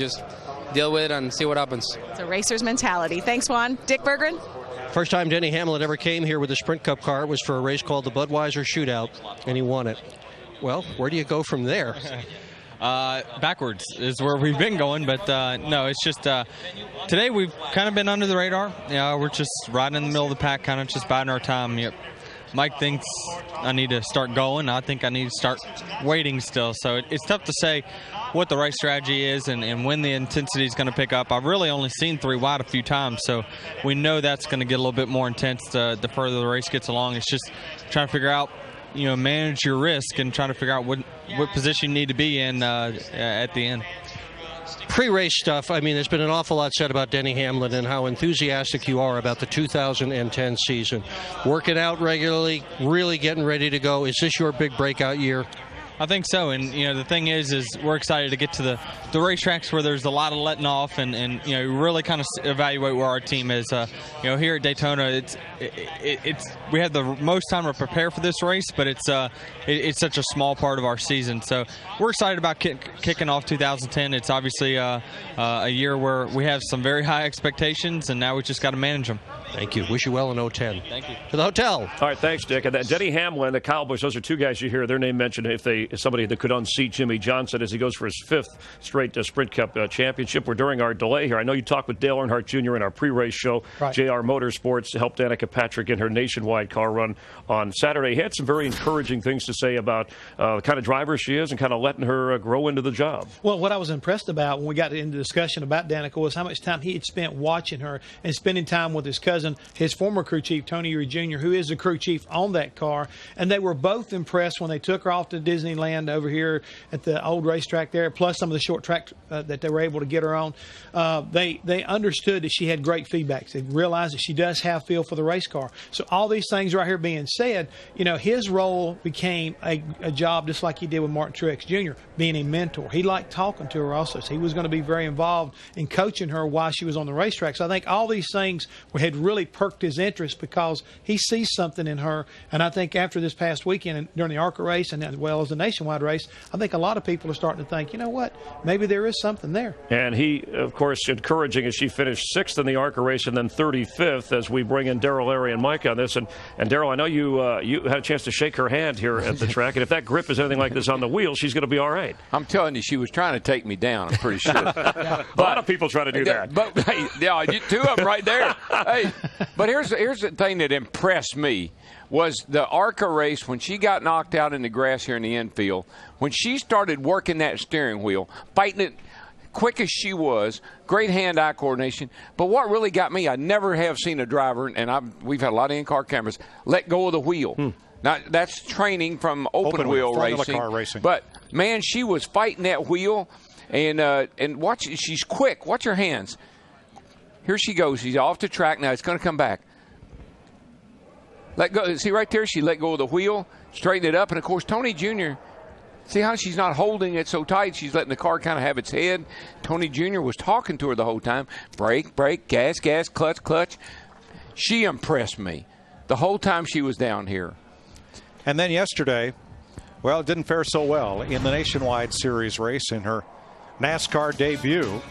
deal with it and see what happens. It's a racer's mentality. Thanks, Juan. Dick Berggren? First time Denny Hamlin ever came here with a Sprint Cup car was for a race called the Budweiser Shootout, and he won it. Well, where do you go from there? Backwards is where we've been going, but no, it's just today we've kind of been under the radar. We're just riding in the middle of the pack, kind of just biding our time. Yep. Mike thinks I need to start going. I think I need to start waiting still. So it's tough to say what the race strategy is and when the intensity is going to pick up. I've really only seen 3 wide a few times, so we know that's going to get a little bit more intense the further the race gets along. It's just trying to figure out, manage your risk and trying to figure out what position you need to be in at the end. Pre-race stuff, I mean, there's been an awful lot said about Denny Hamlin and how enthusiastic you are about the 2010 season. Working out regularly, really getting ready to go. Is this your big breakout year? I think so, and the thing is we're excited to get to the racetracks where there's a lot of letting off, and really kind of evaluate where our team is. Here at Daytona, it's we have the most time to prepare for this race, but it's such a small part of our season. So we're excited about kicking off 2010. It's obviously a year where we have some very high expectations, and now we just got to manage them. Thank you. Wish you well in 2010. Thank you. To the hotel. All right, thanks, Dick. And Denny Hamlin, Kyle Busch, those are 2 guys you hear their name mentioned if somebody that could unseat Jimmy Johnson as he goes for his 5th straight Sprint Cup championship. We're during our delay here. I know you talked with Dale Earnhardt Jr. in our pre-race show. Right. JR Motorsports helped Danica Patrick in her nationwide car run on Saturday. He had some very encouraging things to say about the kind of driver she is and kind of letting her grow into the job. Well, what I was impressed about when we got into the discussion about Danica was how much time he had spent watching her and spending time with his cousin, his former crew chief, Tony Eury Jr., who is the crew chief on that car. And they were both impressed when they took her off to Disneyland over here at the old racetrack there, plus some of the short track that they were able to get her on. They understood that she had great feedback. They realized that she does have feel for the race car. So all these things right here being said, his role became a job just like he did with Martin Truex Jr., being a mentor. He liked talking to her also, so he was going to be very involved in coaching her while she was on the racetrack. So I think all these things had really perked his interest because he sees something in her. And I think after this past weekend during the ARCA race and as well as the nationwide race, I think a lot of people are starting to think, you know what, maybe there is something there. And he, of course, encouraging as she finished 6th in the ARCA race and then 35th as we bring in Darrell, Larry, and Mike on this. And Darrell, I know you had a chance to shake her hand here at the track, and if that grip is anything like this on the wheel, she's going to be all right. I'm telling you, she was trying to take me down, I'm pretty sure. A lot of people try to do that. But hey, yeah, 2 of them right there. Hey, but here's the thing that impressed me was the ARCA race when she got knocked out in the grass here in the infield. When she started working that steering wheel, fighting it quick as she was, great hand-eye coordination. But what really got me, I never have seen a driver, and we've had a lot of in-car cameras, let go of the wheel. Now, that's training from open wheel racing. Car racing. But, man, she was fighting that wheel, and watch, she's quick. Watch her hands. Here she goes. She's off the track now. It's going to come back. Let go. See right there? She let go of the wheel, straighten it up. And, of course, Tony Jr., see how she's not holding it so tight? She's letting the car kind of have its head. Tony Jr. was talking to her the whole time. Brake, brake, gas, gas, clutch, clutch. She impressed me the whole time she was down here. And then yesterday, well, it didn't fare so well in the Nationwide Series race in her NASCAR debut.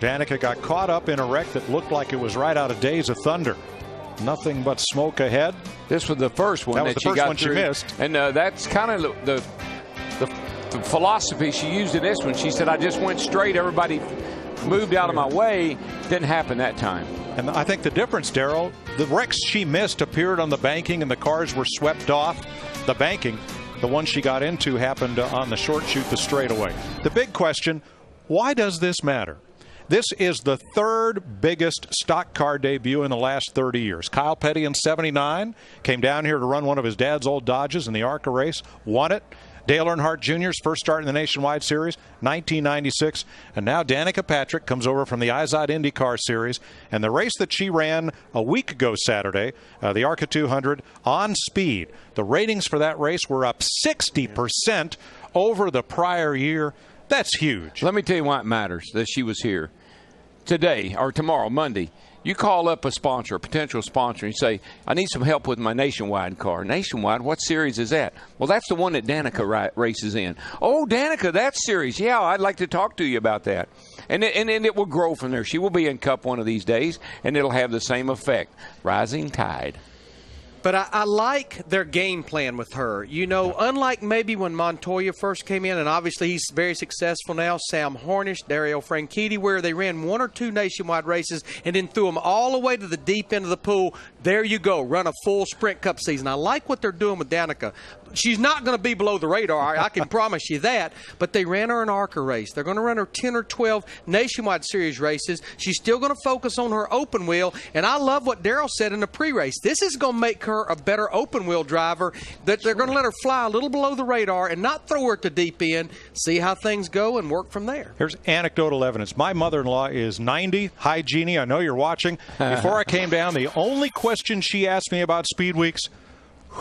Danica got caught up in a wreck that looked like it was right out of Days of Thunder. Nothing but smoke ahead. This was the first one that was that the she first got one through. She missed. And that's kind of the philosophy she used in this one. She said, I just went straight. Everybody moved out of my way. Didn't happen that time. And I think the difference, Darrell, the wrecks she missed appeared on the banking and the cars were swept off the banking. The one she got into happened on the short chute, the straightaway. The big question, why does this matter? This is the 3rd biggest stock car debut in the last 30 years. Kyle Petty in '79 came down here to run one of his dad's old Dodges in the ARCA race, won it. Dale Earnhardt Jr.'s first start in the Nationwide Series, 1996. And now Danica Patrick comes over from the IZOD IndyCar Series. And the race that she ran a week ago Saturday, the ARCA 200, on speed. The ratings for that race were up 60% over the prior year. That's huge. Let me tell you why it matters that she was here. today or tomorrow, Monday, you call up a sponsor, a potential sponsor, and say, I need some help with my Nationwide car. Nationwide, what series is that? Well, that's the one that Danica races in. Oh, Danica, that series. Yeah, I'd like to talk to you about that. And it will grow from there. She will be in Cup one of these days, and it'll have the same effect. Rising tide. But I like their game plan with her. You know, unlike maybe when Montoya first came in, and obviously he's very successful now, Sam Hornish, Dario Franchitti, where they ran 1 or 2 nationwide races and then threw them all the way to the deep end of the pool. There you go. Run a full Sprint Cup season. I like what they're doing with Danica. She's not going to be below the radar, I can promise you that, but they ran her an ARCA race. They're going to run her 10 or 12 Nationwide Series races. She's still going to focus on her open wheel, and I love what Darrell said in the pre-race. This is going to make her a better open wheel driver, that they're going to let her fly a little below the radar and not throw her at the deep end, see how things go, and work from there. Here's anecdotal evidence. My mother-in-law is 90. Hi, Jeannie. I know you're watching. Before I came down, the only question she asked me about Speed Weeks,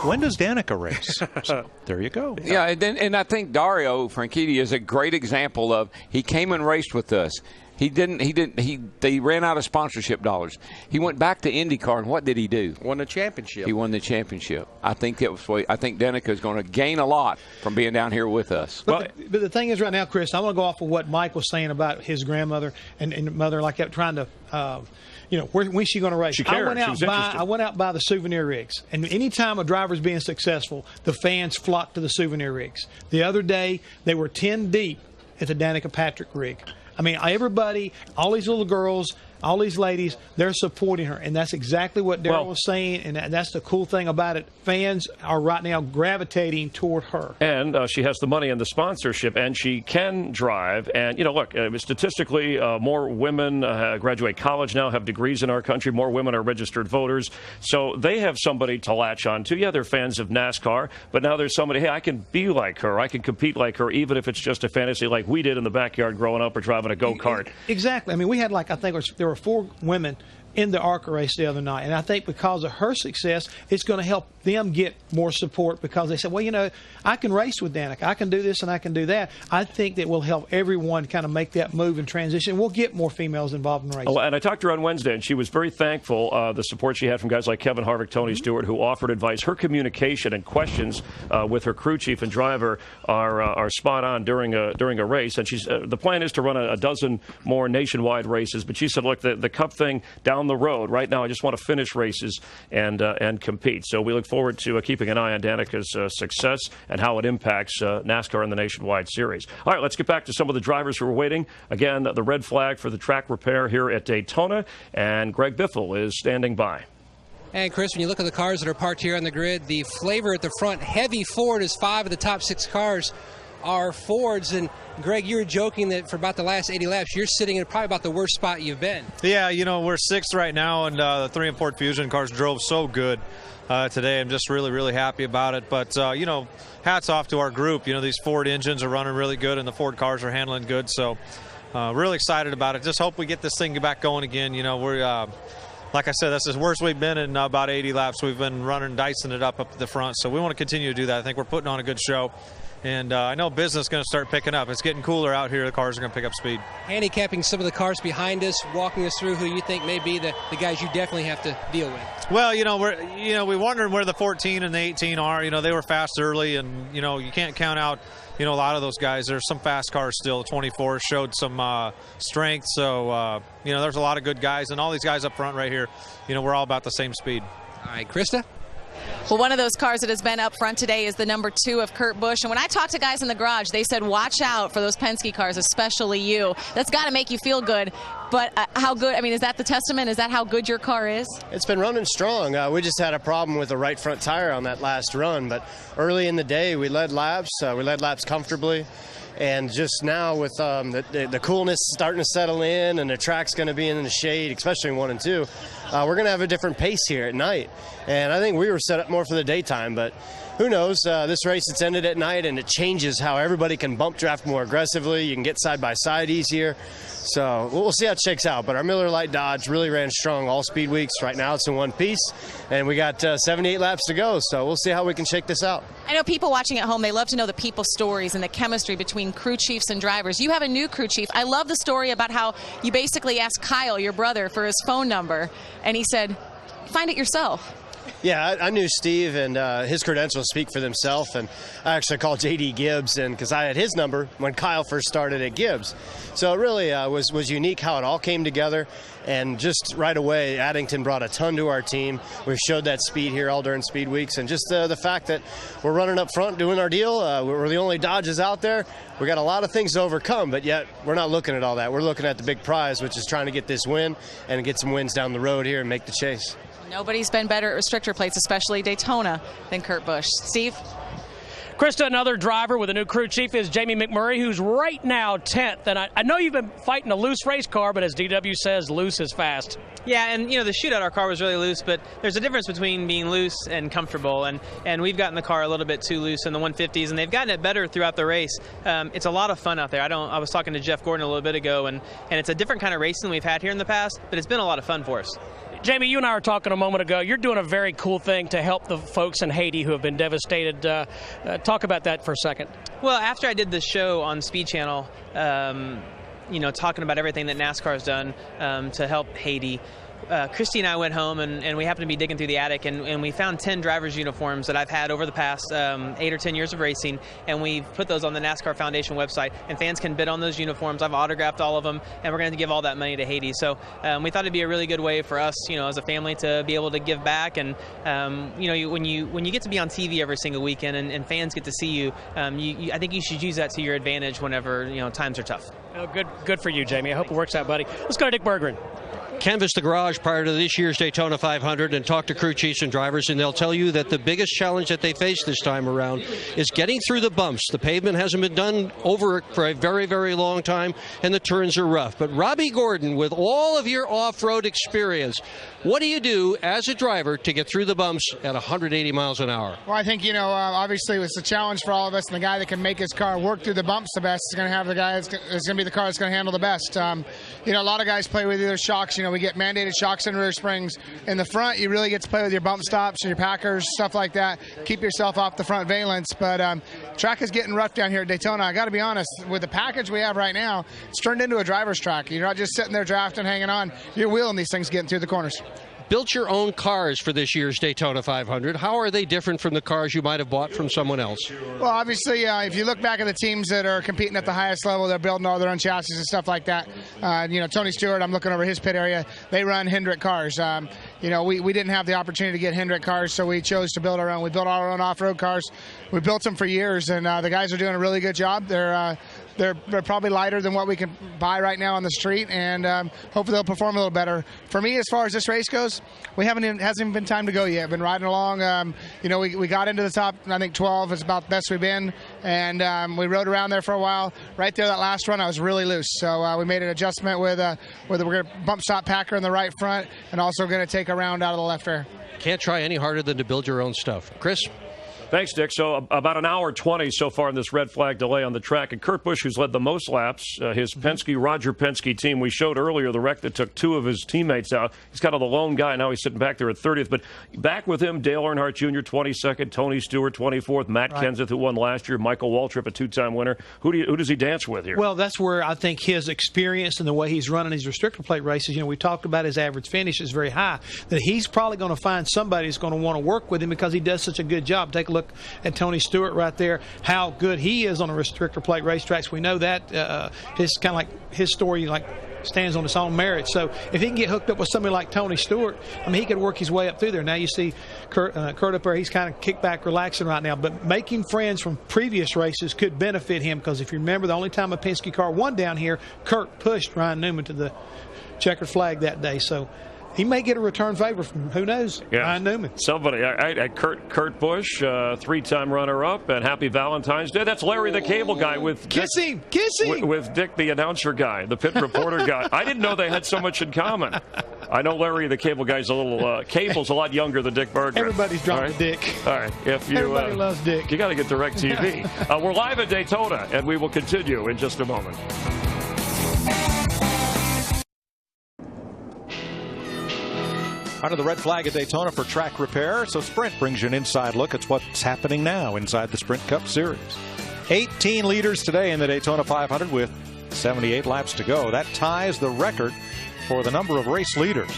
when does Danica race? So, there you go. Yeah, and I think Dario Franchitti is a great example of, he came and raced with us. They ran out of sponsorship dollars. He went back to IndyCar, and what did he do? Won the championship. He won the championship. I think Danica is going to gain a lot from being down here with us. But the thing is right now, Chris, I want to go off of what Mike was saying about his grandmother and mother, like that, trying to when's she going to race? She cared. I went out by the souvenir rigs, and anytime a driver's being successful, the fans flock to the souvenir rigs. The other day, they were 10 deep at the Danica Patrick rig. I mean, everybody, all these little girls, all these ladies, they're supporting her, and that's exactly what Darrell was saying, and that's the cool thing about it. Fans are right now gravitating toward her. And she has the money and the sponsorship, and she can drive. And, look, statistically, more women graduate college now, have degrees in our country. More women are registered voters. So they have somebody to latch on to. Yeah, they're fans of NASCAR, but now there's somebody, hey, I can be like her. I can compete like her, even if it's just a fantasy like we did in the backyard growing up or driving a go-kart. Exactly. I mean, we had there were 4 women in the ARCA race the other night, and I think because of her success, it's going to help them get more support, because they said, well, I can race with Danica, I can do this and I can do that. I think that will help everyone kind of make that move and transition. We'll get more females involved in racing. And I talked to her on Wednesday, and she was very thankful the support she had from guys like Kevin Harvick, Tony Stewart, who offered advice. Her communication and questions with her crew chief and driver are spot on during a race. And she's the plan is to run a dozen more nationwide races. But she said, look, the Cup thing down the road. Right now, I just want to finish races and compete. So we look forward to keeping an eye on Danica's success and how it impacts NASCAR in the Nationwide Series. All right, let's get back to some of the drivers who are waiting. Again, the red flag for the track repair here at Daytona, and Greg Biffle is standing by. And, Chris, when you look at the cars that are parked here on the grid, the flavor at the front, heavy Ford, is 5 of the top 6 cars are Fords. And, Greg, you were joking that for about the last 80 laps, you're sitting in probably about the worst spot you've been. Yeah, we're 6th right now, and the 3 and Ford Fusion cars drove so good today. I'm just really, really happy about it. But, hats off to our group. These Ford engines are running really good, and the Ford cars are handling good. So really excited about it. Just hope we get this thing back going again. We're like I said, that's the worst we've been in about 80 laps. We've been dicing it up at the front. So we want to continue to do that. I think we're putting on a good show. And I know business is going to start picking up. It's getting cooler out here. The cars are going to pick up speed. Handicapping some of the cars behind us, walking us through who you think may be the guys you definitely have to deal with. Well, we're wondering where the 14 and the 18 are. They were fast early, and you can't count out a lot of those guys. There's some fast cars still. 24 showed some strength, so there's a lot of good guys, and all these guys up front right here. We're all about the same speed. All right, Krista. Well, one of those cars that has been up front today is the number 2 of Kurt Busch. And when I talked to guys in the garage, they said, watch out for those Penske cars, especially you. That's got to make you feel good. But how good, is that the testament? Is that how good your car is? It's been running strong. We just had a problem with the right front tire on that last run. But early in the day, we led laps. We led laps comfortably. And just now with the coolness starting to settle in and the track's going to be in the shade, especially in 1 and 2, we're going to have a different pace here at night. And I think we were set up more for the daytime, but who knows? This race, it's ended at night, and it changes how everybody can bump draft more aggressively. You can get side by side easier. So we'll see how it shakes out. But our Miller Lite Dodge really ran strong all speed weeks. Right now it's in one piece, and we got 78 laps to go. So we'll see how we can shake this out. I know people watching at home, they love to know the people stories and the chemistry between between crew chiefs and drivers. You have a new crew chief. I love the story about how you basically asked Kyle, your brother, for his phone number, and he said, find it yourself. Yeah, I knew Steve, and his credentials speak for themselves. And I actually called J.D. Gibbs, and because I had his number when Kyle first started at Gibbs. So it really was unique how it all came together. And just right away, Addington brought a ton to our team. We've showed that speed here all during speed weeks. And just the fact that we're running up front doing our deal, we're the only Dodges out there. We got a lot of things to overcome, but yet we're not looking at all that. We're looking at the big prize, which is trying to get this win and get some wins down the road here and make the chase. Nobody's been better at restrictor plates, especially Daytona, than Kurt Busch. Steve? Krista, another driver with a new crew chief is Jamie McMurray, who's right now 10th. And I know you've been fighting a loose race car, but as DW says, loose is fast. Yeah, and the shootout, our car was really loose, but there's a difference between being loose and comfortable. And we've gotten the car a little bit too loose in the 150s, and they've gotten it better throughout the race. It's a lot of fun out there. I was talking to Jeff Gordon a little bit ago, and it's a different kind of racing than we've had here in the past, but it's been a lot of fun for us. Jamie, you and I were talking a moment ago. You're doing a very cool thing to help the folks in Haiti who have been devastated. Talk about that for a second. Well, after I did the show on Speed Channel, talking about everything that NASCAR has done to help Haiti, Christy and I went home and we happened to be digging through the attic and we found 10 driver's uniforms that I've had over the past 8 or 10 years of racing, and we've put those on the NASCAR Foundation website, and fans can bid on those uniforms. I've autographed all of them, and we're going to give all that money to Haiti. So we thought it'd be a really good way for us, as a family, to be able to give back. And when you get to be on TV every single weekend and fans get to see you, I think you should use that to your advantage whenever times are tough. Oh, good for you, Jamie. I hope it works out, buddy. Let's go to Dick Berggren. Canvass the garage prior to this year's Daytona 500 and talk to crew chiefs and drivers, and they'll tell you that the biggest challenge that they face this time around is getting through the bumps. The pavement hasn't been done over for a very, very long time, and the turns are rough. But Robbie Gordon, with all of your off-road experience, what do you do as a driver to get through the bumps at 180 miles an hour? Well, I think, obviously it's a challenge for all of us, and the guy that can make his car work through the bumps the best is going to have the guy that's going to be the car that's going to handle the best. A lot of guys play with either shocks. We get mandated shocks and rear springs. In the front, you really get to play with your bump stops and your Packers, stuff like that. Keep yourself off the front valence. But track is getting rough down here at Daytona. I got to be honest, with the package we have right now, it's turned into a driver's track. You're not just sitting there drafting, hanging on. You're wheeling these things getting through the corners. Built your own cars for this year's Daytona 500. How are they different from the cars you might have bought from someone else? Well, obviously, if you look back at the teams that are competing at the highest level, they're building all their own chassis and stuff like that. Tony Stewart, I'm looking over his pit area, they run Hendrick cars. We didn't have the opportunity to get Hendrick cars, so we chose to build our own. We built our own off-road cars. We built them for years, and the guys are doing a really good job. They're probably lighter than what we can buy right now on the street, and hopefully they'll perform a little better. For me, as far as this race goes, hasn't even been time to go yet. I've been riding along. We got into the top, I think 12 is about the best we've been, and we rode around there for a while. Right there, that last run, I was really loose, so we made an adjustment with we're going to bump stop Packer in the right front, and also going to take a round out of the left rear. Can't try any harder than to build your own stuff. Chris? Thanks, Dick. So about an hour 20 so far in this red flag delay on the track. And Kurt Busch, who's led the most laps, his Roger Penske team, we showed earlier the wreck that took two of his teammates out. He's kind of the lone guy. Now he's sitting back there at 30th. But back with him, Dale Earnhardt Jr., 22nd, Tony Stewart, 24th, Matt Kenseth, who won last year, Michael Waltrip, a two-time winner. Who does he dance with here? Well, that's where I think his experience and the way he's running his restrictor plate races, we talked about his average finish is very high, that he's probably going to find somebody who's going to want to work with him because he does such a good job. Take a look at Tony Stewart right there, how good he is on a restrictor plate racetracks. We know that his kind of like his story stands on its own merit. So if he can get hooked up with somebody like Tony Stewart, he could work his way up through there. Now you see Kurt up there, he's kind of kicked back, relaxing right now. But making friends from previous races could benefit him, because if you remember, the only time a Penske car won down here, Kurt pushed Ryan Newman to the checkered flag that day. So he may get a return favor from, who knows, Ryan Newman. Somebody. Kurt Busch, three-time runner-up, and happy Valentine's Day. That's Larry the Cable Guy with Kiss him! With Dick the announcer guy, the pit reporter guy. I didn't know they had so much in common. I know Larry the Cable Guy's Cable's a lot younger than Dick Berggren. Everybody's drawn to Dick. All right. Everybody loves Dick. You got to get DirecTV. We're live at Daytona, and we will continue in just a moment. Under the red flag at Daytona for track repair. So Sprint brings you an inside look at what's happening now inside the Sprint Cup Series. 18 leaders today in the Daytona 500 with 78 laps to go. That ties the record for the number of race leaders.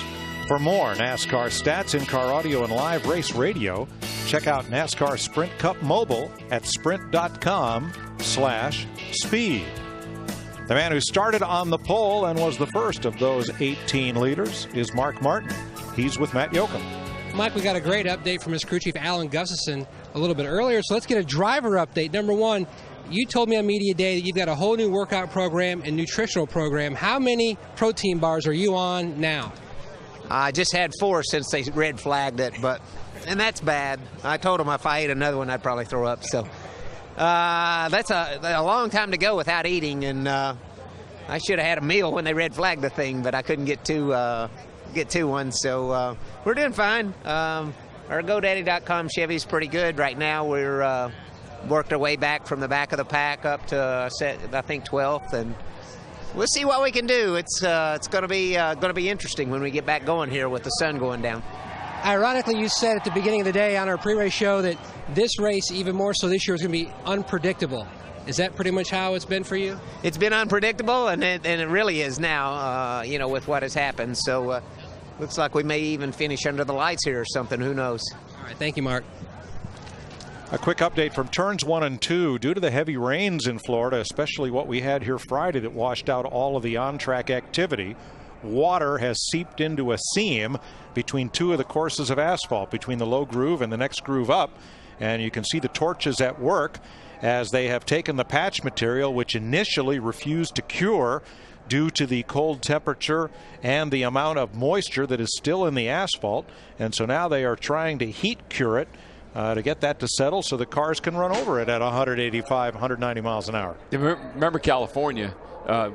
For more NASCAR stats, in-car audio, and live race radio, check out NASCAR Sprint Cup Mobile at sprint.com/speed. The man who started on the pole and was the first of those 18 leaders is Mark Martin. He's with Matt Yoakum. Mike, we got a great update from his crew chief, Alan Gustafson, a little bit earlier. So let's get a driver update. Number one, you told me on Media Day that you've got a whole new workout program and nutritional program. How many protein bars are you on now? I just had 4 since they red flagged it, and that's bad. I told them if I ate another one, I'd probably throw up. So that's a long time to go without eating, and I should have had a meal when they red flagged the thing, but I couldn't get to one. So we're doing fine. Our GoDaddy.com Chevy's pretty good right now. We're worked our way back from the back of the pack up to I think 12th, and we'll see what we can do. It's going to be interesting when we get back going here with the sun going down. Ironically, you said at the beginning of the day on our pre-race show that this race, even more so this year, is going to be unpredictable. Is that pretty much how it's been for you? It's been unpredictable, and it really is now, with what has happened. So looks like we may even finish under the lights here or something. Who knows? All right, thank you, Mark. A quick update from turns 1 and 2. Due to the heavy rains in Florida, especially what we had here Friday that washed out all of the on-track activity, water has seeped into a seam between 2 of the courses of asphalt, between the low groove and the next groove up. And you can see the torches at work as they have taken the patch material, which initially refused to cure due to the cold temperature and the amount of moisture that is still in the asphalt. And so now they are trying to heat cure it to get that to settle so the cars can run over it at 185, 190 miles an hour. Remember California,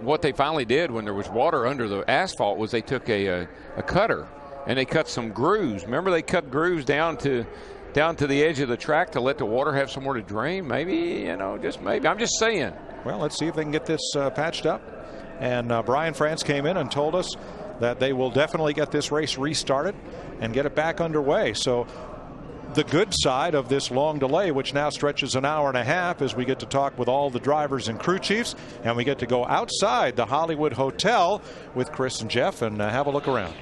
what they finally did when there was water under the asphalt was they took a cutter and they cut some grooves. Remember they cut grooves down to the edge of the track to let the water have somewhere to drain? Maybe, just maybe. I'm just saying. Well, let's see if they can get this patched up. And Brian France came in and told us that they will definitely get this race restarted and get it back underway. So the good side of this long delay, which now stretches an hour and a half, is we get to talk with all the drivers and crew chiefs, and we get to go outside the Hollywood Hotel with Chris and Jeff and have a look around.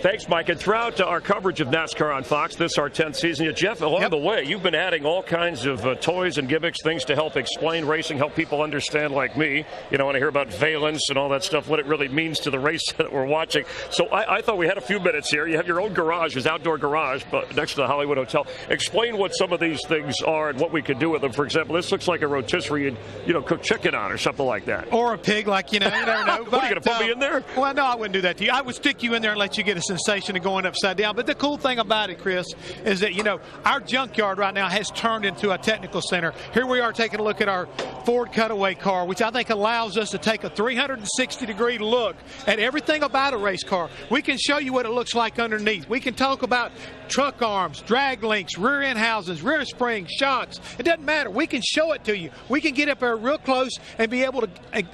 Thanks, Mike. And throughout our coverage of NASCAR on Fox, this our 10th season. Jeff, along the way, you've been adding all kinds of toys and gimmicks, things to help explain racing, help people understand, like me, when I hear about valence and all that stuff, what it really means to the race that we're watching. So I thought we had a few minutes here. You have your own garage, this outdoor garage, but next to the Hollywood Hotel. Explain what some of these things are and what we could do with them. For example, this looks like a rotisserie you'd cook chicken on or something like that. Or a pig, you never know. What, are you going to put me in there? Well, no, I wouldn't do that to you. I would stick you in there and let you get a sensation of going upside down. But the cool thing about it, Chris, is that, our junkyard right now has turned into a technical center. Here we are taking a look at our Ford Cutaway car, which I think allows us to take a 360-degree look at everything about a race car. We can show you what it looks like underneath. We can talk about truck arms, drag links, rear end housings, rear springs, shocks. It doesn't matter. We can show it to you. We can get up there real close and be able to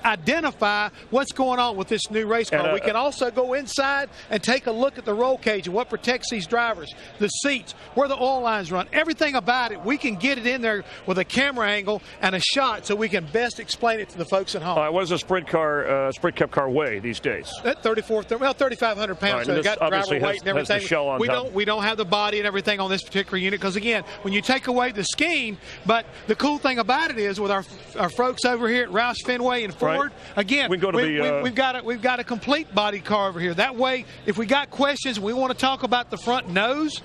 identify what's going on with this new race car. We can also go inside and take a look at the roll cage and what protects these drivers, the seats, where the oil lines run, everything about it. We can get it in there with a camera angle and a shot so we can best explain it to the folks at home. What does a Sprint Cup car weigh these days? At 3,500 pounds. Right, so they got driver weight and everything. The shell on top. We don't have the body and everything on this particular unit because, again, when you take away the scheme, but the cool thing about it is with our folks over here at Roush Fenway and Ford, again, we've got a complete body car over here. That way, if we got questions, we want to talk about the front nose.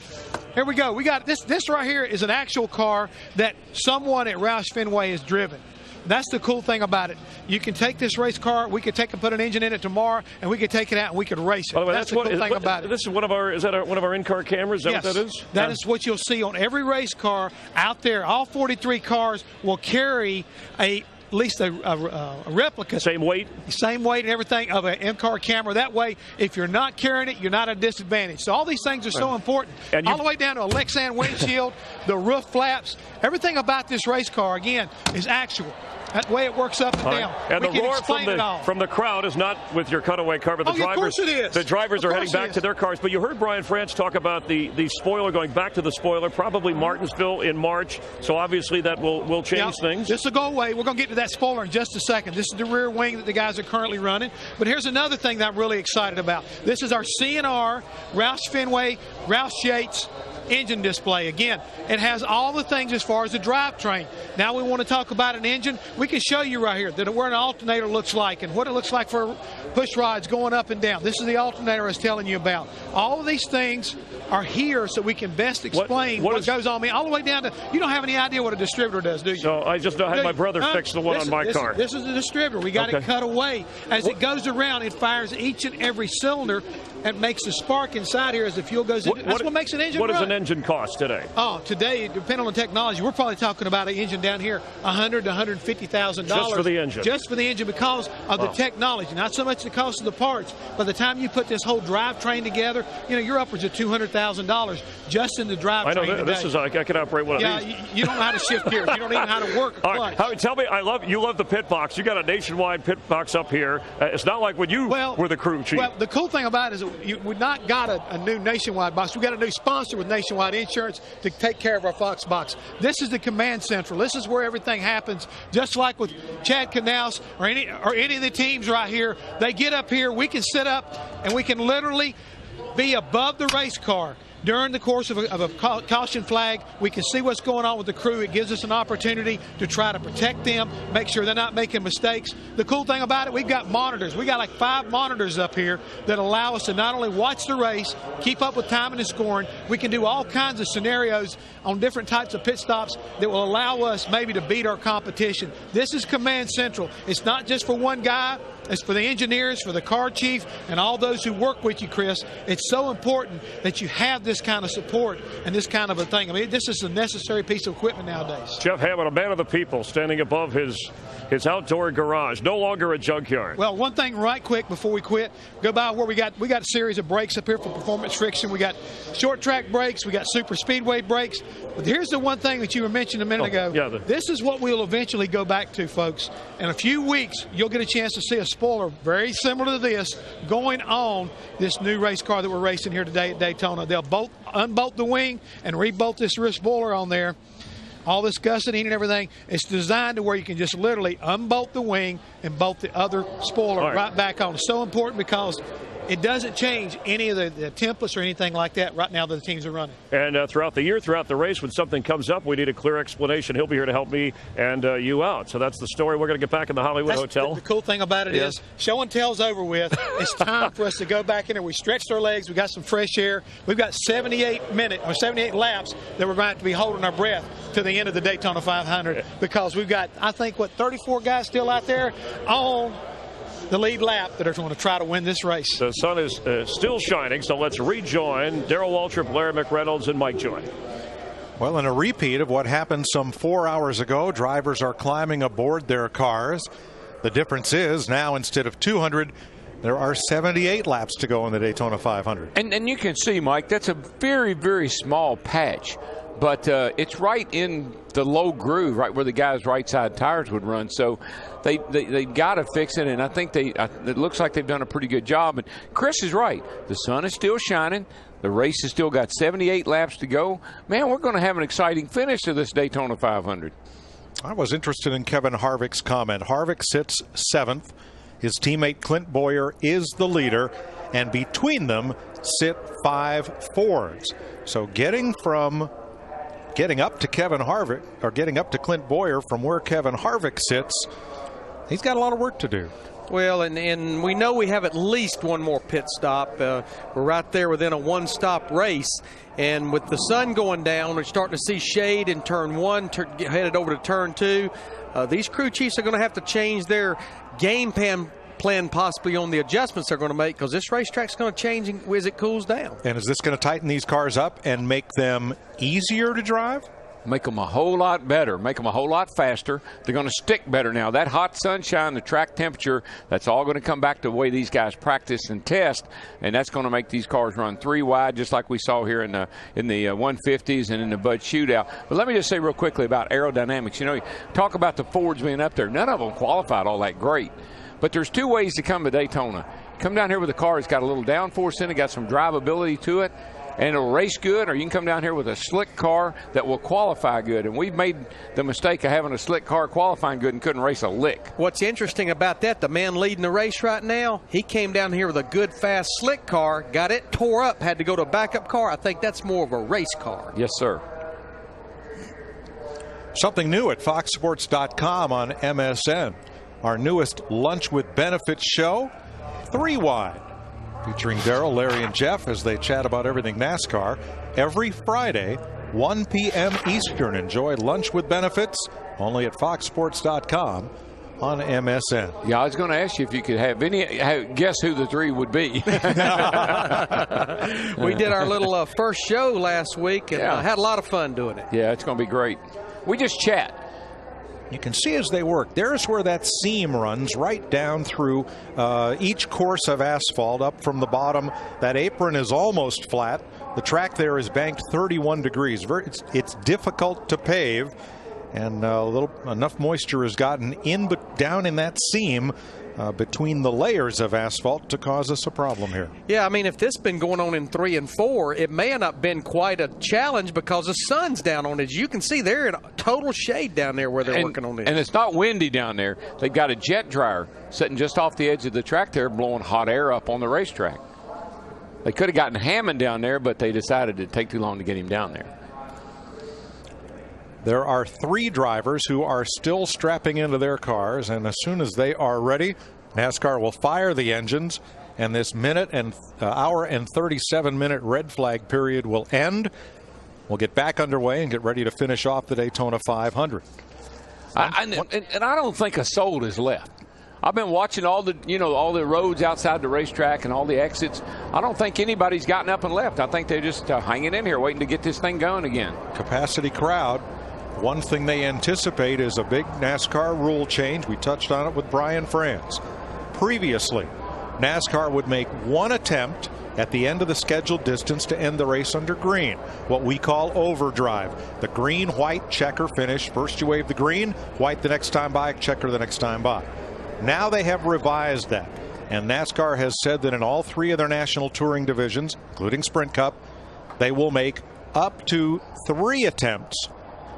Here we go. We got this right here is an actual car that someone at Roush Fenway has driven. That's the cool thing about it. You can take this race car, we could take and put an engine in it tomorrow, and we could take it out and we could race it. By the way, that's the cool thing about it. This is one of our in-car cameras? Is that what that is? That is what you'll see on every race car out there. All 43 cars will carry at least a replica. Same weight and everything of an in-car camera. That way, if you're not carrying it, you're not at a disadvantage. So all these things are so important. And all the way down to a Lexan windshield, the roof flaps, everything about this race car, again, is actual. That way it works up and down. And we the can roar explain it all. from the crowd is not with your cutaway car, but the drivers. Of course it is. The drivers are heading it back is. to their cars. But you heard Brian France talk about the spoiler, going back to the spoiler, probably Martinsville in March. So obviously that will change things. This will go away. We're going to get to that spoiler in just a second. This is the rear wing that the guys are currently running. But here's another thing that I'm really excited about. This is our CNR Roush Fenway, Roush Yates engine display. Again, it has all the things as far as the drivetrain. Now we want to talk about an engine. We can show you right here that where an alternator looks like and what it looks like for push rods going up and down. This is the alternator I was telling you about. All of these things are here so we can best explain what goes on. All the way down to, you don't have any idea what a distributor does, do you? No, I just had my brother fix the one on my car. This is the distributor. We got it cut away. As it goes around, it fires each and every cylinder and makes the spark inside here as the fuel goes in. That's what makes an engine run. What does an engine cost today? Oh, today, depending on the technology, we're probably talking about an engine down here $100,000 to $150,000. Just for the engine? Just for the engine because of the technology. Not so much the cost of the parts. By the time you put this whole drivetrain together, you're upwards of $200,000 just in the drivetrain. I know this is I can operate one of these. You don't know how to shift gears. You don't even know how to work a clutch. Right. Tell me, you love the pit box. You got a nationwide pit box up here. It's not like when you were the crew chief. Well, the cool thing about it is we've not got a new nationwide box. We got a new sponsor with Nationwide Insurance to take care of our Fox box. This is the command central. This is where everything happens. Just like with Chad Canals or any of the teams right here, they get up here. We can sit up and we can literally be above the race car. During the course of a caution flag, we can see what's going on with the crew. It gives us an opportunity to try to protect them, make sure they're not making mistakes. The cool thing about it, we've got monitors. We got like 5 monitors up here that allow us to not only watch the race, keep up with timing and scoring, we can do all kinds of scenarios on different types of pit stops that will allow us maybe to beat our competition. This is Command Central. It's not just for one guy. It's for the engineers, for the car chief, and all those who work with you, Chris. It's so important that you have this kind of support and this kind of a thing. I mean, this is a necessary piece of equipment nowadays. Jeff Hammond, a man of the people, standing above his outdoor garage, no longer a junkyard. Well, one thing right quick before we quit, go by where we got a series of brakes up here for performance friction. We got short track brakes, we got super speedway brakes. But here's the one thing that you were mentioning a minute ago. Yeah, this is what we'll eventually go back to, folks. In a few weeks, you'll get a chance to see a spoiler very similar to this going on this new race car that we're racing here today at Daytona. They'll unbolt the wing and rebolt this rear spoiler on there. All this gusseting and everything, it's designed to where you can just literally unbolt the wing and bolt the other spoiler right back on. It's so important because it doesn't change any of the templates or anything like that right now that the teams are running. And throughout the year, throughout the race, when something comes up, we need a clear explanation. He'll be here to help me and you out. So that's the story. We're going to get back in the Hollywood Hotel. The cool thing about it is show and tell's over with. It's time for us to go back in there. We stretched our legs. We got some fresh air. We've got 78 laps that we're going to have to be holding our breath to the end of the Daytona 500 because we've got, I think, 34 guys still out there on the lead lap that are going to try to win this race. The sun is still shining, so let's rejoin Darrell Waltrip, Larry McReynolds, and Mike Joy. Well, in a repeat of what happened some 4 hours ago, drivers are climbing aboard their cars. The difference is now instead of 200, there are 78 laps to go in the Daytona 500. And you can see, Mike, that's a very, very small patch. But it's right in the low groove, right where the guys' right side tires would run. So they got to fix it, and I think it looks like they've done a pretty good job. And Chris is right. The sun is still shining. The race has still got 78 laps to go. Man, we're going to have an exciting finish to this Daytona 500. I was interested in Kevin Harvick's comment. Harvick sits 7th. His teammate Clint Bowyer is the leader, and between them sit 5 Fords. So getting up to Kevin Harvick, or getting up to Clint Bowyer from where Kevin Harvick sits, he's got a lot of work to do. Well, and we know we have at least one more pit stop. We're right there within a one-stop race. And with the sun going down, we're starting to see shade in turn 1, headed over to turn 2. These crew chiefs are going to have to change their game plan possibly on the adjustments they're going to make because this racetrack's going to change as it cools down. And is this going to tighten these cars up and make them easier to drive? make them a whole lot better, make them a whole lot faster. They're going to stick better now. That hot sunshine, the track temperature, that's all going to come back to the way these guys practice and test, and that's going to make these cars run 3 wide, just like we saw here in the 150s and in the Bud Shootout. But let me just say real quickly about aerodynamics. You know, you talk about the Fords being up there. None of them qualified all that great. But there's 2 ways to come to Daytona. Come down here with a car that's got a little downforce in it, got some drivability to it, and it'll race good, or you can come down here with a slick car that will qualify good. And we've made the mistake of having a slick car qualifying good and couldn't race a lick. What's interesting about that, the man leading the race right now, he came down here with a good, fast, slick car, got it tore up, had to go to a backup car. I think that's more of a race car. Yes, sir. Something new at foxsports.com on MSN. Our newest Lunch with Benefits show, 3 Wide, featuring Darrell, Larry, and Jeff as they chat about everything NASCAR every Friday, 1 p.m. Eastern. Enjoy Lunch with Benefits only at foxsports.com on MSN. Yeah, I was going to ask you if you could guess who the 3 would be. We did our little first show last week and had a lot of fun doing it. Yeah, it's going to be great. We just chat. You can see as they work, there's where that seam runs right down through each course of asphalt up from the bottom. That apron is almost flat. The track there is banked 31 degrees. It's difficult to pave, and enough moisture has gotten down in that seam between the layers of asphalt to cause us a problem here. Yeah, I mean, if this has been going on in 3 and 4, it may have not been quite a challenge because the sun's down on it. As you can see, they're in total shade down there where they're working on this. And it's not windy down there. They've got a jet dryer sitting just off the edge of the track there blowing hot air up on the racetrack. They could have gotten Hammond down there, but they decided it'd take too long to get him down there. There are 3 drivers who are still strapping into their cars, and as soon as they are ready, NASCAR will fire the engines, and this hour and 37-minute red flag period will end. We'll get back underway and get ready to finish off the Daytona 500. And I don't think a soul is left. I've been watching all the roads outside the racetrack and all the exits. I don't think anybody's gotten up and left. I think they're just hanging in here waiting to get this thing going again. Capacity crowd. One thing they anticipate is a big NASCAR rule change. We touched on it with Brian France. Previously, NASCAR would make 1 attempt at the end of the scheduled distance to end the race under green, what we call overdrive. The green-white checker finish. First you wave the green, white the next time by, checker the next time by. Now they have revised that, and NASCAR has said that in all 3 of their national touring divisions, including Sprint Cup, they will make up to 3 attempts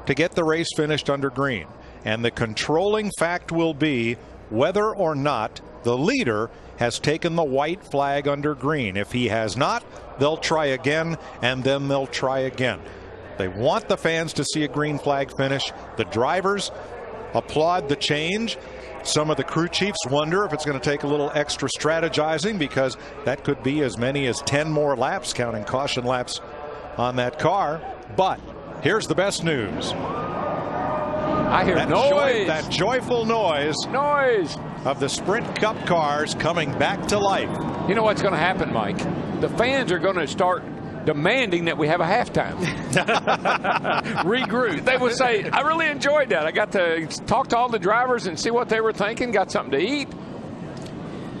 to get the race finished under green. And the controlling fact will be whether or not the leader has taken the white flag under green. If he has not, they'll try again, and then they'll try again. They want the fans to see a green flag finish. The drivers applaud the change. Some of the crew chiefs wonder if it's going to take a little extra strategizing, because that could be as many as 10 more laps, counting caution laps on that car. But here's the best news. I hear noise. That joyful noise of the Sprint Cup cars coming back to life. You know what's going to happen, Mike? The fans are going to start demanding that we have a halftime. Regroup. They would say, I really enjoyed that. I got to talk to all the drivers and see what they were thinking, got something to eat.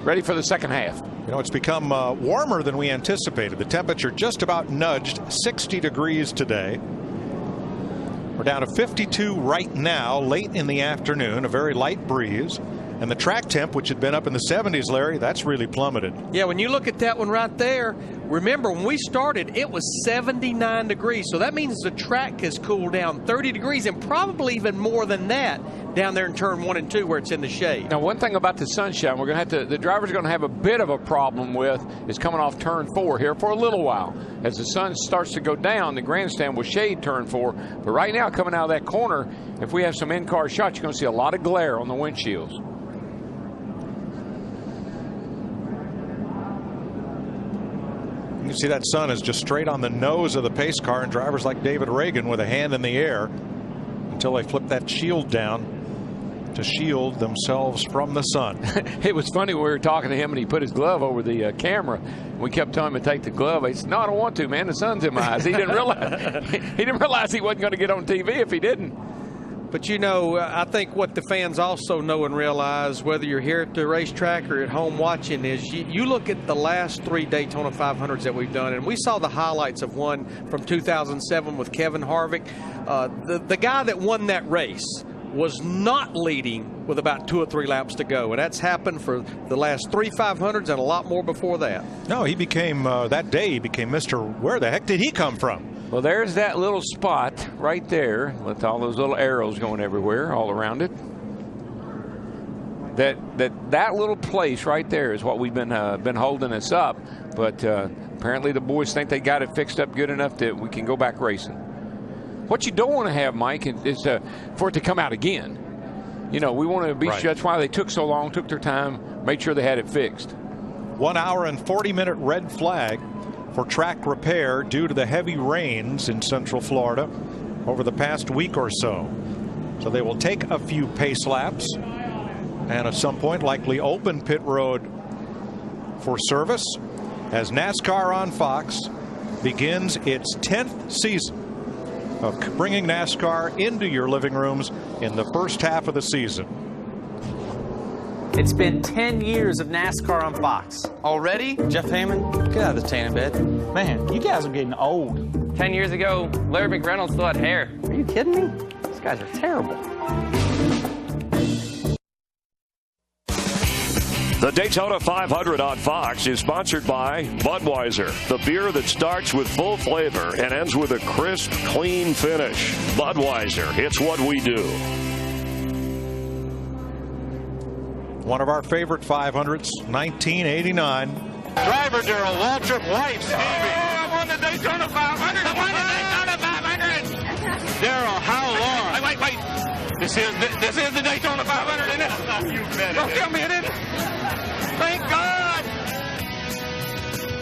Ready for the second half. You know, it's become warmer than we anticipated. The temperature just about nudged 60 degrees today. We're down to 52 right now, late in the afternoon, a very light breeze. And the track temp, which had been up in the 70s, Larry, that's really plummeted. Yeah, when you look at that one right there, remember when we started, it was 79 degrees. So that means the track has cooled down 30 degrees and probably even more than that down there in turn 1 and 2 where it's in the shade. Now, one thing about the sunshine we're going to have the drivers are going to have a bit of a problem with is coming off turn 4 here for a little while. As the sun starts to go down, the grandstand will shade turn 4. But right now, coming out of that corner, if we have some in-car shots, you're going to see a lot of glare on the windshields. You can see that sun is just straight on the nose of the pace car, and drivers like David Reagan with a hand in the air until they flip that shield down. to shield themselves from the sun. It was funny when we were talking to him and he put his glove over the camera. We kept telling him to take the glove. He said, "No, I don't want to, man. The sun's in my eyes." He didn't realize he wasn't going to get on TV if he didn't. But you know, I think what the fans also know and realize, whether you're here at the racetrack or at home watching, is you look at the last 3 Daytona 500s that we've done, and we saw the highlights of one from 2007 with Kevin Harvick. The guy that won that race was not leading with about 2 or 3 laps to go, and that's happened for the last 3 500s and a lot more before that. No, he became, that day, he became Mr. Where the heck did he come from? Well, there's that little spot right there with all those little arrows going everywhere, all around it. That little place right there is what we've been holding us up. But apparently the boys think they got it fixed up good enough that we can go back racing. What you don't want to have, Mike, is for it to come out again. You know, we want to be sure. That's why they took so long, took their time, made sure they had it fixed. 1 hour and 40-minute red flag for track repair due to the heavy rains in Central Florida over the past week or so. So they will take a few pace laps and at some point likely open pit road for service as NASCAR on Fox begins its 10th season of bringing NASCAR into your living rooms in the first half of the season. It's been 10 years of NASCAR on Fox. Already? Jeff Hammond, get out of the tanning bed. Man, you guys are getting old. 10 years ago, Larry McReynolds still had hair. Are you kidding me? These guys are terrible. The Daytona 500 on Fox is sponsored by Budweiser, the beer that starts with full flavor and ends with a crisp, clean finish. Budweiser, it's what we do. One of our favorite 500s, 1989. Driver Darrell Waltrip wipes Stevie. I won the Daytona 500. I won the Daytona 500. Darrell, how long? Wait. This is the Daytona 500, isn't it? You bet. Don't tell me it isn't. Thank God.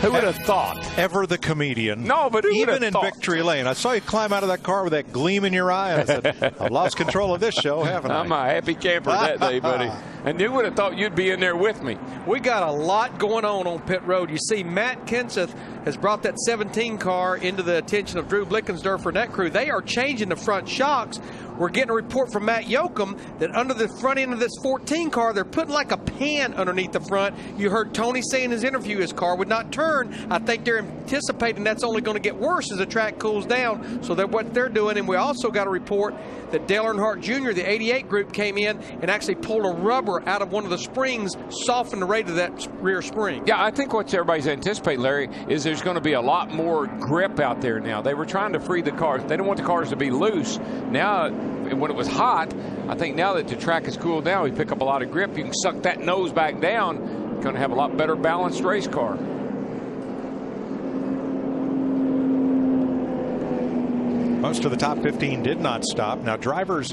Who would have thought? Ever the comedian. No, but even in Victory Lane. I saw you climb out of that car with that gleam in your eye. I said, I've lost control of this show, haven't I? I'm a happy camper that day, buddy. And you would have thought you'd be in there with me. We got a lot going on pit road. You see, Matt Kenseth has brought that 17 car into the attention of Drew Blickensderfer and that crew. They are changing the front shocks. We're getting a report from Matt Yoakum that under the front end of this 14 car, they're putting like a pan underneath the front. You heard Tony say in his interview his car would not turn. I think they're anticipating that's only going to get worse as the track cools down. So that's what they're doing. And we also got a report that Dale Earnhardt Jr., the 88 group, came in and actually pulled a rubber out of one of the springs, softened the rate of that rear spring. Yeah, I think what everybody's anticipating, Larry, is there's going to be a lot more grip out there now. They were trying to free the cars. They don't want the cars to be loose. Now, when it was hot, I think now that the track has cooled down, we pick up a lot of grip. You can suck that nose back down. You're going to have a lot better balanced race car. Most of the top 15 did not stop. Now, drivers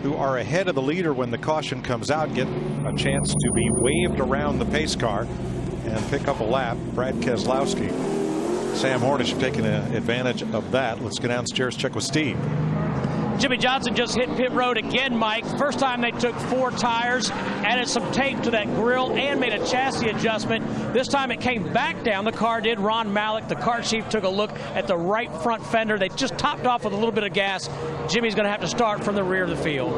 who are ahead of the leader when the caution comes out get a chance to be waved around the pace car and pick up a lap. Brad Keselowski, Sam Hornish taking advantage of that. Let's go downstairs, check with Steve. Jimmy Johnson just hit pit road again, Mike. First time they took 4 tires, added some tape to that grill, and made a chassis adjustment. This time it came back down. The car did. Ron Malik, the car chief, took a look at the right front fender. They just topped off with a little bit of gas. Jimmy's going to have to start from the rear of the field.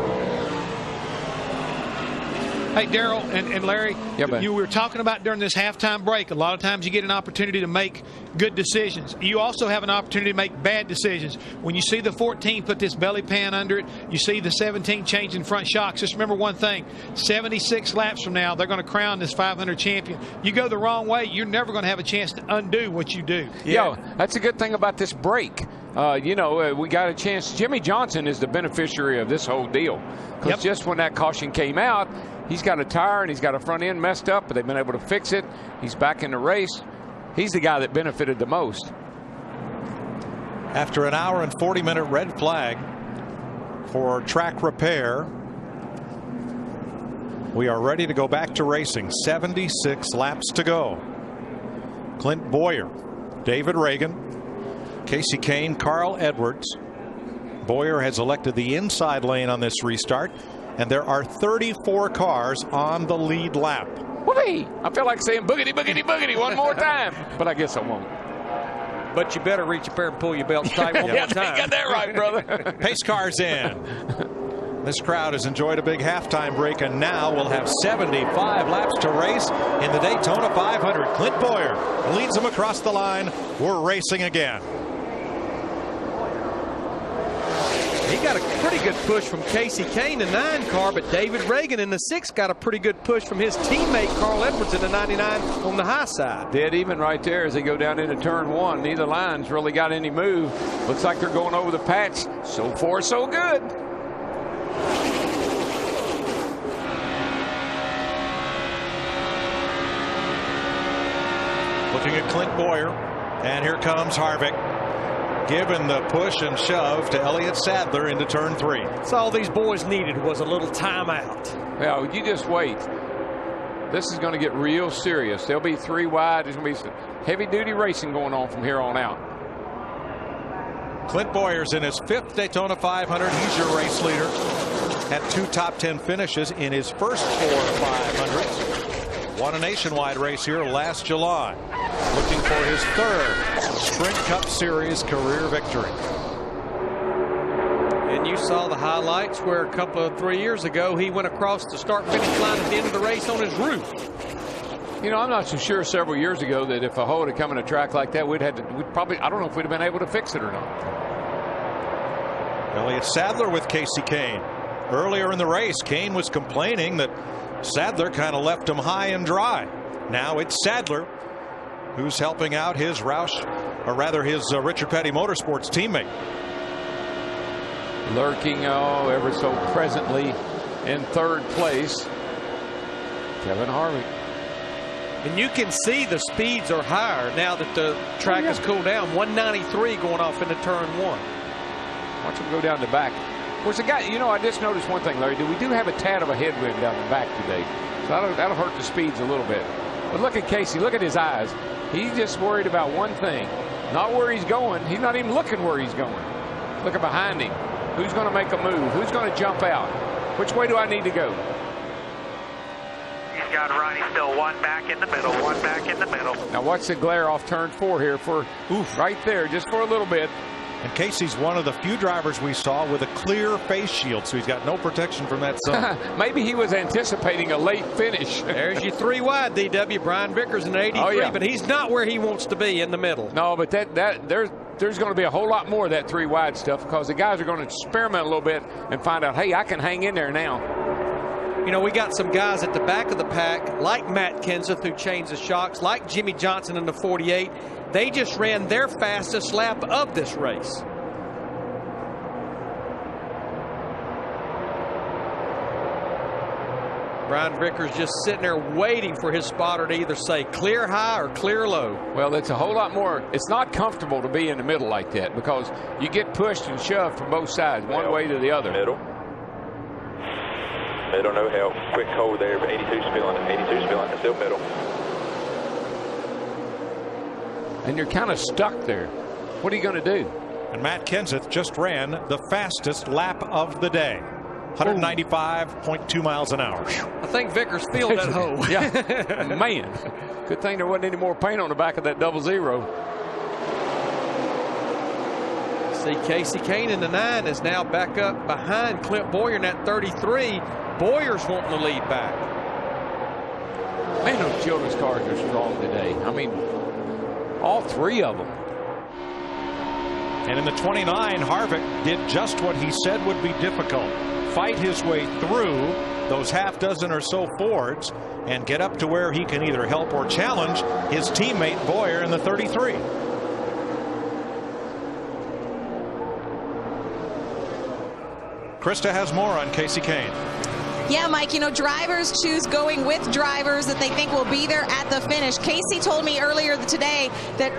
Hey, Darrell and Larry, you were talking about during this halftime break, a lot of times you get an opportunity to make good decisions. You also have an opportunity to make bad decisions. When you see the 14 put this belly pan under it, you see the 17 changing front shocks. Just remember one thing, 76 laps from now, they're going to crown this 500 champion. You go the wrong way, you're never going to have a chance to undo what you do. Yeah, that's a good thing about this break. We got a chance. Jimmy Johnson is the beneficiary of this whole deal. Because just when that caution came out, he's got a tire and he's got a front end messed up, but they've been able to fix it. He's back in the race. He's the guy that benefited the most. After an hour and 40-minute red flag for track repair, we are ready to go back to racing. 76 laps to go. Clint Bowyer, David Reagan, Casey Kane, Carl Edwards. Bowyer has elected the inside lane on this restart. and there are 34 cars on the lead lap. Whoopee! I feel like saying boogity, boogity, boogity one more time, but I guess I won't. But you better reach up there and pull your belt tight one more time. You got that right, brother. Pace cars in. This crowd has enjoyed a big halftime break, and now we'll have 75 laps to race in the Daytona 500. Clint Boyer leads them across the line. We're racing again. He got a pretty good push from Casey Kane, the 9 car, but David Reagan in the 6 got a pretty good push from his teammate Carl Edwards in the 99 on the high side. Dead even right there as they go down into turn 1. Neither line's really got any move. Looks like they're going over the patch. So far, so good. Looking at Clint Boyer, and here comes Harvick, giving the push and shove to Elliott Sadler into turn 3. That's all these boys needed was a little timeout. Well, you just wait. This is going to get real serious. There'll be 3 wide. There's going to be some heavy-duty racing going on from here on out. Clint Boyer's in his 5th Daytona 500. He's your race leader. Had 2 top 10 finishes in his first 4 500s. Won a nationwide race here last July. Looking for his 3rd Sprint Cup Series career victory. And you saw the highlights where a couple of 3 years ago he went across the start-finish line at the end of the race on his roof. You know, I'm not so sure several years ago that if a hole had come in a track like that, we'd probably, I don't know if we'd have been able to fix it or not. Elliott Sadler with Casey Kane. Earlier in the race, Kane was complaining that Sadler kind of left him high and dry. Now it's Sadler who's helping out his Roush, or rather his Richard Petty Motorsports teammate. Lurking, ever so presently in 3rd place, Kevin Harvick. And you can see the speeds are higher now that the track has cooled down. 193 going off into turn 1. Watch him go down the back. Of course, the guy, you know, I just noticed one thing, Larry. We do have a tad of a headwind down the back today. So that'll hurt the speeds a little bit. But look at Casey. Look at his eyes. He's just worried about one thing. Not where he's going. He's not even looking where he's going. Looking behind him. Who's going to make a move? Who's going to jump out? Which way do I need to go? He's got Ronnie still 1 back in the middle, 1 back in the middle. Now watch the glare off turn 4 here for right there, just for a little bit. And Casey's one of the few drivers we saw with a clear face shield, so he's got no protection from that sun. Maybe he was anticipating a late finish. There's your 3 wide, DW. Brian Vickers in 83, but he's not where he wants to be in the middle. No, but there's going to be a whole lot more of that 3 wide stuff because the guys are going to experiment a little bit and find out, hey, I can hang in there now. You know, we got some guys at the back of the pack, like Matt Kenseth, who changed the shocks, like Jimmy Johnson in the 48. They just ran their fastest lap of this race. Brian Vickers just sitting there waiting for his spotter to either say clear high or clear low. Well, it's a whole lot more. It's not comfortable to be in the middle like that because you get pushed and shoved from both sides, one way to the other. Middle, no help. Quick hold there, 82 spilling, 82 spilling, still middle. And you're kind of stuck there. What are you going to do? And Matt Kenseth just ran the fastest lap of the day. 195.2 miles an hour. I think Vickers filled that hole. Yeah, man. Good thing there wasn't any more paint on the back of that 00. See, Casey Kane in the 9 is now back up behind Clint Boyer in that 33. Boyer's wanting the lead back. Man, those children's cars are strong today. I mean, all 3 of them. And in the 29, Harvick did just what he said would be difficult. Fight his way through those half dozen or so Fords and get up to where he can either help or challenge his teammate Boyer in the 33. Krista has more on Casey Kane. Yeah, Mike, drivers choose going with drivers that they think will be there at the finish. Casey told me earlier today that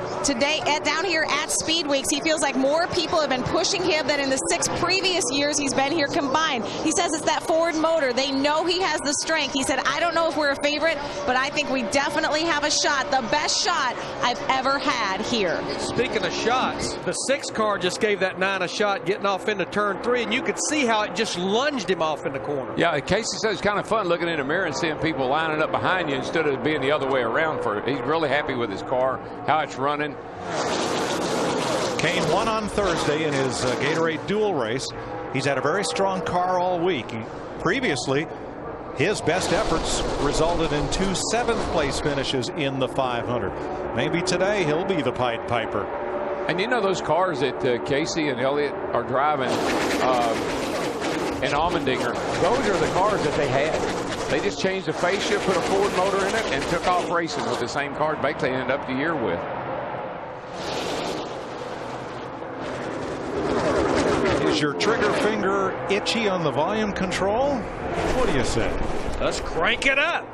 down here at Speed Weeks, he feels like more people have been pushing him than in the 6 previous years he's been here combined. He says it's that Ford motor. They know he has the strength. He said, I don't know if we're a favorite, but I think we definitely have a shot, the best shot I've ever had here. Speaking of shots, the 6 car just gave that 9 a shot getting off into turn 3, and you could see how it just lunged him off in the corner. Yeah, Casey says it's kind of fun looking in the mirror and seeing people lining up behind you instead of being the other way around. He's really happy with his car, how it's running. Kane won on Thursday in his Gatorade dual race. He's had a very strong car all week. Previously, his best efforts resulted in 2 7th-place finishes in the 500. Maybe today he'll be the Pied Piper. And those cars that Casey and Elliott are driving in Allmendinger, those are the cars that they had. They just changed the fascia, put a Ford motor in it, and took off racing with the same car they ended up the year with. Is your trigger finger itchy on the volume control? What do you say? Let's crank it up.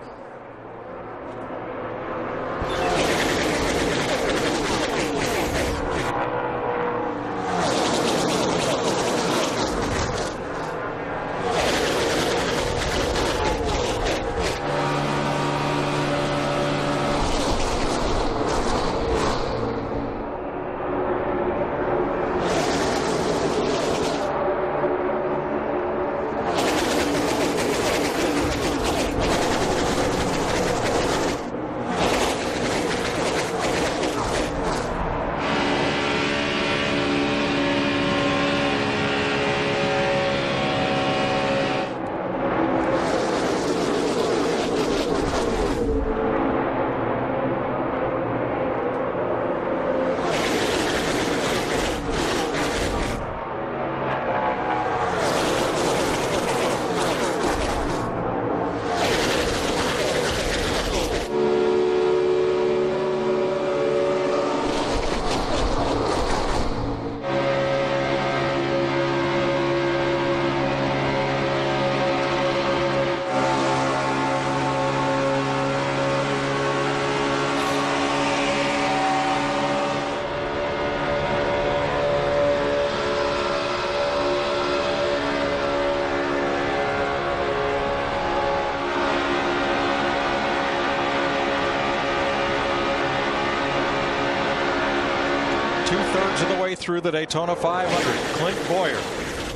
Through the Daytona 500. Clint Boyer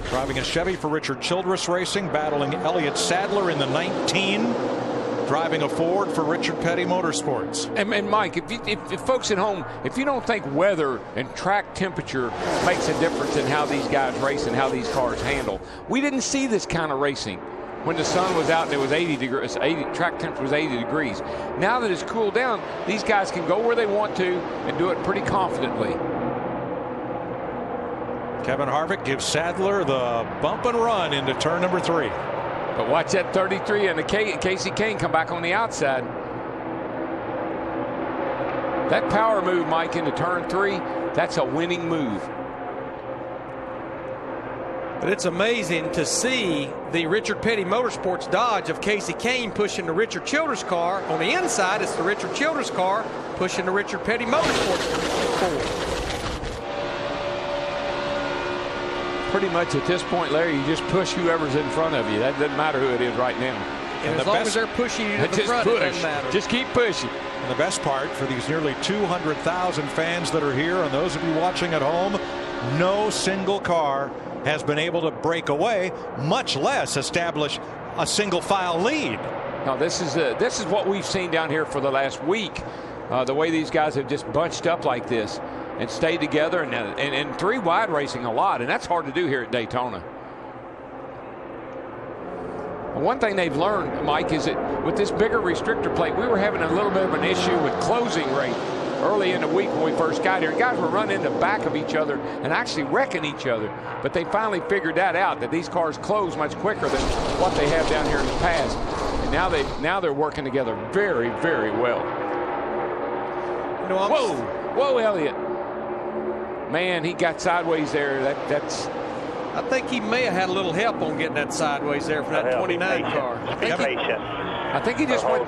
driving a Chevy for Richard Childress Racing, battling Elliott Sadler in the 19, driving a Ford for Richard Petty Motorsports. And Mike, if folks at home, if you don't think weather and track temperature makes a difference in how these guys race and how these cars handle, we didn't see this kind of racing when the sun was out and it was 80 degrees, track temperature was 80 degrees. Now that it's cooled down, these guys can go where they want to and do it pretty confidently. Kevin Harvick gives Sadler the bump and run into turn number 3. But watch that 33 and the Casey Kane come back on the outside. That power move, Mike, into turn 3, that's a winning move. But it's amazing to see the Richard Petty Motorsports Dodge of Casey Kane pushing the Richard Childress car. On the inside, it's the Richard Childress car pushing the Richard Petty Motorsports Ford. Pretty much at this point, Larry, you just push whoever's in front of you. That doesn't matter who it is right now. And as long as they're pushing you to the front, it doesn't matter. Just keep pushing. And the best part for these nearly 200,000 fans that are here, and those of you watching at home, no single car has been able to break away, much less establish a single file lead. Now this is what we've seen down here for the last week. The way these guys have just bunched up like this and stayed together and 3 wide racing a lot, and that's hard to do here at Daytona. One thing they've learned, Mike, is that with this bigger restrictor plate, we were having a little bit of an issue with closing rate early in the week when we first got here. Guys were running in the back of each other and actually wrecking each other, but they finally figured that out, that these cars close much quicker than what they have down here in the past. And now they're working together very, very well. Whoa, Elliott. Man, he got sideways there. I think he may have had a little help on getting that sideways there from that 29 car. I think he just went.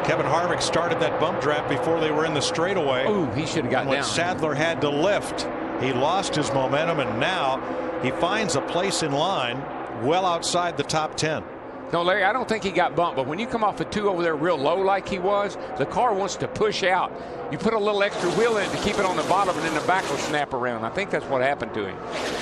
Kevin Harvick started that bump draft before they were in the straightaway. Ooh, he should have got when down. Sadler had to lift, he lost his momentum, and now he finds a place in line well outside the top 10. No, Larry, I don't think he got bumped, but when you come off a 2 over there real low like he was, the car wants to push out. You put a little extra wheel in it to keep it on the bottom, and then the back will snap around. I think that's what happened to him.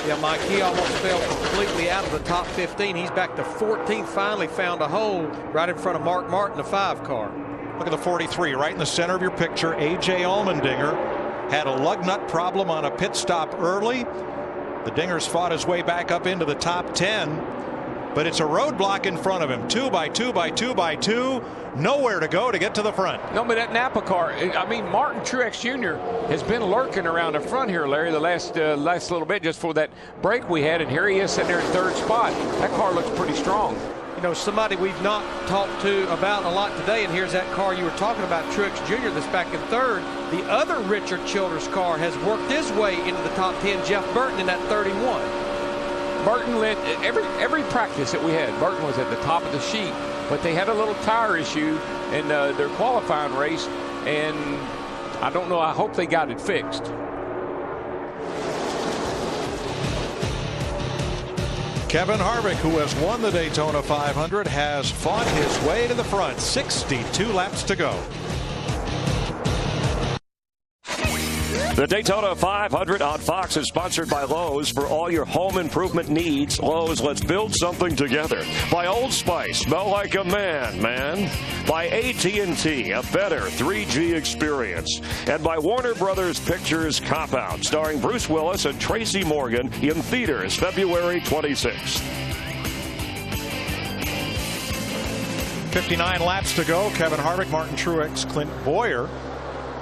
Yeah, Mike, he almost fell completely out of the top 15. He's back to 14th, finally found a hole right in front of Mark Martin, the 5 car. Look at the 43 right in the center of your picture. A.J. Allmendinger had a lug nut problem on a pit stop early. The Dingers fought his way back up into the top 10, but it's a roadblock in front of him. 2 by 2 by 2 by 2. Nowhere to go to get to the front. No, but that Napa car, I mean, Martin Truex Jr. has been lurking around the front here, Larry, the last little bit just for that break we had, and here he is sitting there in 3rd spot. That car looks pretty strong. You know, somebody we've not talked to about a lot today, and here's that car you were talking about, Truex Jr., that's back in 3rd. The other Richard Childress car has worked his way into the top 10, Jeff Burton in that 31. Burton led every practice that we had. Burton was at the top of the sheet, but they had a little tire issue in their qualifying race, and I don't know. I hope they got it fixed. Kevin Harvick, who has won the Daytona 500, has fought his way to the front. 62 laps to go. The Daytona 500 on Fox is sponsored by Lowe's. For all your home improvement needs, Lowe's, let's build something together. By Old Spice, smell like a man, man. By AT&T, a better 3G experience. And by Warner Brothers Pictures Cop Out, starring Bruce Willis and Tracy Morgan, in theaters February 26th. 59 laps to go. Kevin Harvick, Martin Truex, Clint Boyer.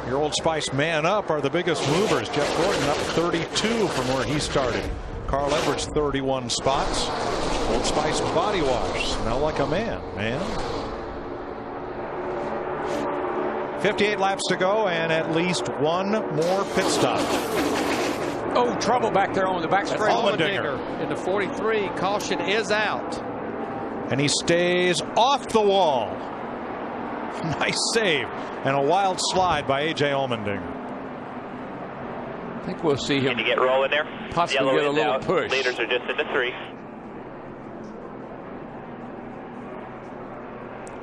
Your Old Spice man up are the biggest movers. Jeff Gordon up 32 from where he started. Carl Edwards 31 spots. Old Spice body wash. Smell like a man, man. 58 laps to go and at least one more pit stop. Oh, trouble back there on the back straight. Allmendinger in the 43. Caution is out. And he stays off the wall. Nice save and a wild slide by A.J. Allmendinger. I think we'll see him. Can you get rolling there? Possibly Yellow get a little out. push. Leaders are just into 3.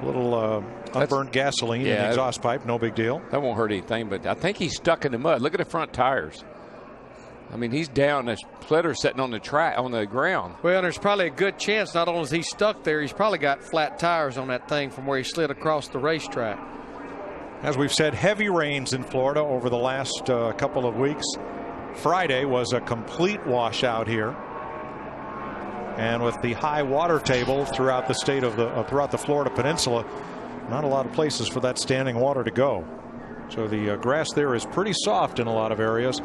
A little unburned gasoline in the exhaust pipe. No big deal. That won't hurt anything, but I think he's stuck in the mud. Look at the front tires. I mean, he's down. The splitter sitting on the track, on the ground. Well, there's probably a good chance not only is he stuck there, he's probably got flat tires on that thing from where he slid across the racetrack. As we've said, heavy rains in Florida over the last couple of weeks. Friday was a complete washout here. And with the high water table throughout the state of throughout the Florida Peninsula, not a lot of places for that standing water to go. So the grass there is pretty soft in a lot of areas.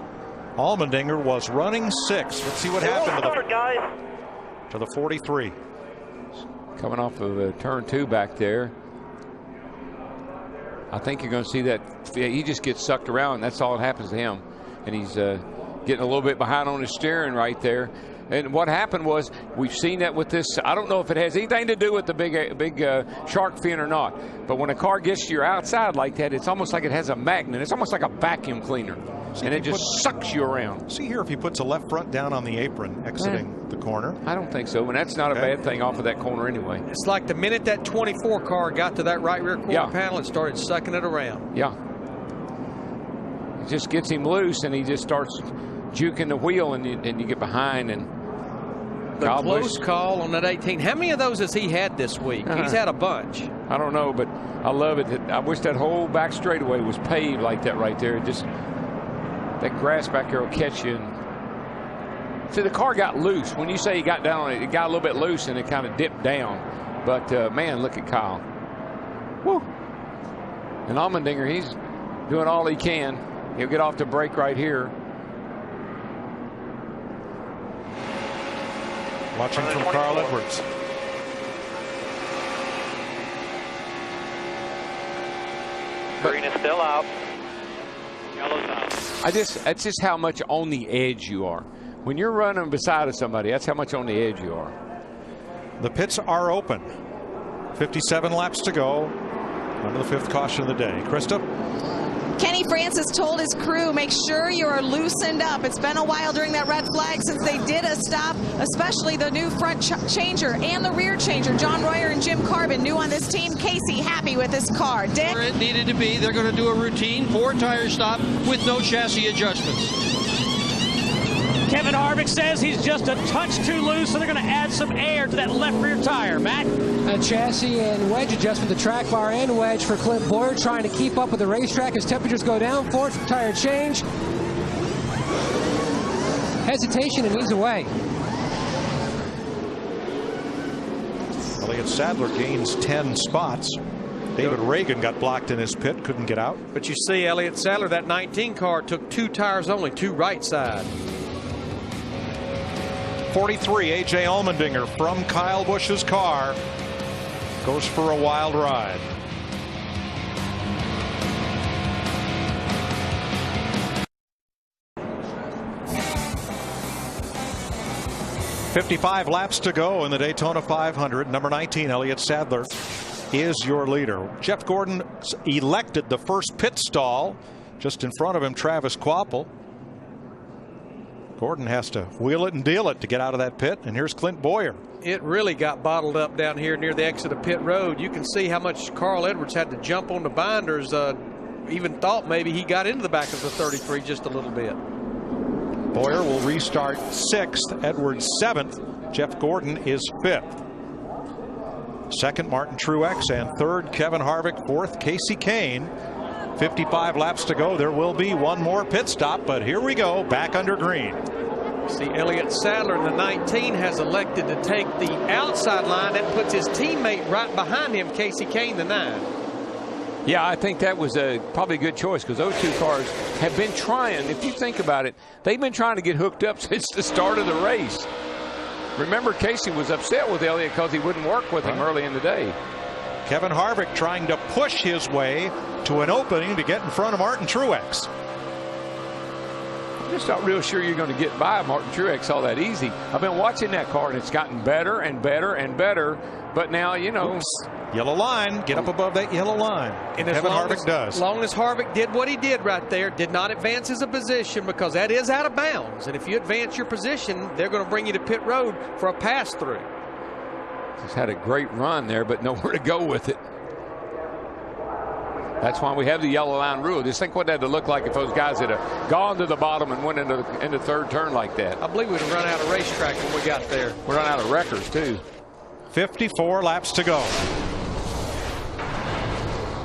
Allmendinger was running 6. Let's see what happened to the 43. Coming off of turn 2 back there. I think you're going to see that he just gets sucked around. That's all that happens to him. And he's getting a little bit behind on his steering right there. And what happened was, we've seen that with this. I don't know if it has anything to do with the big shark fin or not. But when a car gets to your outside like that, it's almost like it has a magnet. It's almost like a vacuum cleaner. And it just sucks you around. See here if he puts a left front down on the apron exiting the corner. I don't think so. And that's not a bad thing off of that corner anyway. It's like the minute that 24 car got to that right rear quarter panel, it started sucking it around. Yeah. It just gets him loose and he just starts juking the wheel and you get behind. And the close call on that 18. How many of those has he had this week? He's had a bunch. I don't know, but I love it. I wish that whole back straightaway was paved like that right there. Just that grass back there will catch you. See, the car got loose. When you say he got down on it, it got a little bit loose and it kind of dipped down. But, man, look at Kyle. Woo. And Allmendinger, he's doing all he can. He'll get off the brake right here. Watching from Carl Edwards. Green is still out. Yellow's out. That's just how much on the edge you are. When you're running beside of somebody, that's how much on the edge you are. The pits are open. 57 laps to go. Under the 5th caution of the day. Krista? Kenny Francis told his crew, make sure you're loosened up. It's been a while during that red flag since they did a stop, especially the new front changer and the rear changer. John Royer and Jim Carbon, new on this team. Casey, happy with this car. Dick? Where it needed to be, they're going to do a routine 4-tire stop with no chassis adjustments. Kevin Harvick says he's just a touch too loose, so they're going to add some air to that left rear tire. Matt? A chassis and wedge adjustment, the track bar and wedge for Clint Boyer, trying to keep up with the racetrack as temperatures go down. 4th tire change. Hesitation and he's away. Elliott Sadler gains 10 spots. David Reagan got blocked in his pit, couldn't get out. But you see, Elliott Sadler, that 19 car, took 2 tires only, 2 right side. 43, A.J. Allmendinger from Kyle Busch's car goes for a wild ride. .55 laps to go in the Daytona 500. Number 19, Elliott Sadler, is your leader. Jeff Gordon elected the first pit stall. Just in front of him, Travis Kvapil. Gordon has to wheel it and deal it to get out of that pit. And here's Clint Boyer. It really got bottled up down here near the exit of pit road. You can see how much Carl Edwards had to jump on the binders. Even thought maybe he got into the back of the 33 just a little bit. Boyer will restart 6th. Edwards 7th. Jeff Gordon is 5th. 2nd, Martin Truex. And 3rd, Kevin Harvick. 4th, Casey Kane. 55 laps to go. There will be one more pit stop, but here we go, back under green. See, Elliott Sadler in the 19 has elected to take the outside line. That puts his teammate right behind him, Casey Kane, the 9. Yeah, I think that was probably a good choice because those 2 cars have been trying. If you think about it, they've been trying to get hooked up since the start of the race. Remember, Casey was upset with Elliott because he wouldn't work with him early in the day. Kevin Harvick trying to push his way to an opening to get in front of Martin Truex. I'm just not real sure you're going to get by Martin Truex all that easy. I've been watching that car, and it's gotten better and better and better. But now, you know. Oops. Yellow line. Get up above that yellow line. And Kevin Harvick does. As long as Harvick did what he did right there, did not advance his position, because that is out of bounds. And if you advance your position, they're going to bring you to pit road for a pass-through. He's had a great run there, but nowhere to go with it. That's why we have the yellow line rule. Just think what that would look like if those guys had gone to the bottom and went into the 3rd turn like that. I believe we'd have run out of racetrack when we got there. We run out of records, too. 54 laps to go.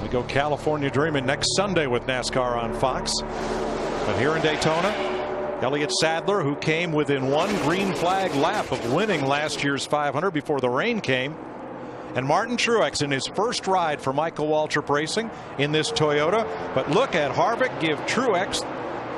We go California dreaming next Sunday with NASCAR on Fox. But here in Daytona, Elliott Sadler, who came within 1 green flag lap of winning last year's 500 before the rain came. And Martin Truex in his first ride for Michael Waltrip Racing in this Toyota. But look at Harvick give Truex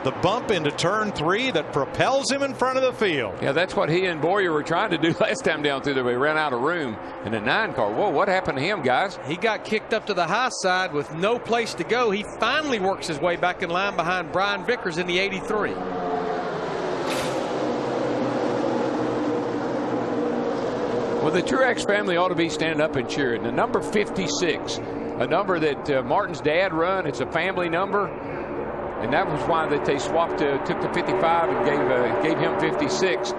the bump into turn 3 that propels him in front of the field. Yeah, that's what he and Boyer were trying to do last time down through there. We ran out of room in the 9 car. Whoa, what happened to him, guys? He got kicked up to the high side with no place to go. He finally works his way back in line behind Brian Vickers in the 83. Well, the Truex family ought to be standing up and cheering. The number 56, a number that Martin's dad run. It's a family number. And that was why that they swapped, took the 55 and gave him 56.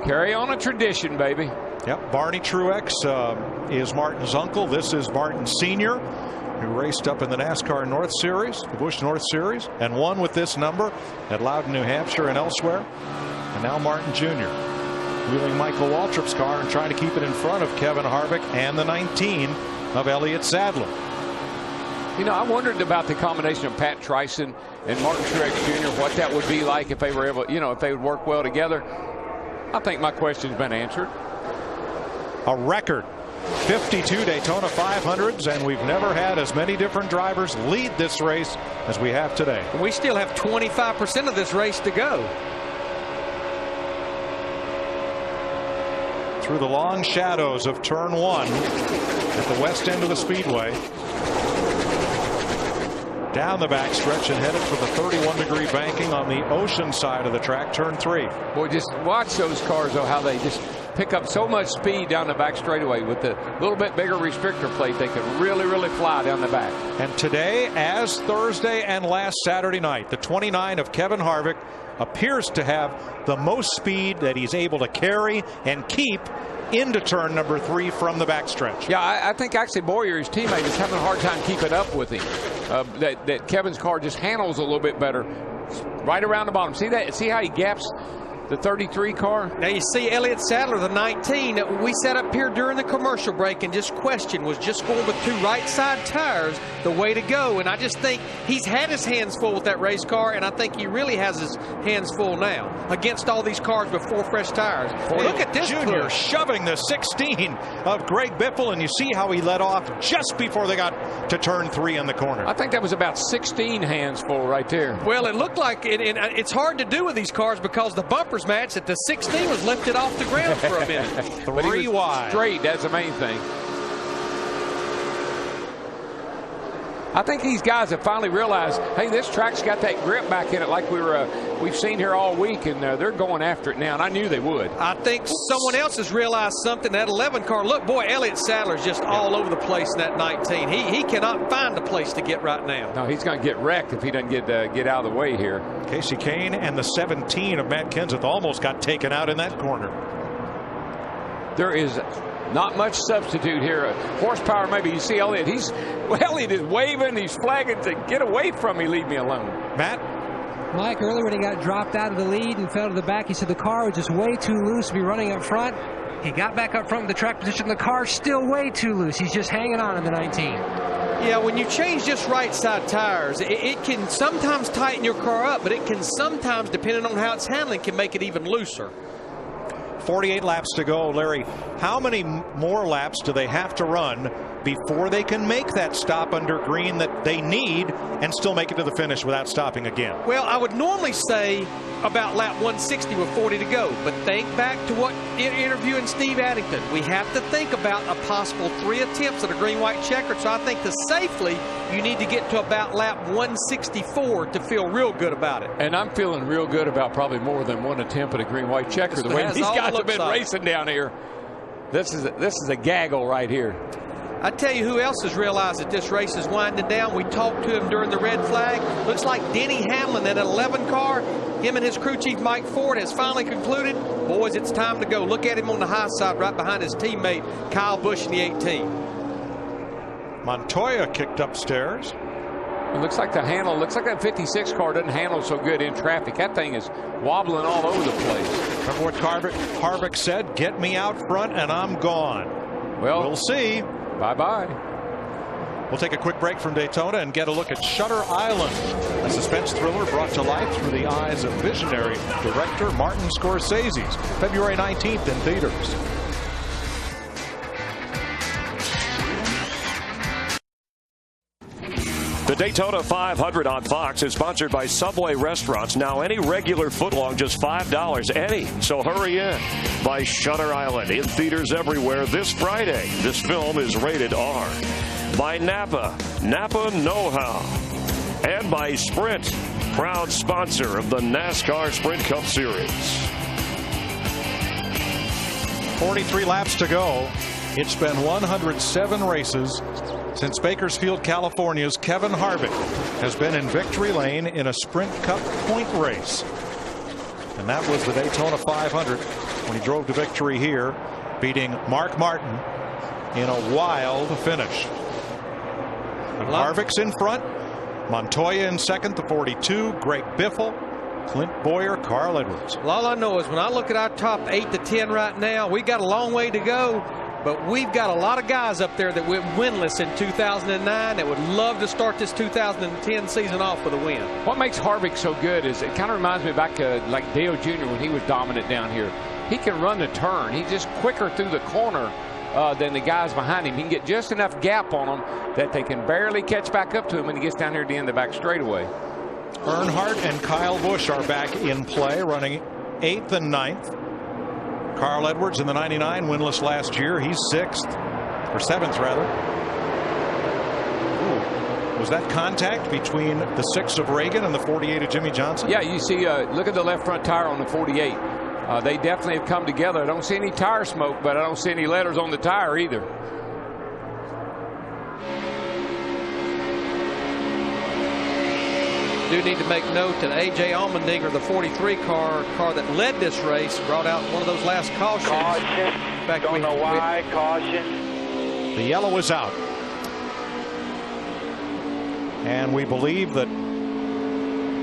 Carry on a tradition, baby. Yep, Barney Truex is Martin's uncle. This is Martin Sr., who raced up in the NASCAR North Series, the Busch North Series, and won with this number at Loudon, New Hampshire and elsewhere. And now Martin Jr. wheeling Michael Waltrip's car and trying to keep it in front of Kevin Harvick and the 19 of Elliott Sadler. You know, I wondered about the combination of Pat Tryson and Martin Truex Jr., what that would be like if they were able, you know, if they would work well together. I think my question's been answered. A record 52 Daytona 500s, and we've never had as many different drivers lead this race as we have today. We still have 25% of this race to go. Through the long shadows of turn 1 at the west end of the speedway. down the backstretch and headed for the 31-degree banking on the ocean side of the track, turn 3. Boy, just watch those cars, though, how they just pick up so much speed down the back straightaway. With the little bit bigger restrictor plate, they can really, really fly down the back. And today, as Thursday and last Saturday night, the 29 of Kevin Harvick appears to have the most speed that he's able to carry and keep into turn number 3 from the backstretch. Yeah, I think actually Boyer, his teammate, is having a hard time keeping up with him. That Kevin's car just handles a little bit better right around the bottom. See that? See how he gaps the 33 car? Now you see Elliott Sadler, the 19. We sat up here during the commercial break and just questioned, was just going with 2 right side tires the way to go? And I just think he's had his hands full with that race car, and I think he really has his hands full now against all these cars with 4 fresh tires. Look at this Junior push. shoving the 16 of Greg Biffle, and you see how he let off just before they got to turn 3 in the corner. I think that was about 16 hands full right there. Well, it looked like it, and it's hard to do with these cars because the bumpers match that the 16 was lifted off the ground for a minute. 3 wide. Straight, that's the main thing. I think these guys have finally realized, hey, this track's got that grip back in it like we've seen here all week, and they're going after it now, and I knew they would. I think someone else has realized something. That 11 car, look, boy, Elliott Sadler's just all over the place in that 19. He cannot find a place to get right now. No, he's going to get wrecked if he doesn't get out of the way here. Casey Kane and the 17 of Matt Kenseth almost got taken out in that corner. There is not much substitute here. Horsepower, maybe. You see Elliott. Elliott is waving. He's flagging to get away from me. Leave me alone. Matt? Mike, earlier when he got dropped out of the lead and fell to the back, he said the car was just way too loose to be running up front. He got back up front with the track position. The car's still way too loose. He's just hanging on in the 19. Yeah, when you change just right side tires, it can sometimes tighten your car up, but it can sometimes, depending on how it's handling, can make it even looser. 48 laps to go. Larry, how many more laps do they have to run before they can make that stop under green that they need and still make it to the finish without stopping again? Well, I would normally say about lap 160 with 40 to go, but think back to what interviewing Steve Addington. We have to think about a possible 3 attempts at a green-white checkered, so I think to safely you need to get to about lap 164 to feel real good about it. And I'm feeling real good about probably more than 1 attempt at a green-white checker. The way these guys have been racing down here, this is a gaggle right here. I tell you who else has realized that this race is winding down. We talked to him during the red flag. Looks like Denny Hamlin, that 11 car, him and his crew chief Mike Ford has finally concluded, boys, it's time to go. Look at him on the high side right behind his teammate Kyle Busch in the 18. Montoya kicked upstairs. It looks like looks like that 56 car doesn't handle so good in traffic. That thing is wobbling all over the place. Remember what Harvick said? Get me out front and I'm gone. Well, we'll see. Bye-bye. We'll take a quick break from Daytona and get a look at Shutter Island, a suspense thriller brought to life through the eyes of visionary director Martin Scorsese. February 19th in theaters. The Daytona 500 on Fox is sponsored by Subway Restaurants. Now any regular footlong just $5, any. So hurry in. By Shutter Island in theaters everywhere this Friday. This film is rated R. By Napa Know-How. And by Sprint, proud sponsor of the NASCAR Sprint Cup Series. 43 laps to go. It's been 107 races since Bakersfield, California's Kevin Harvick has been in victory lane in a Sprint Cup point race. And that was the Daytona 500 when he drove to victory here, beating Mark Martin in a wild finish. And Harvick's in front, Montoya in second, the 42, Greg Biffle, Clint Boyer, Carl Edwards. Well, all I know is when I look at our top 8 to 10 right now, we got a long way to go. But we've got a lot of guys up there that went winless in 2009 that would love to start this 2010 season off with a win. What makes Harvick so good is it kind of reminds me back to like Dale Jr. when he was dominant down here. He can run the turn. He's just quicker through the corner than the guys behind him. He can get just enough gap on them that they can barely catch back up to him when he gets down here at the end of the back straightaway. Earnhardt and Kyle Busch are back in play, running 8th and 9th. Carl Edwards in the 99, winless last year. He's 6th, or 7th rather. Ooh. Was that contact between the 6 of Reagan and the 48 of Jimmy Johnson? Yeah, you see, look at the left front tire on the 48. They definitely have come together. I don't see any tire smoke, but I don't see any letters on the tire either. Do need to make note that A.J. Allmendinger, the 43 car that led this race, brought out one of those last cautions. Caution. Don't know why. Caution. The yellow is out. And we believe that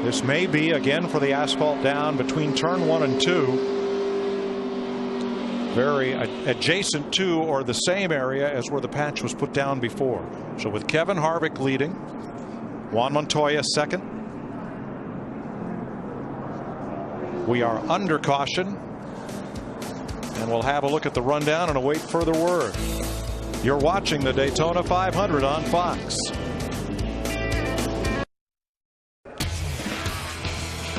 this may be, again, for the asphalt down between turn 1 and 2. Very adjacent to or the same area as where the patch was put down before. So with Kevin Harvick leading, Juan Montoya second. We are under caution, and we'll have a look at the rundown and await further word. You're watching the Daytona 500 on Fox.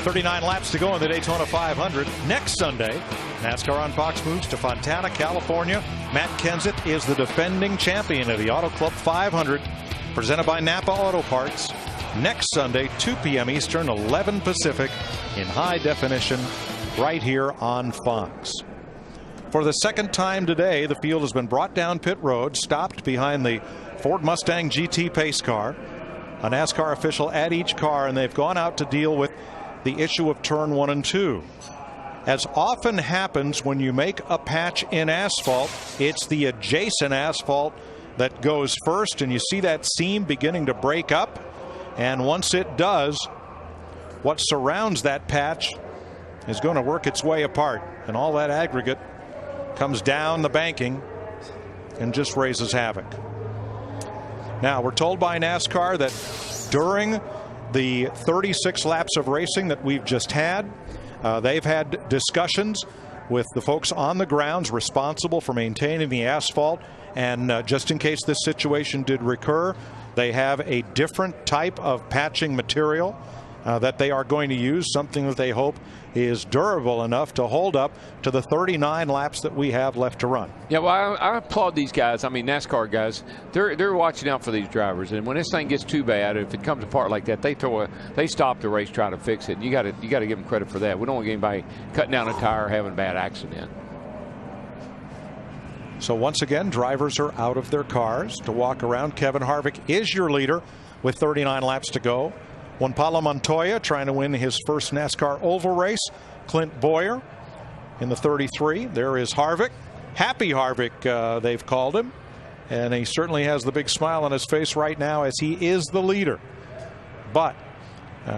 39 laps to go in the Daytona 500. Next Sunday, NASCAR on Fox moves to Fontana, California. Matt Kenseth is the defending champion of the Auto Club 500, presented by Napa Auto Parts. Next Sunday, 2 p.m. Eastern, 11 Pacific, in high definition, right here on Fox. For the second time today, the field has been brought down pit road, stopped behind the Ford Mustang GT pace car, a NASCAR official at each car, and they've gone out to deal with the issue of turn 1 and 2. As often happens when you make a patch in asphalt, it's the adjacent asphalt that goes first, and you see that seam beginning to break up. And once it does, what surrounds that patch is going to work its way apart, and all that aggregate comes down the banking and just raises havoc. Now, we're told by NASCAR that during the 36 laps of racing that we've just had, they've had discussions with the folks on the grounds responsible for maintaining the asphalt, and just in case this situation did recur, they have a different type of patching material that they are going to use, something that they hope is durable enough to hold up to the 39 laps that we have left to run. Yeah, well, I applaud these guys. I mean, NASCAR guys, they're watching out for these drivers. And when this thing gets too bad, if it comes apart like that, they stop the race trying to fix it. And you got to give them credit for that. We don't want anybody cutting down a tire or having a bad accident. So once again, drivers are out of their cars to walk around. Kevin Harvick is your leader with 39 laps to go. Juan Pablo Montoya trying to win his first NASCAR oval race. Clint Boyer in the 33. There is Harvick. Happy Harvick, they've called him. And he certainly has the big smile on his face right now as he is the leader. But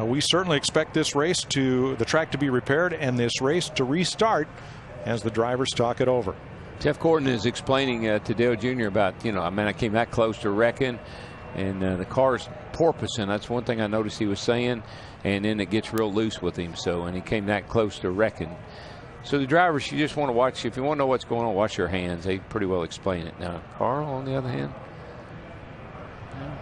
we certainly expect this race the track to be repaired and this race to restart as the drivers talk it over. Jeff Gordon is explaining to Dale Jr. about, I came that close to wrecking, and the car's porpoising. That's one thing I noticed he was saying, and then it gets real loose with him. And he came that close to wrecking. So the drivers, you just want to watch. If you want to know what's going on, watch your hands. They pretty well explain it. Now, Carl, on the other hand,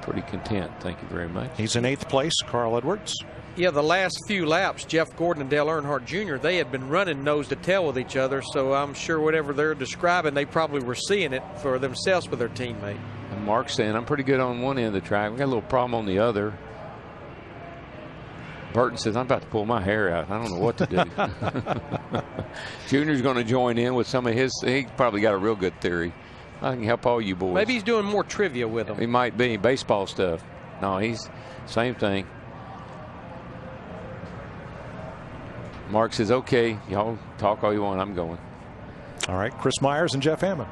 pretty content. Thank you very much. He's in 8th place, Carl Edwards. Yeah, the last few laps, Jeff Gordon and Dale Earnhardt Jr., they had been running nose to tail with each other, so I'm sure whatever they're describing, they probably were seeing it for themselves with their teammate. And Mark's saying, I'm pretty good on one end of the track. We got a little problem on the other. Burton says, I'm about to pull my hair out. I don't know what to do. Junior's going to join in with some of his. He probably got a real good theory. I can help all you boys. Maybe he's doing more trivia with them. He might be. Baseball stuff. No, he's same thing. Mark says, okay, y'all talk all you want. I'm going. All right, Chris Myers and Jeff Hammond.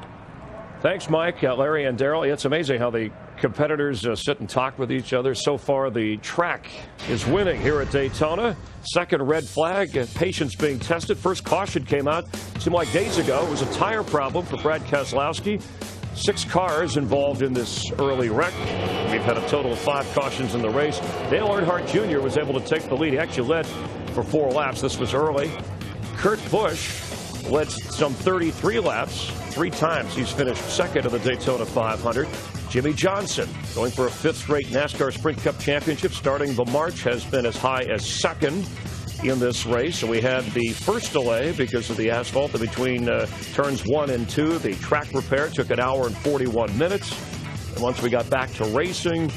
Thanks, Mike, Larry, and Daryl. It's amazing how the competitors sit and talk with each other. So far, the track is winning here at Daytona. Second red flag, patience being tested. First caution came out, seemed like days ago. It was a tire problem for Brad Keselowski. 6 cars involved in this early wreck. We've had a total of 5 cautions in the race. Dale Earnhardt Jr. was able to take the lead. He actually led for 4 laps. This was early. Kurt Busch led some 33 laps. 3 times he's finished second in the Daytona 500. Jimmy Johnson, going for a 5th straight NASCAR Sprint Cup championship, starting the March, has been as high as second in this race. So we had the first delay because of the asphalt in between turns 1 and 2. The track repair took 1 hour and 41 minutes. And once we got back to racing,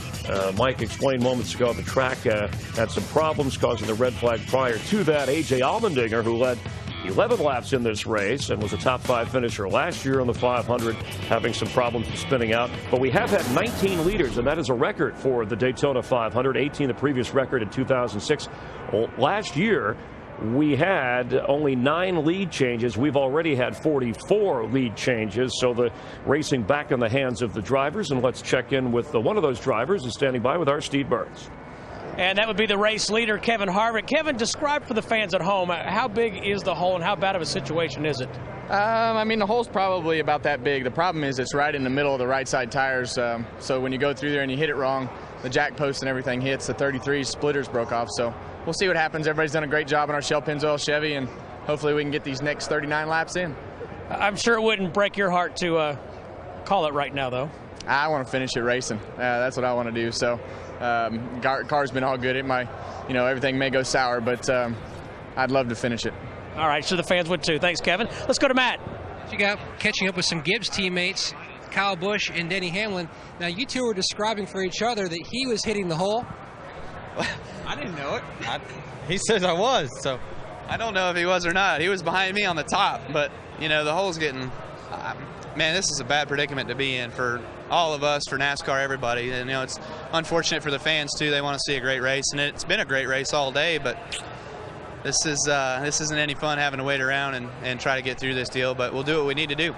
Mike explained moments ago the track had some problems causing the red flag prior to that. A.J. Allmendinger, who led 11 laps in this race and was a top 5 finisher last year on the 500, having some problems with spinning out. But we have had 19 leaders, and that is a record for the Daytona 500, 18 the previous record in 2006. Last year, we had only 9 lead changes. We've already had 44 lead changes, so the racing back in the hands of the drivers. And let's check in with one of those drivers who's standing by with our Steve Burns. And that would be the race leader, Kevin Harvick. Kevin, describe for the fans at home, how big is the hole and how bad of a situation is it? I mean, the hole's probably about that big. The problem is it's right in the middle of the right side tires. So when you go through there and you hit it wrong, the jack post and everything hits. The 33 splitters broke off. So we'll see what happens. Everybody's done a great job on our Shell Pennzoil Chevy, and hopefully we can get these next 39 laps in. I'm sure it wouldn't break your heart to call it right now, though. I want to finish it racing. That's what I want to do. So car's been all good. It might, everything may go sour, but I'd love to finish it. All right, sure the fans would too. Thanks, Kevin. Let's go to Matt. You got catching up with some Gibbs teammates, Kyle Busch and Denny Hamlin. Now, you two were describing for each other that he was hitting the hole. I didn't know it. He says I was, so I don't know if he was or not. He was behind me on the top, but, the hole's getting... man, this is a bad predicament to be in for all of us, for NASCAR, everybody. And, it's unfortunate for the fans, too. They want to see a great race, and it's been a great race all day, but this isn't any fun having to wait around and try to get through this deal, but we'll do what we need to do.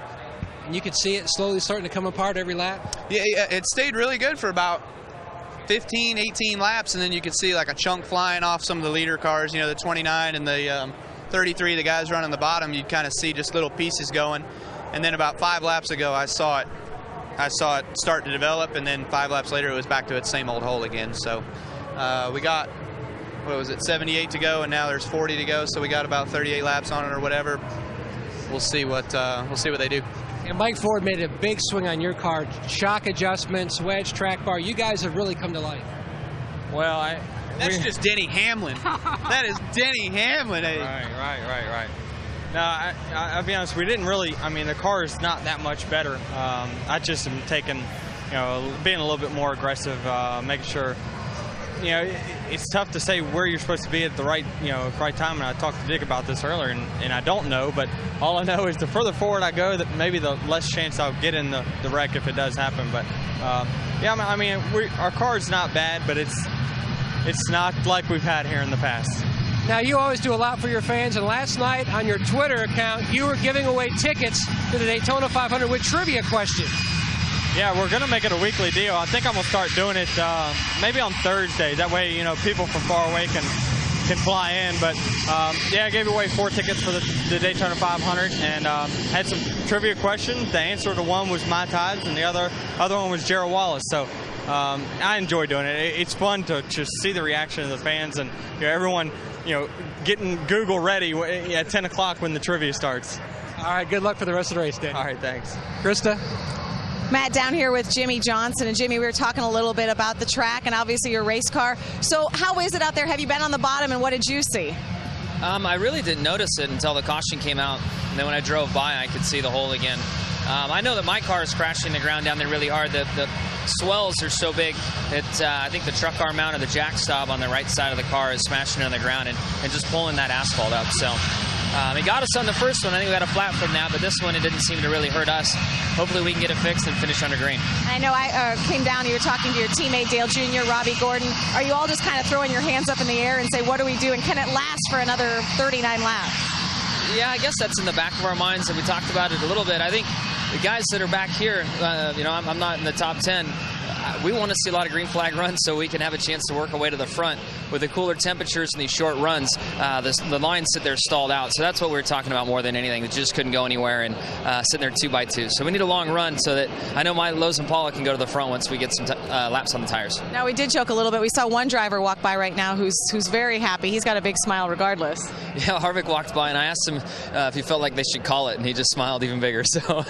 And you can see it slowly starting to come apart every lap? Yeah, it stayed really good for about 15, 18 laps, and then you could see like a chunk flying off some of the leader cars, the 29 and the 33, the guys running the bottom. You'd kind of see just little pieces going. And then about 5 laps ago, I saw it start to develop, and then 5 laps later, it was back to its same old hole again. So we got, 78 to go, and now there's 40 to go. So we got about 38 laps on it or whatever. We'll see what they do. And Mike Ford made a big swing on your car. Shock adjustments, wedge, track bar. You guys have really come to life. Well, that's just Denny Hamlin. That is Denny Hamlin. Right. No, I'll be honest, we didn't really, the car is not that much better. I just am taking, being a little bit more aggressive, making sure, it's tough to say where you're supposed to be at the right time. And I talked to Dick about this earlier, and I don't know, but all I know is the further forward I go, that maybe the less chance I'll get in the wreck if it does happen. But, our car's not bad, but it's not like we've had here in the past. Now, you always do a lot for your fans, and last night on your Twitter account, you were giving away tickets to the Daytona 500 with trivia questions. Yeah, we're going to make it a weekly deal. I think I'm going to start doing it maybe on Thursdays. That way, people from far away can fly in. But, I gave away 4 tickets for the Daytona 500 and had some trivia questions. The answer to one was my ties, and the other one was Gerald Wallace. So I enjoy doing it. It's fun to just see the reaction of the fans and everyone getting Google ready at 10 o'clock when the trivia starts. All right, good luck for the rest of the race, Dan. All right, thanks. Krista? Matt, down here with Jimmy Johnson. And Jimmy, we were talking a little bit about the track and obviously your race car. So how is it out there? Have you been on the bottom, and what did you see? I really didn't notice it until the caution came out. And then when I drove by, I could see the hole again. I know that my car is crashing the ground down there really hard. The swells are so big that I think the truck arm mount or the jack stop on the right side of the car is smashing on the ground and just pulling that asphalt up. So it got us on the first one. I think we got a flat from that, but this one, it didn't seem to really hurt us. Hopefully we can get it fixed and finish under green. I know I came down, you were talking to your teammate Dale Jr., Robbie Gordon. Are you all just kind of throwing your hands up in the air and say, what do we do? And can it last for another 39 laps? Yeah, I guess that's in the back of our minds, and we talked about it a little bit. I think the guys that are back here, I'm not in the top 10. We want to see a lot of green flag runs so we can have a chance to work our way to the front. With the cooler temperatures and these short runs, the lines sit there stalled out. So that's what we were talking about more than anything. It just couldn't go anywhere and sitting there 2x2. So we need a long run so that I know my Lowe's and Paula can go to the front once we get some laps on the tires. Now, we did joke a little bit. We saw one driver walk by right now who's very happy. He's got a big smile regardless. Yeah, Harvick walked by, and I asked him if he felt like they should call it, and he just smiled even bigger. So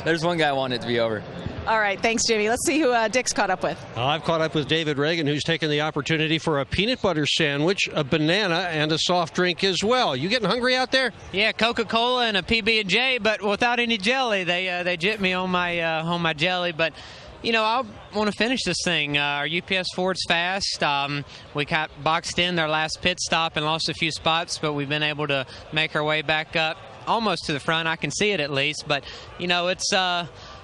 there's one guy wanting it to be over. All right, thanks, Jimmy. Let's see who Dick's caught up with. I've caught up with David Reagan, who's taken the opportunity for a peanut butter sandwich, a banana, and a soft drink as well. You getting hungry out there? Yeah, Coca-Cola and a PB&J, but without any jelly. They jipped me on my jelly, but I want to finish this thing. Our UPS Ford's fast. We got boxed in their last pit stop and lost a few spots, but we've been able to make our way back up almost to the front. I can see it at least, but it's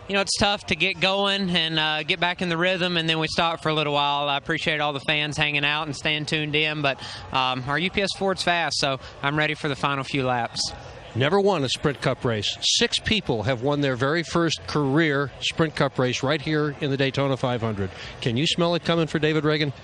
it's tough to get going and get back in the rhythm, and then we stop for a little while. I appreciate all the fans hanging out and staying tuned in, but our UPS Ford's fast, so I'm ready for the final few laps. Never won a Sprint Cup race. 6 people have won their very first career Sprint Cup race right here in the Daytona 500. Can you smell it coming for David Reagan?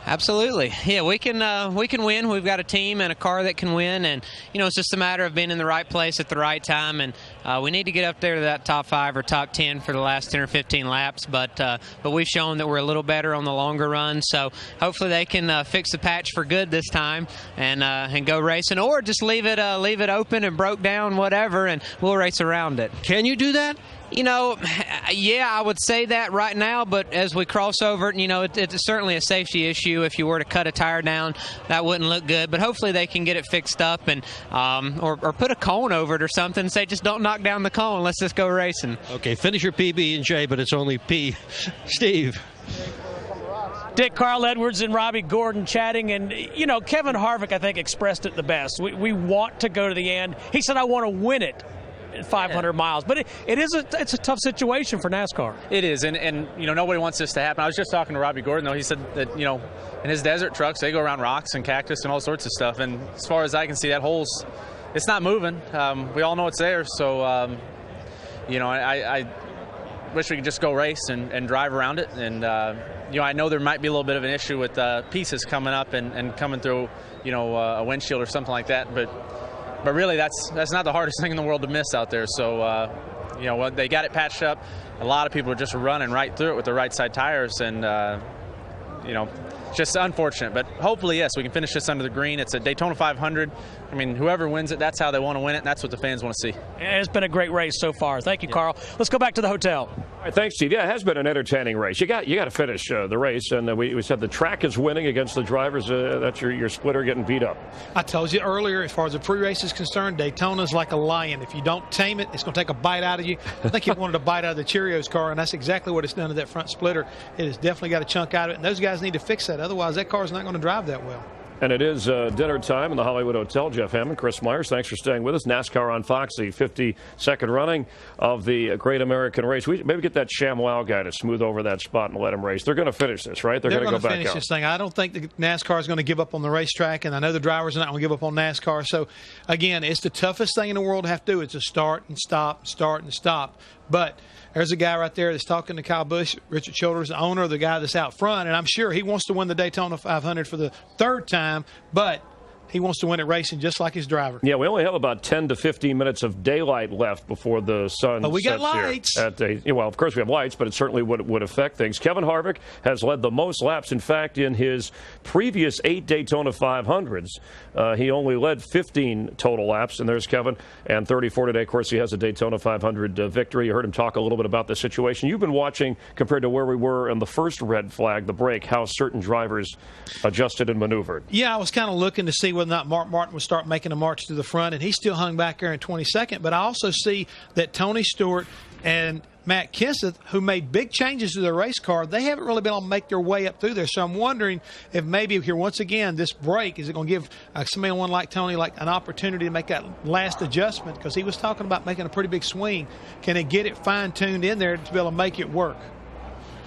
Absolutely. Yeah, we can win. We've got a team and a car that can win, and it's just a matter of being in the right place at the right time, and we need to get up there to that top 5 or top 10 for the last 10 or 15 laps, but we've shown that we're a little better on the longer run, so hopefully they can fix the patch for good this time and go racing, or just leave it open and broke down, whatever, and we'll race around it. Can you do that? Yeah, I would say that right now, but as we cross over, it's certainly a safety issue. If you were to cut a tire down, that wouldn't look good, but hopefully they can get it fixed up and or put a cone over it or something and say, just don't knock down the cone, let's just go racing. Okay, finish your PB&J, but it's only P. Steve. Dick, Carl Edwards, and Robbie Gordon chatting, and Kevin Harvick, I think, expressed it the best. We want to go to the end. He said, I want to win it. 500 miles, but it's a tough situation for NASCAR. It is, and nobody wants this to happen. I was just talking to Robbie Gordon, though. He said that in his desert trucks they go around rocks and cactus and all sorts of stuff, and as far as I can see, that hole's it's not moving. We all know it's there, so I wish we could just go race and drive around it, and I know there might be a little bit of an issue with pieces coming up and coming through a windshield or something like that, but really, that's not the hardest thing in the world to miss out there. So, they got it patched up. A lot of people are just running right through it with the right side tires, and just unfortunate. But hopefully, yes, we can finish this under the green. It's a Daytona 500. I mean, whoever wins it, that's how they want to win it, and that's what the fans want to see. It's been a great race so far. Thank you, Carl. Let's go back to the hotel. All right, thanks, Steve. Yeah, it has been an entertaining race. You got to finish the race, and we said the track is winning against the drivers. That's your splitter getting beat up. I told you earlier, as far as the pre-race is concerned, Daytona's like a lion. If you don't tame it, it's going to take a bite out of you. I think it wanted a bite out of the Cheerios car, and that's exactly what it's done to that front splitter. It has definitely got a chunk out of it, and those guys need to fix that. Otherwise, that car's not going to drive that well. And it is dinner time in the Hollywood Hotel. Jeff Hammond, Chris Myers, thanks for staying with us. NASCAR on Fox, the 52nd running of the Great American Race. We maybe get that ShamWow guy to smooth over that spot and let him race. They're going to finish this, right? They're going to go back out. Finish this thing. I don't think the NASCAR is going to give up on the racetrack, and I know the drivers are not going to give up on NASCAR. So, again, it's the toughest thing in the world to have to do. It's to start and stop, start and stop. But there's a guy right there that's talking to Kyle Busch, Richard Childress, the owner, the guy that's out front, and I'm sure he wants to win the Daytona 500 for the 3rd time, but he wants to win it racing just like his driver. Yeah, we only have about 10 to 15 minutes of daylight left before the sun but we sets got lights. Here. Well, of course we have lights, but it certainly would affect things. Kevin Harvick has led the most laps. In fact, in his previous 8 Daytona 500s, he only led 15 total laps. And there's Kevin, and 34 today. Of course, he has a Daytona 500 victory. You heard him talk a little bit about the situation. You've been watching, compared to where we were in the first red flag, the break, how certain drivers adjusted and maneuvered. Yeah, I was kind of looking to see whether or not Mark Martin would start making a march to the front, and he still hung back there in 22nd. But I also see that Tony Stewart and Matt Kenseth, who made big changes to their race car, they haven't really been able to make their way up through there. So I'm wondering if maybe here, once again, this break, is it going to give someone like Tony an opportunity to make that last adjustment? Because he was talking about making a pretty big swing. Can it get it fine-tuned in there to be able to make it work?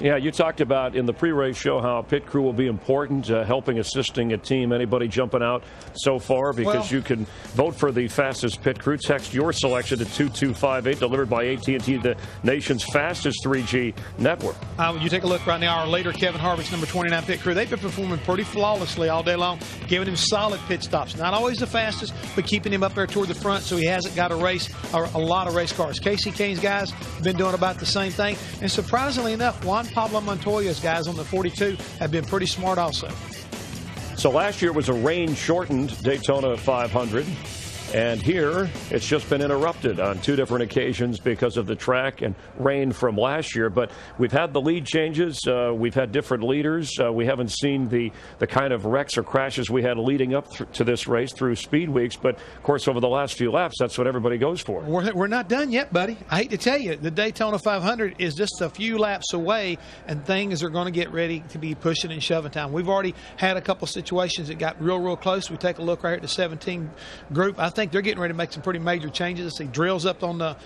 Yeah, you talked about in the pre-race show how pit crew will be important, helping, assisting a team. Anybody jumping out so far? Because you can vote for the fastest pit crew. Text your selection to 2258, delivered by AT&T, the nation's fastest 3G network. You take a look right now, our leader, Kevin Harvick's number 29 pit crew. They've been performing pretty flawlessly all day long, giving him solid pit stops. Not always the fastest, but keeping him up there toward the front so he hasn't got to race a lot of race cars. Casey Kane's guys have been doing about the same thing. And surprisingly enough, Juan Pablo Montoya's guys on the 42 have been pretty smart also. So last year was a rain-shortened Daytona 500. And here, it's just been interrupted on 2 different occasions because of the track and rain from last year. But we've had the lead changes. We've had different leaders. We haven't seen the kind of wrecks or crashes we had leading up to this race through speed weeks. But, of course, over the last few laps, that's what everybody goes for. We're not done yet, buddy. I hate to tell you, the Daytona 500 is just a few laps away, and things are going to get ready to be pushing and shoving time. We've already had a couple situations that got real close. We take a look right at the 17 group. I think they're getting ready to make some pretty major changes. I see drills up on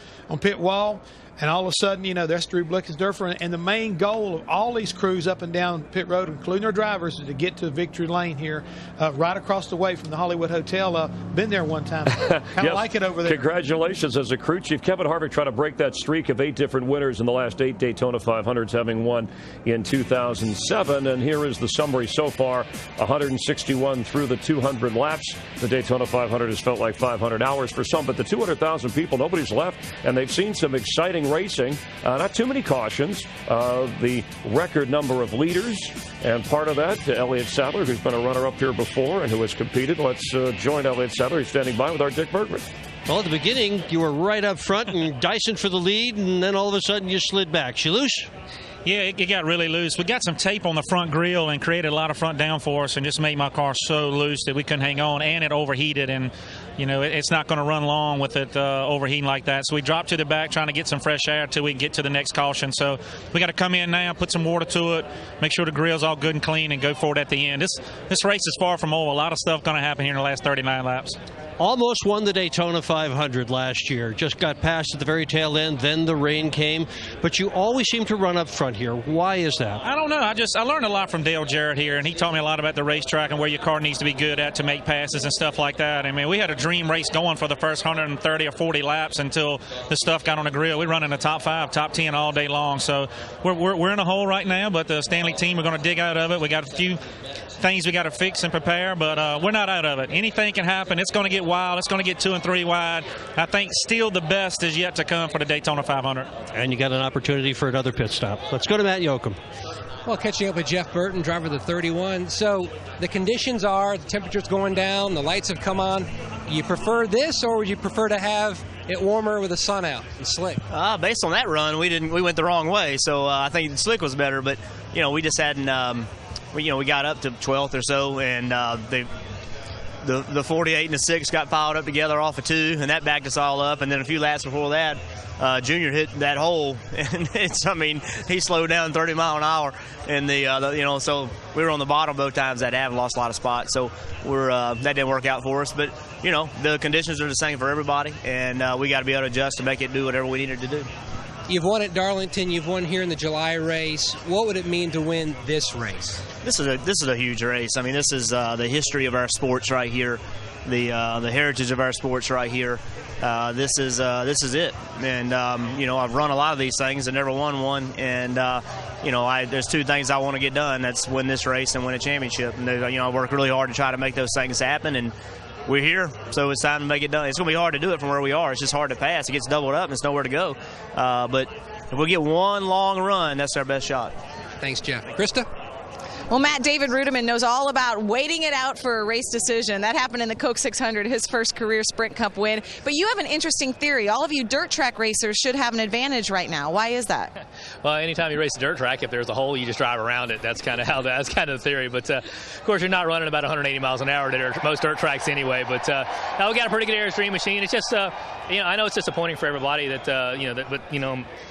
pit wall. And all of a sudden, that's Drew Blickensderfer. And the main goal of all these crews up and down pit road, including their drivers, is to get to Victory Lane here, right across the way from the Hollywood Hotel. Been there one time. Kind of like it over there. Congratulations as a crew chief. Kevin Harvick trying to break that streak of 8 different winners in the last 8 Daytona 500s, having won in 2007. And here is the summary so far, 161 through the 200 laps. The Daytona 500 has felt like 500 hours for some, but the 200,000 people, nobody's left, and they've seen some exciting racing. Not too many cautions. The record number of leaders, and part of that, Elliott Sadler, who's been a runner-up here before and who has competed. Let's join Elliott Sadler. He's standing by with our Dick Bergman. Well, at the beginning, you were right up front and dicing for the lead, and then all of a sudden you slid back. You loose? Yeah, it got really loose. We got some tape on the front grille and created a lot of front downforce and just made my car so loose that we couldn't hang on, and it overheated, and it's not going to run long with it overheating like that. So we dropped to the back trying to get some fresh air until we can get to the next caution. So we got to come in now, put some water to it, make sure the grille's all good and clean, and go for it at the end. This race is far from over. A lot of stuff going to happen here in the last 39 laps. Almost won the Daytona 500 last year. Just got past at the very tail end. Then the rain came. But you always seem to run up front here. Why is that? I don't know. I learned a lot from Dale Jarrett here, and he taught me a lot about the racetrack and where your car needs to be good at to make passes and stuff like that. I mean, we had a dream race going for the first 130 or 40 laps until the stuff got on the grill. We run in the top 5, top 10 all day long. So we're in a hole right now, but the Stanley team are going to dig out of it. We got a few things we got to fix and prepare, but we're not out of it. Anything can happen. It's going to get wild. It's going to get 2 and 3 wide. I think still the best is yet to come for the Daytona 500. And you got an opportunity for another pit stop. Let's go to Matt Yoakum. Well, catching up with Jeff Burton, driver of the 31. So the conditions are, the temperature's going down, the lights have come on. You prefer this, or would you prefer to have it warmer with the sun out and slick? Based on that run, we went the wrong way. So I think the slick was better, but we just hadn't. We got up to 12th or so, and the 48 and the 6 got piled up together off of 2, and that backed us all up. And then a few laps before that, Junior hit that hole, and he slowed down 30 mile an hour, and so we were on the bottom both times that have lost a lot of spots. So that didn't work out for us, but the conditions are the same for everybody, and we got to be able to adjust to make it do whatever we needed to do. You've won at Darlington. You've won here in the July race. What would it mean to win this race? This is a huge race. I mean, this is the history of our sports right here, the heritage of our sports right here. This is it. And I've run a lot of these things and never won one. And there's 2 things I want to get done. That's win this race and win a championship. And I work really hard to try to make those things happen. And we're here, so it's time to make it done. It's going to be hard to do it from where we are. It's just hard to pass. It gets doubled up, and it's nowhere to go. But if we get one long run, that's our best shot. Thanks, Jeff. Krista? Well, Matt, David Rudiman knows all about waiting it out for a race decision. That happened in the Coke 600, his first career Sprint Cup win. But you have an interesting theory. All of you dirt track racers should have an advantage right now. Why is that? Well, anytime you race a dirt track, if there's a hole, you just drive around it. That's kind of the theory. But, of course, you're not running about 180 miles an hour to most dirt tracks anyway. But now we got a pretty good Airstream machine. It's just, I know it's disappointing for everybody that,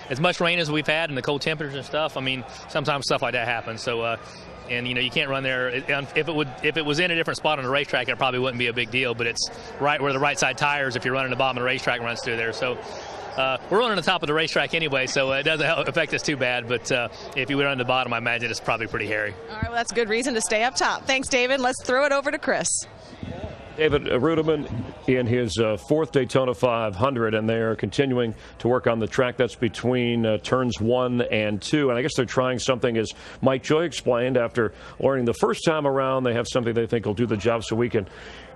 as much rain as we've had and the cold temperatures and stuff, I mean, sometimes stuff like that happens. So, and you can't run there. If it was in a different spot on the racetrack, it probably wouldn't be a big deal. But it's right where the right side tires, if you're running the bottom of the racetrack, runs through there. So we're running the top of the racetrack anyway, so it doesn't affect us too bad. But if you were on the bottom, I imagine it's probably pretty hairy. All right, well, that's a good reason to stay up top. Thanks, David. Let's throw it over to Chris. David Rudiman in his 4th Daytona 500, and they are continuing to work on the track that's between turns 1 and 2. And I guess they're trying something, as Mike Joy explained, after learning the first time around. They have something they think will do the job so we can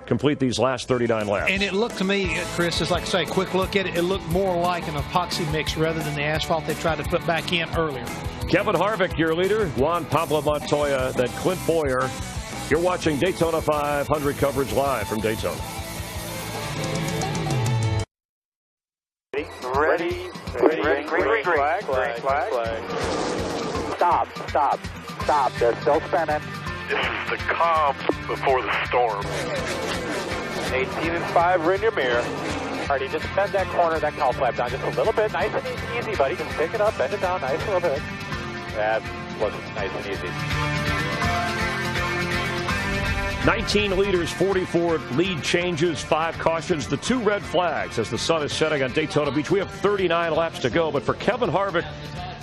complete these last 39 laps. And it looked to me, Chris, just like I say, a quick look at it, it looked more like an epoxy mix rather than the asphalt they tried to put back in earlier. Kevin Harvick, your leader. Juan Pablo Montoya, then Clint Boyer. You're watching Daytona 500 coverage live from Daytona. Ready. Green flag. Stop. They're still spinning. This is the calm before the storm. 18 and 5 are in your mirror. Alrighty, just bend that corner, that cowl flap down just a little bit. Nice and easy, buddy. Just pick it up, bend it down nice a little bit. That wasn't nice and easy. 19 leaders, 44 lead changes, 5 cautions, the 2 red flags as the sun is setting on Daytona Beach. We have 39 laps to go, but for Kevin Harvick,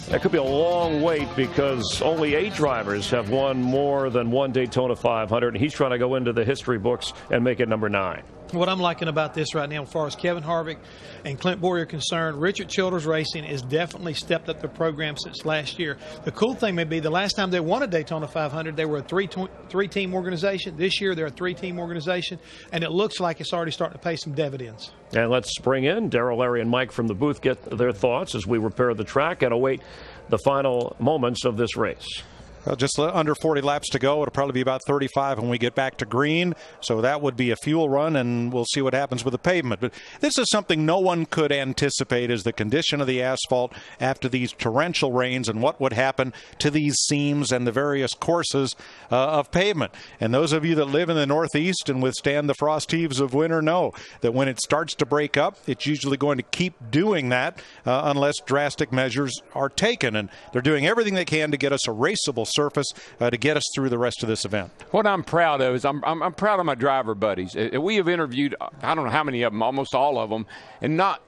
that could be a long wait because only 8 drivers have won more than one Daytona 500, and he's trying to go into the history books and make it number 9. What I'm liking about this right now, as far as Kevin Harvick and Clint Boyer are concerned, Richard Childers Racing has definitely stepped up the program since last year. The cool thing may be the last time they won a Daytona 500, they were a three-team organization. This year, they're a 3-team organization, and it looks like it's already starting to pay some dividends. And let's bring in Darrell, Larry, and Mike from the booth, get their thoughts as we repair the track and await the final moments of this race. Well, just under 40 laps to go. It'll probably be about 35 when we get back to green. So that would be a fuel run, and we'll see what happens with the pavement. But this is something no one could anticipate, is the condition of the asphalt after these torrential rains and what would happen to these seams and the various courses of pavement. And those of you that live in the Northeast and withstand the frost heaves of winter know that when it starts to break up, it's usually going to keep doing that unless drastic measures are taken. And they're doing everything they can to get us a raceable surface to get us through the rest of this event. What I'm proud of is I'm proud of my driver buddies. We have interviewed, I don't know how many of them, almost all of them, and not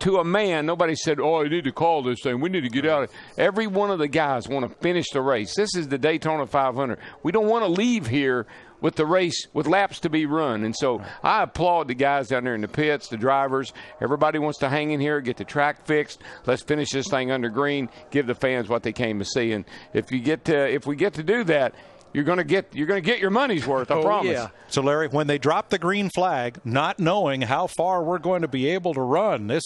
to a man, nobody said, oh, you need to call this thing, we need to get out of it. Every one of the guys want to finish the race. This is the Daytona 500. We don't want to leave here with the race, with laps to be run. And so I applaud the guys down there in the pits, the drivers. Everybody wants to hang in here, get the track fixed. Let's finish this thing under green, give the fans what they came to see. And if we get to do that, you're going to get your money's worth, I promise. Yeah. So, Larry, when they drop the green flag, not knowing how far we're going to be able to run, this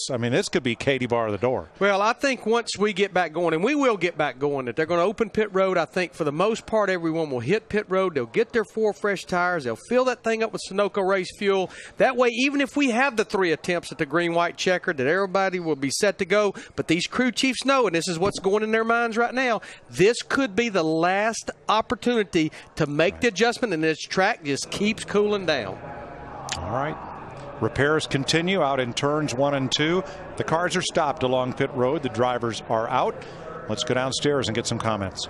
could be Katie bar the door. Well, I think once we get back going, and we will get back going, that they're going to open pit road. I think for the most part, everyone will hit pit road. They'll get their 4 fresh tires. They'll fill that thing up with Sunoco race fuel. That way, even if we have the 3 attempts at the green-white checker, that everybody will be set to go. But these crew chiefs know, and this is what's going in their minds right now, this could be the last opportunity to make the adjustment, and this track just keeps cooling down. All right. Repairs continue out in turns 1 and 2. The cars are stopped along pit road. The drivers are out. Let's go downstairs and get some comments.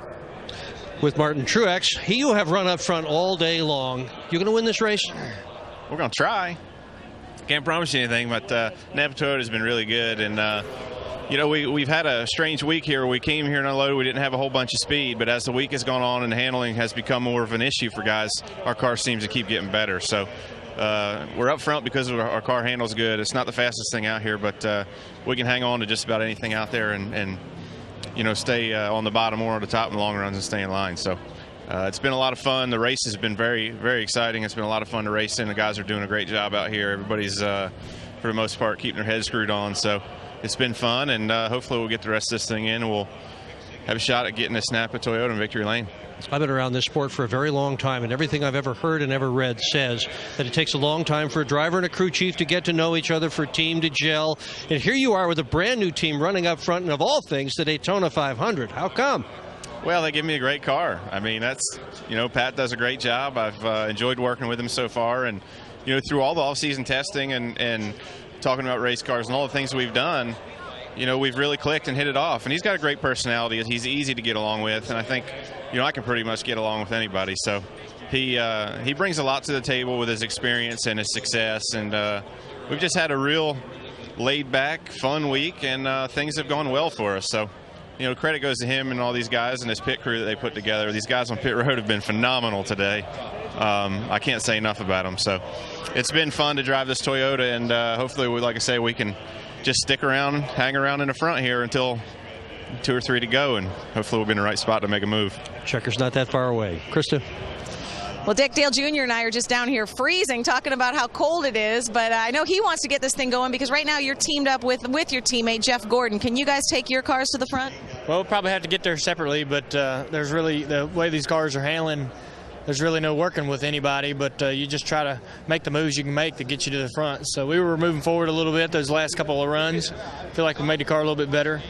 With Martin Truex, he will have run up front all day long. You going to win this race? We're going to try. Can't promise you anything, but Napa Toyota has been really good, and we've had a strange week here. We came here and unloaded. We didn't have a whole bunch of speed, but as the week has gone on and handling has become more of an issue for guys, our car seems to keep getting better. So we're up front because our car handles good. It's not the fastest thing out here, but we can hang on to just about anything out there and stay on the bottom or on the top in the long runs and stay in line. So it's been a lot of fun. The race has been very, very exciting. It's been a lot of fun to race in. The guys are doing a great job out here. Everybody's, for the most part, keeping their heads screwed on. So it's been fun, and hopefully we'll get the rest of this thing in, and we'll have a shot at getting this Napa Toyota in victory lane. I've been around this sport for a very long time, and everything I've ever heard and ever read says that it takes a long time for a driver and a crew chief to get to know each other, for a team to gel. And here you are with a brand new team running up front, and of all things, the Daytona 500. How come? Well, they give me a great car. I mean, that's, Pat does a great job. I've enjoyed working with him so far, and, through all the off-season testing and talking about race cars and all the things we've done, we've really clicked and hit it off. And he's got a great personality. He's easy to get along with, and I think, I can pretty much get along with anybody. So he brings a lot to the table with his experience and his success, and we've just had a real laid-back, fun week, and things have gone well for us. So, credit goes to him and all these guys and his pit crew that they put together. These guys on pit road have been phenomenal today. I can't say enough about them. So it's been fun to drive this Toyota, and hopefully, like I say, we can just stick around, hang around in the front here until 2 or 3 to go, and hopefully we'll be in the right spot to make a move. Checker's not that far away. Krista? Well, Dick Dale Jr. and I are just down here freezing, talking about how cold it is, but I know he wants to get this thing going because right now you're teamed up with your teammate, Jeff Gordon. Can you guys take your cars to the front? Well, we'll probably have to get there separately, but there's really, the way these cars are handling, there's really no working with anybody, but you just try to make the moves you can make to get you to the front. So we were moving forward a little bit those last couple of runs. Feel like we made the car a little bit better,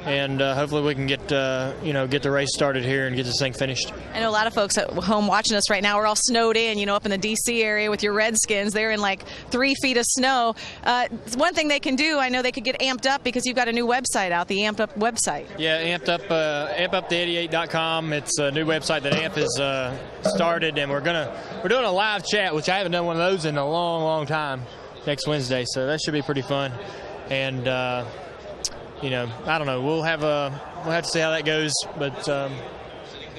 and hopefully we can get the race started here and get this thing finished. I know a lot of folks at home watching us right now are all snowed in, up in the D.C. area with your Redskins. They're in like 3 feet of snow. One thing they can do, I know they could get amped up because you've got a new website out, the Amped Up website. Yeah, ampupthe88.com. It's a new website that AMP has started, and we're doing a live chat, which I haven't done one of those in a long, long time, next Wednesday. So that should be pretty fun. And I don't know. We'll have to see how that goes, but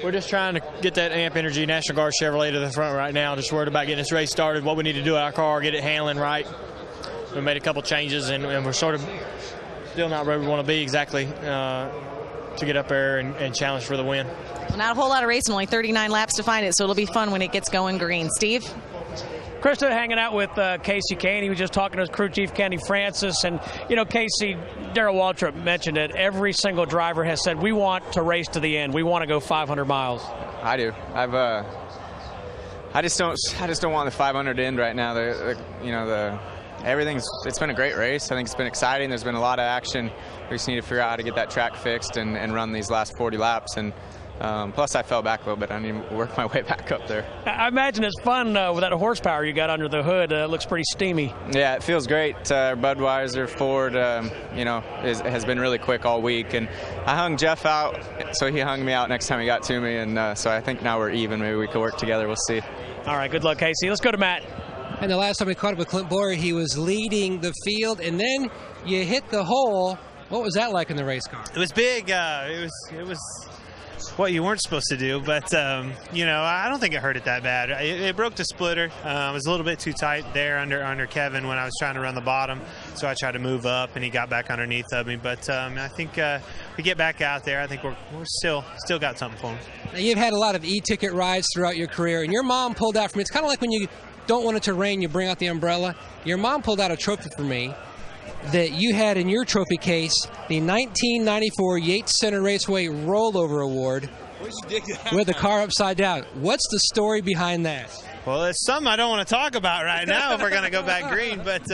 we're just trying to get that AMP Energy National Guard Chevrolet to the front right now. Just worried about getting this race started, what we need to do at our car, get it handling right. We made a couple changes, and we're sort of still not where we want to be exactly to get up there and challenge for the win. Well, not a whole lot of racing, only 39 laps to find it, so it'll be fun when it gets going green. Steve? Krista hanging out with Casey Kane. He was just talking to his crew chief, Kenny Francis. And, Casey, Darrell Waltrip mentioned it. Every single driver has said, we want to race to the end. We want to go 500 miles. I do. I just don't want the 500 to end right now. It's been a great race. I think it's been exciting. There's been a lot of action. We just need to figure out how to get that track fixed and run these last 40 laps. And plus, I fell back a little bit. I need to work my way back up there. I imagine it's fun with that horsepower you got under the hood. It looks pretty steamy. Yeah, it feels great. Budweiser Ford, has been really quick all week. And I hung Jeff out, so he hung me out next time he got to me. And so I think now we're even. Maybe we could work together. We'll see. All right, good luck, Casey. Let's go to Matt. And the last time we caught up with Clint Boyer, he was leading the field, and then you hit the hole. What was that like in the race car? It was big. It was what you weren't supposed to do, but I don't think it hurt it that bad. It broke the splitter. It was a little bit too tight there under Kevin when I was trying to run the bottom, so I tried to move up, and he got back underneath of me. But I think we get back out there. I think we're still got something for him. Now, you've had a lot of e-ticket rides throughout your career, and your mom pulled out for me. It's kind of like when you don't want it to rain, you bring out the umbrella. Your mom pulled out a trophy for me that you had in your trophy case, the 1994 Yates Center Raceway Rollover Award with the car upside down. What's the story behind that? Well, it's something I don't want to talk about right now if we're going to go back green, but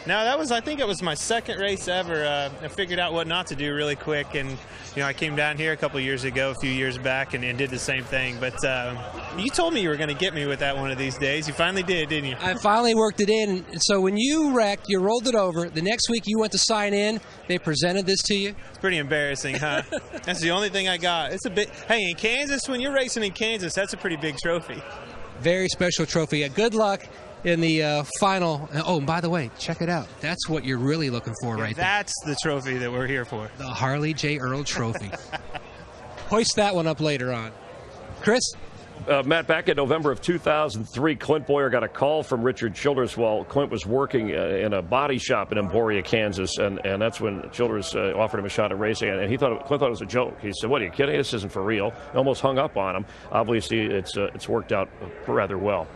no, I think it was my second race ever. I figured out what not to do really quick, and I came down here a couple years ago, a few years back, and did the same thing. But you told me you were going to get me with that one of these days. You finally did, didn't you? I finally worked it in. So when you wrecked, you rolled it over. The next week you went to sign in. They presented this to you. It's pretty embarrassing, huh? That's the only thing I got. It's a bit. Hey, in Kansas, when you're racing in Kansas, that's a pretty big trophy. Very special trophy. Good luck in the final. Oh, and by the way, check it out. That's what you're really looking for right there. That's the trophy that we're here for. The Harley J. Earl Trophy. Hoist that one up later on. Chris? Matt, back in November of 2003, Clint Boyer got a call from Richard Childress while Clint was working in a body shop in Emporia, Kansas, and that's when Childress offered him a shot at racing, and Clint thought it was a joke. He said, "What, are you kidding? This isn't for real." He almost hung up on him. Obviously, it's worked out rather well.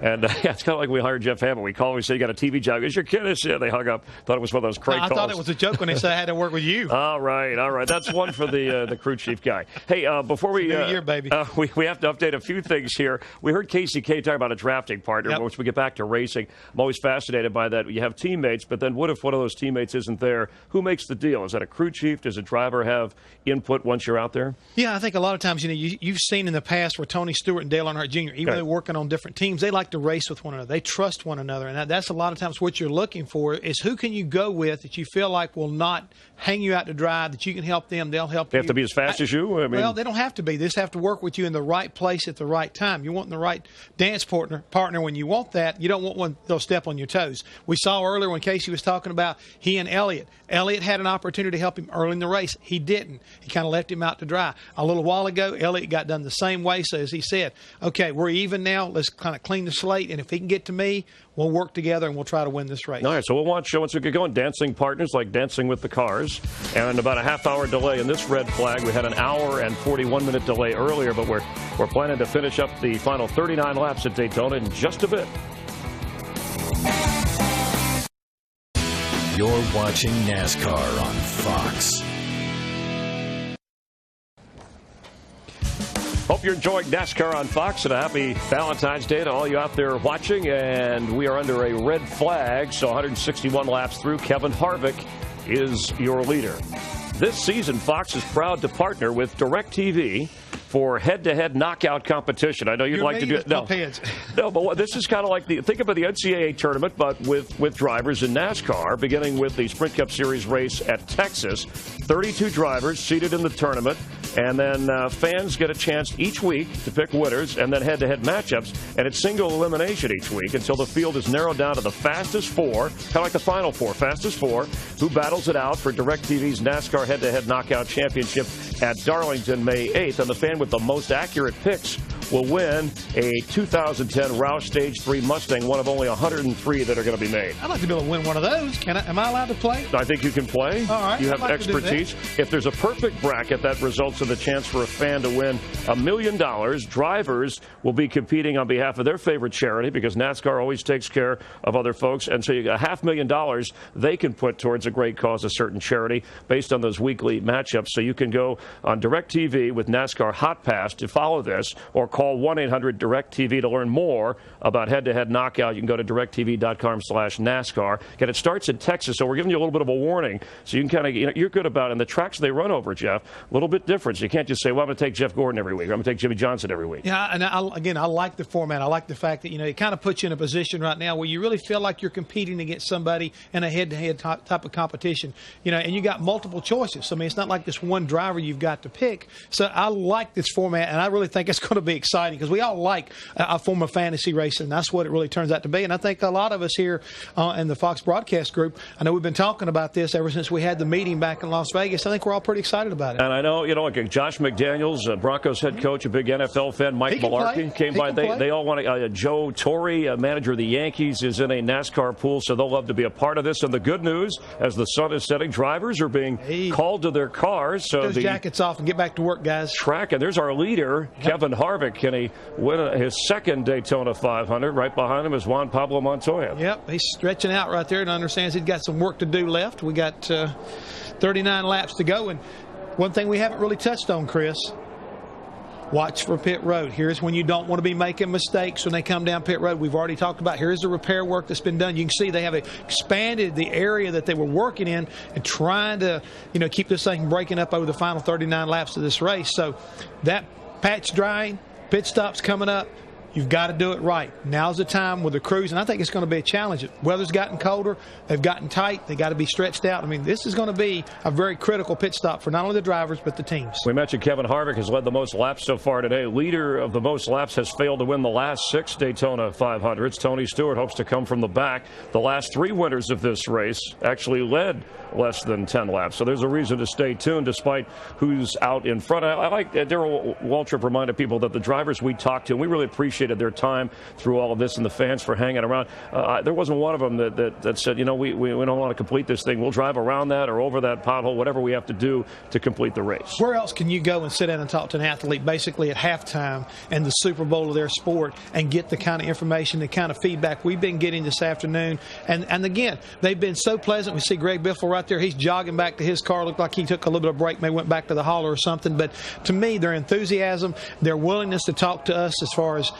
And it's kind of like we hired Jeff Hammond. We called him, we said, "You got a TV job." Is your kid? Yeah, they hung up. Thought it was one of those crank calls. I thought it was a joke when they said I had to work with you. All right. That's one for the crew chief guy. Hey, before we New year, baby. We have to update a few things here. We heard Casey K talk about a drafting partner. Once we get back to racing, I'm always fascinated by that. You have teammates, but then what if one of those teammates isn't there? Who makes the deal? Is that a crew chief? Does a driver have input once you're out there? Yeah, I think a lot of times, you've seen in the past where Tony Stewart and Dale Earnhardt Jr., even though they're working on different teams, they like to race with one another. They trust one another, and that's a lot of times what you're looking for is who can you go with that you feel like will not hang you out to dry, that you can help them, they'll help you. They have to be as fast as you? Well, they don't have to be. They just have to work with you in the right place at the right time. You want the right dance partner when you want that. You don't want one that'll step on your toes. We saw earlier when Casey was talking about he and Elliott. Elliott had an opportunity to help him early in the race. He didn't. He kind of left him out to dry. A little while ago, Elliott got done the same way. So as he said, okay, we're even now. Let's kind of clean the slate. And if he can get to me, we'll work together and we'll try to win this race. All right, so we'll watch once we get going. Dancing partners like Dancing with the Cars. And about a half-hour delay in this red flag. We had an hour and 41-minute delay earlier, but we're planning to finish up the final 39 laps at Daytona in just a bit. You're watching NASCAR on Fox. Hope you're enjoying NASCAR on Fox, and a happy Valentine's Day to all you out there watching. And we are under a red flag, so 161 laps through. Kevin Harvick is your leader. This season, Fox is proud to partner with DirecTV for head-to-head knockout competition. I know you'd like to do it. No, but this is kind of like think about the NCAA tournament, but with drivers in NASCAR, beginning with the Sprint Cup Series race at Texas. 32 drivers seated in the tournament, and then fans get a chance each week to pick winners, and then head-to-head matchups, and it's single elimination each week until the field is narrowed down to the fastest four, kind of like the Final Four, fastest four, who battles it out for DirecTV's NASCAR head-to-head knockout championship at Darlington May 8th, and the fan with the most accurate picks will win a 2010 Roush Stage 3 Mustang, one of only 103 that are going to be made. I'd like to be able to win one of those. Am I allowed to play? I think you can play. All right. You have expertise. If there's a perfect bracket, that results in the chance for a fan to win $1 million. Drivers will be competing on behalf of their favorite charity because NASCAR always takes care of other folks. And so you got $500,000 they can put towards a great cause, a certain charity, based on those weekly matchups. So you can go on DirecTV with NASCAR Hot Pass to follow this, or call 1-800-DIRECTV to learn more about head-to-head knockout. You can go to directv.com/NASCAR. Again, it starts in Texas, so we're giving you a little bit of a warning. So you can kind of, you're good about it. And the tracks they run over, Jeff, a little bit different. So you can't just say, well, I'm going to take Jeff Gordon every week, or I'm going to take Jimmy Johnson every week. Yeah, and I like the format. I like the fact that, it kind of puts you in a position right now where you really feel like you're competing against somebody in a head-to-head type of competition, and you got multiple choices. So, I mean, it's not like this one driver you've got to pick. So I like this format, and I really think it's going to be exciting because we all like a form of fantasy racing. That's what it really turns out to be. And I think a lot of us here in the Fox broadcast group, I know we've been talking about this ever since we had the meeting back in Las Vegas. I think we're all pretty excited about it. And I know, like Josh McDaniels, Broncos head coach, a big NFL fan, Mike Mularkey came by. They all want to. Joe Torre, manager of the Yankees, is in a NASCAR pool, so they'll love to be a part of this. And the good news, as the sun is setting, drivers are being called to their cars. So those jackets off and get back to work, guys. Track, and there's our leader, Kevin Harvick. Can he win his second Daytona 500? Right behind him is Juan Pablo Montoya. Yep, he's stretching out right there and understands he's got some work to do left. We got 39 laps to go, and one thing we haven't really touched on, Chris, watch for pit road. Here's when you don't want to be making mistakes when they come down pit road. We've already talked about here's the repair work that's been done. You can see they have expanded the area that they were working in and trying to, keep this thing from breaking up over the final 39 laps of this race. So that patch drying, pit stops coming up. You've got to do it right. Now's the time with the crews, and I think it's going to be a challenge. The weather's gotten colder. They've gotten tight. They got to be stretched out. I mean, this is going to be a very critical pit stop for not only the drivers but the teams. We mentioned Kevin Harvick has led the most laps so far today. Leader of the most laps has failed to win the last 6 Daytona 500s. Tony Stewart hopes to come from the back. The last 3 winners of this race actually led less than 10 laps. So there's a reason to stay tuned despite who's out in front. I like Darrell Waltrip reminded people that the drivers we talked to, and we really appreciated their time through all of this, and the fans for hanging around. There wasn't one of them that said, we don't want to complete this thing. We'll drive around that or over that pothole, whatever we have to do to complete the race. Where else can you go and sit down and talk to an athlete basically at halftime in the Super Bowl of their sport and get the kind of information, the kind of feedback we've been getting this afternoon? And again, they've been so pleasant. We see Greg Biffle right there. He's jogging back to his car. Looked like he took a little bit of break, maybe went back to the hauler or something. But to me, their enthusiasm, their willingness to talk to us as far as,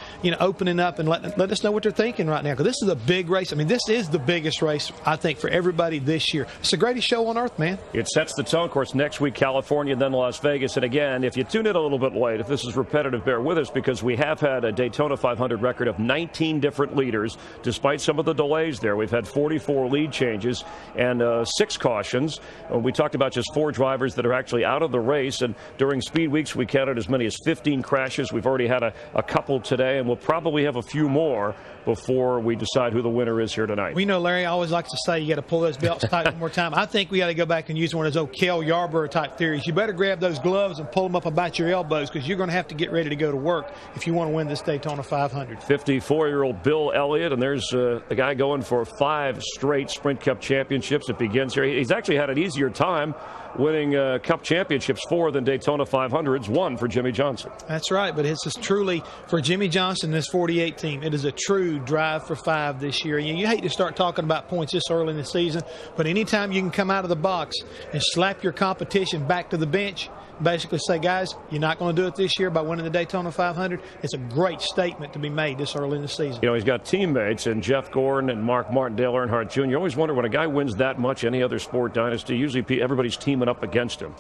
opening up and let us know what they're thinking right now. Because this is a big race. I mean, this is the biggest race, I think, for everybody this year. It's the greatest show on earth, man. It sets the tone. Of course, next week, California, then Las Vegas. And again, if you tune in a little bit late, if this is repetitive, bear with us, because we have had a Daytona 500 record of 19 different leaders. Despite some of the delays there, we've had 44 lead changes and 6 cautions. We talked about just 4 drivers that are actually out of the race. And during speed weeks, we counted as many as 15 crashes. We've already had a couple today, and we'll probably have a few more before we decide who the winner is here tonight. We know Larry always likes to say you got to pull those belts tight one more time. I think we got to go back and use one of those old Cale Yarborough type theories. You better grab those gloves and pull them up about your elbows because you're going to have to get ready to go to work if you want to win this Daytona 500. 54-year-old Bill Elliott, and there's the guy going for 5 straight Sprint Cup championships. It begins here. He's actually had an easier time winning Cup championships 4 than Daytona 500s, 1 for Jimmy Johnson. That's right, but it's just truly for Jimmy Johnson, this 48 team. It is a true drive for 5 this year. You hate to start talking about points this early in the season, but anytime you can come out of the box and slap your competition back to the bench, basically say, guys, you're not going to do it this year by winning the Daytona 500. It's a great statement to be made this early in the season. You know, he's got teammates in Jeff Gordon and Mark Martin, Dale Earnhardt Jr. You always wonder when a guy wins that much, any other sport dynasty, usually everybody's teaming up against him.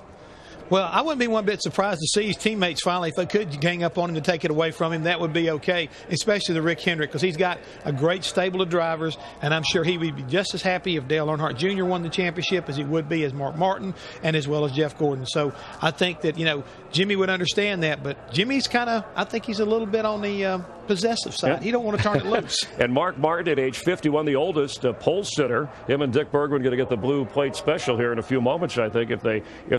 Well, I wouldn't be one bit surprised to see his teammates finally, if they could gang up on him to take it away from him, that would be okay, especially the Rick Hendrick, because he's got a great stable of drivers, and I'm sure he would be just as happy if Dale Earnhardt Jr. won the championship as he would be as Mark Martin and as well as Jeff Gordon. So I think that, you know, Jimmy would understand that, but Jimmy's I think he's a little bit on the possessive side. Yeah. He don't want to turn it loose. And Mark Martin at age 51, the oldest pole sitter. Him and Dick Bergman going to get the blue plate special here in a few moments, I think, if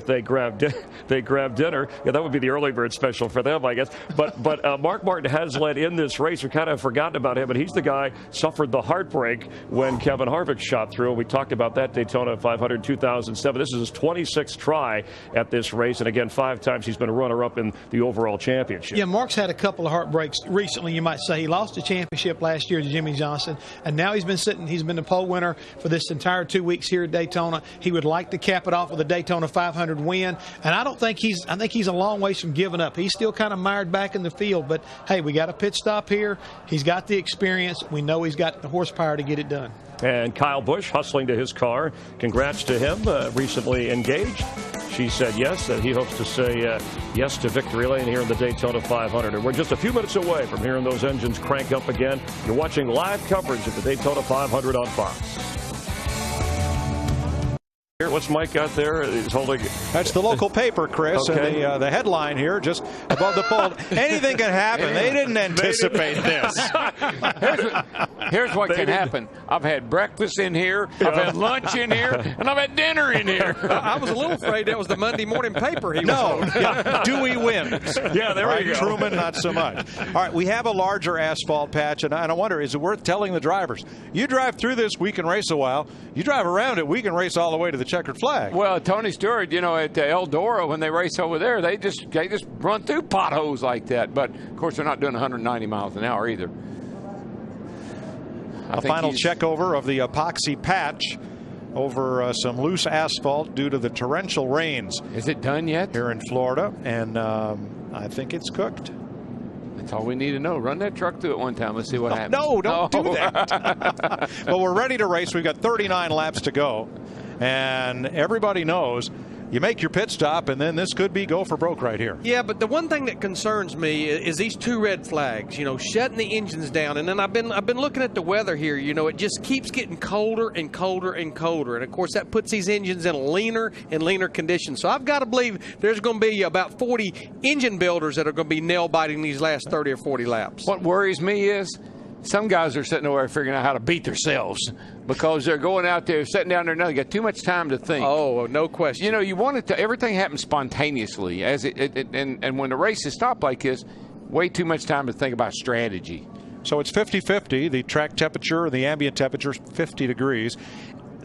they grab dinner. Yeah, that would be the early bird special for them, I guess. But Mark Martin has led in this race. We kind of forgotten about him, and he's the guy suffered the heartbreak when Kevin Harvick shot through. We talked about that Daytona 500 2007. This is his 26th try at this race, and again, 5 times he's been a runner-up in the overall championship. Yeah, Mark's had a couple of heartbreaks recently, you might say. He lost the championship last year to Jimmy Johnson, and now he's been the pole winner for this entire 2 weeks here at Daytona. He would like to cap it off with a Daytona 500 win, and I think he's a long ways from giving up. He's still kind of mired back in the field, but hey, we got a pit stop here. He's got the experience. We know he's got the horsepower to get it done. And Kyle Busch hustling to his car. Congrats to him, recently engaged. She said yes, and he hopes to say yes to victory lane here in the Daytona 500. And we're just a few minutes away from hearing those engines crank up again. You're watching live coverage of the Daytona 500 on Fox. What's Mike got there? He's holding. That's the local paper, Chris. Okay. And the headline here, just above the fold. Anything can happen. They didn't anticipate this. Here's what can happen. I've had breakfast in here, I've had lunch in here, and I've had dinner in here. I was a little afraid that was the Monday morning paper he was holding. Yeah. Dewey wins. Yeah, there we go. Truman, not so much. All right, we have a larger asphalt patch, and I wonder, is it worth telling the drivers? You drive through this, we can race a while. You drive around it, we can race all the way to the checkered flag. Well, Tony Stewart, at Eldora, when they race over there, they just run through potholes like that. But, of course, they're not doing 190 miles an hour either. A final check over of the epoxy patch over some loose asphalt due to the torrential rains. Is it done yet? Here in Florida, and I think it's cooked. That's all we need to know. Run that truck through it one time. Let's see what happens. No, don't do that. Well, we're ready to race. We've got 39 laps to go. And everybody knows you make your pit stop, and then this could be go for broke right here. Yeah, but the one thing that concerns me is these 2 red flags, shutting the engines down. And then I've been looking at the weather here. It just keeps getting colder and colder and colder. And, of course, that puts these engines in leaner and leaner condition. So I've got to believe there's going to be about 40 engine builders that are going to be nail-biting these last 30 or 40 laps. What worries me is some guys are sitting over figuring out how to beat themselves because they're going out there, sitting down there now. They got too much time to think. Oh, no question. You want it to, everything happens spontaneously. And when the race is stopped like this, way too much time to think about strategy. So it's 50-50. The track temperature, the ambient temperature is 50 degrees.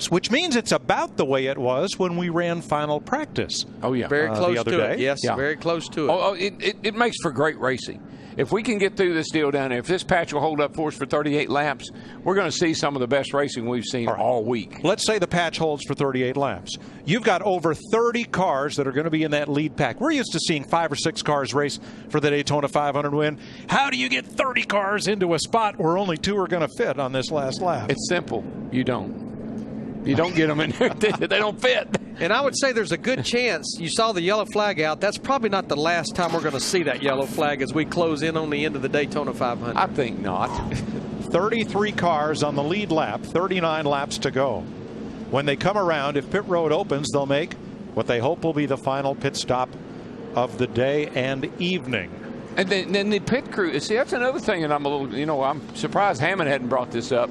Which means it's about the way it was when we ran final practice. Oh, yeah. Very close to day. it. Yes, yeah. Very close to it. It makes for great racing. If we can get through this deal down there, if this patch will hold up for us for 38 laps, we're going to see some of the best racing we've seen all week. Let's say the patch holds for 38 laps. You've got over 30 cars that are going to be in that lead pack. We're used to seeing 5 or 6 cars race for the Daytona 500 win. How do you get 30 cars into a spot where only 2 are going to fit on this last lap? It's simple. You don't get them in there. They don't fit. And I would say there's a good chance you saw the yellow flag out. That's probably not the last time we're going to see that yellow flag as we close in on the end of the Daytona 500. I think not. 33 cars on the lead lap, 39 laps to go. When they come around, if pit road opens, they'll make what they hope will be the final pit stop of the day and evening. And then the pit crew, see, that's another thing, and I'm surprised Hammond hadn't brought this up.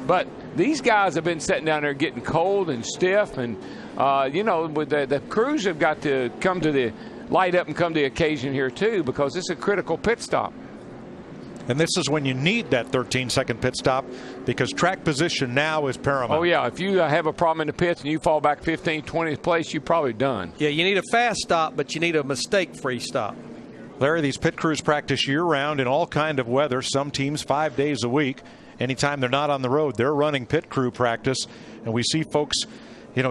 But these guys have been sitting down there getting cold and stiff, and with the crews have got to light up and come to the occasion here too, because it's a critical pit stop. And this is when you need that 13-second pit stop, because track position now is paramount. Oh, yeah. If you have a problem in the pits and you fall back 15th, 20th place, you're probably done. Yeah, you need a fast stop, but you need a mistake-free stop. Larry, these pit crews practice year-round in all kind of weather, some teams 5 days a week. Anytime they're not on the road, they're running pit crew practice. And we see folks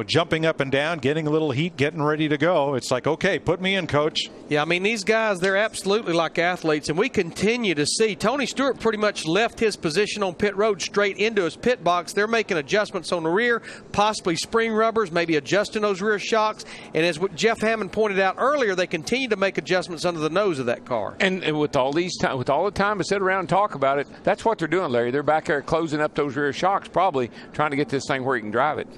jumping up and down, getting a little heat, getting ready to go. It's like, okay, put me in, coach. Yeah, I mean, these guys, they're absolutely like athletes, and we continue to see Tony Stewart pretty much left his position on pit road straight into his pit box. They're making adjustments on the rear, possibly spring rubbers, maybe adjusting those rear shocks. And as Jeff Hammond pointed out earlier, they continue to make adjustments under the nose of that car. And with all the time to sit around and talk about it, that's what they're doing, Larry. They're back there closing up those rear shocks, probably trying to get this thing where you can drive it.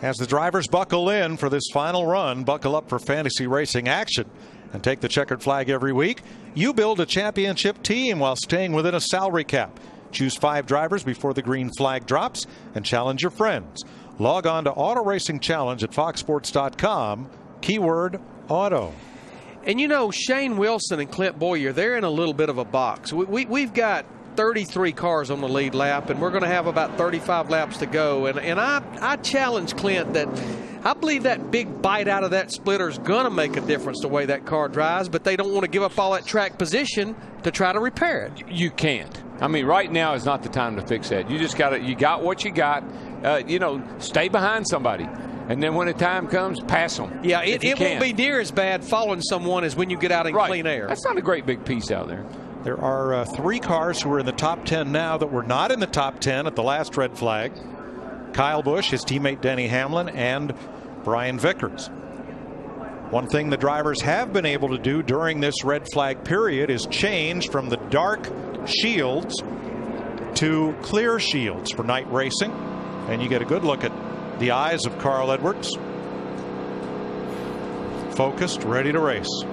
As the drivers buckle in for this final run, buckle up for fantasy racing action and take the checkered flag every week. You build a championship team while staying within a salary cap. Choose 5 drivers before the green flag drops and challenge your friends. Log on to Auto Racing Challenge at foxsports.com, keyword auto. And Shane Wilson and Clint Boyer, they're in a little bit of a box. We've got 33 cars on the lead lap, and we're going to have about 35 laps to go. And I challenge Clint that I believe that big bite out of that splitter is going to make a difference the way that car drives, but they don't want to give up all that track position to try to repair it. You can't. I mean, right now is not the time to fix that. You just you got what you got. Stay behind somebody. And then when the time comes, pass them. Yeah, it won't be near as bad following someone as when you get out in clean air. That's not a great big piece out there. There are 3 cars who are in the top 10 now that were not in the top 10 at the last red flag. Kyle Busch, his teammate Denny Hamlin, and Brian Vickers. One thing the drivers have been able to do during this red flag period is change from the dark shields to clear shields for night racing. And you get a good look at the eyes of Carl Edwards. Focused, ready to race.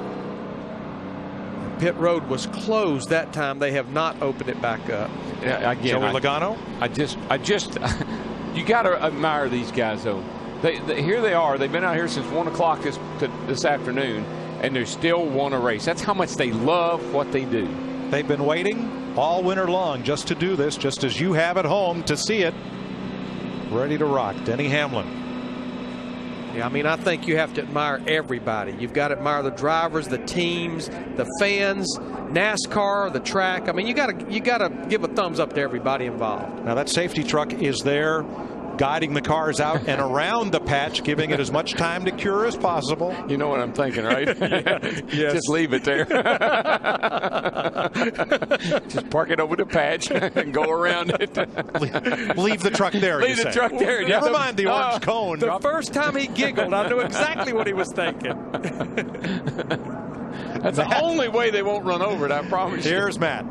Pit road was closed that time. They have not opened it back up. Yeah, again, Joey Logano? You got to admire these guys, though. Here they are. They've been out here since 1 o'clock this afternoon, and they still want to race. That's how much they love what they do. They've been waiting all winter long just to do this, just as you have at home to see it. Ready to rock. Denny Hamlin. Yeah, I mean, I think you have to admire everybody. You've got to admire the drivers, the teams, the fans, NASCAR, the track. I mean, you got to give a thumbs up to everybody involved. Now that safety truck is there, guiding the cars out and around the patch, giving it as much time to cure as possible. You know what I'm thinking, right? Yes. Just leave it there. Just park it over the patch and go around it. Leave the truck there. Leave the truck there. Never mind the orange cone. The first time he giggled, I knew exactly what he was thinking. That's the only way they won't run over it, I promise you. Here's Matt.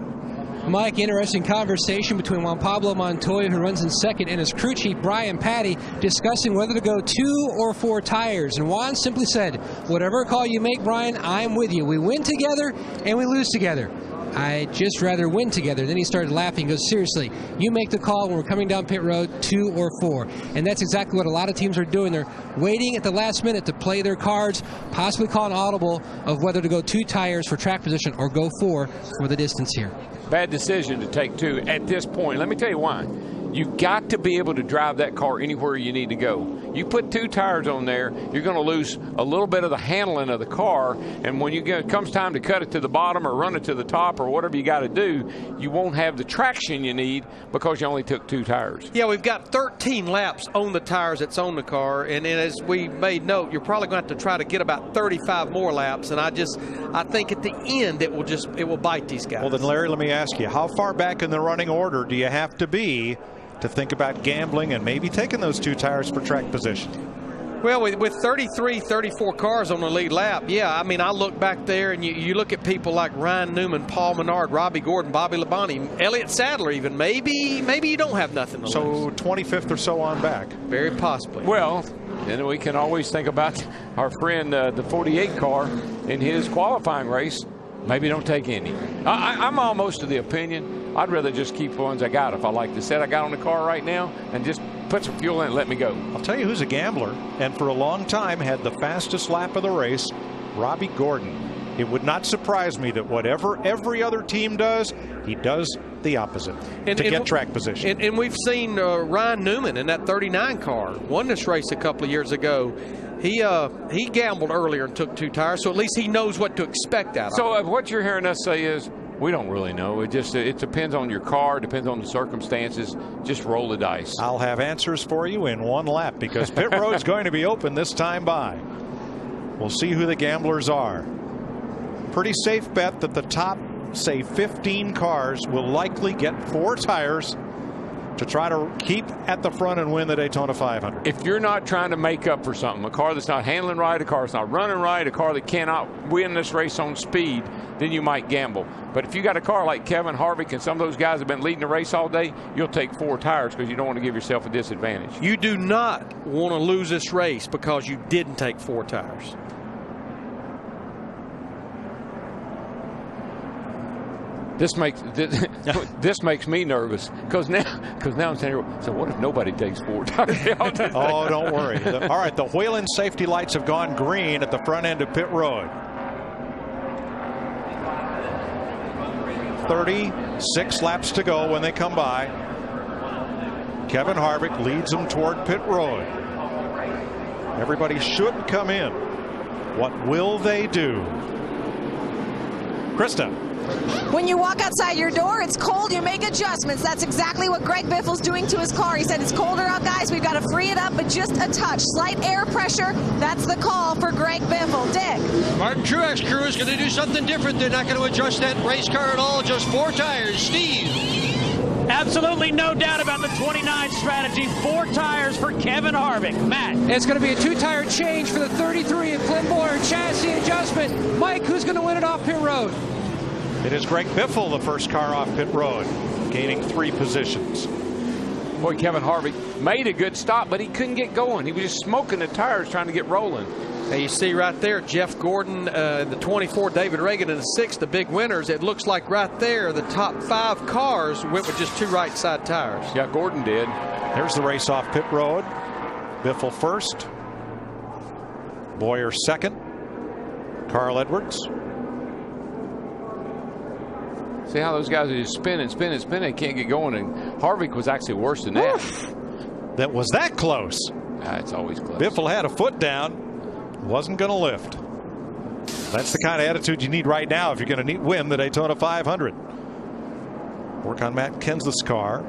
Mike, interesting conversation between Juan Pablo Montoya, who runs in second, and his crew chief, Brian Patty, discussing whether to go 2 or 4 tires. And Juan simply said, whatever call you make, Brian, I'm with you. We win together and we lose together. I'd just rather win together. Then he started laughing. He goes, seriously, you make the call when we're coming down pit road, 2 or 4. And that's exactly what a lot of teams are doing. They're waiting at the last minute to play their cards, possibly call an audible of whether to go 2 tires for track position or go 4 for the distance here. Bad decision to take 2 at this point. Let me tell you why. You've got to be able to drive that car anywhere you need to go. You put 2 tires on there, you're going to lose a little bit of the handling of the car, and when it comes time to cut it to the bottom or run it to the top or whatever you got to do, you won't have the traction you need because you only took 2 tires. Yeah, we've got 13 laps on the tires that's on the car, and as we made note, you're probably going to have to try to get about 35 more laps, and I think at the end it will bite these guys. Well, then, Larry, let me ask you, how far back in the running order do you have to be to think about gambling and maybe taking those 2 tires for track position? Well, with 33, 34 cars on the lead lap, yeah, I mean, I look back there and you look at people like Ryan Newman, Paul Menard, Robbie Gordon, Bobby Labonte, Elliott Sadler even. Maybe you don't have nothing to lose. So 25th or so on back. Very possibly. Well, then we can always think about our friend, the 48 car in his qualifying race. Maybe don't take any. I'm almost of the opinion I'd rather just keep the ones I got if I like the set I got on the car right now and just put some fuel in and let me go. I'll tell you who's a gambler and for a long time had the fastest lap of the race, Robbie Gordon. It would not surprise me that whatever every other team does, he does the opposite to get track position. And we've seen Ryan Newman in that 39 car won this race a couple of years ago. He gambled earlier and took 2 tires, so at least he knows what to expect out of it. So what you're hearing us say is We don't really know. It depends on your car, depends on the circumstances. Just roll the dice. I'll have answers for you in one lap because pit road's going to be open this time by. We'll see who the gamblers are. Pretty safe bet that the top, say, 15 cars will likely get 4 tires to try to keep at the front and win the Daytona 500. If you're not trying to make up for something, a car that's not handling right, a car that's not running right, a car that cannot win this race on speed, then you might gamble. But if you got a car like Kevin Harvick and some of those guys have been leading the race all day, you'll take 4 tires because you don't want to give yourself a disadvantage. You do not want to lose this race because you didn't take 4 tires. This makes me nervous because now I'm saying, so what if nobody takes 4 tires? Oh, don't worry. All right, the Whelen safety lights have gone green at the front end of pit road. 36 laps to go when they come by. Kevin Harvick leads them toward pit road. Everybody should come in. What will they do? Krista. When you walk outside your door, it's cold, you make adjustments. That's exactly what Greg Biffle's doing to his car. He said, it's colder out, guys. We've got to free it up, but just a touch. Slight air pressure. That's the call for Greg Biffle. Dick. Martin Truex crew is going to do something different. They're not going to adjust that race car at all. Just 4 tires. Steve. Absolutely no doubt about the 29 strategy. 4 tires for Kevin Harvick. Matt. It's going to be a 2-tire change for the 33 and Clint Boyer chassis adjustment. Mike, who's going to win it off pit road? It is Greg Biffle, the first car off pit road, gaining 3 positions. Boy, Kevin Harvick made a good stop, but he couldn't get going. He was just smoking the tires trying to get rolling. Now you see right there, Jeff Gordon, the 24, David Reagan in the 6, the big winners. It looks like right there the top 5 cars went with just 2 right side tires. Yeah, Gordon did. There's the race off pit road. Biffle first. Boyer second. Carl Edwards. See how those guys are just spinning. They can't get going. And Harvick was actually worse than that. That was that close. It's always close. Biffle had a foot down. Wasn't going to lift. That's the kind of attitude you need right now if you're going to win the Daytona 500. Work on Matt Kenseth's car.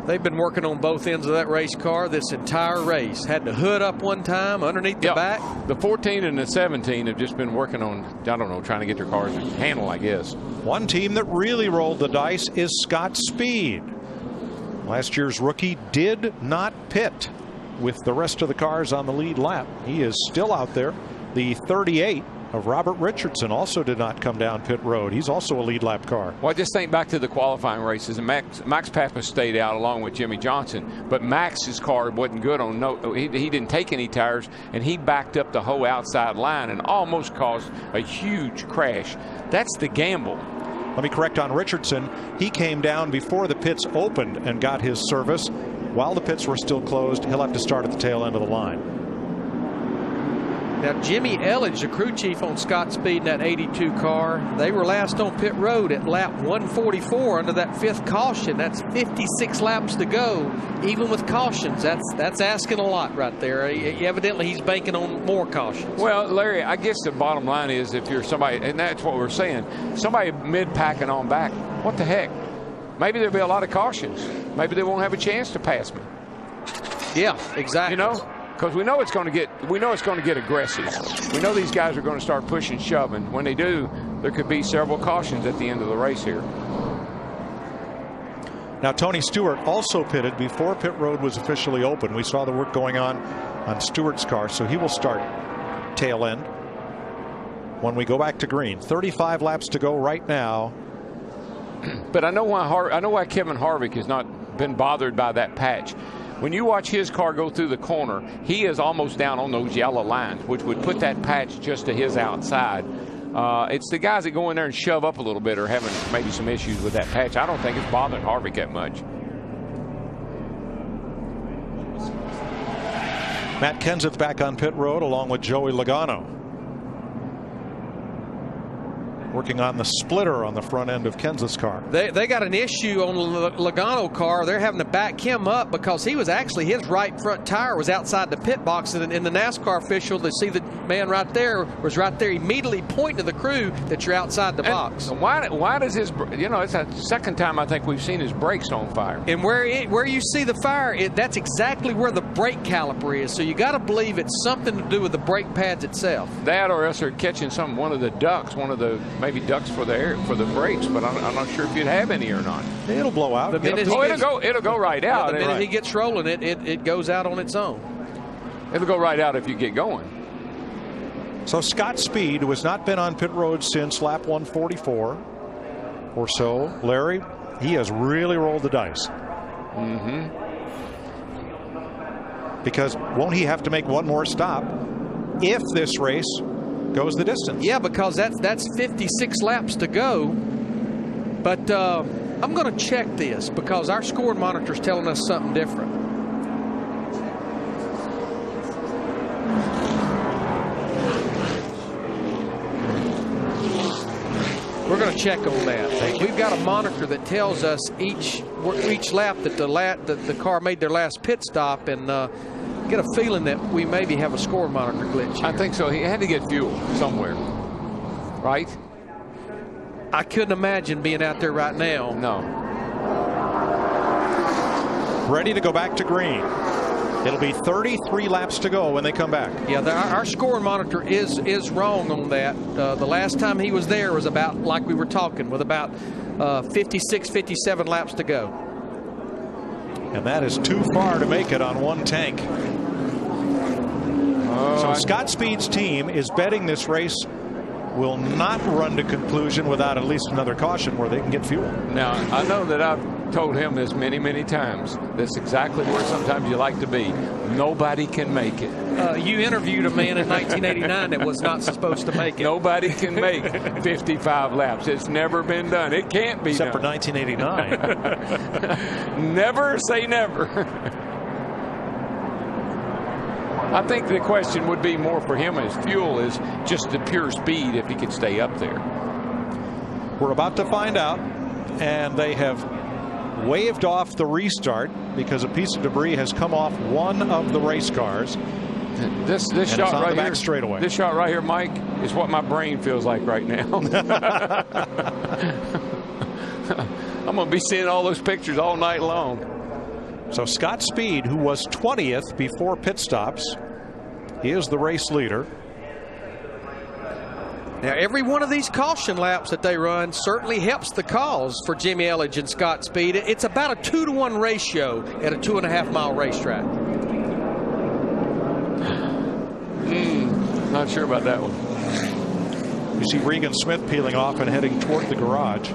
They've been working on both ends of that race car this entire race. Had the hood up one time underneath the back. The 14 and the 17 have just been working on, I don't know, trying to get their cars to handle, I guess. One team that really rolled the dice is Scott Speed. Last year's rookie did not pit with the rest of the cars on the lead lap. He is still out there. The 38 of Robert Richardson also did not come down pit road. He's also a lead lap car. Well, just think back to the qualifying races, and Max Pappas stayed out along with Jimmy Johnson, but Max's car wasn't good on he didn't take any tires, and he backed up the whole outside line and almost caused a huge crash. That's the gamble. Let me correct on Richardson. He came down before the pits opened and got his service. While the pits were still closed, he'll have to start at the tail end of the line. Now, Jimmy Elledge, the crew chief on Scott Speed in that 82 car, they were last on pit road at lap 144 under that 5th caution. That's 56 laps to go, even with cautions. That's asking a lot right there. Evidently, he's banking on more cautions. Well, Larry, I guess the bottom line is if you're somebody, and that's what we're saying, somebody mid-packing on back, what the heck? Maybe there'll be a lot of cautions. Maybe they won't have a chance to pass me. Yeah, exactly. You know? Because we know it's going to get aggressive. We know these guys are going to start pushing, shoving. When they do, there could be several cautions at the end of the race here. Now, Tony Stewart also pitted before pit road was officially open. We saw the work going on Stewart's car, so he will start tail end when we go back to green. 35 laps to go right now. But I know why Kevin Harvick has not been bothered by that patch. When you watch his car go through the corner, he is almost down on those yellow lines, which would put that patch just to his outside. It's the guys that go in there and shove up a little bit are having maybe some issues with that patch. I don't think it's bothering Harvick that much. Matt Kenseth back on pit road along with Joey Logano. working on the splitter on the front end of Kenseth's car. They got an issue on the Logano car. They're having to back him up because he was actually, his right front tire was outside the pit box, and the NASCAR official, they see the man right there, was right there immediately pointing to the crew that you're outside the box. Why does his, it's the second time I think we've seen his brakes on fire. And where you see the fire, that's exactly where the brake caliper is. So you got to believe it's something to do with the brake pads itself. That, or else they're catching one of the ducts, maybe ducts for the brakes, but I'm not sure if you'd have any or not. It'll blow out. It'll go right out. The minute he gets rolling, it goes out on its own. It'll go right out if you get going. So Scott Speed, who has not been on pit road since lap 144 or so, Larry, he has really rolled the dice. Because won't he have to make one more stop if this race goes the distance? Yeah, because that's 56 laps to go. But I'm going to check this because our score monitor is telling us something different. We're going to check on that. We've got a monitor that tells us each lap that the car made their last pit stop, and get a feeling that we maybe have a score monitor glitch here. I think so. He had to get fuel somewhere, right? I couldn't imagine being out there right now. No. Ready to go back to green. It'll be 33 laps to go when they come back. Yeah, our score monitor is wrong on that. The last time he was there was about, like we were talking, with about 56, 57 laps to go. And that is too far to make it on one tank. So Scott Speed's team is betting this race will not run to conclusion without at least another caution where they can get fuel. Now, I know that I've told him this many, many times. That's exactly where sometimes you like to be. Nobody can make it. You interviewed a man in 1989 that was not supposed to make it. Nobody can make 55 laps. It's never been done. It can't be Except done. for 1989. Never say never. I think the question would be more for him as fuel is just the pure speed if he could stay up there. We're about to find out, and they have waved off the restart because a piece of debris has come off one of the race cars. This shot right here, straightaway. This shot right here, Mike, is what my brain feels like right now. I'm going to be seeing all those pictures all night long. So Scott Speed, who was 20th before pit stops, he is the race leader. Now, every one of these caution laps that they run certainly helps the cause for Jimmy Elledge and Scott Speed. It's about a 2-to-1 ratio at a 2.5-mile racetrack. Not sure about that one. You see Regan Smith peeling off and heading toward the garage.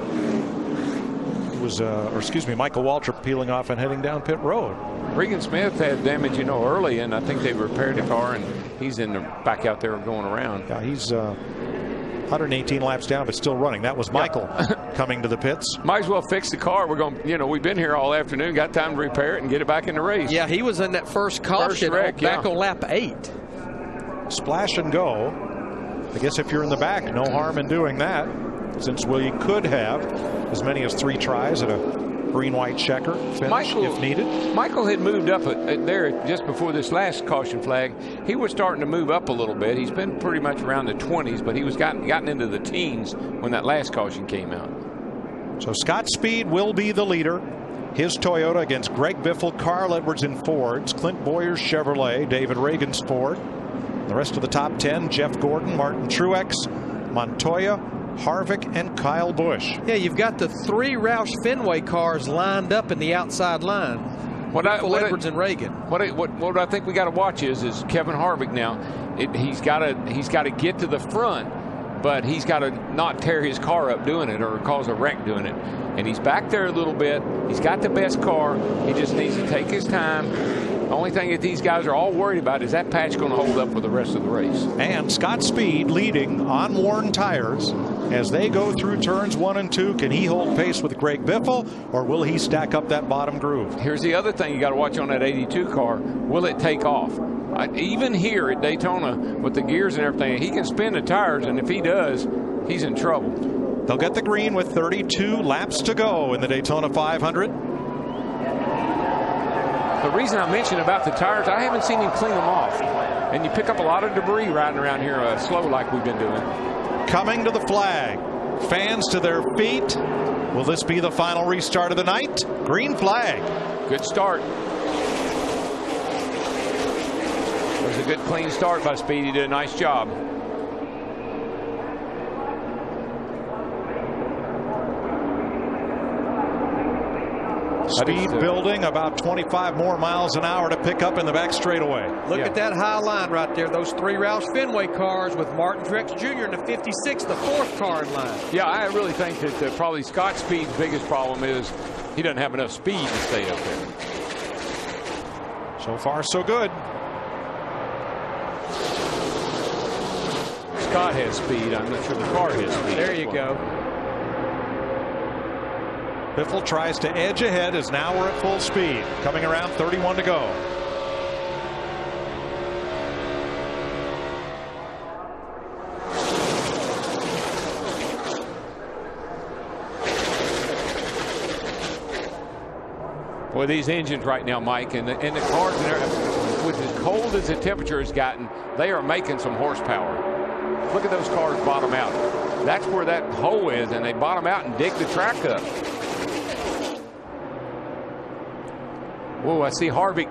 Michael Waltrip peeling off and heading down pit road. Regan Smith had damage, early, and I think they repaired the car, and he's back out there going around. Yeah, he's 118 laps down, but still running. That was Michael coming to the pits. Might as well fix the car. We're going. We've been here all afternoon. Got time to repair it and get it back in the race. Yeah, he was in that first caution back on lap 8. Splash and go. I guess if you're in the back, no harm in doing that, since Willie could have as many as 3 tries at a green-white checker finish if needed. Michael had moved up there just before this last caution flag. He was starting to move up a little bit. He's been pretty much around the 20s, but he was gotten into the teens when that last caution came out. So Scott Speed will be the leader. His Toyota against Greg Biffle, Carl Edwards in Fords, Clint Boyer's Chevrolet, David Reagan's Ford. The rest of the top 10, Jeff Gordon, Martin Truex, Montoya, Harvick, and Kyle Busch. Yeah, you've got the 3 Roush Fenway cars lined up in the outside line. Edwards and Reagan. What I think we got to watch is Kevin Harvick now. He's got to get to the front, but he's got to not tear his car up doing it or cause a wreck doing it. And he's back there a little bit. He's got the best car. He just needs to take his time. The only thing that these guys are all worried about is that patch going to hold up for the rest of the race. And Scott Speed leading on worn tires as they go through turns 1 and 2. Can he hold pace with Greg Biffle, or will he stack up that bottom groove? Here's the other thing you got to watch on that 82 car. Will it take off? Even here at Daytona with the gears and everything, he can spin the tires, and if he does, he's in trouble. They'll get the green with 32 laps to go in the Daytona 500. The reason I mentioned about the tires, I haven't seen him clean them off. And you pick up a lot of debris riding around here slow like we've been doing. Coming to the flag. Fans to their feet. Will this be the final restart of the night? Green flag. Good start. It was a good clean start by Speed. He did a nice job. Speed building about 25 more miles an hour to pick up in the back straightaway. Look at that high line right there. Those 3 Roush Fenway cars with Martin Truex Jr. in the 56, the 4th car in line. Yeah, I really think that probably Scott Speed's biggest problem is he doesn't have enough speed to stay up there. So far, so good. Scott has speed. I'm not sure the car has speed. There you go. Biffle tries to edge ahead as now we're at full speed. Coming around, 31 to go. Boy, these engines right now, Mike, and the cars, with as cold as the temperature has gotten, they are making some horsepower. Look at those cars bottom out. That's where that hole is, and they bottom out and dig the track up. Whoa, I see Harvick.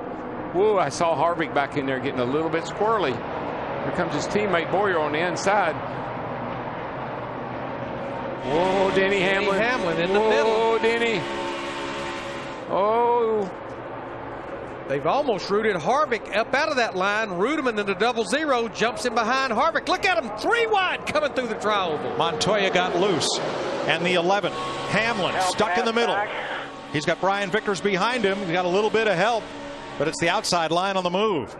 Whoa, I saw Harvick back in there getting a little bit squirrely. Here comes his teammate Boyer on the inside. Whoa, Denny Hamlin. Hamlin in the middle. Whoa, Denny. Oh. They've almost rooted Harvick up out of that line. Rudeman into double zero, jumps in behind Harvick. Look at him, 3 wide coming through the tri-oval. Montoya got loose. And the 11, Hamlin, stuck in the middle. He's got Brian Vickers behind him. He's got a little bit of help, but it's the outside line on the move.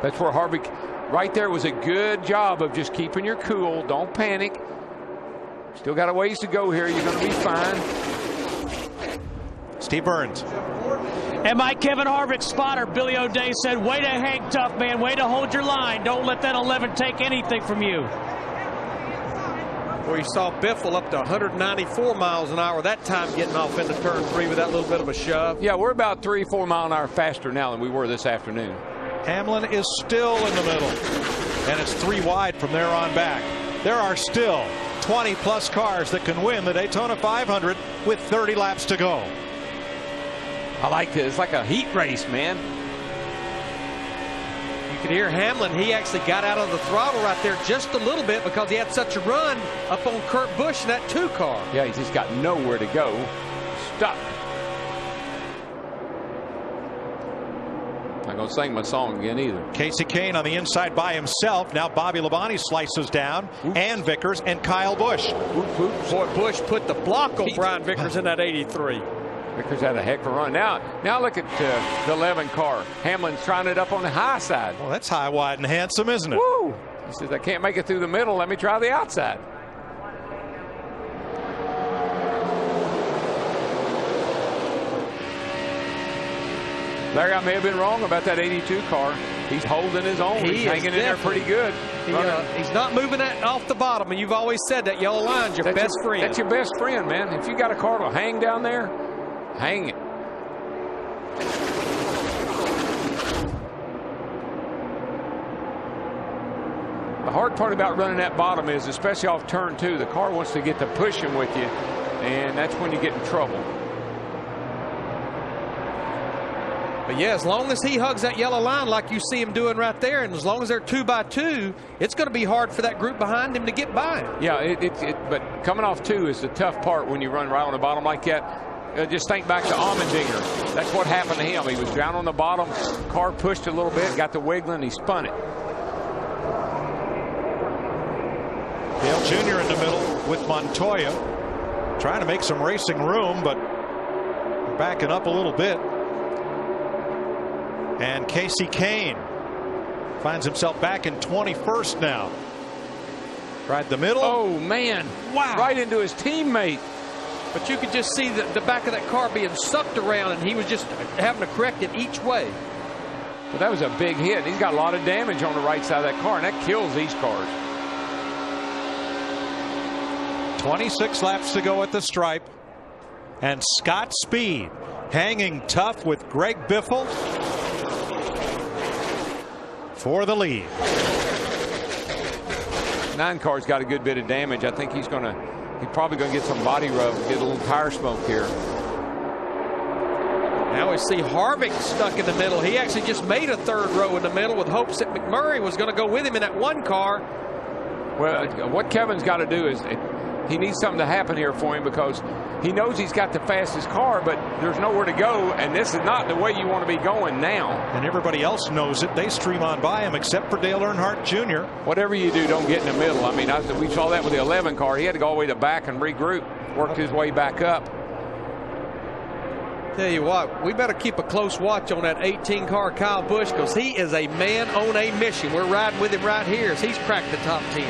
That's where Harvick, right there, was a good job of just keeping your cool. Don't panic. Still got a ways to go here. You're going to be fine. Steve Burns. And my Kevin Harvick spotter, Billy O'Day, said, way to hang tough, man. Way to hold your line. Don't let that 11 take anything from you. Where you saw Biffle up to 194 miles an hour that time getting off into turn 3 with that little bit of a shove. Yeah, we're about 3-4 mile an hour faster now than we were this afternoon. Hamlin is still in the middle, and it's 3 wide from there on back. There are still 20-plus cars that can win the Daytona 500 with 30 laps to go. I like this. It's like a heat race, man. You could hear Hamlin. He actually got out of the throttle right there just a little bit because he had such a run up on Kurt Busch in that 2 car. Yeah, he just got nowhere to go. Stuck. Not going to sing my song again either. Casey Kane on the inside by himself. Now Bobby Labonte slices down. Oops. And Vickers and Kyle Busch. Oops. Boy, Busch put the block on Brian Vickers in that 83. Vickers had a heck of a run. Now look at the 11 car. Hamlin's trying it up on the high side. Well, that's high, wide, and handsome, isn't it? Woo! He says, I can't make it through the middle. Let me try the outside. Larry, I may have been wrong about that 82 car. He's holding his own. He's hanging in there pretty good. He's not moving that off the bottom, and you've always said that yellow line's your best friend. That's your best friend, man. If you got a car to hang down there, hang it. The hard part about running that bottom is, especially off turn 2, the car wants to get to pushing with you, and that's when you get in trouble. But yeah, as long as he hugs that yellow line like you see him doing right there, and as long as they're 2 by 2, it's going to be hard for that group behind him to get by him. Yeah, but coming off 2 is the tough part when you run right on the bottom like that. Just think back to Allmendinger. That's what happened to him. He was down on the bottom, car pushed a little bit, got the wiggling, he spun it. Dale Jr. in the middle with Montoya, trying to make some racing room, but backing up a little bit. And Casey Kane finds himself back in 21st now. Right the middle. Oh, man. Wow. Right into his teammate. But you could just see the back of that car being sucked around, and he was just having to correct it each way. But that was a big hit. He's got a lot of damage on the right side of that car, and that kills these cars. 26 laps to go at the stripe. And Scott Speed hanging tough with Greg Biffle for the lead. 9 car's got a good bit of damage. I think he's probably going to get some body rub, get a little tire smoke here. Now we see Harvick stuck in the middle. He actually just made a 3rd row in the middle with hopes that McMurray was going to go with him in that 1 car. Well, what Kevin's got to do is he needs something to happen here for him, because he knows he's got the fastest car, but there's nowhere to go, and this is not the way you want to be going now. And everybody else knows it. They stream on by him, except for Dale Earnhardt Jr. Whatever you do, don't get in the middle. I mean, we saw that with the 11 car. He had to go all the way to the back and regroup, worked his way back up. Tell you what, we better keep a close watch on that 18 car Kyle Busch, because he is a man on a mission. We're riding with him right here as he's cracked the top 10.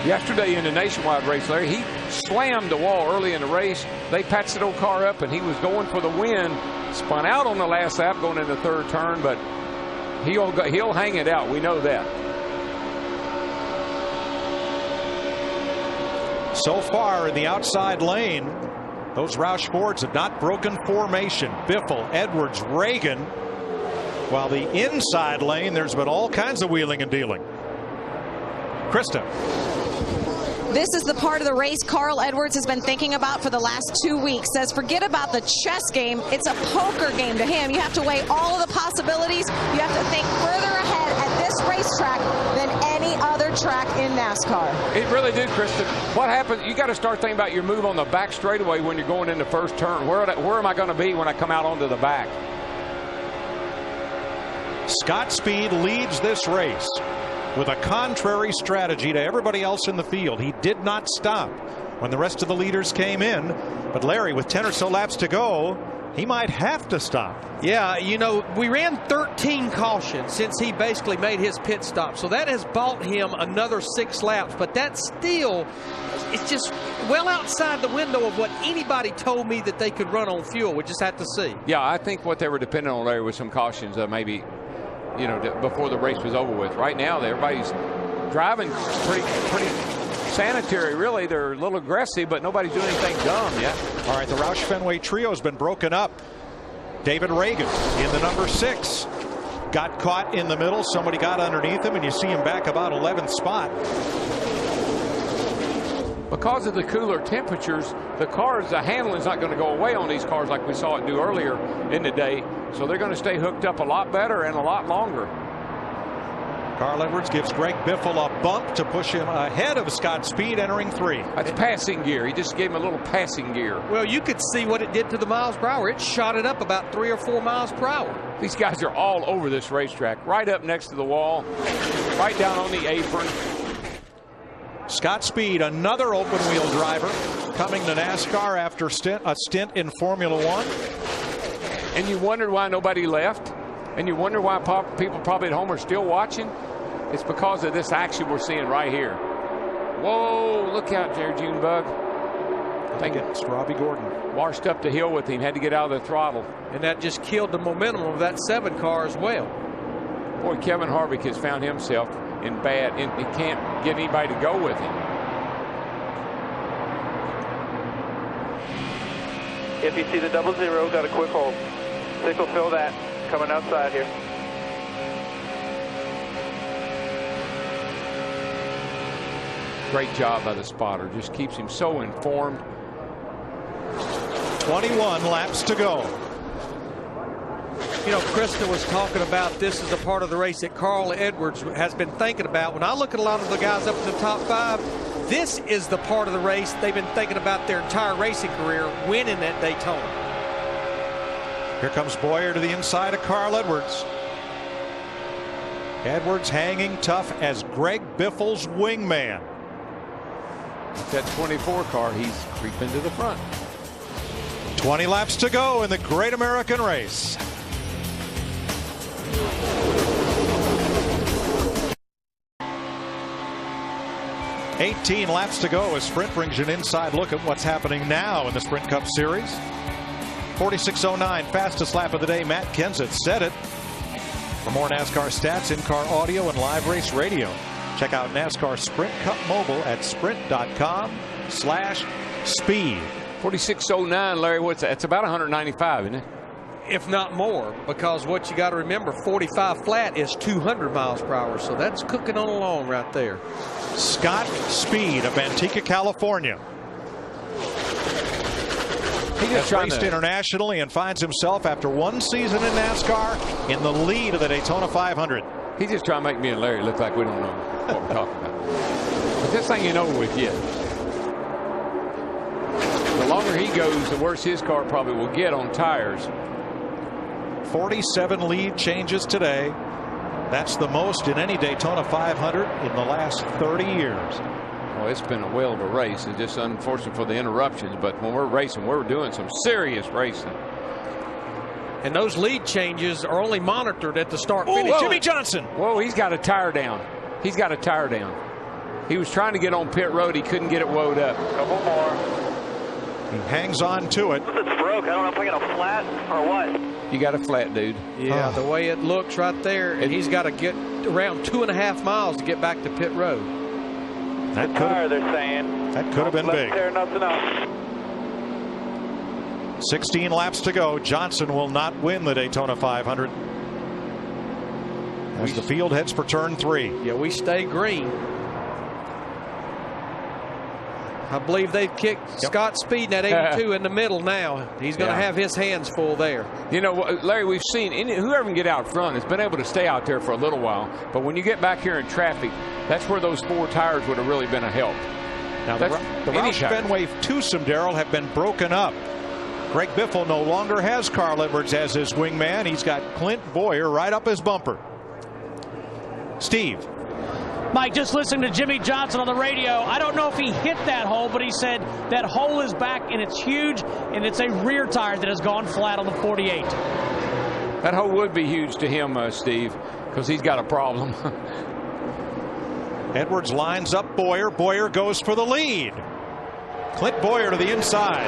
Yesterday in the Nationwide race, Larry, he slammed the wall early in the race. They patched the old car up, and he was going for the win. Spun out on the last lap going in the 3rd turn, but he'll hang it out. We know that. So far in the outside lane, those Roush Fords have not broken formation. Biffle, Edwards, Reagan. While the inside lane, there's been all kinds of wheeling and dealing. Krista. This is the part of the race Carl Edwards has been thinking about for the last 2 weeks. Says forget about the chess game. It's a poker game to him. You have to weigh all of the possibilities. You have to think further ahead at this racetrack than any other track in NASCAR. It really did, Kristen. What happened? You got to start thinking about your move on the back straightaway when you're going in the 1st turn. Where am I going to be when I come out onto the back? Scott Speed leads this race with a contrary strategy to everybody else in the field. He did not stop when the rest of the leaders came in. But Larry, with 10 or so laps to go, he might have to stop. Yeah, you know, we ran 13 cautions since he basically made his pit stop. So that has bought him another 6 laps. But that still, it's just well outside the window of what anybody told me that they could run on fuel. We just have to see. Yeah, I think what they were depending on, Larry, was some cautions, maybe, you know, before the race was over with. Right now, everybody's driving pretty sanitary, really. They're a little aggressive, but nobody's doing anything dumb yet. All right, the Roush Fenway trio has been broken up. David Reagan in the number 6 got caught in the middle. Somebody got underneath him, and you see him back about 11th spot. Because of the cooler temperatures, the handling is not going to go away on these cars like we saw it do earlier in the day. So they're going to stay hooked up a lot better and a lot longer. Carl Edwards gives Greg Biffle a bump to push him ahead of Scott Speed entering 3. That's passing gear. He just gave him a little passing gear. Well, you could see what it did to the miles per hour. It shot it up about 3 or 4 miles per hour. These guys are all over this racetrack, right up next to the wall, right down on the apron. Scott Speed, another open wheel driver, coming to NASCAR after a stint in Formula One. And you wondered why nobody left, and you wonder why people probably at home are still watching. It's because of this action we're seeing right here. Whoa, look out there, Junebug. I think it's Robbie Gordon. Washed up the hill with him, had to get out of the throttle. And that just killed the momentum of that 7 car as well. Boy, Kevin Harvick has found himself in bad, and he can't get anybody to go with him. If you see the 00, got a quick hold. Signal fill that, coming outside here. Great job by the spotter. Just keeps him so informed. 21 laps to go. You know, Krista was talking about this as a part of the race that Carl Edwards has been thinking about. When I look at a lot of the guys up in the top 5, this is the part of the race they've been thinking about their entire racing career, winning at Daytona. Here comes Boyer to the inside of Carl Edwards. Edwards hanging tough as Greg Biffle's wingman. With that 24 car, he's creeping to the front. 20 laps to go in the Great American Race. $18 laps to go as Sprint brings you an inside look at what's happening now in the Sprint Cup Series. 46.09, fastest lap of the day. Matt Kenseth said it. For more NASCAR stats, in-car audio, and live race radio, check out NASCAR Sprint Cup Mobile at sprint.com/speed. 46.09, Larry. What's that? It's about 195, isn't it? If not more, because what you got to remember, 45 flat is 200 miles per hour, so that's cooking on along right there. Scott Speed of Manteca, California. He has raced internationally and finds himself, after one season in NASCAR, in the lead of the Daytona 500. He's just trying to make me and Larry look like we don't know what we're talking about. But this thing ain't over with yet. The longer he goes, the worse his car probably will get on tires. 47 lead changes today. That's the most in any Daytona 500 in the last 30 years. Well, it's been a whale of a race. It's just unfortunate for the interruptions, but when we're racing, we're doing some serious racing. And those lead changes are only monitored at the start finish. finish. Jimmy Johnson. Whoa, he's got a tire down. He's got a tire down. He was trying to get on pit road. He couldn't get it woed up. Couple more. He hangs on to it. It's broke. I don't know if I got a flat or what. You got a flat, dude. Yeah, the way it looks right there, and he's got to get around 2.5 miles to get back to pit road. That tire, they're saying. That could have been big. Tear nothing up. 16 laps to go. Johnson will not win the Daytona 500 as the field heads for turn 3. Yeah, we stay green. I believe they've kicked Scott Speed in that 82 in the middle now. He's going to have his hands full there. You know, Larry, we've seen whoever can get out front has been able to stay out there for a little while. But when you get back here in traffic, that's where those 4 tires would have really been a help. Now, the Roush Fenway twosome, Darrell, have been broken up. Greg Biffle no longer has Carl Edwards as his wingman. He's got Clint Boyer right up his bumper. Steve. Mike, just listening to Jimmy Johnson on the radio, I don't know if he hit that hole, but he said that hole is back and it's huge, and it's a rear tire that has gone flat on the 48. That hole would be huge to him, Steve, because he's got a problem. Edwards lines up Boyer. Boyer goes for the lead. Clint Boyer to the inside.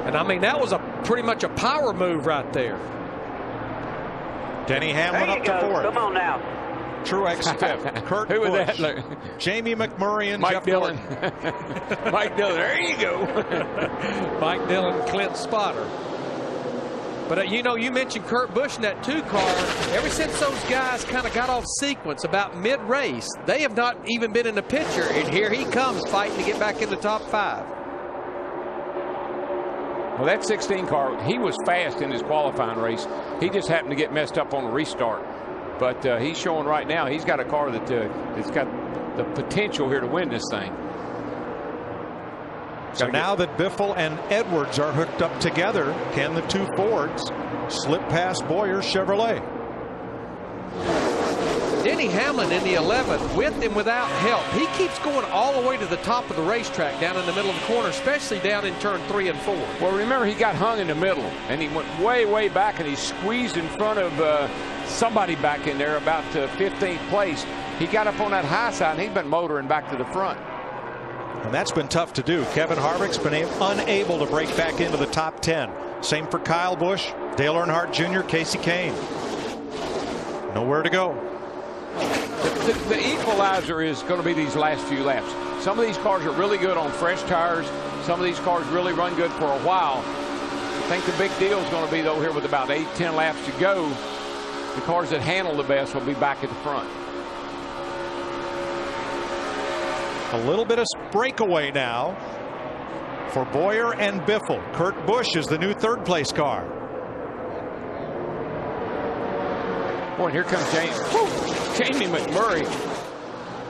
And I mean, that was pretty much a power move right there. Denny Hamlin up to 4th. Come on now. Truex 5th. Kurt Who was Busch. That? Jamie McMurray and Mike Jeff Dillon. Gordon. Mike Dillon. There you go. Mike Dillon, Clint Spotter. But you know, you mentioned Kurt Busch in that 2 car. Ever since those guys kind of got off sequence about mid-race, they have not even been in the picture. And here he comes fighting to get back in the top 5. Well, that 16 car, he was fast in his qualifying race. He just happened to get messed up on the restart. But he's showing right now he's got a car that's got the potential here to win this thing. So now that Biffle and Edwards are hooked up together, can the 2 Fords slip past Boyer's Chevrolet? Denny Hamlin in the 11, with and without help. He keeps going all the way to the top of the racetrack down in the middle of the corner, especially down in turn 3 and 4. Well, remember, he got hung in the middle, and he went way, way back, and he squeezed in front of somebody back in there about 15th place. He got up on that high side, and he's been motoring back to the front. And that's been tough to do. Kevin Harvick's been unable to break back into the top 10. Same for Kyle Busch, Dale Earnhardt Jr., Casey Kane. Nowhere to go. The equalizer is going to be these last few laps. Some of these cars are really good on fresh tires. Some of these cars really run good for a while. I think the big deal is going to be, though, here with about 8-10 laps to go, the cars that handle the best will be back at the front. A little bit of breakaway now for Boyer and Biffle. Kurt Busch is the new 3rd place car. Boy, and here comes Jamie McMurray.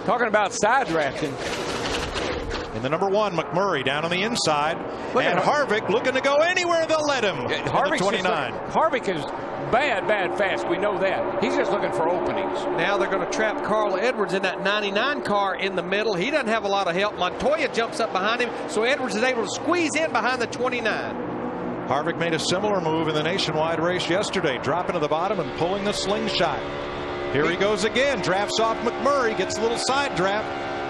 Talking about side drafting. In the number 1, McMurray down on the inside. And Harvick looking to go anywhere they'll let him. Harvick's 29. Harvick is bad fast. We know that. He's just looking for openings. Now they're going to trap Carl Edwards in that 99 car in the middle. He doesn't have a lot of help. Montoya jumps up behind him, so Edwards is able to squeeze in behind the 29. Harvick made a similar move in the nationwide race yesterday, dropping to the bottom and pulling the slingshot. Here he goes again, drafts off McMurray, gets a little side draft,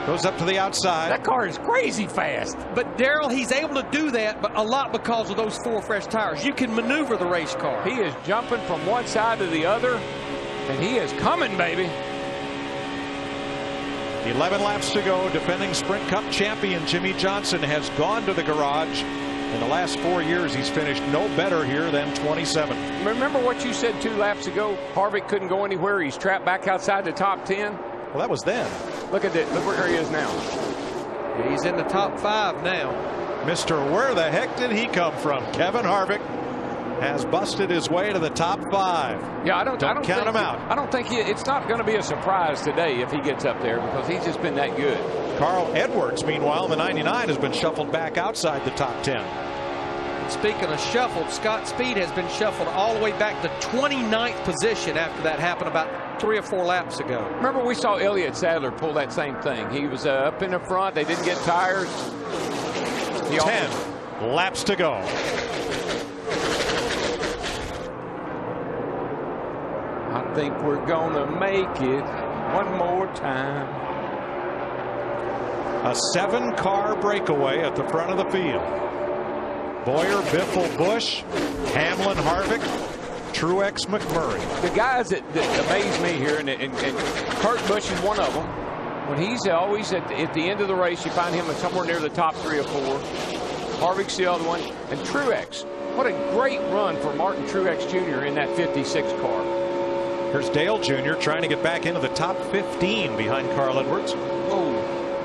Goes up to the outside. That car is crazy fast. But Darrell, he's able to do that, but a lot because of those 4 fresh tires. You can maneuver the race car. He is jumping from one side to the other, and he is coming, baby. 11 laps to go. Defending Sprint Cup champion Jimmy Johnson has gone to the garage. In the last 4 years, he's finished no better here than 27th. Remember what you said 2 laps ago? Harvick couldn't go anywhere. He's trapped back outside the top 10. Well, that was then. Look at it. Look where he is now. He's in the top 5 now. Mr. Where the heck did he come from? Kevin Harvick has busted his way to the top 5. Yeah, I don't count him out. I don't think it's not going to be a surprise today if he gets up there because he's just been that good. Carl Edwards, meanwhile, in the 99 has been shuffled back outside the top 10. Speaking of shuffled, Scott Speed has been shuffled all the way back to 29th position after that happened about 3 or 4 laps ago. Remember, we saw Elliott Sadler pull that same thing. He was up in the front. They didn't get tires. 10 laps to go. I think we're going to make it one more time. A 7-car breakaway at the front of the field. Boyer, Biffle, Busch, Hamlin, Harvick, Truex, McMurray. The guys that amaze me here, and Kurt Busch is one of them. When he's always at the end of the race, you find him somewhere near the top 3 or 4. Harvick's the other one. And Truex. What a great run for Martin Truex Jr. in that 56 car. Here's Dale Jr. trying to get back into the top 15 behind Carl Edwards.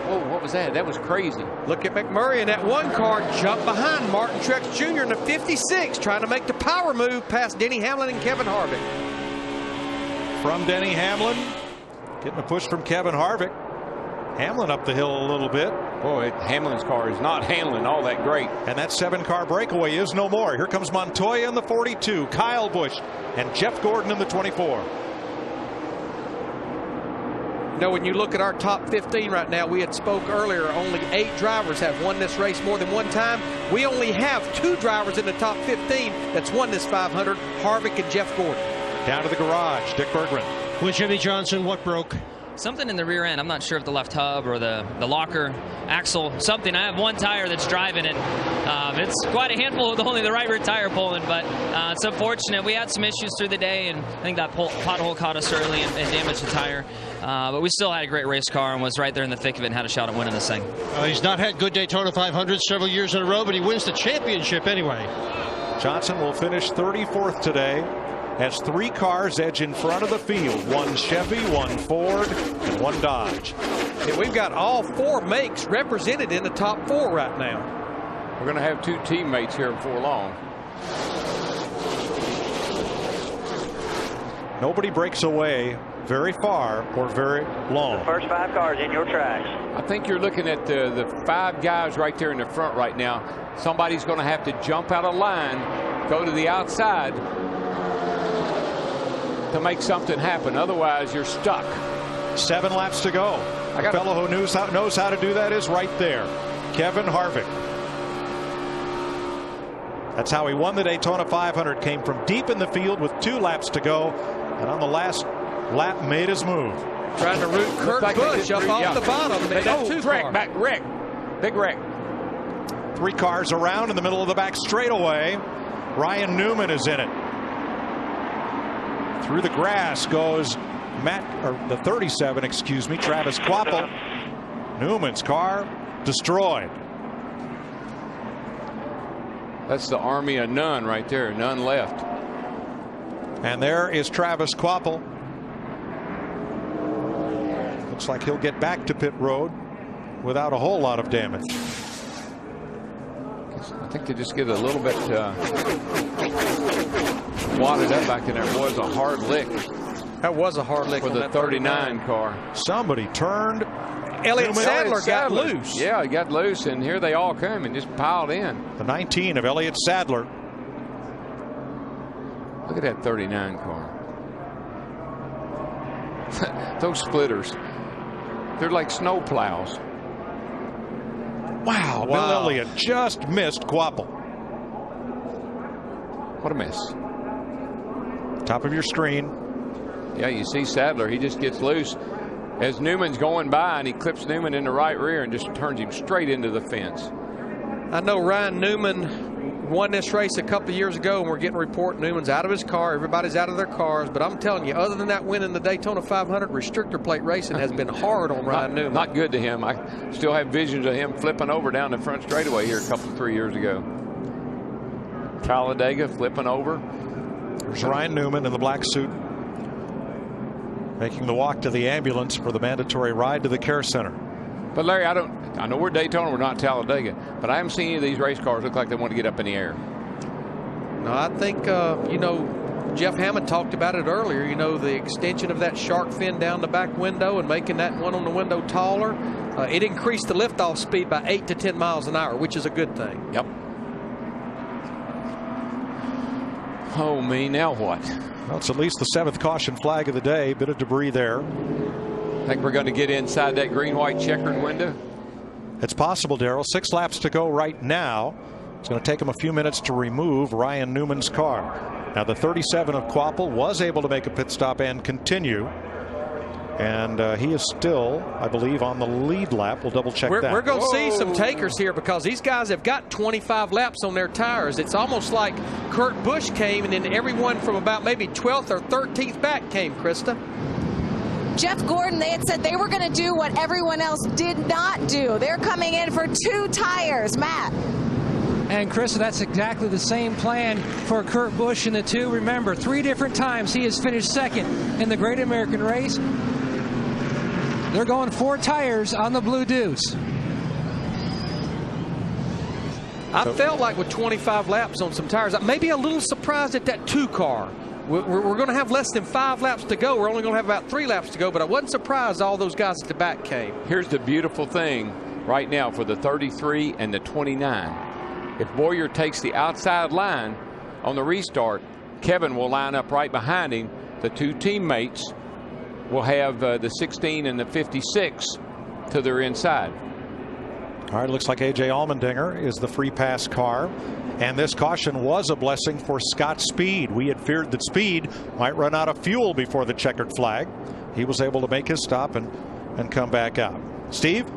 Whoa, what was that? That was crazy. Look at McMurray in that 1 car, jump behind Martin Truex Jr. in the 56, trying to make the power move past Denny Hamlin and Kevin Harvick. From Denny Hamlin, getting a push from Kevin Harvick. Hamlin up the hill a little bit. Boy, Hamlin's car is not handling all that great. And that 7-car breakaway is no more. Here comes Montoya in the 42, Kyle Busch, and Jeff Gordon in the 24. Now, when you look at our top 15 right now, we had spoke earlier, only 8 drivers have won this race more than one time. We only have 2 drivers in the top 15 that's won this 500, Harvick and Jeff Gordon. Down to the garage, Dick Berggren. With Jimmy Johnson, what broke? Something in the rear end. I'm not sure if the left hub or the locker axle, something. I have 1 tire that's driving it. It's quite a handful with only the right rear tire pulling, but it's unfortunate. We had some issues through the day, and I think that pothole caught us early and damaged the tire. But we still had a great race car and was right there in the thick of it and had a shot at winning this thing. He's not had good Daytona 500 several years in a row, but he wins the championship anyway. Johnson will finish 34th today. Has 3 cars edge in front of the field. 1 Chevy, 1 Ford, and 1 Dodge. And we've got all 4 makes represented in the top 4 right now. We're going to have 2 teammates here before long. Nobody breaks away very far or very long. The first 5 cars in your tracks. I think you're looking at the 5 guys right there in the front right now. Somebody's going to have to jump out of line, go to the outside to make something happen. Otherwise, you're stuck. 7 laps to go. The fellow who knows how to do that is right there, Kevin Harvick. That's how he won the Daytona 500. Came from deep in the field with 2 laps to go, and on the last lap made his move. Trying to root Kurt Busch up off the bottom. Wreck. Big wreck. 3 cars around in the middle of the back straightaway. Ryan Newman is in it. Through the grass goes the 37, excuse me, Travis Kvapil. Newman's car destroyed. That's the army of none right there. None left. And there is Travis Kvapil. Looks like he'll get back to pit road without a whole lot of damage. I think they just get a little bit wadded up back in there. It was a hard lick. That was a hard lick for the 39 car. Somebody turned. Elliott Sadler got loose. Yeah, he got loose, and here they all come and just piled in. The 19 of Elliott Sadler. Look at that 39 car. Those splitters, they're like snow plows. Wow, Bill Elliott just missed Kvapil. What a miss. Top of your screen. Yeah, you see Sadler, he just gets loose. as Newman's going by, and he clips Newman in the right rear and just turns him straight into the fence. I know Ryan Newman won this race a couple of years ago, and we're getting a report Newman's out of his car. Everybody's out of their cars. But I'm telling you, other than that win in the Daytona 500, restrictor plate racing has been hard on Ryan Newman. Not good to him. I still have visions of him flipping over down the front straightaway here a couple, 3 years ago. Talladega flipping over. There's Ryan Newman in the black suit, making the walk to the ambulance for the mandatory ride to the care center. But Larry, I know we're Daytona, we're not Talladega, but I haven't seen any of these race cars look like they want to get up in the air. No, I think, Jeff Hammond talked about it earlier, the extension of that shark fin down the back window and making that one on the window taller. It increased the liftoff speed by 8 to 10 miles an hour, which is a good thing. Yep. Oh, me, now what? Well, it's at least the 7th caution flag of the day. Bit of debris there. I think we're going to get inside that green-white checkered window. It's possible, Darrell. 6 laps to go right now. It's going to take him a few minutes to remove Ryan Newman's car. Now, the 37 of Quapple was able to make a pit stop and continue. And he is still, I believe, on the lead lap. We'll double check that. We're going to see some takers here because these guys have got 25 laps on their tires. It's almost like Kurt Busch came and then everyone from about maybe 12th or 13th back came, Krista. Jeff Gordon, they had said they were going to do what everyone else did not do. They're coming in for 2 tires. Matt. And Krista, that's exactly the same plan for Kurt Busch in the 2. Remember, 3 different times he has finished second in the Great American Race. They're going 4 tires on the Blue Deuce. I felt like with 25 laps on some tires, maybe a little surprised at that 2 car. We're going to have less than 5 laps to go. We're only going to have about 3 laps to go, but I wasn't surprised all those guys at the back came. Here's the beautiful thing right now for the 33 and the 29. If Boyer takes the outside line on the restart, Kevin will line up right behind him. The 2 teammates will have the 16 and the 56 to their inside. All right, looks like A.J. Allmendinger is the free pass car. And this caution was a blessing for Scott Speed. We had feared that Speed might run out of fuel before the checkered flag. He was able to make his stop and come back out. Steve?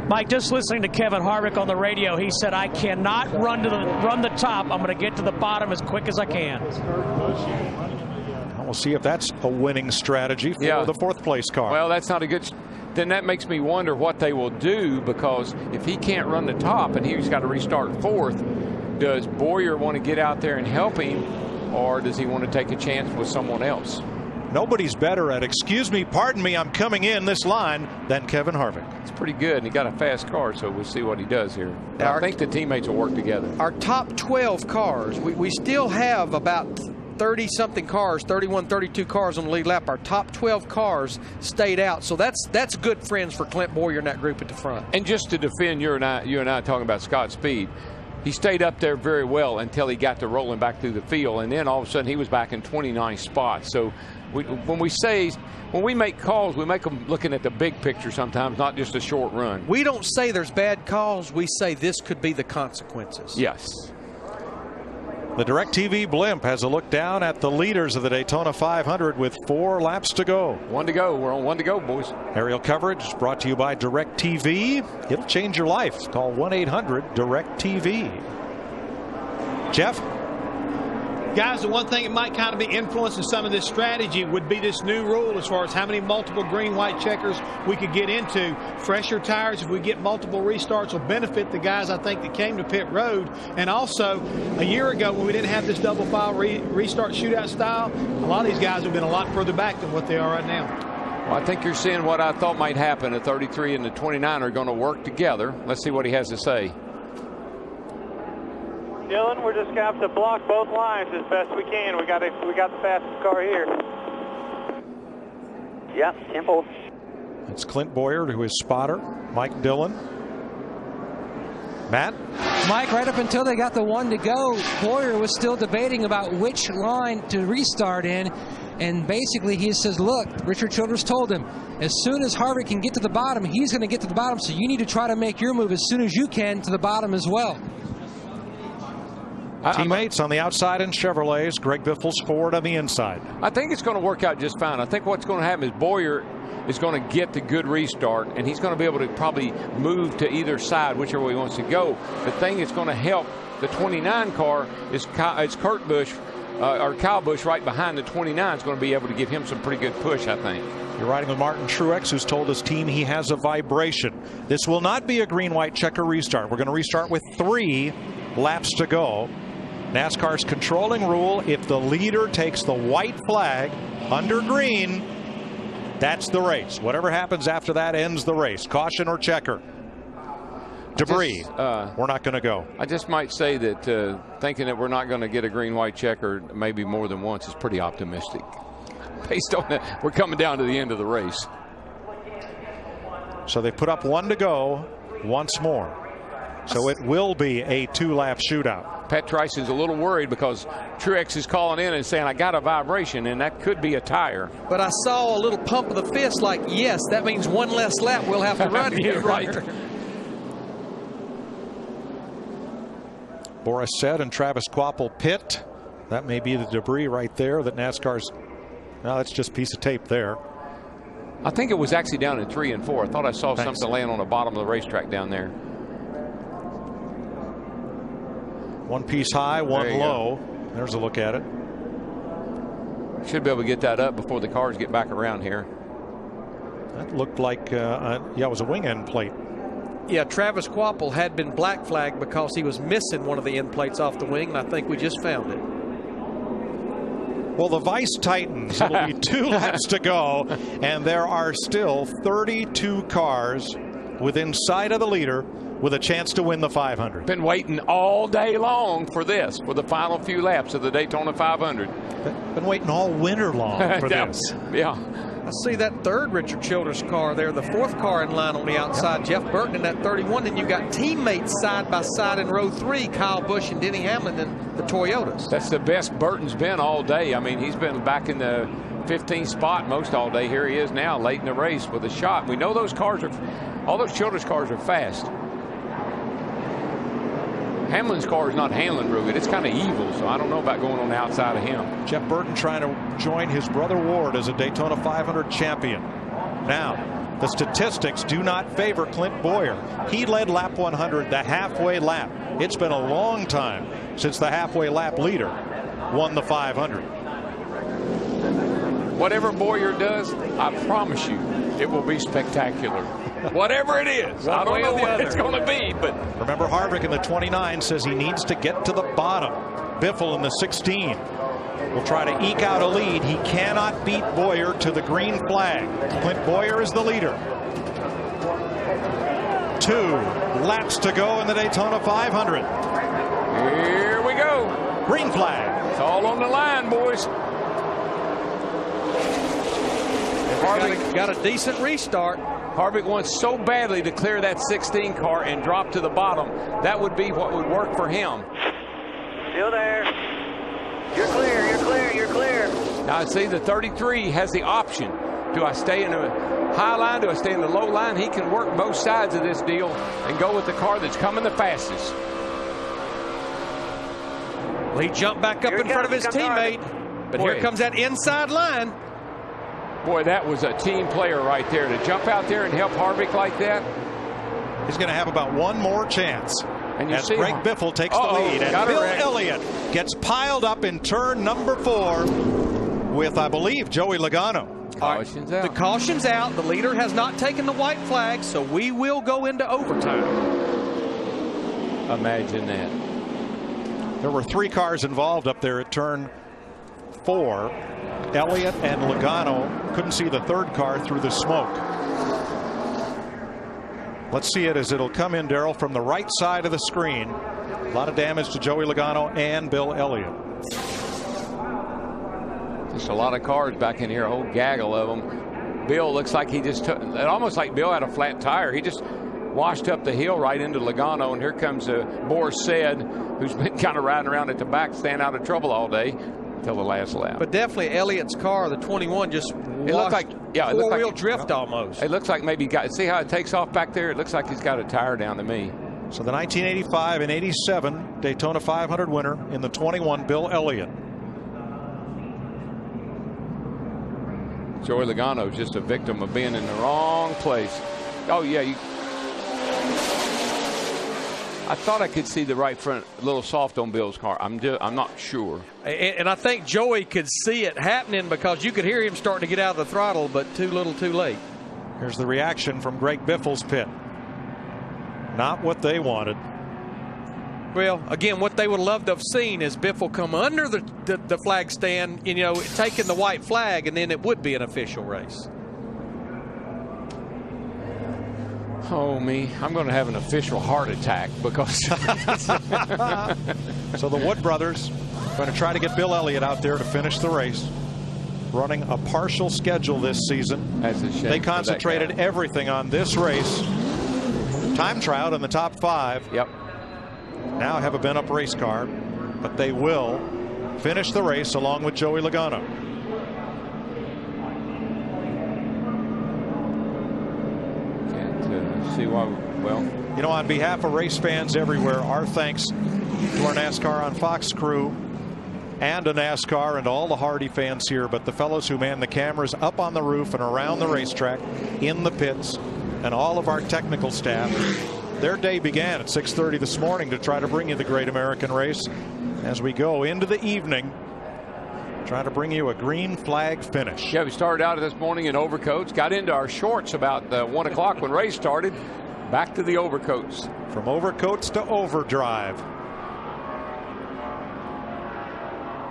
Mike, just listening to Kevin Harvick on the radio, he said, I cannot run the top. I'm going to get to the bottom as quick as I can. We'll see if that's a winning strategy for the 4th place car. Well, that's not a good. Then that makes me wonder what they will do, because if he can't run the top and he's got to restart 4th, does Boyer want to get out there and help him, or does he want to take a chance with someone else? Nobody's better at, excuse me, pardon me, I'm coming in this line, than Kevin Harvick. It's pretty good, and he got a fast car, so we'll see what he does here. I think the teammates will work together. Our top 12 cars, we still have about 30-something cars, 31, 32 cars on the lead lap. Our top 12 cars stayed out, so that's good friends for Clint Boyer in that group at the front. And just to defend you and I talking about Scott Speed, he stayed up there very well until he got to rolling back through the field, and then all of a sudden he was back in 29 spots. So when we make calls, we make them looking at the big picture sometimes, not just a short run. We don't say there's bad calls. We say this could be the consequences. Yes. The DirecTV blimp has a look down at the leaders of the Daytona 500 with 4 laps to go. 1 to go. We're on 1 to go, boys. Aerial coverage is brought to you by DirecTV. It'll change your life. Call 1-800-DirecTV. Jeff? Guys, the one thing that might kind of be influencing some of this strategy would be this new rule as far as how many multiple green-white checkers we could get into. Fresher tires, if we get multiple restarts, will benefit the guys, I think, that came to pit road. And also, a year ago when we didn't have this double file restart shootout style, a lot of these guys have been a lot further back than what they are right now. Well, I think you're seeing what I thought might happen. The 33 and the 29 are going to work together. Let's see what he has to say. Dylan, we're just going to have to block both lines as best we can. We got the fastest car here. Yeah, simple. It's Clint Boyer, who is spotter. Mike Dillon. Matt? Mike, right up until they got the 1 to go, Boyer was still debating about which line to restart in. And basically he says, look, Richard Childress told him, as soon as Harvick can get to the bottom, he's going to get to the bottom. So you need to try to make your move as soon as you can to the bottom as well. Teammates on the outside in Chevrolets. Greg Biffle's forward on the inside. I think it's going to work out just fine. I think what's going to happen is Boyer is going to get the good restart, and he's going to be able to probably move to either side, whichever way he wants to go. The thing that's going to help the 29 car is Kurt Busch, or Kyle Busch right behind the 29 is going to be able to give him some pretty good push, I think. You're riding with Martin Truex, who's told his team he has a vibration. This will not be a green-white checker restart. We're going to restart with 3 laps to go. NASCAR's controlling rule, if the leader takes the white flag under green, that's the race. Whatever happens after that ends the race. Caution or checker. Debris, we're not going to go. I just might say that thinking that we're not going to get a green-white checker maybe more than once is pretty optimistic. Based on that, we're coming down to the end of the race. So they put up 1 to go once more. So it will be a 2-lap shootout. Pat Tryson's a little worried because Truex is calling in and saying, I got a vibration, and that could be a tire. But I saw a little pump of the fist like, yes, that means 1 less lap we'll have to run here. Right. Boris Said and Travis Kvapil pit. That may be the debris right there that NASCAR's. No, that's just a piece of tape there. I think it was actually down in 3 and 4. I thought I saw something laying on the bottom of the racetrack down there. 1 piece high, 1 low. There's a look at it. Should be able to get that up before the cars get back around here. That looked like, yeah, it was a wing end plate. Yeah, Travis Kvapil had been black flagged because he was missing one of the end plates off the wing, and I think we just found it. Well, the Vice tightens. It'll be 2 laps to go, and there are still 32 cars within sight of the leader with a chance to win the 500. Been waiting all day long for this, for the final few laps of the Daytona 500. Been waiting all winter long for this. Yeah. I see that 3rd Richard Childress car there, the 4th car in line on the outside, Jeff Burton in that 31. And you got teammates side by side in row 3, Kyle Busch and Denny Hamlin in the Toyotas. That's the best Burton's been all day. I mean, he's been back in the 15th spot most all day. Here he is now late in the race with a shot. We know those cars all those Childress cars are fast. Hamlin's car is not handling real good. It's kind of evil, so I don't know about going on the outside of him. Jeff Burton trying to join his brother Ward as a Daytona 500 champion. Now, the statistics do not favor Clint Boyer. He led lap 100, the halfway lap. It's been a long time since the halfway lap leader won the 500. Whatever Boyer does, I promise you, it will be spectacular. Whatever it is. I don't know what it's going to be, but remember, Harvick in the 29 says he needs to get to the bottom. Biffle in the 16 will try to eke out a lead. He cannot beat Boyer to the green flag. Clint Boyer is the leader. 2 laps to go in the Daytona 500. Here we go. Green flag. It's all on the line, boys. Harvick got a decent restart. Harvick wants so badly to clear that 16 car and drop to the bottom. That would be what would work for him. Still there. You're clear, you're clear, you're clear. Now, see, the 33 has the option. Do I stay in the high line? Do I stay in the low line? He can work both sides of this deal and go with the car that's coming the fastest. Well, he jumped back up in front of his teammate. But here comes that inside line. Boy, that was a team player right there. To jump out there and help Harvick like that. He's going to have about 1 more chance. And you as see Greg Biffle takes the lead. And Bill Elliott gets piled up in turn number 4 with, I believe, Joey Logano. Caution's out. The caution's out. The leader has not taken the white flag, so we will go into overtime. Imagine that. There were 3 cars involved up there at turn 4. Elliott and Logano couldn't see the 3rd car through the smoke. Let's see it as it'll come in, Darrell, from the right side of the screen. A lot of damage to Joey Logano and Bill Elliott. Just a lot of cars back in here, a whole gaggle of them. Bill looks like he just took, almost like Bill had a flat tire. He just washed up the hill right into Logano, and here comes Boris Said, who's been kind of riding around at the back, staying out of trouble all day until the last lap. But definitely Elliott's car, the 21, just it looked like four-wheel drift almost. It looks like maybe see how it takes off back there? It looks like he's got a tire down to me. So the 1985 and 87 Daytona 500 winner in the 21, Bill Elliott. Joey Logano is just a victim of being in the wrong place. Oh, yeah. I thought I could see the right front a little soft on Bill's car. I'm not sure. And I think Joey could see it happening because you could hear him starting to get out of the throttle, but too little too late. Here's the reaction from Greg Biffle's pit. Not what they wanted. Well, again, what they would love to have seen is Biffle come under the flag stand, taking the white flag, and then it would be an official race. Oh, me. I'm going to have an official heart attack because... So the Wood brothers going to try to get Bill Elliott out there to finish the race. Running a partial schedule this season. That's a shame. They concentrated everything on this race. Time trial in the top 5. Yep. Now have a bent-up race car, but they will finish the race along with Joey Logano. Can't see why. Well, on behalf of race fans everywhere, our thanks to our NASCAR on Fox crew and to NASCAR and all the Hardy fans here, but the fellows who man the cameras up on the roof and around the racetrack, in the pits, and all of our technical staff. Their day began at 6:30 this morning to try to bring you the Great American Race as we go into the evening, trying to bring you a green flag finish. Yeah, we started out this morning in overcoats, got into our shorts about 1 o'clock when race started, back to the overcoats. From overcoats to overdrive.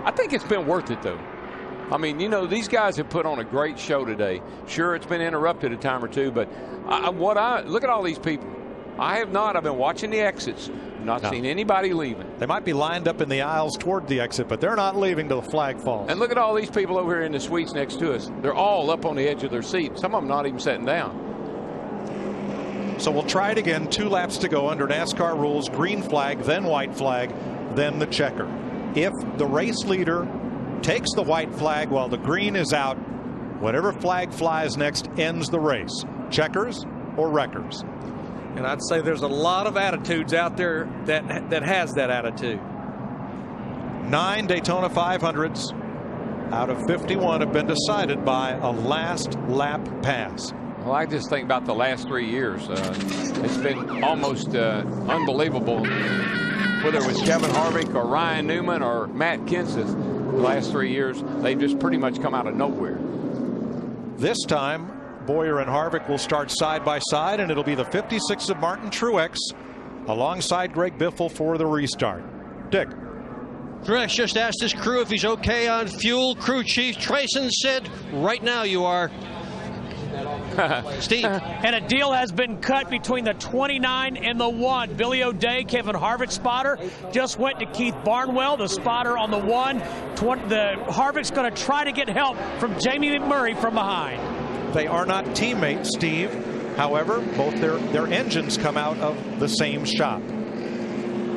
I think it's been worth it, though. I mean, these guys have put on a great show today. Sure, it's been interrupted a time or two, but look at all these people. I have not. I've been watching the exits. Not seen anybody leaving. They might be lined up in the aisles toward the exit, but they're not leaving till the flag falls. And look at all these people over here in the suites next to us. They're all up on the edge of their seat. Some of them not even sitting down. So we'll try it again. 2 laps to go under NASCAR rules. Green flag, then white flag, then the checker. If the race leader takes the white flag while the green is out, whatever flag flies next ends the race. Checkers or wreckers. And I'd say there's a lot of attitudes out there that has that attitude. 9 Daytona 500s out of 51 have been decided by a last lap pass. Well, I just think about the last 3 years. It's been almost unbelievable. Whether it was Kevin Harvick or Ryan Newman or Matt Kenseth, the last 3 years, they've just pretty much come out of nowhere. This time, Boyer and Harvick will start side by side, and it'll be the 56 of Martin Truex alongside Greg Biffle for the restart. Dick. Truex just asked his crew if he's okay on fuel. Crew chief Trayson said, right now you are. Steve. And a deal has been cut between the 29 and the 1. Billy O'Day, Kevin Harvick's spotter, just went to Keith Barnwell, the spotter on the 1. The Harvick's going to try to get help from Jamie McMurray from behind. They are not teammates, Steve. However, both their engines come out of the same shop.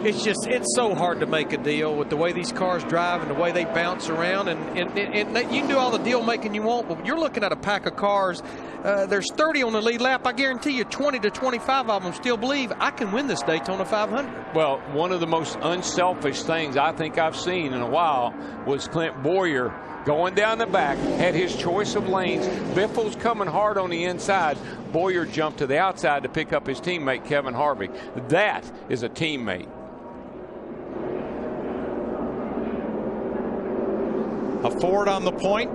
It's so hard to make a deal with the way these cars drive and the way they bounce around. And you can do all the deal making you want, but you're looking at a pack of cars. There's 30 on the lead lap. I guarantee you 20 to 25 of them still believe I can win this Daytona 500. Well, one of the most unselfish things I think I've seen in a while was Clint Boyer going down the back, had his choice of lanes. Biffle's coming hard on the inside. Boyer jumped to the outside to pick up his teammate, Kevin Harvick. That is a teammate. A Ford on the point.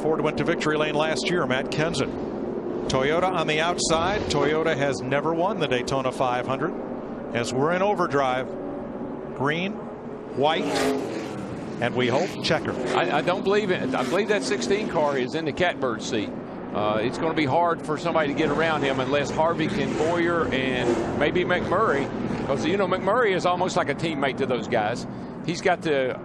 Ford went to victory lane last year, Matt Kenseth. Toyota on the outside. Toyota has never won the Daytona 500. As we're in overdrive, green, white, and we hope checker. I don't believe it. I believe that 16 car is in the catbird seat. It's going to be hard for somebody to get around him unless Harvick and Boyer and maybe McMurray, because McMurray is almost like a teammate to those guys. He's got the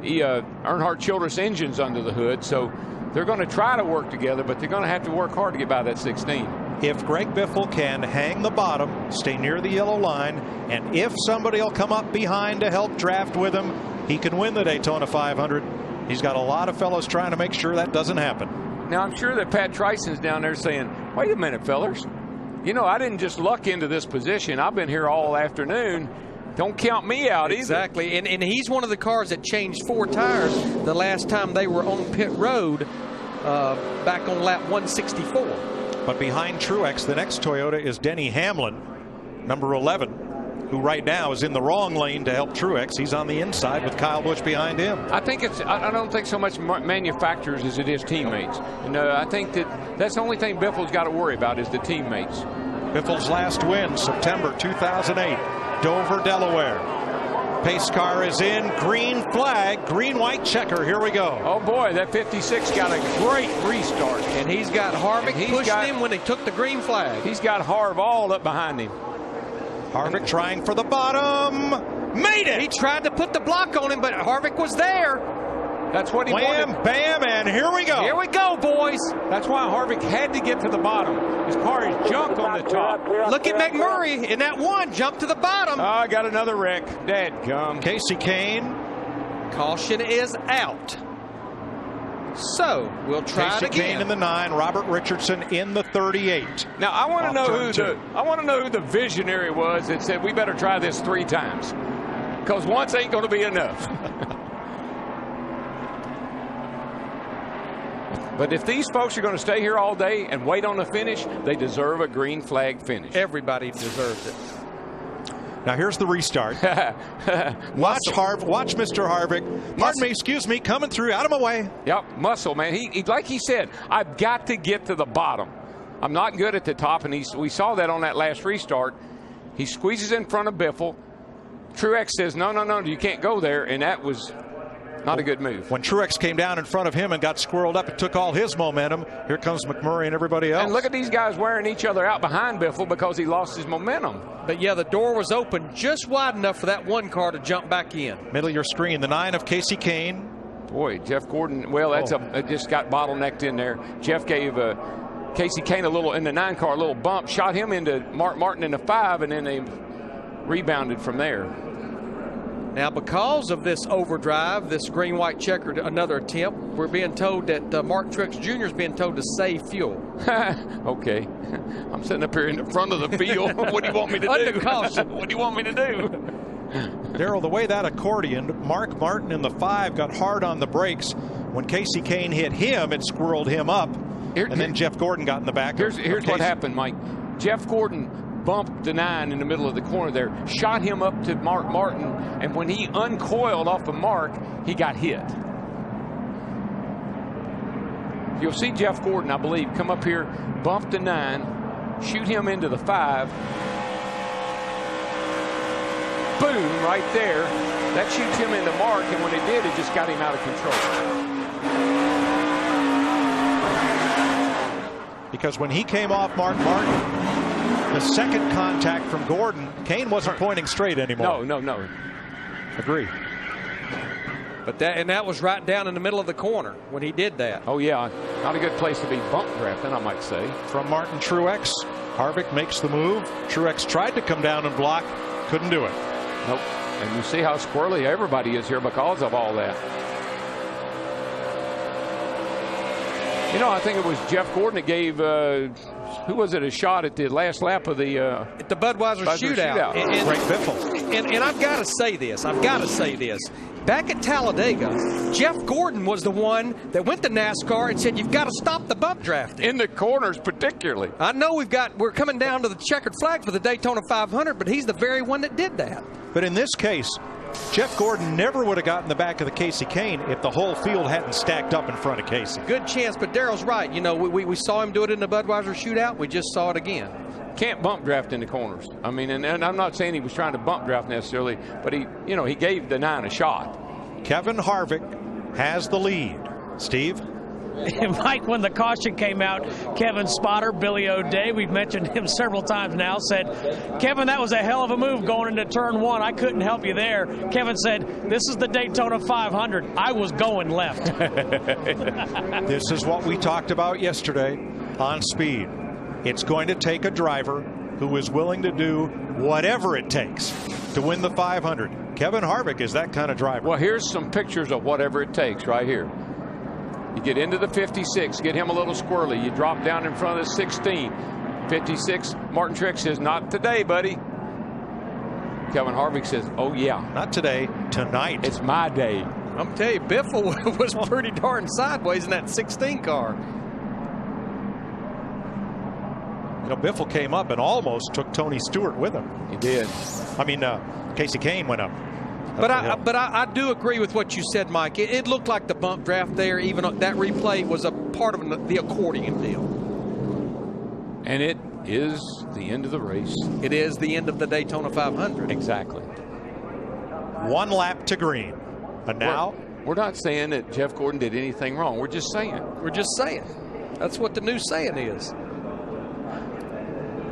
Earnhardt Childress engines under the hood, so they're going to try to work together, but they're going to have to work hard to get by that 16. If Greg Biffle can hang the bottom, stay near the yellow line, and if somebody will come up behind to help draft with him, he can win the Daytona 500. He's got a lot of fellows trying to make sure that doesn't happen. Now, I'm sure that Pat Tryson's down there saying, wait a minute, fellas. I didn't just luck into this position. I've been here all afternoon. Don't count me out either. Exactly. And he's one of the cars that changed 4 tires the last time they were on pit road. back on lap 164. But behind Truex, the next Toyota is Denny Hamlin, number 11, who right now is in the wrong lane to help Truex. He's on the inside with Kyle Busch behind him. I don't think so much manufacturers as it is teammates. I think that's the only thing Biffle's got to worry about is the teammates. Biffle's last win, September 2008, Dover, Delaware. Pace car is in, green flag, green-white checker. Here we go. Oh boy, that 56 got a great restart. And he's got Harvick pushing him when he took the green flag. He's got Harv all up behind him. Harvick trying for the bottom. Made it! He tried to put the block on him, but Harvick was there. That's what he wanted. Wham, bam, and here we go. Here we go, boys. That's why Harvick had to get to the bottom. His car is junk on the top. Look at McMurray in that one. Jump to the bottom. Oh, I got another wreck. Dadgum. Casey Kane. Caution is out. So, we'll try Casey it again. Kane in the 9, Robert Richardson in the 38. Now, I want to know who the visionary was that said we better try this 3 times. Because once ain't going to be enough. But if these folks are going to stay here all day and wait on the finish, they deserve a green flag finish. Everybody deserves it. Now here's the restart. Watch Mr. Harvick. Pardon me, excuse me, coming through, out of my way. Yep, muscle, man. He like he said, I've got to get to the bottom. I'm not good at the top, and we saw that on that last restart. He squeezes in front of Biffle. Truex says, no, you can't go there, and that was not a good move. When Truex came down in front of him and got squirreled up, it took all his momentum. Here comes McMurray and everybody else. And look at these guys wearing each other out behind Biffle because he lost his momentum. But yeah, the door was open just wide enough for that one car to jump back in. Middle of your screen, the 9 of Casey Kane. Boy, Jeff Gordon, well, it just got bottlenecked in there. Jeff gave Casey Kane in the 9 car, a little bump, shot him into Mark Martin in the 5, and then they rebounded from there. Now, because of this overdrive, this green-white checkered, another attempt, we're being told that Mark Truex Jr. is being told to save fuel. Okay. I'm sitting up here in the front of the field. What do you want me to do? Under caution. What do you want me to do? Darrell, the way that accordioned, Mark Martin in the 5 got hard on the brakes. When Casey Kane hit him, it squirreled him up. And then Jeff Gordon got in the back. Here's what happened, Mike. Jeff Gordon bumped the 9 in the middle of the corner there, shot him up to Mark Martin, and when he uncoiled off of Mark, he got hit. You'll see Jeff Gordon, I believe, come up here, bump the 9, shoot him into the 5. Boom, right there. That shoots him into Mark, and when it did, it just got him out of control. Because when he came off Mark Martin, the second contact from Gordon, Kane wasn't pointing straight anymore. No. Agree. But that was right down in the middle of the corner when he did that. Oh, yeah. Not a good place to be bump drafting, I might say. From Martin Truex, Harvick makes the move. Truex tried to come down and block, couldn't do it. Nope. And you see how squirrely everybody is here because of all that. You know, I think it was Jeff Gordon that gave, who was it, a shot at the last lap of the at the Budweiser shootout. Frank Biffle. And I've got to say this. Back at Talladega, Jeff Gordon was the one that went to NASCAR and said, you've got to stop the bump drafting. In the corners particularly. I know we're coming down to the checkered flag for the Daytona 500, but he's the very one that did that. But in this case, Jeff Gordon never would have gotten the back of the Casey Kane if the whole field hadn't stacked up in front of Casey. Good chance, but Darrell's right. You know, we saw him do it in the Budweiser shootout. We just saw it again. Can't bump draft in the corners. I mean, and I'm not saying he was trying to bump draft necessarily, but he gave the 9 a shot. Kevin Harvick has the lead. Steve? Mike, when the caution came out, Kevin's spotter, Billy O'Day, we've mentioned him several times now, said, Kevin, that was a hell of a move going into turn 1. I couldn't help you there. Kevin said, this is the Daytona 500. I was going left. This is what we talked about yesterday on Speed. It's going to take a driver who is willing to do whatever it takes to win the 500. Kevin Harvick is that kind of driver. Well, here's some pictures of whatever it takes right here. You get into the 56, get him a little squirrely. You drop down in front of the 16. 56, Martin Truex says, not today, buddy. Kevin Harvick says, oh, yeah. Not today, tonight. It's my day. I'm telling you, Biffle was pretty darn sideways in that 16 car. You know, Biffle came up and almost took Tony Stewart with him. He did. I mean, Casey Kane went up. But I do agree with what you said, Mike. It looked like the bump draft there, even that replay was a part of the accordion deal. And it is the end of the race. It is the end of the Daytona 500. Exactly. 1 lap to green. And now? We're not saying that Jeff Gordon did anything wrong. We're just saying. We're just saying. That's what the new saying is.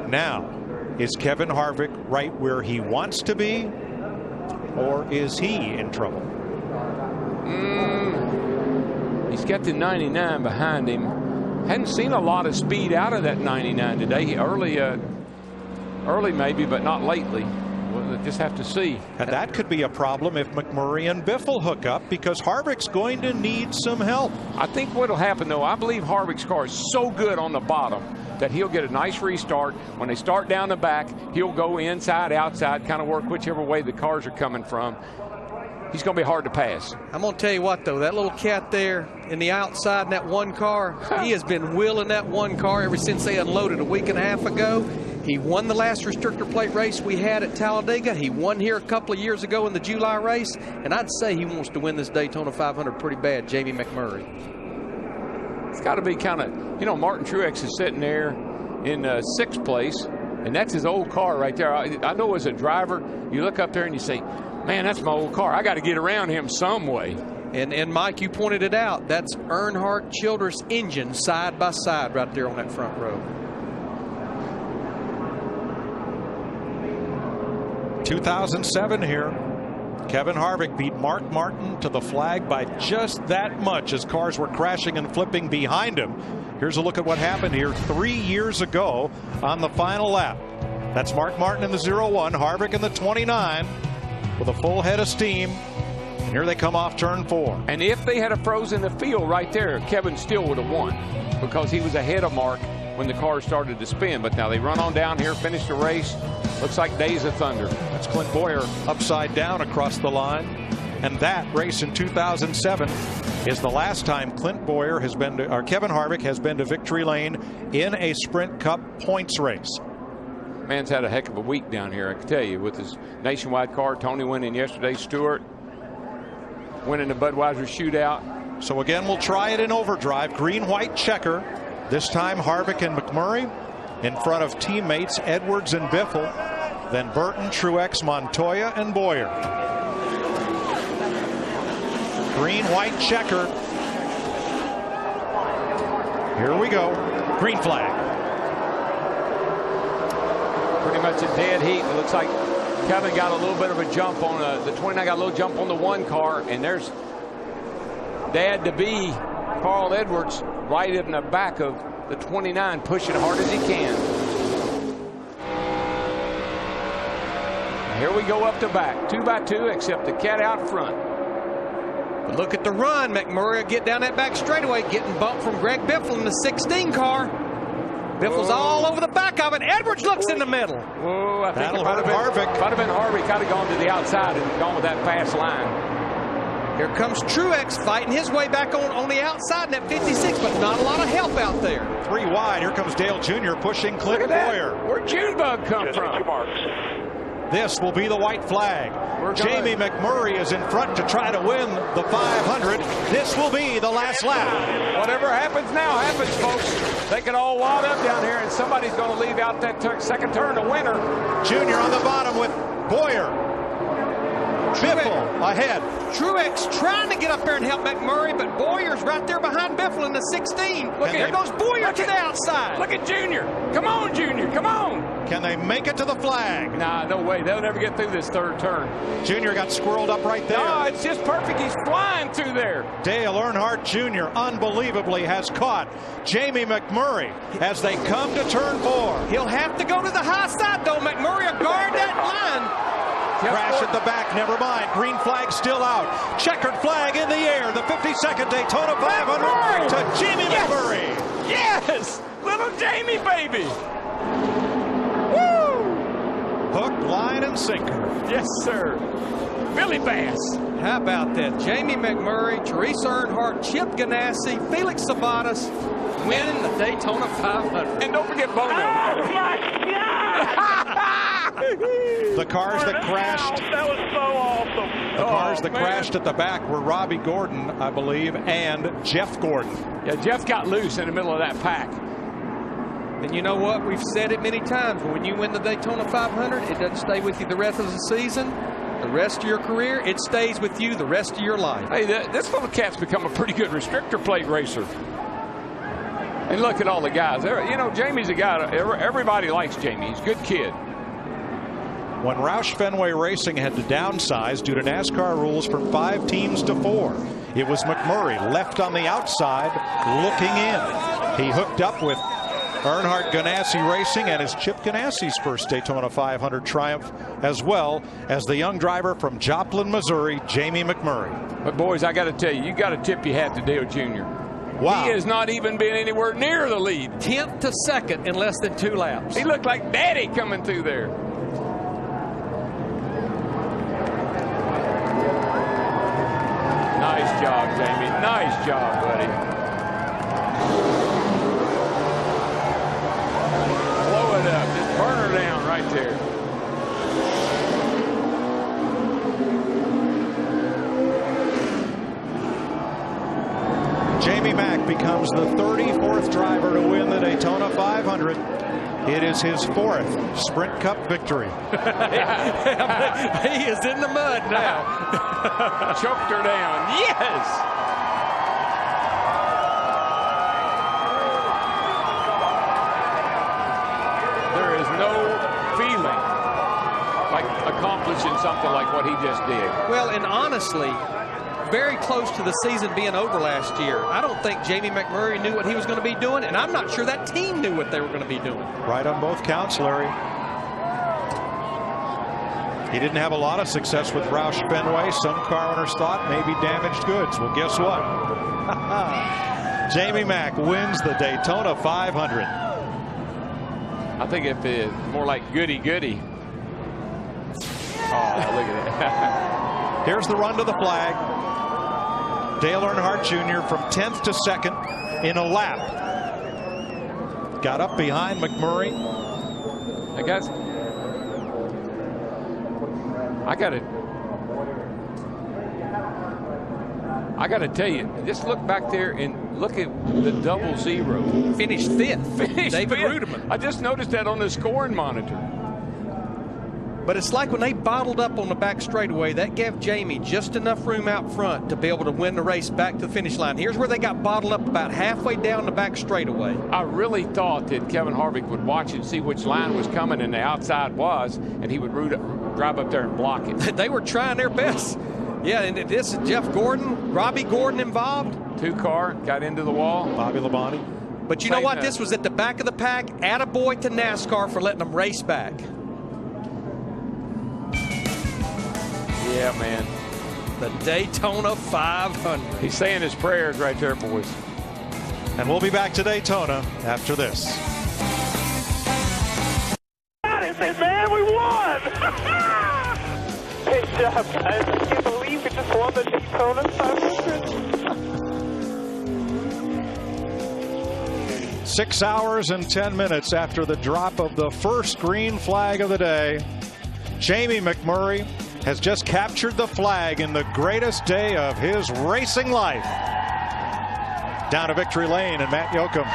Now, is Kevin Harvick right where he wants to be? Or is he in trouble? He's got the 99 behind him. Hadn't seen a lot of speed out of that 99 today. Early maybe, but not lately. We'll just have to see. And that could be a problem if McMurray and Biffle hook up, because Harvick's going to need some help. I think what will happen, though, I believe Harvick's car is so good on the bottom that he'll get a nice restart. When they start down the back, he'll go inside, outside, kind of work whichever way the cars are coming from. He's going to be hard to pass. I'm going to tell you what, though, that little cat there in the outside in that one car, he has been wheeling that one car ever since they unloaded a week and a half ago. He won the last restrictor plate race we had at Talladega. He won here a couple of years ago in the July race. And I'd say he wants to win this Daytona 500 pretty bad, Jamie McMurray. It's got to be kind of, you know, Martin Truex is sitting there in 6th place, and that's his old car right there. I know as a driver, you look up there and you say, man, that's my old car. I got to get around him some way. And Mike, you pointed it out. That's Earnhardt Childress engine side by side right there on that front row. 2007 here. Kevin Harvick beat Mark Martin to the flag by just that much as cars were crashing and flipping behind him. Here's a look at what happened here 3 years ago on the final lap. That's Mark Martin in the 01, Harvick in the 29 with a full head of steam. And here they come off turn 4. And if they had frozen the field right there, Kevin still would have won because he was ahead of Mark when the car started to spin. But now they run on down here, finish the race. Looks like days of thunder. That's Clint Boyer upside down across the line. And that race in 2007 is the last time Clint Boyer has been to, or Kevin Harvick has been to victory lane in a Sprint Cup points race. Man's had a heck of a week down here, I can tell you, with his nationwide car. Tony winning yesterday, Stewart winning the Budweiser shootout. So again, we'll try it in overdrive. Green-white checker. This time Harvick and McMurray in front of teammates Edwards and Biffle, then Burton, Truex, Montoya, and Boyer. Green-white checker. Here we go. Green flag. Pretty much a dead heat. It looks like Kevin got a little bit of a jump on the 29, got a little jump on the 1 car, and there's dad-to-be Carl Edwards right in the back of the 29, pushing hard as he can. Here we go up to back, 2 by 2, except the cat out front. But look at the run. McMurray will get down that back straightaway, getting bumped from Greg Biffle in the 16 car. Biffle's all over the back of it. Edwards looks in the middle. Whoa, I think that'll hurt Harvick. Might have been Harvick. Kind of gone to the outside and gone with that fast line. Here comes Truex fighting his way back on the outside in that 56, but not a lot of help out there. 3 wide. Here comes Dale Jr. pushing Clint Boyer. Where'd Junebug come from? This will be the white flag. Jamie McMurray is in front to try to win the 500. This will be the last lap. Whatever happens now happens, folks. They can all wad up down here, and somebody's going to leave out that second turn to winner. Junior on the bottom with Boyer. Biffle ahead. Truex trying to get up there and help McMurray, but Boyer's right there behind Biffle in the 16. There goes Boyer to the outside. Look at Junior. Come on, Junior. Come on. Can they make it to the flag? Nah, no way. They'll never get through this third turn. Junior got squirreled up right there. No, it's just perfect. He's flying through there. Dale Earnhardt Jr. unbelievably has caught Jamie McMurray as they come to turn 4. He'll have to go to the high side, though. McMurray will guard that line. Crash at the back, never mind. Green flag still out. Checkered flag in the air. The 52nd Daytona 500 to Jamie McMurray. Yes! Little Jamie, baby. Woo! Hook, line, and sinker. Yes, sir. Billy Bass. How about that? Jamie McMurray, Teresa Earnhardt, Chip Ganassi, Felix Sabates winning the Daytona 500. And don't forget Bono. The cars that crashed. That was so awesome. The cars that crashed at the back were Robbie Gordon, I believe, and Jeff Gordon. Yeah, Jeff got loose in the middle of that pack. And you know what? We've said it many times. When you win the Daytona 500, it doesn't stay with you the rest of the season, the rest of your career. It stays with you the rest of your life. Hey, this little cat's become a pretty good restrictor plate racer. And look at all the guys. You know, Jamie's a guy. Everybody likes Jamie. He's a good kid. When Roush Fenway Racing had to downsize due to NASCAR rules from 5 teams to 4, it was McMurray left on the outside looking in. He hooked up with Earnhardt Ganassi Racing and is Chip Ganassi's first Daytona 500 triumph, as well as the young driver from Joplin, Missouri, Jamie McMurray. But boys, I got to tell you got to tip your hat to Dale Jr. Wow. He has not even been anywhere near the lead. 10th to 2nd in less than 2 laps. He looked like daddy coming through there. Nice job, Jamie. Nice job, buddy. Blow it up. Just burn her down right there. Jamie Mack becomes the 34th driver to win the Daytona 500. It is his 4th Sprint Cup victory. He is in the mud now. Choked her down. Yes! There is no feeling like accomplishing something like what he just did. Well, and honestly, very close to the season being over last year. I don't think Jamie McMurray knew what he was going to be doing, and I'm not sure that team knew what they were going to be doing. Right on both counts, Larry. He didn't have a lot of success with Roush Fenway. Some car owners thought maybe damaged goods. Well, guess what? Jamie Mack wins the Daytona 500. I think if it's more like goody-goody. Oh, look at that. Here's the run to the flag. Dale Earnhardt Jr. from 10th to 2nd in a lap. Got up behind McMurray. I guess I got to tell you, just look back there and look at the 0. Finished 5th. David Ruderman. I just noticed that on the scoring monitor. But it's like when they bottled up on the back straightaway, that gave Jamie just enough room out front to be able to win the race back to the finish line. Here's where they got bottled up about halfway down the back straightaway. I really thought that Kevin Harvick would watch and see which line was coming and the outside was, and he would drive up there and block it. They were trying their best. Yeah, and this is Jeff Gordon, Robbie Gordon involved. 2 car, got into the wall. Bobby Labonte. But you know what? This was at the back of the pack. Attaboy to NASCAR for letting them race back. Yeah, man. The Daytona 500. He's saying his prayers right there, boys. And we'll be back to Daytona after this. Man, we won! Good job, guys. I can't believe we just won the Daytona 500. 6 hours and 10 minutes after the drop of the first green flag of the day, Jamie McMurray has just captured the flag in the greatest day of his racing life. Down to victory lane and Matt Yoakum.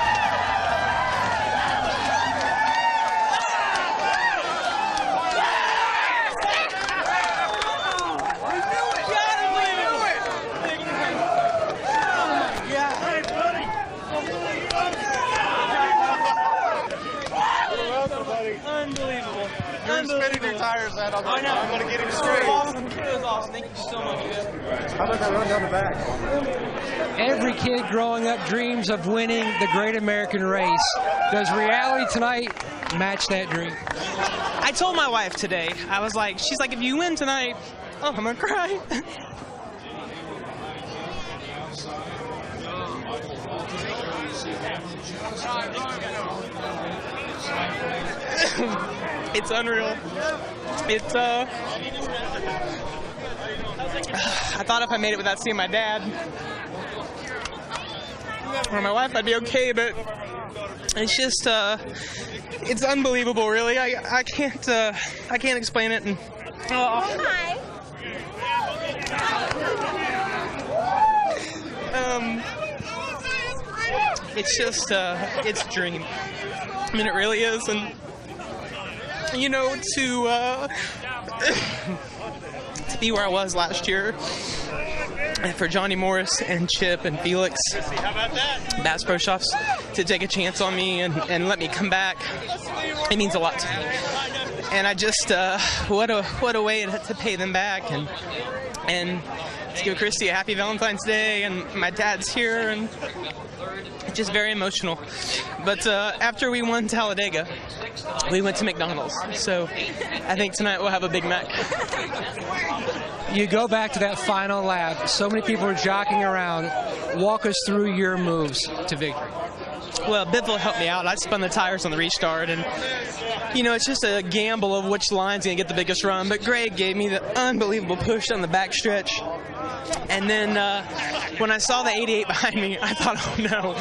Unbelievable. You're spinning your tires out on the I know. I'm going to get him straight. It was awesome. Thank you so much. How about that run down the back? Every kid growing up dreams of winning the Great American Race. Does reality tonight match that dream? I told my wife today, I was like, she's like, if you win tonight, oh, I'm going to cry. It's unreal. It's I thought if I made it without seeing my dad or my wife, I'd be okay, but it's just, it's unbelievable, really. I can't explain it. And, it's just, it's a dream. I mean, it really is. And, you know, to be where I was last year, and for Johnny Morris and Chip and Felix, Bass Pro Shops, to take a chance on me and let me come back, it means a lot to me. And I just, what a way to pay them back and to give Christy a happy Valentine's Day, and my dad's here, and it's just very emotional. But after we won Talladega, we went to McDonald's. So I think tonight we'll have a Big Mac. You go back to that final lap. So many people are jockeying around. Walk us through your moves to victory. Well, Bivol helped me out. I spun the tires on the restart, and you know, it's just a gamble of which line's going to get the biggest run. But Greg gave me the unbelievable push on the backstretch. And then when I saw the 88 behind me, I thought, oh no.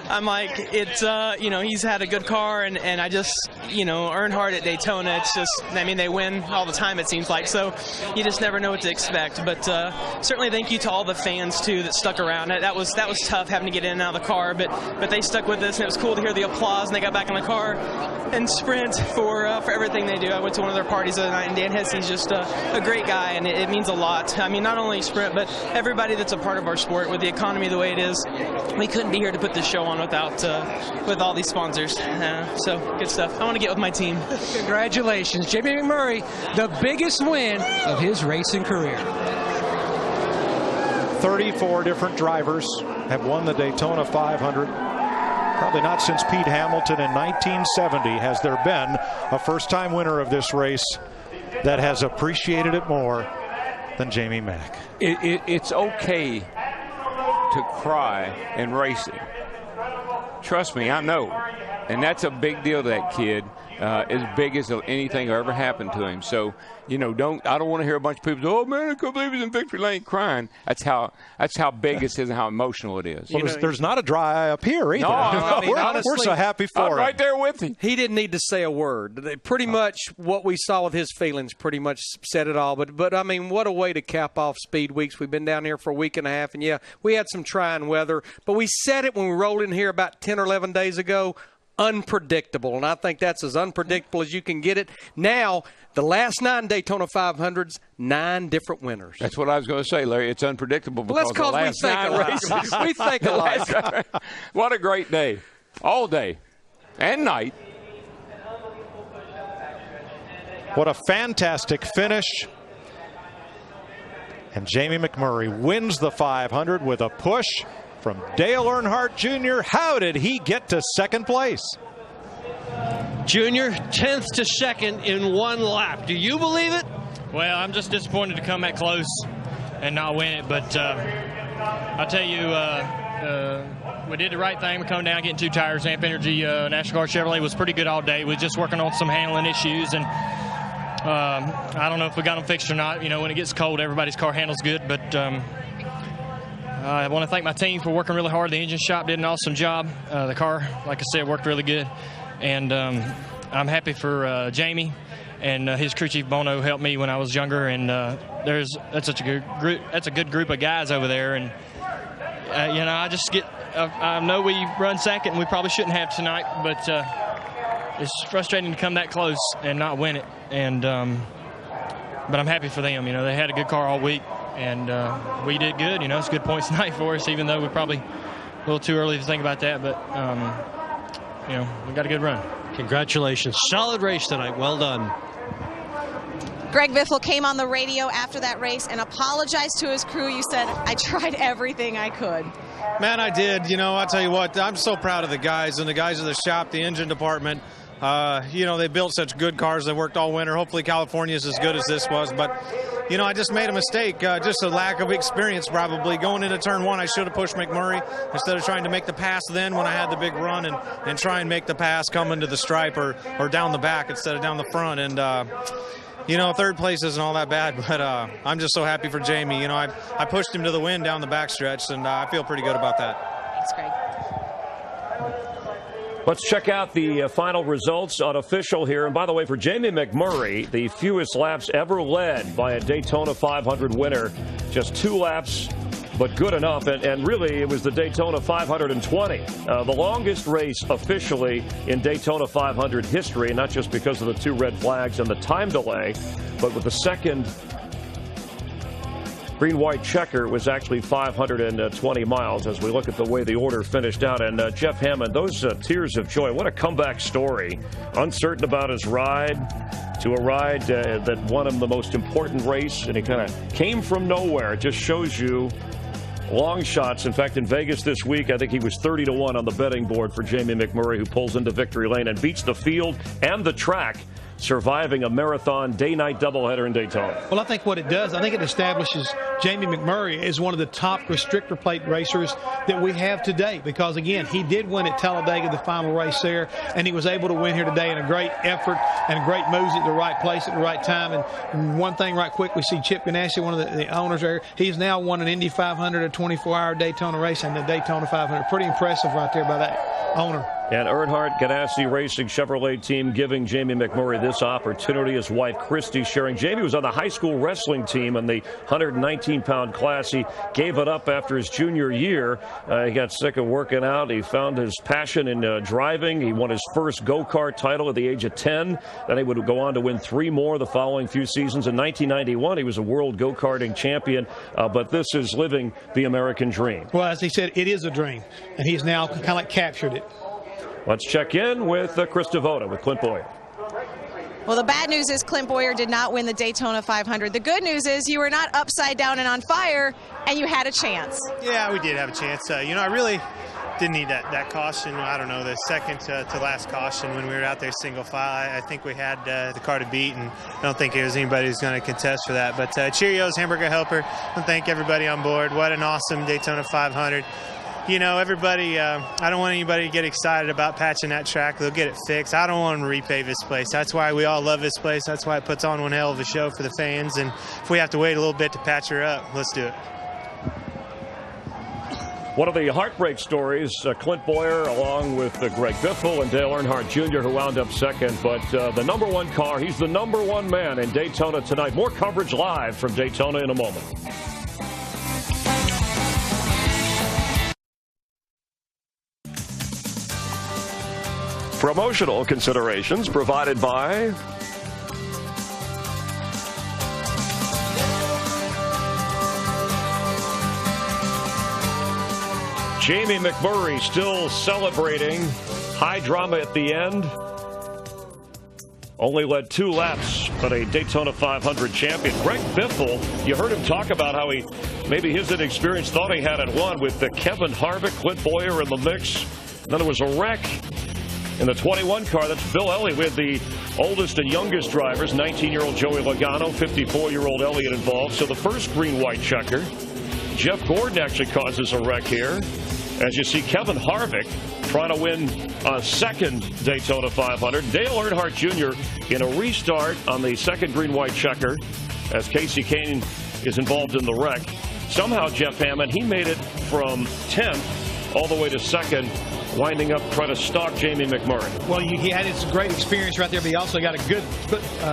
I'm like, it's, you know, he's had a good car, and I just, you know, Earnhardt at Daytona, it's just, I mean, they win all the time, it seems like. So you just never know what to expect. But certainly thank you to all the fans, too, that stuck around. That was tough having to get in and out of the car, but they stuck with us, and it was cool to hear the applause, and they got back in the car and sprint for everything they do. I went to one of their parties the other night, and Dan Hesse's just a great guy, and it means a lot. I mean, not only sprint, but everybody that's a part of our sport. With the economy the way it is, we couldn't be here to put this show on without with all these sponsors. So good stuff. I want to get with my team. Congratulations, Jamie McMurray, the biggest win of his racing career. 34 different drivers have won the Daytona 500. Probably not since Pete Hamilton in 1970 has there been a first-time winner of this race that has appreciated it more than Jamie Mack. It's okay to cry in racing. Trust me, I know. And that's a big deal to that kid, as big as anything ever happened to him. So, you know, I don't want to hear a bunch of people say, oh, man, I can't believe he's in victory lane crying. That's how big this is and how emotional it is. Well, there's not a dry eye up here either. No, I mean, honestly, we're so happy for him. I'm right there with him. He didn't need to say a word. Pretty much what we saw with his feelings pretty much said it all. But I mean, what a way to cap off Speed Weeks. We've been down here for a week and a half, and yeah, we had some trying weather. But we said it when we rolled in here about 10 or 11 days ago. Unpredictable, and I think that's as unpredictable as you can get it. Now, the last 9 Daytona 500s, 9 different winners. That's what I was going to say, Larry. It's unpredictable because the last 9 races. We think alike. What a great day. All day and night. What a fantastic finish. And Jamie McMurray wins the 500 with a push from Dale Earnhardt Jr. How did he get to second place? Junior, 10th to second in one lap. Do you believe it? Well, I'm just disappointed to come that close and not win it. But I'll tell you, we did the right thing. We come down getting 2 tires. Amp Energy National Guard Chevrolet was pretty good all day. We were just working on some handling issues. And I don't know if we got them fixed or not. You know, when it gets cold, everybody's car handles good. But I want to thank my team for working really hard. The engine shop did an awesome job. The car, like I said, worked really good. And I'm happy for Jamie and his crew chief Bono helped me when I was younger. And that's such a good group. That's a good group of guys over there. And you know, I know we run second, and we probably shouldn't have tonight, but it's frustrating to come that close and not win it. And but I'm happy for them. You know, they had a good car all week. And we did good. You know, it's good points tonight for us, even though we're probably a little too early to think about that. But, you know, we got a good run. Congratulations. Solid race tonight. Well done. Greg Biffle came on the radio after that race and apologized to his crew. You said, I tried everything I could. Man, I did. You know, I'll tell you what, I'm so proud of the guys and the guys of the shop, the engine department. You know, they built such good cars. They worked all winter. Hopefully California's as good as this was. But, you know, I just made a mistake. Just a lack of experience probably. Going into turn 1, I should have pushed McMurray instead of trying to make the pass then when I had the big run and try and make the pass coming to the stripe or down the back instead of down the front. And, third place isn't all that bad, but I'm just so happy for Jamie. I pushed him to the win down the backstretch, and I feel pretty good about that. Thanks, Greg. Let's check out the final results unofficial here. And by the way, for Jamie McMurray, the fewest laps ever led by a Daytona 500 winner. Just 2 laps, but good enough. And really, it was the Daytona 520, the longest race officially in Daytona 500 history, not just because of the 2 red flags and the time delay, but with the second green-white checker was actually 520 miles as we look at the way the order finished out. And Jeff Hammond, those tears of joy, what a comeback story. Uncertain about his ride to a ride that won him the most important race, and he kind of came from nowhere. It just shows you long shots. In fact, in Vegas this week, I think he was 30-1 on the betting board for Jamie McMurray, who pulls into victory lane and beats the field and the track, surviving a marathon day-night doubleheader in Daytona. Well, I think what it does, I think it establishes Jamie McMurray as one of the top restrictor plate racers that we have today, because, again, he did win at Talladega, the final race there, and he was able to win here today in a great effort and great moves at the right place at the right time. And one thing right quick, we see Chip Ganassi, one of the owners there. He's now won an Indy 500, a 24-hour Daytona race, and the Daytona 500. Pretty impressive right there by that owner. And Earnhardt Ganassi Racing Chevrolet team giving Jamie McMurray this opportunity. His wife, Christy, sharing. Jamie was on the high school wrestling team in the 119-pound class. He gave it up after his junior year. He got sick of working out. He found his passion in driving. He won his first go-kart title at the age of 10. Then he would go on to win 3 more the following few seasons. In 1991, he was a world go-karting champion. But this is living the American dream. Well, as he said, it is a dream. And he's now kind of like captured it. Let's check in with Chris Devoto with Clint Boyer. Well, the bad news is Clint Boyer did not win the Daytona 500. The good news is you were not upside down and on fire, and you had a chance. Yeah, we did have a chance. I really didn't need that caution. I don't know, the second to last caution when we were out there single file. I think we had the car to beat, and I don't think there's anybody who's going to contest for that. But Cheerios, Hamburger Helper, and thank everybody on board. What an awesome Daytona 500. Everybody, I don't want anybody to get excited about patching that track. They'll get it fixed. I don't want them to repave this place. That's why we all love this place. That's why it puts on one hell of a show for the fans. And if we have to wait a little bit to patch her up, let's do it. One of the heartbreak stories, Clint Boyer along with Greg Biffle and Dale Earnhardt Jr., who wound up second. But the number 1 car, he's the number 1 man in Daytona tonight. More coverage live from Daytona in a moment. Promotional considerations provided by Jamie McMurray, still celebrating. High drama at the end. Only led 2 laps, but a Daytona 500 champion. Greg Biffle, you heard him talk about how maybe his inexperience thought he had it won with Kevin Harvick, Clint Boyer in the mix. Then there was a wreck in the 21 car. That's Bill Elliott with the oldest and youngest drivers, 19-year-old Joey Logano, 54-year-old Elliott involved. So the first green-white checker. Jeff Gordon actually causes a wreck here. As you see, Kevin Harvick trying to win a second Daytona 500. Dale Earnhardt Jr. in a restart on the second green-white checker as Casey Kane is involved in the wreck. Somehow, Jeff Hammond, he made it from 10th all the way to second, winding up trying to stalk Jamie McMurray. Well, he had his great experience right there, but he also got a good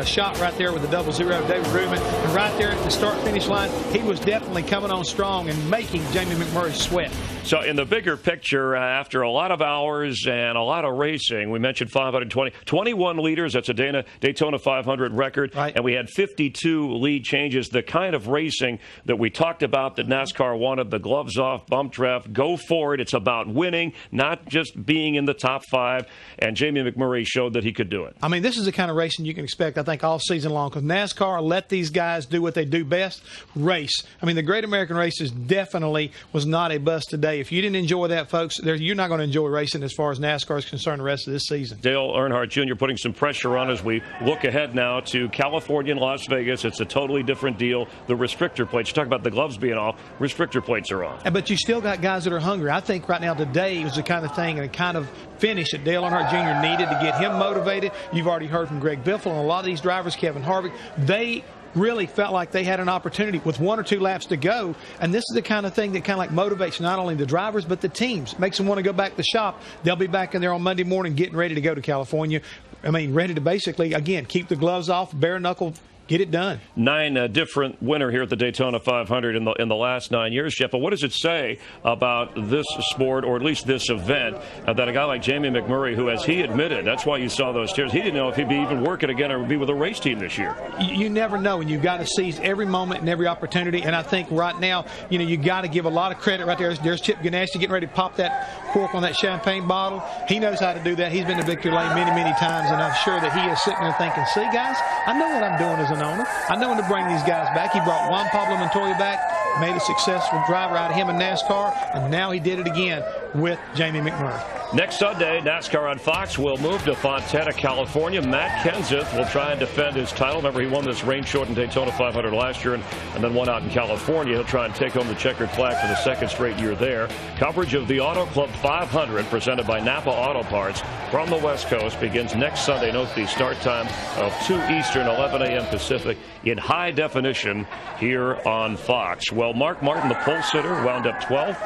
shot right there with the 0-0 David Rubin. And right there at the start-finish line, he was definitely coming on strong and making Jamie McMurray sweat. So in the bigger picture, after a lot of hours and a lot of racing, we mentioned 21 leaders. That's a Daytona 500 record. Right. And we had 52 lead changes. The kind of racing that we talked about that NASCAR wanted, the gloves off, bump draft, go for it. It's about winning, not just being in the top 5. And Jamie McMurray showed that he could do it. I mean, this is the kind of racing you can expect, I think, all season long, because NASCAR let these guys do what they do best, race. I mean, the Great American Races definitely was not a bust today. If you didn't enjoy that, folks, you're not going to enjoy racing as far as NASCAR is concerned the rest of this season. Dale Earnhardt Jr. putting some pressure on as we look ahead now to California and Las Vegas. It's a totally different deal. The restrictor plates, you talk about the gloves being off, restrictor plates are off. But you still got guys that are hungry. I think right now today was the kind of thing and the kind of finish that Dale Earnhardt Jr. needed to get him motivated. You've already heard from Greg Biffle and a lot of these drivers, Kevin Harvick, they really felt like they had an opportunity with 1 or 2 laps to go. And this is the kind of thing that kind of like motivates not only the drivers but the teams. Makes them want to go back to the shop. They'll be back in there on Monday morning getting ready to go to California. I mean, ready to basically, again, keep the gloves off, bare knuckle, get it done. 9 different winner here at the Daytona 500 in the last 9 years, Jeff. But what does it say about this sport, or at least this event, that a guy like Jamie McMurray, who, as he admitted, that's why you saw those tears, he didn't know if he'd be even working again or be with a race team this year. You never know, and you've got to seize every moment and every opportunity. And I think right now, you got to give a lot of credit right there. There's Chip Ganassi getting ready to pop that cork on that champagne bottle. He knows how to do that. He's been to victory lane many, many times, and I'm sure that he is sitting there thinking, see, guys, I know what I'm doing as an owner. I know when to bring these guys back. He brought Juan Pablo Montoya back, made a successful driver out of him in NASCAR, and now he did it again with Jamie McMurray. Next Sunday, NASCAR on Fox will move to Fontana, California. Matt Kenseth will try and defend his title. Remember, he won this rain-shortened Daytona 500 last year and then won out in California. He'll try and take home the checkered flag for the second straight year there. Coverage of the Auto Club 500 presented by Napa Auto Parts from the West Coast begins next Sunday. Note the start time of 2 Eastern, 11 a.m. Pacific in high definition here on Fox. Well, Mark Martin, the pole sitter, wound up 12th.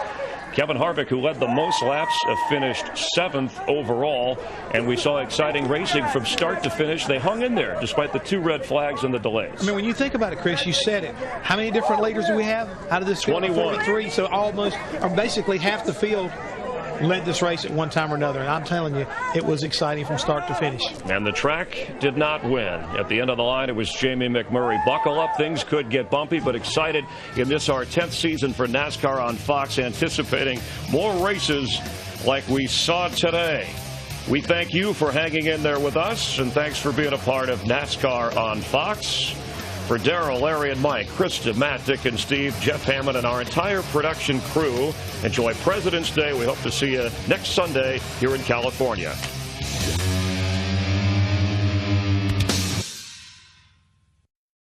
Kevin Harvick, who led the most laps, finished 7th overall, and we saw exciting racing from start to finish. They hung in there despite the 2 red flags and the delays. I mean, when you think about it, Chris, you said it. How many different leaders do we have out of this 21? 43, so almost, or basically half the field led this race at one time or another, and I'm telling you, it was exciting from start to finish. And the track did not win. At the end of the line, it was Jamie McMurray. Buckle up, things could get bumpy, but excited in this, our 10th season for NASCAR on Fox, anticipating more races like we saw today. We thank you for hanging in there with us, and thanks for being a part of NASCAR on Fox. For Darrell, Larry, and Mike, Krista, Matt, Dick, and Steve, Jeff Hammond, and our entire production crew, enjoy President's Day. We hope to see you next Sunday here in California.